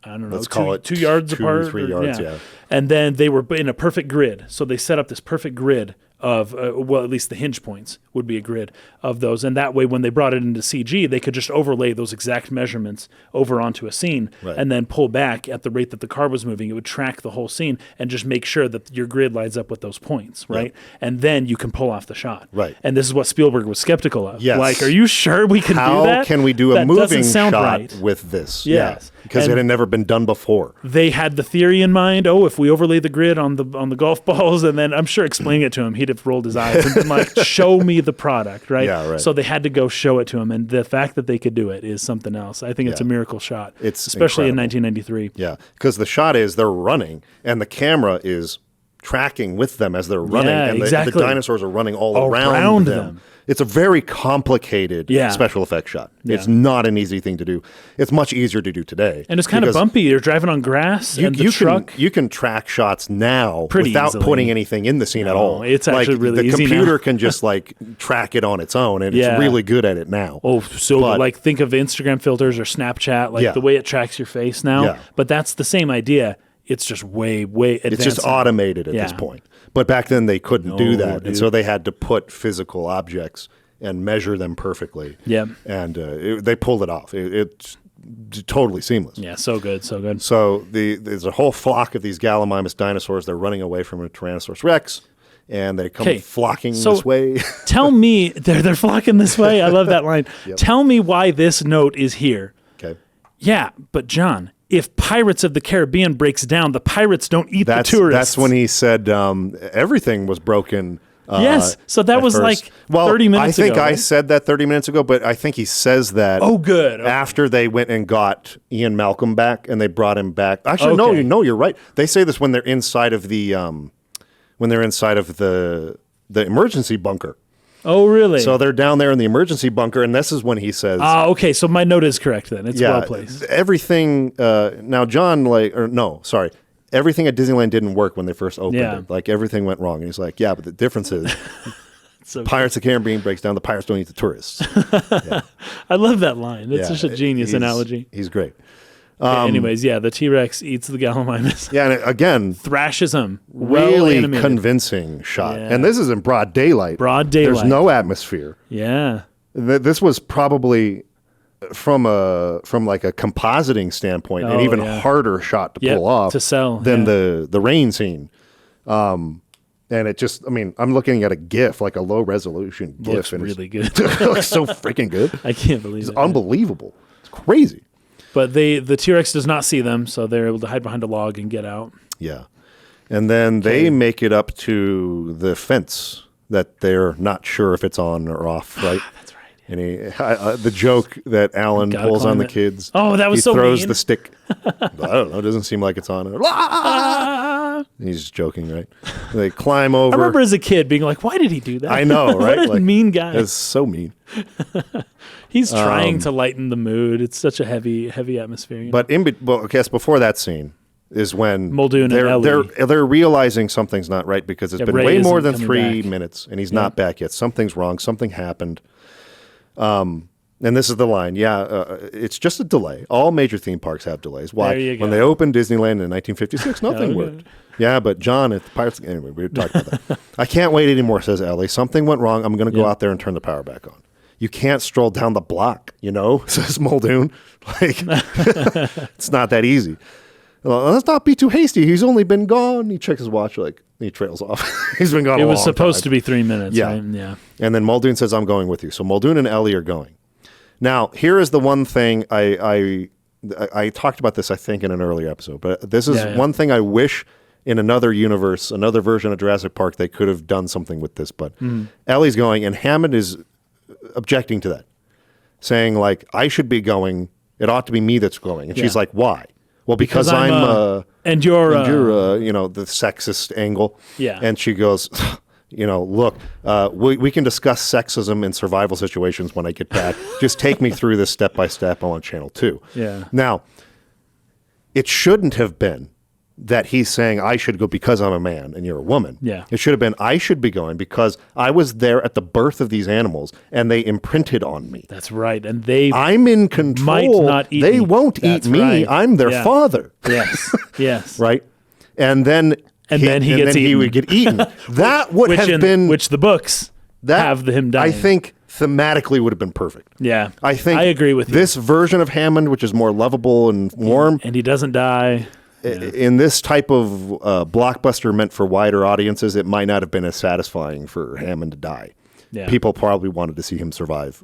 I don't know, Let's call it 2 yards 2 apart. or 3 yards, yeah. And then they were in a perfect grid. So they set up this perfect grid of, well, at least the hinge points would be a grid of those. And that way, when they brought it into CG, they could just overlay those exact measurements over onto a scene and then pull back at the rate that the car was moving. It would track the whole scene and just make sure that your grid lines up with those points, right? And then you can pull off the shot. Right. And this is what Spielberg was skeptical of. Yes. Like, are you sure we can do that? How can we do a That moving doesn't sound shot right. with this? Yes. Yeah. Because And it had never been done before. they had the theory in mind. Oh, if we overlay the grid on the golf balls, and then I'm sure explaining it to him, he'd have rolled his eyes and been like, "Show me the product," right? Yeah, right. So they had to go show it to him, and the fact that they could do it is something else. I think it's a miracle shot. It's especially incredible. in 1993. Yeah, because the shot is they're running, and the camera is tracking with them as they're running, Yeah, and the exactly. dinosaurs are running all Around around them. It's a very complicated Yeah. special effects shot. Yeah. It's not an easy thing to do. It's much easier to do today. And it's kind of because bumpy. You're driving on grass, and the truck. You can track shots now Pretty without easily. putting anything in the scene at all. it's actually like, really the easy computer now. can just like track it on its own, and Yeah. it's really good at it now. Oh, so But- like think of Instagram filters or Snapchat, like Yeah. the way it tracks your face now. Yeah. But that's the same idea. It's just way advanced. It's just automated at this Yeah. point. But back then they couldn't do No, that, dude. and so they had to put physical objects and measure them perfectly. Yeah. And they pulled it off. It's totally seamless. Yeah, so good, so good. So there's a whole flock of these Gallimimus dinosaurs. They're running away from a Tyrannosaurus Rex, and they come 'Kay, flocking so- this way. Tell me, they're flocking this way. I love that line. Tell me why this note is here. Okay. Yeah, but John, if Pirates of the Caribbean breaks down, the pirates don't eat the tourists. That's when he said everything was broken. Yes, so that at was first. like Well, 30 minutes I think ago, I right? said that 30 minutes ago, but I think he says that. Oh, good. Okay. After they went and got Ian Malcolm back, and they brought him back. Actually, Okay. no, you're right. They say this when they're inside of the the emergency bunker. Oh, really? So they're down there in the emergency bunker, and this is when he says, okay, so my note is correct then. It's well placed. everything. Now, John, everything at Disneyland didn't work when they first opened Yeah. it. Like everything went wrong, and he's like, yeah, but the difference is So Pirates of the Caribbean breaks down. The pirates don't eat the tourists. I love that line. It's Yeah, such a genius he's- analogy. He's great. Anyways, yeah, the T-Rex eats the Gallimimus. Yeah, and again, Thrashes him. really animated. convincing shot. Yeah. And this is in broad daylight. Broad daylight. There's no atmosphere. Yeah. This was probably from like a compositing standpoint an Oh, even yeah. harder shot to Yep, pull off to sell, than yeah. the rain scene. And it just, I'm looking at a GIF, like a low resolution GIF. Looks and really good. it looks so freaking good. I can't believe It's it. unbelievable. It's crazy. But the T-Rex does not see them, so they're able to hide behind a log and get out. Yeah. And then they make it up to the fence that they're not sure if it's on or off, right? That's right. And the joke that Alan Gotta pulls on climb the it. kids. Oh, that was he so throws mean. the stick. I don't know. It doesn't seem like it's on. He's just joking, right? They climb over. I remember as a kid being like, why did he do that? I know, right? What a mean guy. It's so mean. He's trying to lighten the mood. It's such a heavy atmosphere. You know? But I guess before that scene is when Muldoon and Ellie. they're realizing something's not right because it's been Ray way more isn't than coming 3 back. minutes and he's not back yet. Something's wrong. Something happened. And this is the line. Yeah, it's just a delay. All major theme parks have delays. Why? There you When go. they opened Disneyland in 1956, nothing worked. Yeah, but John at the Pirates. Anyway, we were talking about that. I can't wait anymore, says Ellie. Something went wrong. I'm going to go out there and turn the power back on. You can't stroll down the block, says Muldoon. Like, it's not that easy. Well, let's not be too hasty. He's only been gone. He checks his watch, he trails off. He's been gone. it a was long supposed time. to be 3 minutes, Yeah. right? Yeah. And then Muldoon says, I'm going with you. So Muldoon and Ellie are going. Now, here is the one thing I talked about this, I think, in an earlier episode, but this is one thing I wish in another universe, another version of Jurassic Park, they could have done something with this. But Ellie's going, and Hammond is objecting to that, saying, like, I should be going. It ought to be me that's going. And she's like, why? Well, because I'm And you're the sexist angle. Yeah. And she goes, look, we can discuss sexism in survival situations when I get back. Just take me through this step by step on channel 2. Yeah. Now, it shouldn't have been that he's saying I should go because I'm a man and you're a woman. Yeah. It should have been I should be going because I was there at the birth of these animals and they imprinted on me. That's right. And I'm in control. Might not eat they me. won't That's eat me. right. I'm their father. Yes. Yes. Right? And then he would get eaten. That would have been which the books have him dying. I think thematically would have been perfect. Yeah. I agree with you. This version of Hammond, which is more lovable and warm, and he doesn't die. In this type of blockbuster meant for wider audiences, it might not have been as satisfying for Hammond to die. Yeah. People probably wanted to see him survive,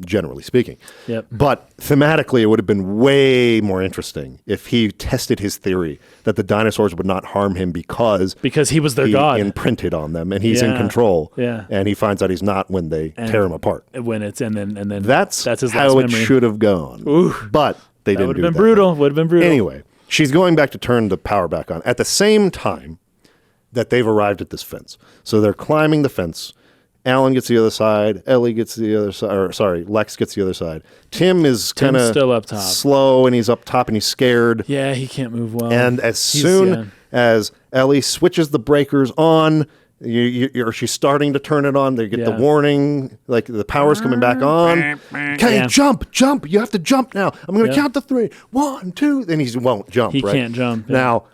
generally speaking. Yep. But thematically, it would have been way more interesting if he tested his theory that the dinosaurs would not harm him because he was their god, imprinted on them, and he's in control. Yeah. And he finds out he's not when they tear him apart. When it's and then that's his how last it memory. should have gone. Ooh. But they didn't. Would have been brutal. Would have been brutal. Anyway. She's going back to turn the power back on at the same time that they've arrived at this fence. So they're climbing the fence. Alan gets the other side. Ellie gets the other side. Lex gets the other side. Tim is kind of still up top, slow, and he's up top, and he's scared. Yeah, he can't move well. And as soon as Ellie switches the breakers on, or she's starting to turn it on, they get the warning, like the power's coming back on. Okay, jump. You have to jump now. I'm going to count to 3. 1, 2. Then he won't jump, He right? can't jump. Yeah. Now,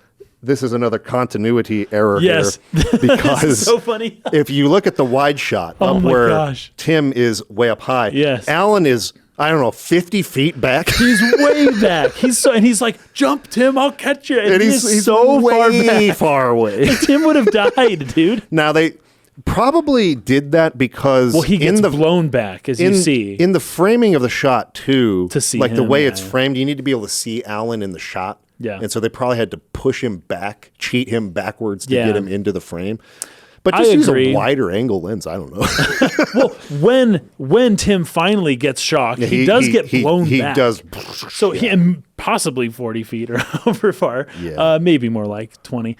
this is another continuity error here. Because this is so funny. if you look at the wide shot up where Tim is way up high, Alan is, I don't know, 50 feet back. He's way back. He's like, jump, Tim, I'll catch you. And he's so way far away. Tim would have died, dude. Now, they probably did that because he gets blown back, as you see. In the framing of the shot, too, to see like him, the way it's framed, you need to be able to see Alan in the shot. Yeah. And so they probably had to push him back, cheat him backwards to get him into the frame. But I just use agree. a wider angle lens. I don't know. Well, when Tim finally gets shocked, he does get blown back. He does. So he possibly 40 feet or however far, maybe more like 20.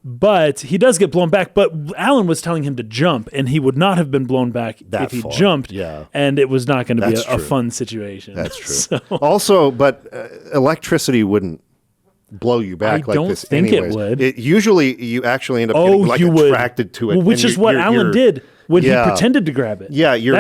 But he does get blown back. But Alan was telling him to jump, and he would not have been blown back if he jumped. Yeah. And it was not going to be a fun situation. That's true. Also, but electricity wouldn't blow you back like this anyways. It would. Usually you actually end up getting attracted to it. Well, which is what Alan did when he pretended to grab it. Yeah, your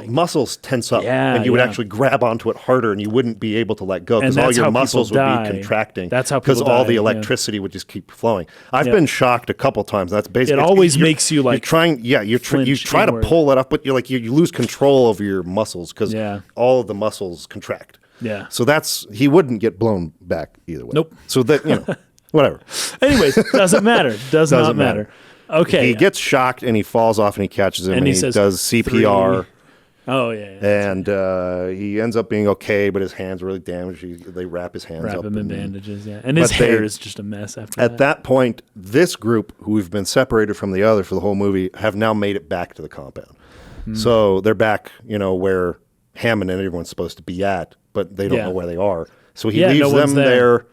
muscles tense up and you would actually grab onto it harder and you wouldn't be able to let go because all your muscles would be contracting. That's how because all the electricity would just keep flowing. I've been shocked a couple times. That's basically it always makes you like you try to pull it up, but you lose control of your muscles because all of the muscles contract. Yeah. So he wouldn't get blown back either way. Nope. So that, whatever. Anyways, doesn't matter. Does not matter. Okay. He gets shocked and he falls off and he catches him and he does CPR. 3. Oh, yeah. And he ends up being okay, but his hands are really damaged. They wrap his hands up. Wrap him in bandages, And his hair is just a mess after that. At that point, this group, who we've been separated from the other for the whole movie, have now made it back to the compound. So they're back, where Hammond and everyone's supposed to be at, but they don't know where they are. So he leaves them there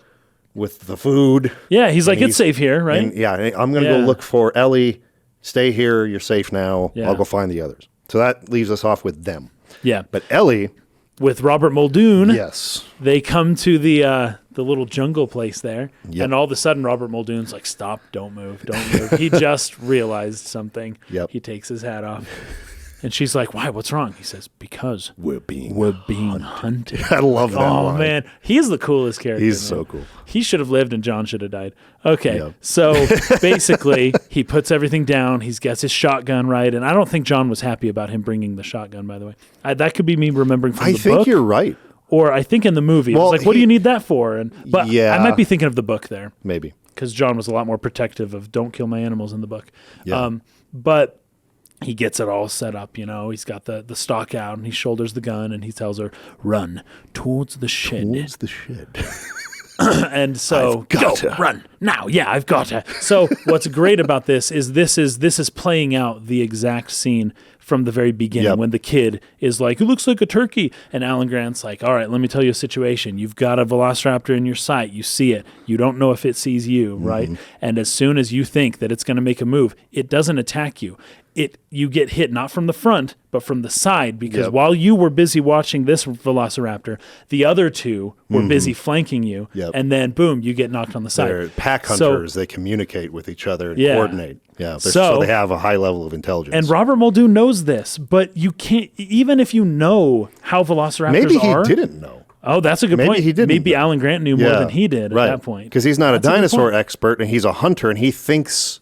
with the food. Yeah, he's like, it's safe here, right? And, I'm going to go look for Ellie. Stay here. You're safe now. I'll go find the others. So that leaves us off with them. Yeah. But Ellie... with Robert Muldoon, yes, they come to the little jungle place there, and all of a sudden Robert Muldoon's like, stop, don't move. He just realized something. He takes his hat off. And she's like, why? What's wrong? He says, because we're being hunted. I love that line. Man. He's the coolest character. He's so cool. He should have lived and John should have died. Okay. So basically, he puts everything down. He gets his shotgun right. And I don't think John was happy about him bringing the shotgun, by the way. That could be me remembering from the book. I think you're right. Or I think in the movie. It was like, what do you need that for? But I might be thinking of the book there. Maybe. Because John was a lot more protective of don't kill my animals in the book. Yeah. But... he gets it all set up, He's got the stock out, and he shoulders the gun, and he tells her, "Run towards the shed." Towards the shed. And so, go run now. Yeah, I've got to. So, what's great about this is playing out the exact scene from the very beginning when the kid is like, it looks like a turkey. And Alan Grant's like, all right, let me tell you a situation. You've got a velociraptor in your sight. You see it. You don't know if it sees you, right? And as soon as you think that it's going to make a move, it doesn't attack you. You get hit not from the front, but from the side, because while you were busy watching this velociraptor, the other two were busy flanking you, and then boom, you get knocked on the side. They're pack hunters. They communicate with each other and coordinate. Yeah, so they have a high level of intelligence. And Robert Muldoon knows this, but you can't, even if you know how velociraptors are. Maybe he didn't know. Oh, that's a good point. He didn't. Maybe Alan Grant knew more than he did at that point. Because he's not a dinosaur expert, and he's a hunter, and he thinks...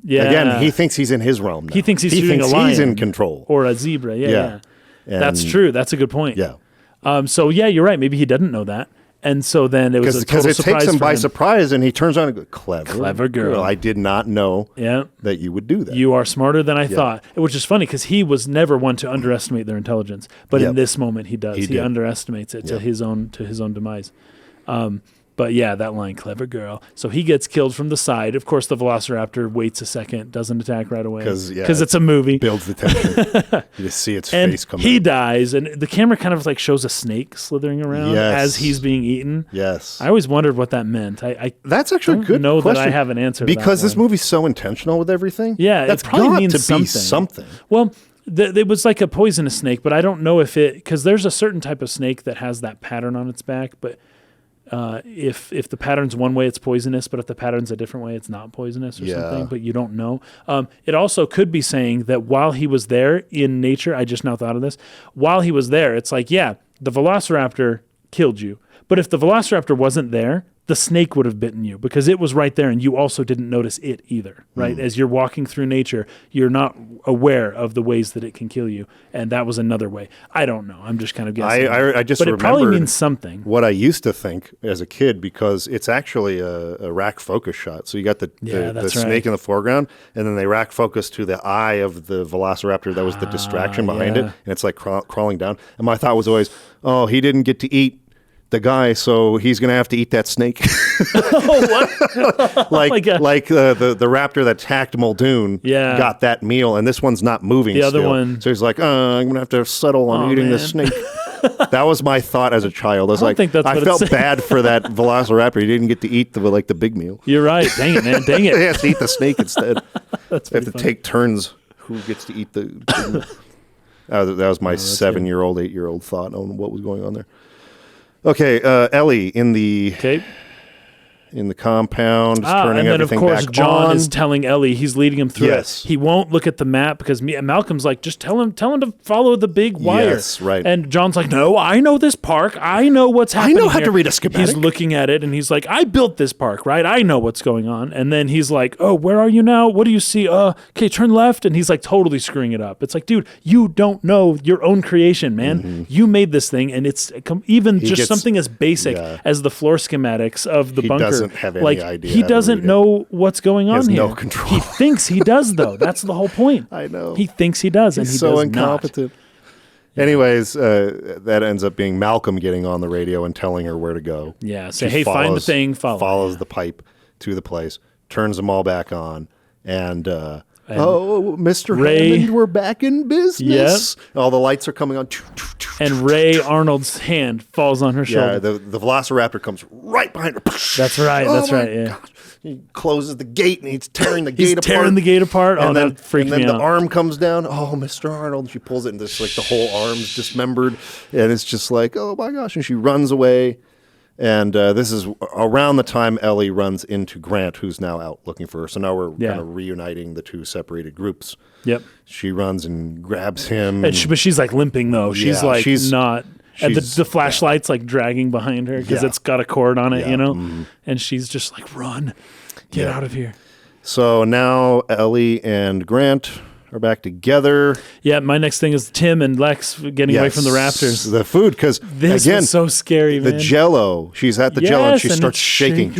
Yeah. Again, he thinks he's in his realm now. He thinks he's shooting a lion. He's in control. Or a zebra. Yeah. That's true. That's a good point. Yeah. So, you're right. Maybe he doesn't know that. And so then it was a total surprise for him. Because it takes him by surprise, and he turns around and goes, Clever girl. I did not know that you would do that. You are smarter than I thought. Which is funny, because he was never one to underestimate their intelligence. But in this moment, he does. He underestimates it to his own demise. But that line, clever girl. So he gets killed from the side. Of course, the velociraptor waits a second, doesn't attack right away. Because it's a movie. Builds the tension. You just see its face come he dies, and the camera kind of like shows a snake slithering around as he's being eaten. Yes. I always wondered what that meant. That's actually a good know question. That I have an answer because to that this movie's so intentional with everything. Yeah, that's it probably means to be something. Well, it was like a poisonous snake, but I don't know if because there's a certain type of snake that has that pattern on its back, but if the pattern's one way, it's poisonous, but if the pattern's a different way, it's not poisonous or something, but you don't know. It also could be saying that while he was there in nature, I just now thought of this, while he was there, it's like, the velociraptor killed you. But if the velociraptor wasn't there, the snake would have bitten you because it was right there and you also didn't notice it either, right? As you're walking through nature, you're not aware of the ways that it can kill you. And that was another way. I don't know. I'm just kind of guessing. I just but it probably means something. What I used to think as a kid, because it's actually a rack focus shot. So you got the snake in the foreground, and then they rack focus to the eye of the velociraptor that was the distraction behind it. And it's like crawling down. And my thought was always, oh, he didn't get to eat the guy, so he's going to have to eat that snake. What? like the raptor that attacked Muldoon got that meal, and this one's not moving the other one. So he's like, I'm going to have to settle on eating this snake. That was my thought as a child. I felt bad for that velociraptor. He didn't get to eat the big meal. You're right. Dang it, man. Dang it. They have to eat the snake instead. They have to take turns who gets to eat the big meal. That was my 7-year-old, 8-year-old thought on what was going on there. Okay, Ellie in the compound, turning everything back on. And then, of course, John is telling Ellie, he's leading him through it. He won't look at the map because Malcolm's like, just tell him to follow the big wire. Yes, right. And John's like, no, I know this park. I know what's happening I know how to read a schematic. He's looking at it, and he's like, I built this park, right? I know what's going on. And then he's like, oh, where are you now? What do you see? Okay, turn left. And he's like totally screwing it up. It's like, dude, you don't know your own creation, man. Mm-hmm. You made this thing, and it's something as basic as the floor schematics of the bunker. Doesn't have any idea. He doesn't know what's going on here. He has no control. He thinks he does, though. That's the whole point. I know. He thinks he does, and he does not. He's so incompetent. Anyways, that ends up being Malcolm getting on the radio and telling her where to go. Yeah, say, hey, find the thing, follows the pipe to the place, turns them all back on, and Mr. Hammond, we're back in business. Yep. All the lights are coming on. And Ray Arnold's hand falls on her shoulder. Yeah, the velociraptor comes right behind her. That's right. Yeah. Gosh. He closes the gate and he's tearing the gate apart. Tearing the gate apart. That freaked me out. And then the arm comes down. Oh, Mr. Arnold. She pulls it and just like the whole arm's dismembered. And it's just like, oh my gosh. And she runs away. And this is around the time Ellie runs into Grant, who's now out looking for her. So now we're kind of reuniting the two separated groups. Yep. She runs and grabs him. But she's like limping, though. She's not. And the flashlight's like dragging behind her because it's got a cord on it, Mm-hmm. And she's just like, run. Get out of here. So now Ellie and Grant are back together. Yeah, my next thing is Tim and Lex getting away from the raptors. The food, because this was so scary, man. The Jello. She's at the Jello and she starts shaking.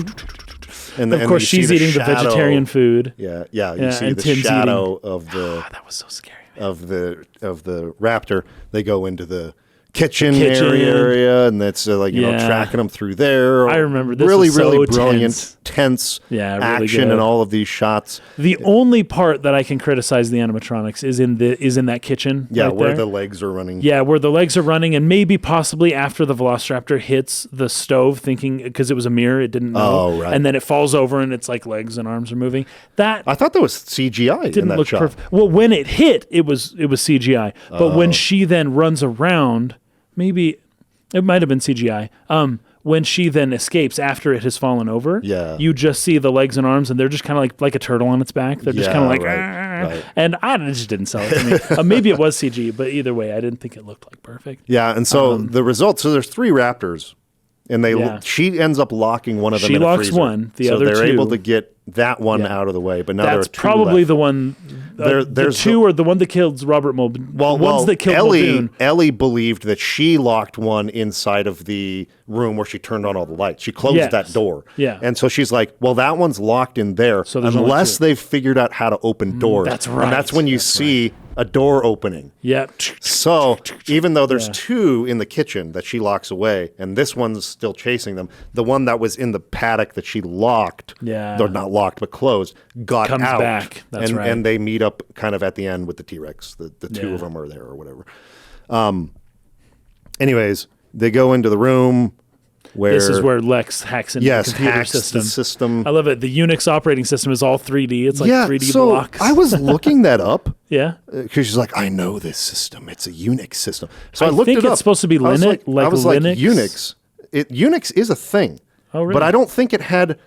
And of course, she's eating the vegetarian food. Yeah. You see the shadow of the. That was so scary. Man. Of the raptor. They go into the kitchen area, and that's tracking them through there. I remember this really, was so really brilliant, tense really action good. in all of these shots. The only part that I can criticize the animatronics is in that kitchen. Yeah, right where there. the legs are running. Yeah, where the legs are running, and maybe possibly after the Velociraptor hits the stove, thinking because it was a mirror, it didn't know. Oh, right. And then it falls over, and it's like legs and arms are moving. That I thought that was CGI. didn't in that look shot. perfect. Well, when it hit, it was CGI. But when she then runs around, maybe it might have been CGI. When she then escapes after it has fallen over, you just see the legs and arms, and they're just kind of like a turtle on its back. They're just kind of like, right. And it just didn't sell it to me. Maybe it was CG, but either way, I didn't think it looked like perfect. Yeah, and so the results. So there's 3 raptors, and she ends up locking one of them. She in a locks freezer. one. The so other they're two, able to get that one out of the way. But now that's there are 2 probably left. the one. The 2 are the one that killed Robert Muldoon. Ones that killed Muldoon. Ellie believed that she locked one inside of the room where she turned on all the lights. She closed that door. Yeah. And so she's like, well, that one's locked in there So there's unless they've figured out how to open doors. That's right. And that's when you see a door opening. Yeah. So even though there's 2 in the kitchen that she locks away, and this one's still chasing them, the one that was in the paddock that she locked, or not locked but closed, comes out. Back. That's right. And they meet up kind of at the end with the T-Rex. The 2 of them are there or whatever. Anyways, they go into the room where... This is where Lex hacks into the computer system. The system. I love it. The Unix operating system is all 3D. It's like 3D blocks. I was looking that up. Yeah. Because she's like, I know this system. It's a Unix system. So I looked it up. I think it's supposed to be Linux. I was like Linux. Unix. Unix is a thing. Oh, really? But I don't think it had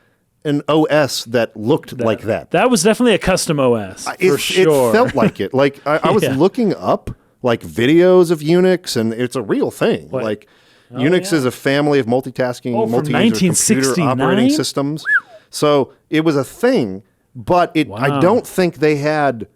an OS that looked like that. That was definitely a custom OS, for sure. It felt like it. Like I was looking up like videos of Unix, and it's a real thing. What? Like Unix is a family of multitasking, multi-user computer operating systems. So it was a thing, but I don't think they had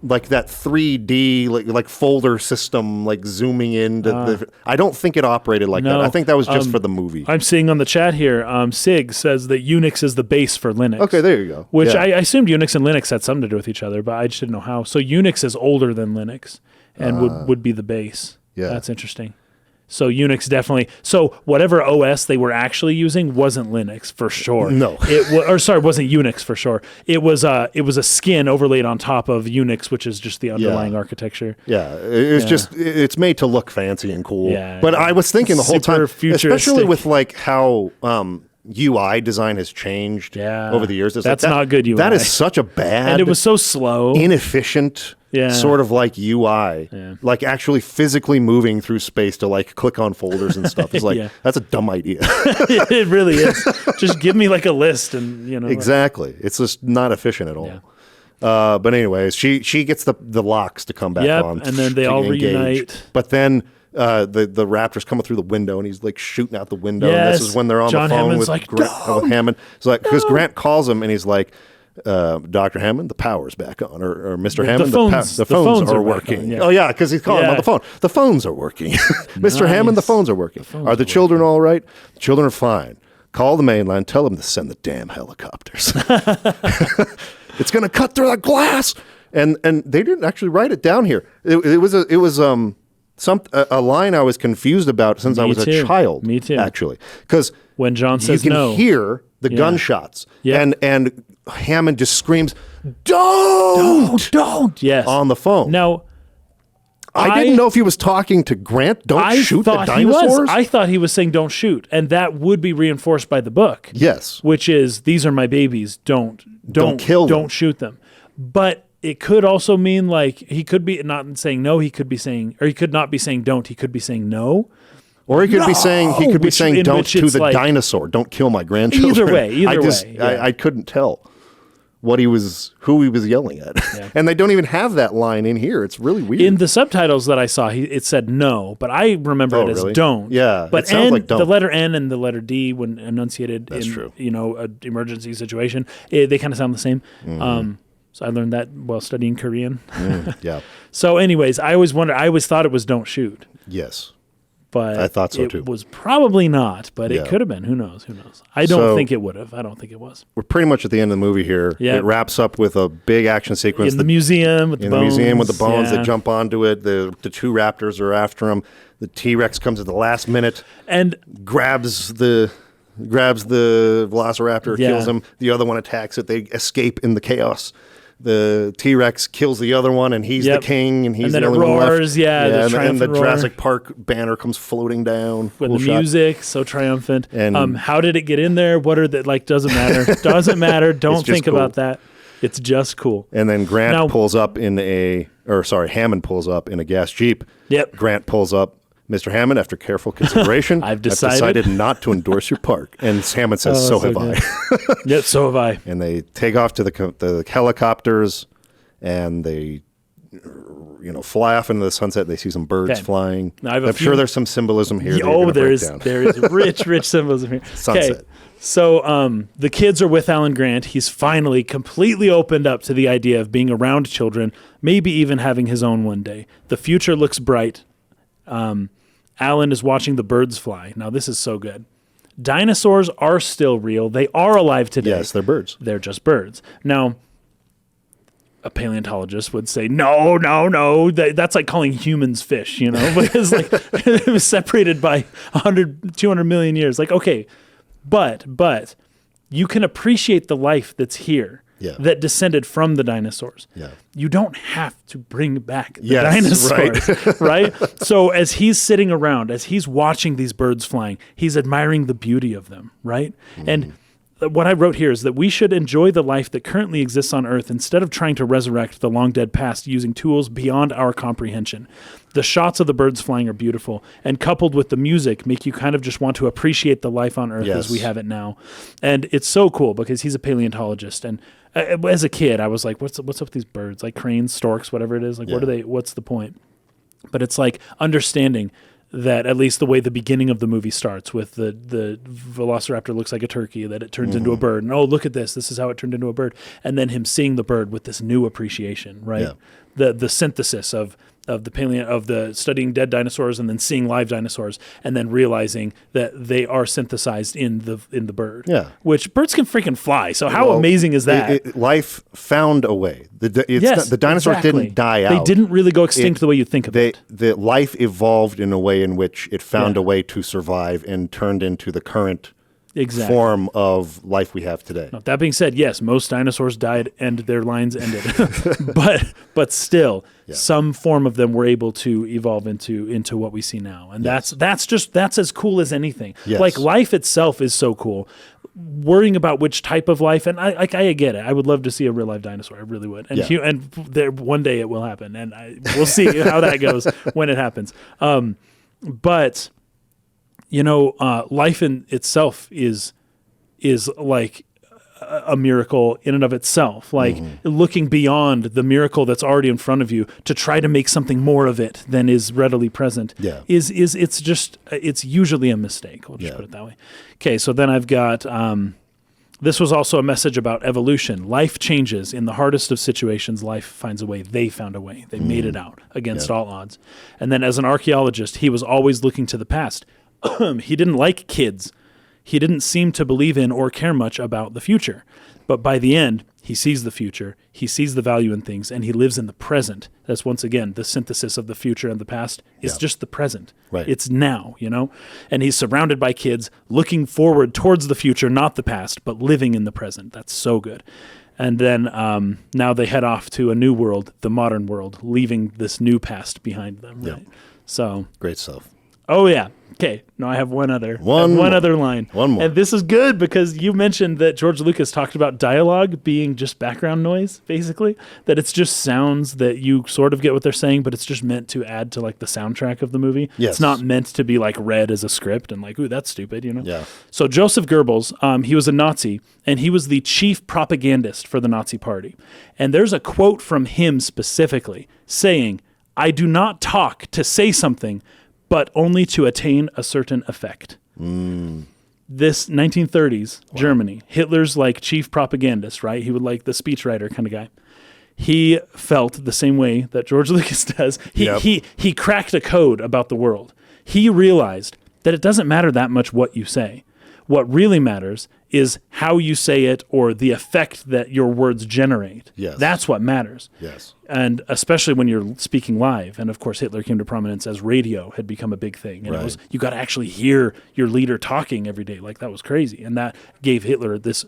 like that 3D like folder system like zooming into I don't think it operated like that. I think that was just for the movie. I'm seeing on the chat here, Sig says that Unix is the base for Linux. Okay, there you go. Which I assumed Unix and Linux had something to do with each other, but I just didn't know how. So Unix is older than Linux and would be the base. Yeah. That's interesting. So Unix definitely. So whatever OS they were actually using wasn't Linux for sure. No, wasn't Unix for sure. It was a skin overlaid on top of Unix, which is just the underlying architecture. Yeah, it's just it's made to look fancy and cool. Yeah, but I was thinking the whole time, futuristic. especially with like how UI design has changed over the years. That's not good UI. That is such a bad, and it was so slow, inefficient. Sort of like UI, like actually physically moving through space to like click on folders and stuff. It's like, that's a dumb idea. It really is. Just give me like a list and, Exactly. It's just not efficient at all. Yeah. But anyways, she gets the locks to come back on. And then they all reunite. But then the Raptor's coming through the window and he's like shooting out the window. And this is when they're on the phone with Hammond. It's like, because Grant calls him and he's like, Dr. Hammond, the power's back on, or Mr. Hammond, the phones are working. Oh yeah, because he's calling on the phone. The phones are working. Mr. Hammond, the phones are working. Are the children all right? The children are fine. Call the mainland. Tell them to send the damn helicopters. It's gonna cut through the glass. And they didn't actually write it down here. It was a line I was confused about since I was a child. Me too. Actually, because when John says you can no, hear the gunshots. Yeah. And Hammond just screams, Don't! Yes. On the phone. Now, I didn't know if he was talking to Grant. Don't shoot the dinosaurs. I thought he was saying don't shoot. And that would be reinforced by the book. Yes. Which is, these are my babies. Don't kill them. Don't shoot them. But it could also mean like he could be not saying no. He could be saying, or he could not be saying don't. He could be saying no. Or he could be saying don't to the dinosaur. Don't kill my grandchildren. Either way. I couldn't tell who he was yelling at. Yeah. And they don't even have that line in here. It's really weird. In the subtitles that I saw, it said no, but I remember it as don't. Yeah, but it sounds like don't. The letter N and the letter D, when enunciated an emergency situation, they kind of sound the same. Mm-hmm. So I learned that while studying Korean. Yeah. So anyways, I always thought it was don't shoot. Yes. but I thought so too. It was probably not, but it could have been. Who knows? I don't think it would have. I don't think it was. We're pretty much at the end of the movie here. Yep. It wraps up with a big action sequence. In the museum with the bones. In the museum with the bones. They jump onto it. The two raptors are after him. The T-Rex comes at the last minute and grabs the velociraptor, kills him. The other one attacks it. They escape in the chaos. The T-Rex kills the other one, and he's the king, and he's the only one left. And the Jurassic Park banner comes floating down. With the music, so triumphant. And how did it get in there? What are the, doesn't matter. Doesn't matter. Don't think about that. It's just cool. And then Hammond pulls up in a gas Jeep. Yep. Grant pulls up. Mr. Hammond, after careful consideration, I've decided not to endorse your park. And Hammond says, so have I. Yeah, so have I. And they take off to the helicopters, and they fly off into the sunset. They see some birds flying. I'm sure there's some symbolism here. There is rich symbolism here. Sunset. Okay. So the kids are with Alan Grant. He's finally completely opened up to the idea of being around children, maybe even having his own one day. The future looks bright. Alan is watching the birds fly. Now, this is so good. Dinosaurs are still real. They are alive today. Yes, they're birds. They're just birds. Now, a paleontologist would say, no. That's like calling humans fish, because it was separated by 100, 200 million years. Okay, but you can appreciate the life that's here. Yeah. That descended from the dinosaurs. Yeah. You don't have to bring back the dinosaurs, right? So as he's sitting around, as he's watching these birds flying, he's admiring the beauty of them, right? Mm-hmm. And what I wrote here is that we should enjoy the life that currently exists on Earth instead of trying to resurrect the long-dead past using tools beyond our comprehension. The shots of the birds flying are beautiful, and coupled with the music, make you kind of just want to appreciate the life on Earth as we have it now. And it's so cool because he's a paleontologist, and as a kid, I was like, what's up with these birds? Like cranes, storks, whatever it is. What are they? What's the point? But it's like understanding that at least the way the beginning of the movie starts with the velociraptor looks like a turkey, that it turns into a bird. And, look at this. This is how it turned into a bird. And then him seeing the bird with this new appreciation, right? Yeah. The synthesis of the studying dead dinosaurs and then seeing live dinosaurs and then realizing that they are synthesized in the bird. Yeah. Which birds can freaking fly. So how amazing is that? Life found a way. The dinosaurs didn't die out. They didn't really go extinct the way you think of it. The life evolved in a way in which it found a way to survive and turned into the current form of life we have today. Now, that being said, yes, most dinosaurs died and their lines ended, but still, some form of them were able to evolve into what we see now, and that's as cool as anything. Yes. Like life itself is so cool. Worrying about which type of life, and I get it. I would love to see a real life dinosaur. I really would, and one day it will happen, and we'll see how that goes when it happens. But life in itself is like a miracle in and of itself. Like looking beyond the miracle that's already in front of you to try to make something more of it than is readily present. It's usually a mistake. We'll just put it that way. Okay, so then I've got this was also a message about evolution. Life changes. In the hardest of situations, life finds a way. They found a way. They made it out against all odds. And then as an archaeologist, he was always looking to the past. He didn't like kids. He didn't seem to believe in or care much about the future. But by the end, he sees the future, he sees the value in things, and he lives in the present. That's once again, the synthesis of the future and the past is just the present. Right. It's now, And he's surrounded by kids looking forward towards the future, not the past, but living in the present. That's so good. And then now they head off to a new world, the modern world, leaving this new past behind them. Right? Yep. So great stuff. Oh, yeah. Okay. No, I have one other line. One more. And this is good because you mentioned that George Lucas talked about dialogue being just background noise, basically. That it's just sounds that you sort of get what they're saying, but it's just meant to add to like the soundtrack of the movie. Yes. It's not meant to be like read as a script and like, ooh, that's stupid, Yeah. So Joseph Goebbels, he was a Nazi, and he was the chief propagandist for the Nazi Party. And there's a quote from him specifically saying, "I do not talk to say something, but only to attain a certain effect." This 1930s Germany, Hitler's like chief propagandist, right? He would like the speechwriter kind of guy. He felt the same way that George Lucas does. He cracked a code about the world. he realized that it doesn't matter that much what you say. What really matters is how you say it or the effect that your words generate. Yes. That's what matters. Yes. And especially when you're speaking live. And of course, Hitler came to prominence as radio had become a big thing. And it was, you got to actually hear your leader talking every day. Like, that was crazy. And that gave Hitler this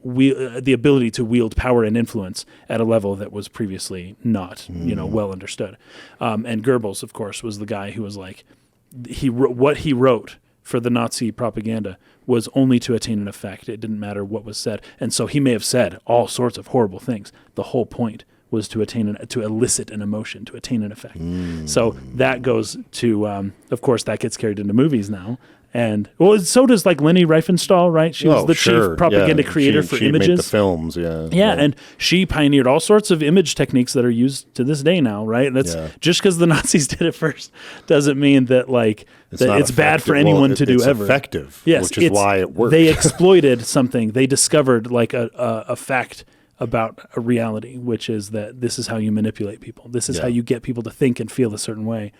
the ability to wield power and influence at a level that was previously not, well understood. And Goebbels, of course, was the guy who was like, what he wrote for the Nazi propaganda was only to attain an effect. It didn't matter what was said. And so he may have said all sorts of horrible things. The whole point was to elicit an emotion, to attain an effect. So that goes to, of course, that gets carried into movies now. And so does like Leni Riefenstahl, right? She was the chief propaganda creator for images. She made the films, Yeah, and she pioneered all sorts of image techniques that are used to this day now, right? That's just because the Nazis did it first doesn't mean that it's bad for anyone to do it's ever. Effective, yes, which is why it worked. They exploited something. They discovered like a fact about a reality, which is that this is how you manipulate people. This is how you get people to think and feel a certain way.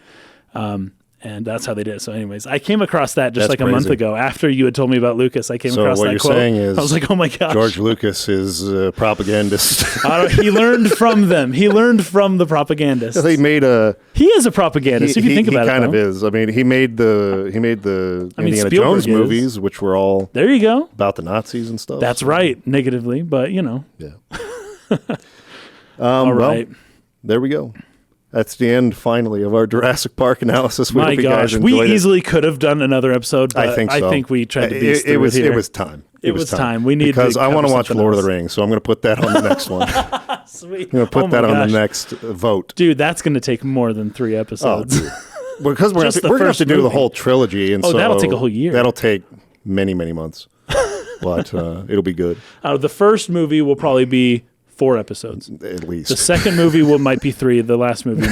And that's how they did it. So anyways, I came across that just a month ago. After you had told me about Lucas, I came across that quote. So what you're saying is, I was like, oh my gosh. George Lucas is a propagandist. He learned from them. He learned from the propagandists. He is a propagandist, if you think about it. He kind of is. I mean, he made the Indiana Jones movies, which were all there you go about the Nazis and stuff. That's right, negatively, but Yeah. All right. Well, there we go. That's the end, finally, of our Jurassic Park analysis. My gosh, we easily could have done another episode, but I think we tried to be it was time. It was time. We need because I want to watch Lord of the Rings, so I'm going to put that on the next one. Sweet. I'm going to put that on the next vote. Dude, that's going to take more than 3 episodes. Because we're going to have to do the whole trilogy. And so that'll take a whole year. That'll take many, many months. But it'll be good. The first movie will probably be 4 episodes at least. The second movie might be 3. The last movie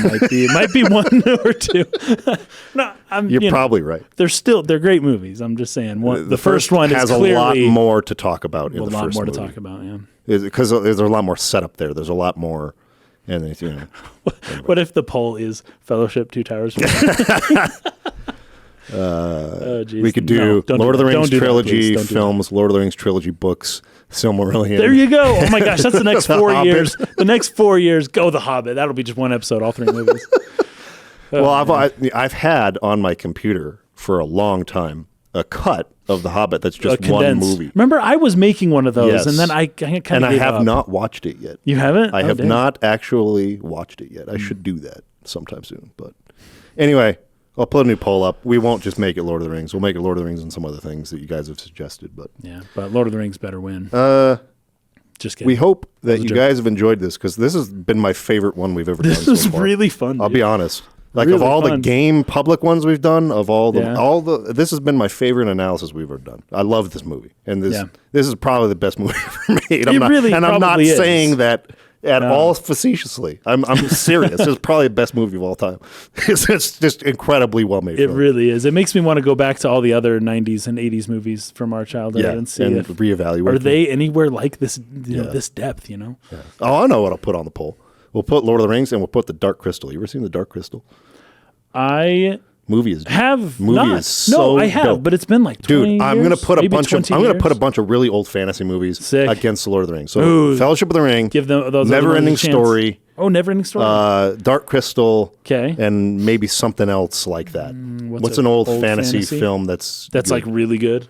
might be 1 or 2. No, you're probably right. They're great movies. I'm just saying. The first one has is clearly a lot more to talk about in the first movie. A lot more to talk about. Yeah, because there's a lot more setup there. There's a lot more, and anyway. What if the poll is Fellowship, Two Towers? We could do Lord of the Rings trilogy films, Lord of the Rings trilogy books, Silmarillion. There you go. Oh my gosh, that's the next 4 years. The next 4 years, go The Hobbit. That'll be just one episode, all 3 movies. I've had on my computer for a long time a cut of The Hobbit that's just one movie. Remember, I was making one of those, yes. and then I kind of and I have not watched it yet. You haven't? I have not actually watched it yet. I should do that sometime soon. But anyway, I'll put a new poll up. We won't just make it Lord of the Rings. We'll make it Lord of the Rings and some other things that you guys have suggested. But but Lord of the Rings better win. Just kidding. We hope that you guys have enjoyed this, because this has been my favorite one we've ever done. This was really fun. I'll be honest. Like, really of all fun. the game public ones we've done, of all the this has been my favorite analysis we've ever done. I love this movie, and this is probably the best movie ever made. I'm not saying that at all facetiously. I'm serious. It's probably the best movie of all time. It's just incredibly well made. It really is. It makes me want to go back to all the other 90s and 80s movies from our childhood and see if reevaluate. Are they anywhere like this? This depth. Yeah. Oh, I know what I'll put on the poll. We'll put Lord of the Rings, and we'll put The Dark Crystal. You ever seen The Dark Crystal? Movie is so I have, dope. but it's been like 20 years. I'm gonna put a bunch of really old fantasy movies against The Lord of the Rings. So Fellowship of the Ring, give them those Never-Ending Story. Oh, Never-Ending Story. Dark Crystal. Okay. And maybe something else like that. What's an old fantasy film that's like really good?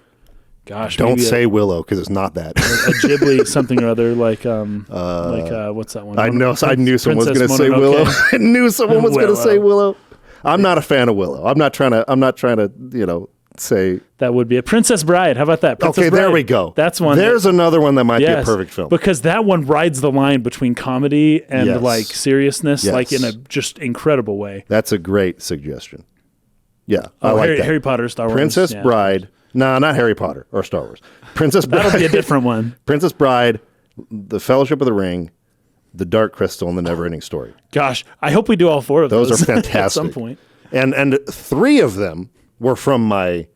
Gosh, don't say Willow, because it's not that. A Ghibli something or other, like what's that one? I knew someone was going to say Willow. I knew someone was going to say Willow. I'm not a fan of Willow. I'm not trying to say that would be a Princess Bride. How about that? Princess Bride. There we go. That's one. There's another one that might be a perfect film, because that one rides the line between comedy and like seriousness, like in a just incredible way. That's a great suggestion. Yeah, I like that. Harry Potter, Star Wars, Princess Bride. No, not Harry Potter or Star Wars. Princess Bride. That'll be a different one. Princess Bride, The Fellowship of the Ring, The Dark Crystal, and The Never-Ending Story. Gosh, I hope we do all 4 of those. Those are fantastic. At some point. And 3 of them were from my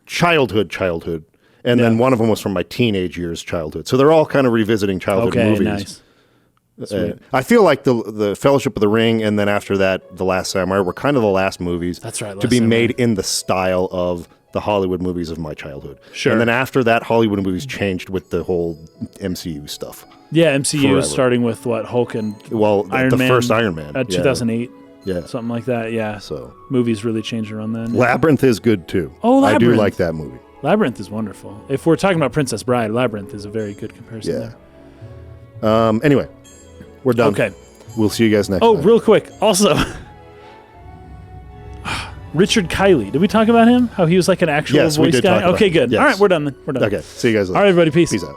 childhood, and then one of them was from my teenage years childhood. So they're all kind of revisiting childhood movies. Nice. I feel like the Fellowship of the Ring, and then after that, The Last Samurai were kind of the last movies That's right, to be Last made in the style of the Hollywood movies of my childhood. Sure. And then after that, Hollywood movies changed with the whole MCU stuff. Yeah, MCU starting with what, Hulk and Iron Man, first Iron Man. 2008. Yeah. Something like that, yeah. So movies really changed around then. Labyrinth is good too. Oh, Labyrinth. I do like that movie. Labyrinth is wonderful. If we're talking about Princess Bride, Labyrinth is a very good comparison there. Anyway, we're done. Okay. We'll see you guys next time. Real quick. Also, Richard Kiley. Did we talk about him? How he was like an actual voice guy? Okay, good. Yes. All right, we're done then. We're done. Okay, see you guys later. All right, everybody. Peace. Peace out.